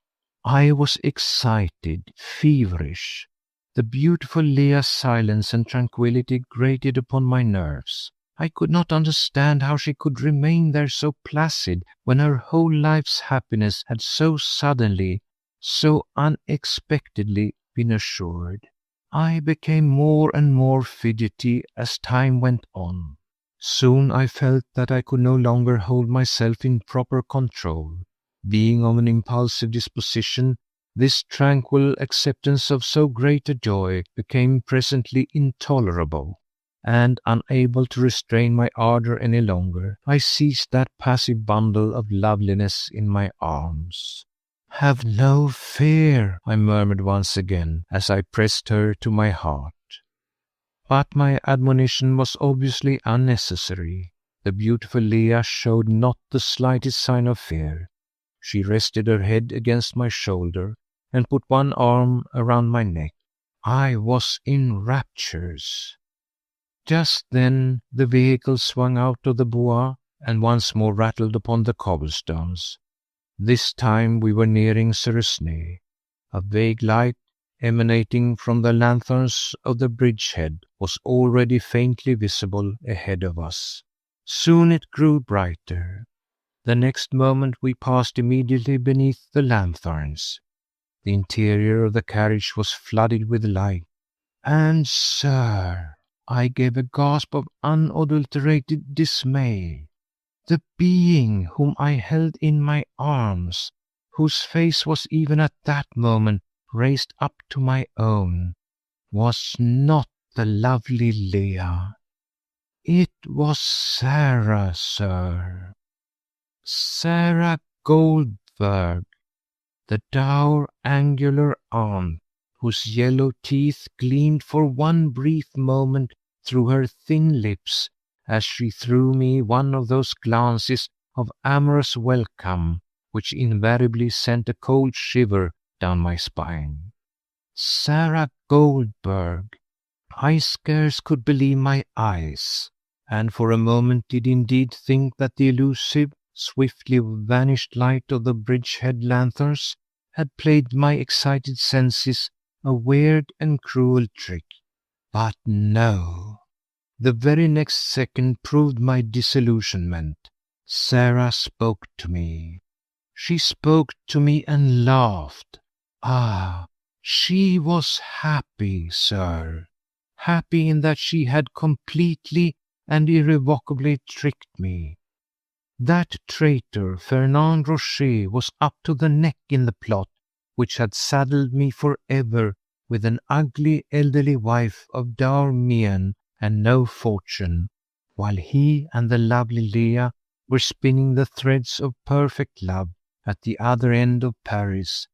I was excited, feverish. The beautiful Leah's silence and tranquillity grated upon my nerves. I could not understand how she could remain there so placid when her whole life's happiness had so suddenly, so unexpectedly been assured. I became more and more fidgety as time went on. Soon I felt that I could no longer hold myself in proper control. Being of an impulsive disposition, this tranquil acceptance of so great a joy became presently intolerable, and unable to restrain my ardour any longer, I seized that passive bundle of loveliness in my arms. "Have no fear," I murmured once again, as I pressed her to my heart. But my admonition was obviously unnecessary. The beautiful Leah showed not the slightest sign of fear. She rested her head against my shoulder and put one arm around my neck. I was in raptures. Just then the vehicle swung out of the Bois and once more rattled upon the cobblestones. This time we were nearing Suresnes. A vague light, emanating from the lanthorns of the bridgehead, was already faintly visible ahead of us. Soon it grew brighter. The next moment we passed immediately beneath the lanthorns. The interior of the carriage was flooded with light. And, sir, I gave a gasp of unadulterated dismay. The being whom I held in my arms, whose face was even at that moment raised up to my own, was not the lovely Leah. It was Sarah, sir. Sarah Goldberg, the dour, angular aunt, whose yellow teeth gleamed for one brief moment through her thin lips as she threw me one of those glances of amorous welcome which invariably sent a cold shiver down my spine. Sarah Goldberg! I scarce could believe my eyes, and for a moment did indeed think that the elusive, swiftly vanished light of the bridgehead lanthorns had played my excited senses a weird and cruel trick. But no. The very next second proved my disillusionment. Sarah spoke to me. She spoke to me and laughed. Ah, she was happy, sir. Happy in that she had completely and irrevocably tricked me. That traitor, Fernand Rocher, was up to the neck in the plot which had saddled me forever with an ugly elderly wife of dour mien and no fortune, while he and the lovely Leah were spinning the threads of perfect love at the other end of Paris,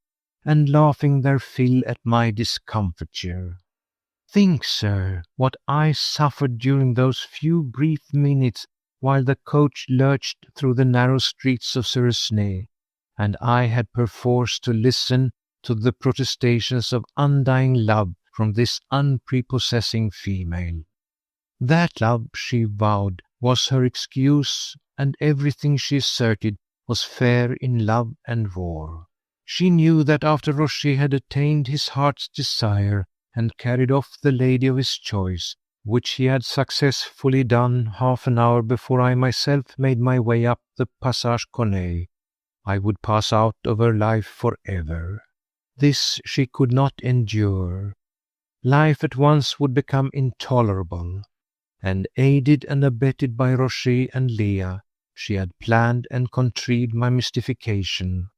and laughing their fill at my discomfiture. Think, sir, what I suffered during those few brief minutes while the coach lurched through the narrow streets of Suresnes, and I had perforce to listen to the protestations of undying love from this unprepossessing female. That love, she vowed, was her excuse, and everything she asserted was fair in love and war. She knew that after Rocher had attained his heart's desire and carried off the lady of his choice, which he had successfully done half an hour before I myself made my way up the Passage Corneille, I would pass out of her life forever. This she could not endure. Life at once would become intolerable, and aided and abetted by Rocher and Leah, she had planned and contrived my mystification,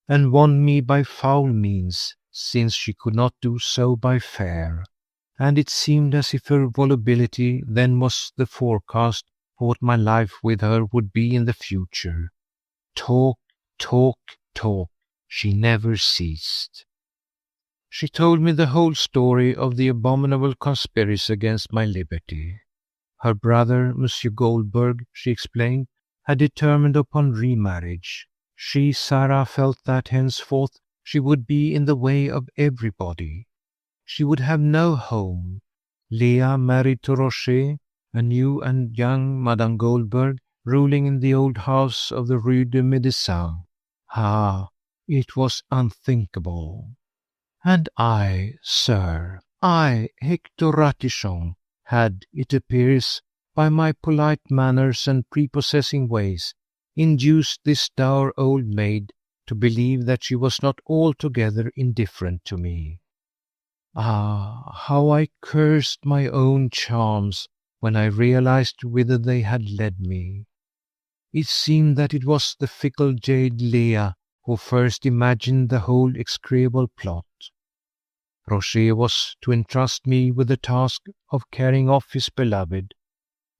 and won me by foul means, since she could not do so by fair, and it seemed as if her volubility then was the forecast for what my life with her would be in the future. Talk, talk, talk, she never ceased. She told me the whole story of the abominable conspiracy against my liberty. Her brother, Monsieur Goldberg, she explained, had determined upon remarriage. She, Sarah, felt that henceforth she would be in the way of everybody. She would have no home. Leah married to Rocher, a new and young Madame Goldberg, ruling in the old house of the Rue de Médecins. Ah, it was unthinkable. And I, sir, I, Hector Ratichon, had, it appears, by my polite manners and prepossessing ways, induced this dour old maid to believe that she was not altogether indifferent to me. Ah, how I cursed my own charms when I realized whither they had led me. It seemed that it was the fickle jade Leah who first imagined the whole execrable plot. Rocher was to entrust me with the task of carrying off his beloved,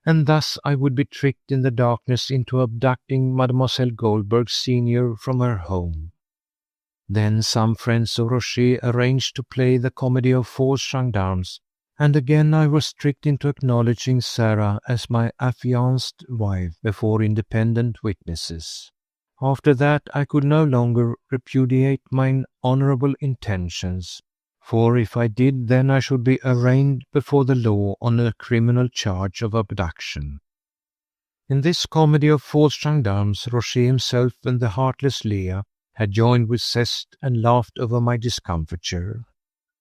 and thus I would be tricked in the darkness into abducting Mademoiselle Goldberg senior from her home. Then some friends of Rocher arranged to play the comedy of false gendarmes, and again I was tricked into acknowledging Sarah as my affianced wife before independent witnesses. After that I could no longer repudiate my honourable intentions, for if I did, then I should be arraigned before the law on a criminal charge of abduction. In this comedy of false gendarmes, Rocher himself and the heartless Leah had joined with zest and laughed over my discomfiture,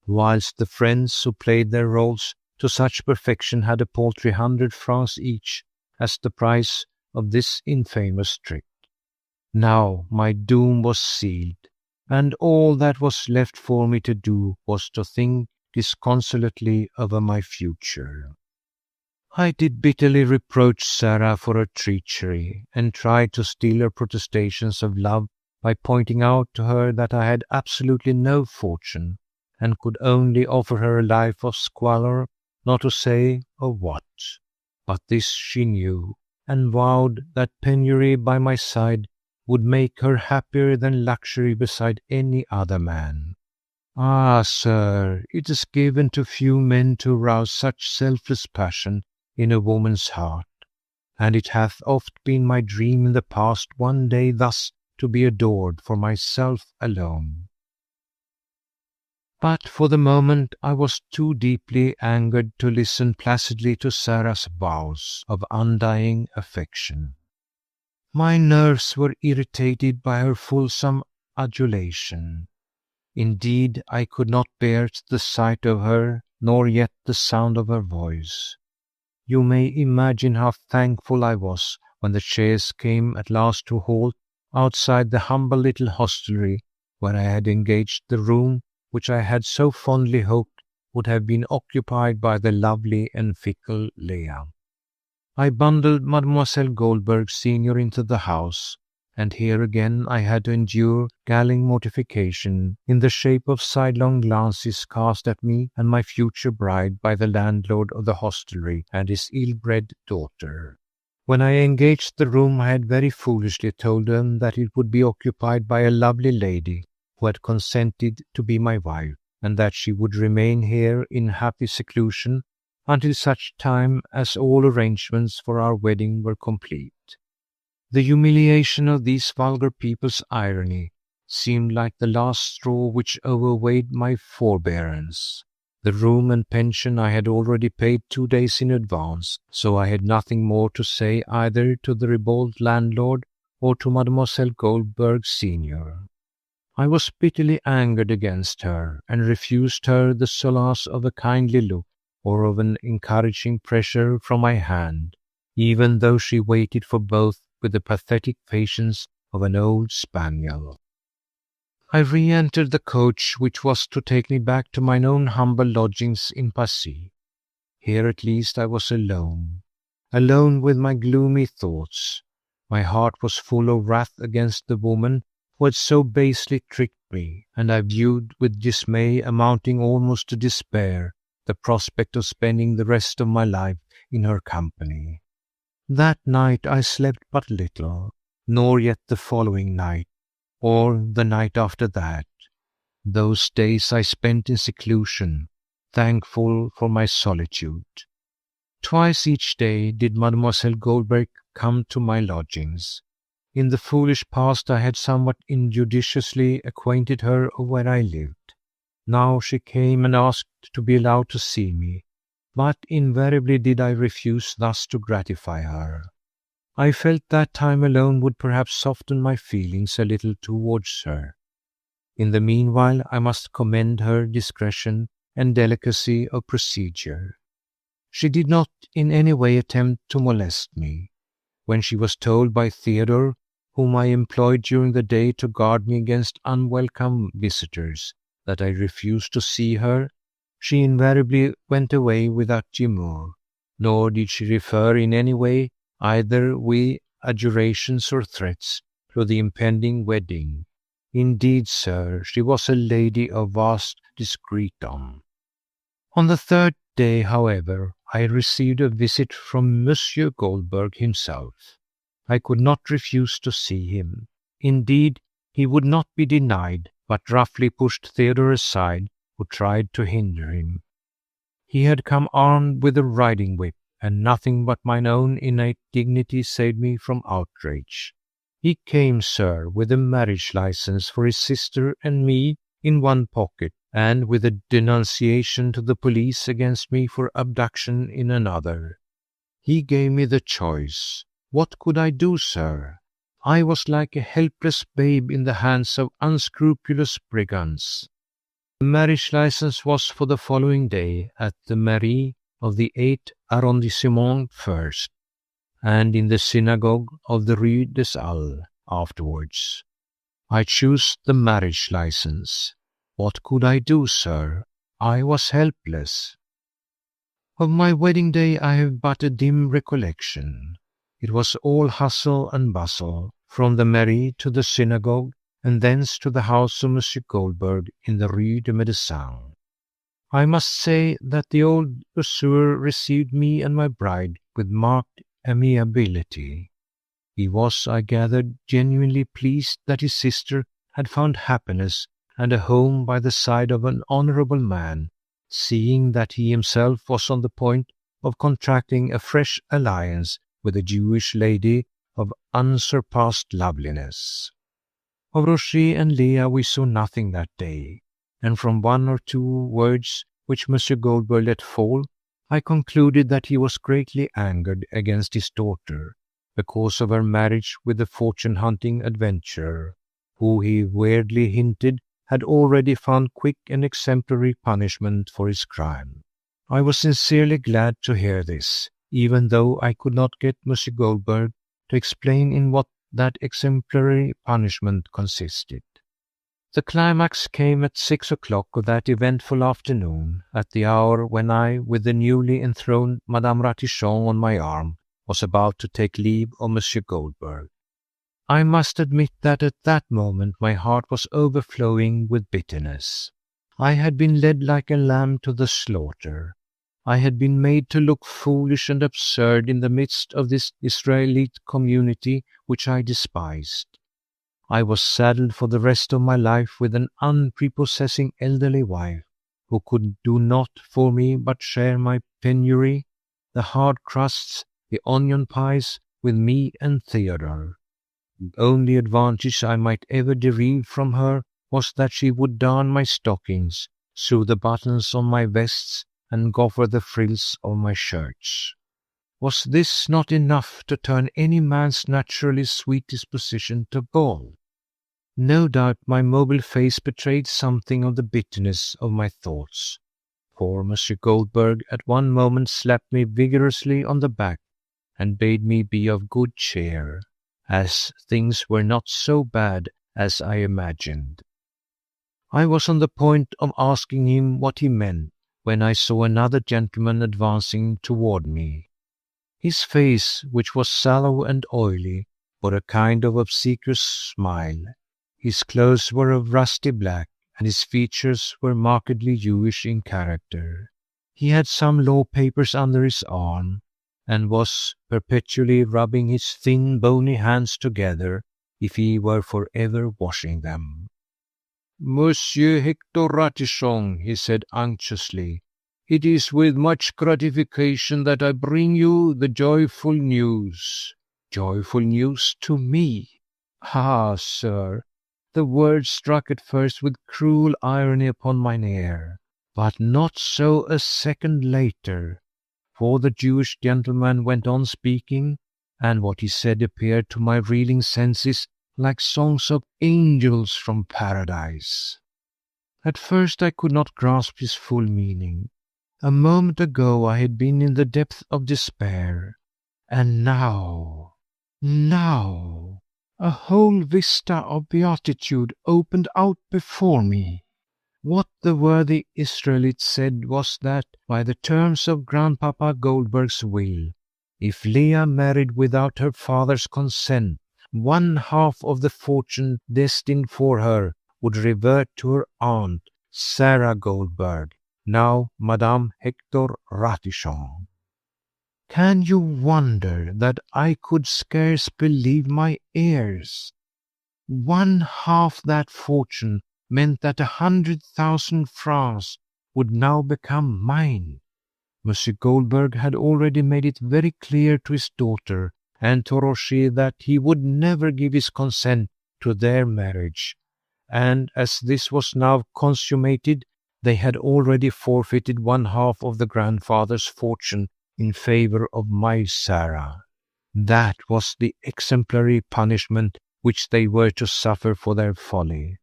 whilst the friends who played their roles to such perfection had a paltry 100 francs each as the price of this infamous trick. Now my doom was sealed, and all that was left for me to do was to think disconsolately over my future. I did bitterly reproach Sarah for her treachery, and tried to steal her protestations of love by pointing out to her that I had absolutely no fortune, and could only offer her a life of squalor, not to say of what. But this she knew, and vowed that penury by my side would make her happier than luxury beside any other man. Ah, sir, it is given to few men to rouse such selfless passion in a woman's heart, and it hath oft been my dream in the past one day thus to be adored for myself alone. But for the moment I was too deeply angered to listen placidly to Sarah's vows of undying affection. My nerves were irritated by her fulsome adulation. Indeed, I could not bear the sight of her, nor yet the sound of her voice. You may imagine how thankful I was when the chaise came at last to halt outside the humble little hostelry where I had engaged the room which I had so fondly hoped would have been occupied by the lovely and fickle Leah. I bundled Mademoiselle Goldberg senior into the house, and here again I had to endure galling mortification in the shape of sidelong glances cast at me and my future bride by the landlord of the hostelry and his ill-bred daughter. When I engaged the room, I had very foolishly told them that it would be occupied by a lovely lady who had consented to be my wife, and that she would remain here in happy seclusion until such time as all arrangements for our wedding were complete. The humiliation of these vulgar people's irony seemed like the last straw which overweighed my forbearance. The room and pension I had already paid 2 days in advance, so I had nothing more to say either to the ribald landlord or to Mademoiselle Goldberg senior. I was bitterly angered against her, and refused her the solace of a kindly look or of an encouraging pressure from my hand, even though she waited for both with the pathetic patience of an old spaniel. I re-entered the coach which was to take me back to mine own humble lodgings in Passy. Here at least I was alone with my gloomy thoughts. My heart was full of wrath against the woman who had so basely tricked me, and I viewed with dismay amounting almost to despair the prospect of spending the rest of my life in her company. That night I slept but little, nor yet the following night, or the night after that. Those days I spent in seclusion, thankful for my solitude. Twice each day did Mademoiselle Goldberg come to my lodgings. In the foolish past I had somewhat injudiciously acquainted her of where I lived. Now she came and asked to be allowed to see me, but invariably did I refuse thus to gratify her. I felt that time alone would perhaps soften my feelings a little towards her. In the meanwhile I must commend her discretion and delicacy of procedure. She did not in any way attempt to molest me. When she was told by Theodore, whom I employed during the day to guard me against unwelcome visitors, that I refused to see her, she invariably went away without demur, nor did she refer in any way, either with adjurations or threats, to the impending wedding. Indeed, sir, she was a lady of vast discretion. On the third day, however, I received a visit from Monsieur Goldberg himself. I could not refuse to see him. Indeed, he would not be denied, but roughly pushed Theodore aside, who tried to hinder him. He had come armed with a riding whip, and nothing but mine own innate dignity saved me from outrage. He came, sir, with a marriage license for his sister and me in one pocket, and with a denunciation to the police against me for abduction in another. He gave me the choice. What could I do, sir? I was like a helpless babe in the hands of unscrupulous brigands. The marriage license was for the following day at the mairie of the 8th arrondissement first, and in the synagogue of the Rue des Halles afterwards. I chose the marriage license. What could I do, sir? I was helpless. Of my wedding day I have but a dim recollection. It was all hustle and bustle, from the mairie to the synagogue, and thence to the house of Monsieur Goldberg in the Rue de Médecins. I must say that the old usurer received me and my bride with marked amiability. He was, I gathered, genuinely pleased that his sister had found happiness and a home by the side of an honourable man, seeing that he himself was on the point of contracting a fresh alliance with a Jewish lady of unsurpassed loveliness. Of Roger and Leah we saw nothing that day, and from one or two words which Monsieur Goldberg let fall, I concluded that he was greatly angered against his daughter because of her marriage with the fortune-hunting adventurer, who he weirdly hinted had already found quick and exemplary punishment for his crime. I was sincerely glad to hear this, even though I could not get Monsieur Goldberg to explain in what that exemplary punishment consisted. The climax came at 6 o'clock of that eventful afternoon, at the hour when I, with the newly enthroned Madame Ratichon on my arm, was about to take leave of Monsieur Goldberg. I must admit that at that moment my heart was overflowing with bitterness. I had been led like a lamb to the slaughter. I had been made to look foolish and absurd in the midst of this Israelite community which I despised. I was saddled for the rest of my life with an unprepossessing elderly wife, who could do naught for me but share my penury, the hard crusts, the onion pies, with me and Theodore. The only advantage I might ever derive from her was that she would darn my stockings, sew the buttons on my vests, and goffer the frills of my shirts. Was this not enough to turn any man's naturally sweet disposition to gall? No doubt my mobile face betrayed something of the bitterness of my thoughts, for Monsieur Goldberg at one moment slapped me vigorously on the back and bade me be of good cheer, as things were not so bad as I imagined. I was on the point of asking him what he meant when I saw another gentleman advancing toward me. His face, which was sallow and oily, bore a kind of obsequious smile. His clothes were of rusty black, and his features were markedly Jewish in character. He had some law papers under his arm, and was perpetually rubbing his thin, bony hands together, if he were for ever washing them. Monsieur Hector Ratichon, he said anxiously, it is with much gratification that I bring you the joyful news. Joyful news to me? Ah, sir, the words struck at first with cruel irony upon mine ear, but not so a second later, for the Jewish gentleman went on speaking, and what he said appeared to my reeling senses like songs of angels from paradise. At first I could not grasp his full meaning. A moment ago I had been in the depth of despair, and now, a whole vista of beatitude opened out before me. What the worthy Israelite said was that, by the terms of Grandpapa Goldberg's will, if Leah married without her father's consent, 1/2 of the fortune destined for her would revert to her aunt, Sarah Goldberg, now Madame Hector Ratichon. Can you wonder that I could scarce believe my ears? 1/2 that fortune meant that 100,000 francs would now become mine. Monsieur Goldberg had already made it very clear to his daughter and to Roger that he would never give his consent to their marriage, and as this was now consummated, they had already forfeited 1/2 of the grandfather's fortune in favor of my Sarah. That was the exemplary punishment which they were to suffer for their folly.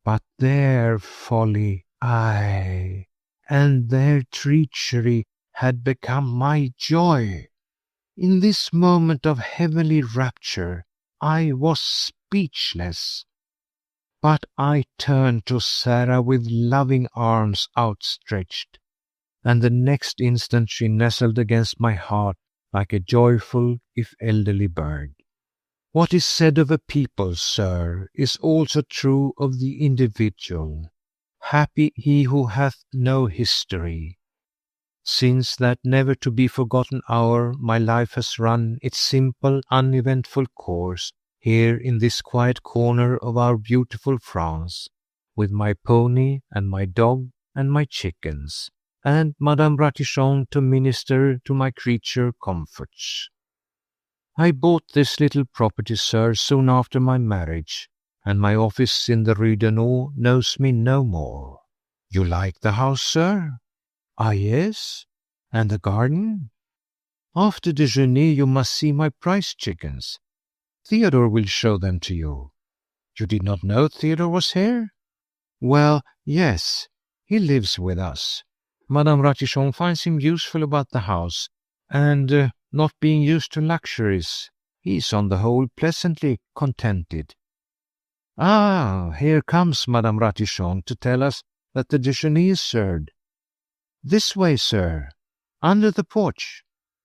But their folly, aye, and their treachery had become my joy. In this moment of heavenly rapture, I was speechless. But I turned to Sarah with loving arms outstretched, and the next instant she nestled against my heart like a joyful, if elderly bird. What is said of a people, sir, is also true of the individual. Happy he who hath no history. Since that never to be forgotten hour, my life has run its simple, uneventful course here in this quiet corner of our beautiful France, with my pony and my dog and my chickens, and Madame Ratichon to minister to my creature comforts. I bought this little property, sir, soon after my marriage, and my office in the Rue Denot knows me no more. You like the house, sir? Ah, yes. And the garden? After déjeuner you must see my prize chickens. Theodore will show them to you. You did not know Theodore was here? Well, yes, he lives with us. Madame Ratichon finds him useful about the house, and not being used to luxuries, he is on the whole pleasantly contented. Ah, here comes Madame Ratichon to tell us that the déjeuner is served. This way, sir, under the porch.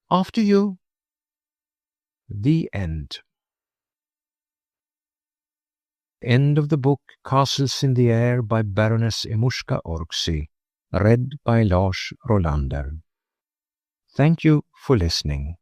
After you. The end. End of the book Castles in the Air by Baroness Orczy, read by Lars Rolander. Thank you for listening.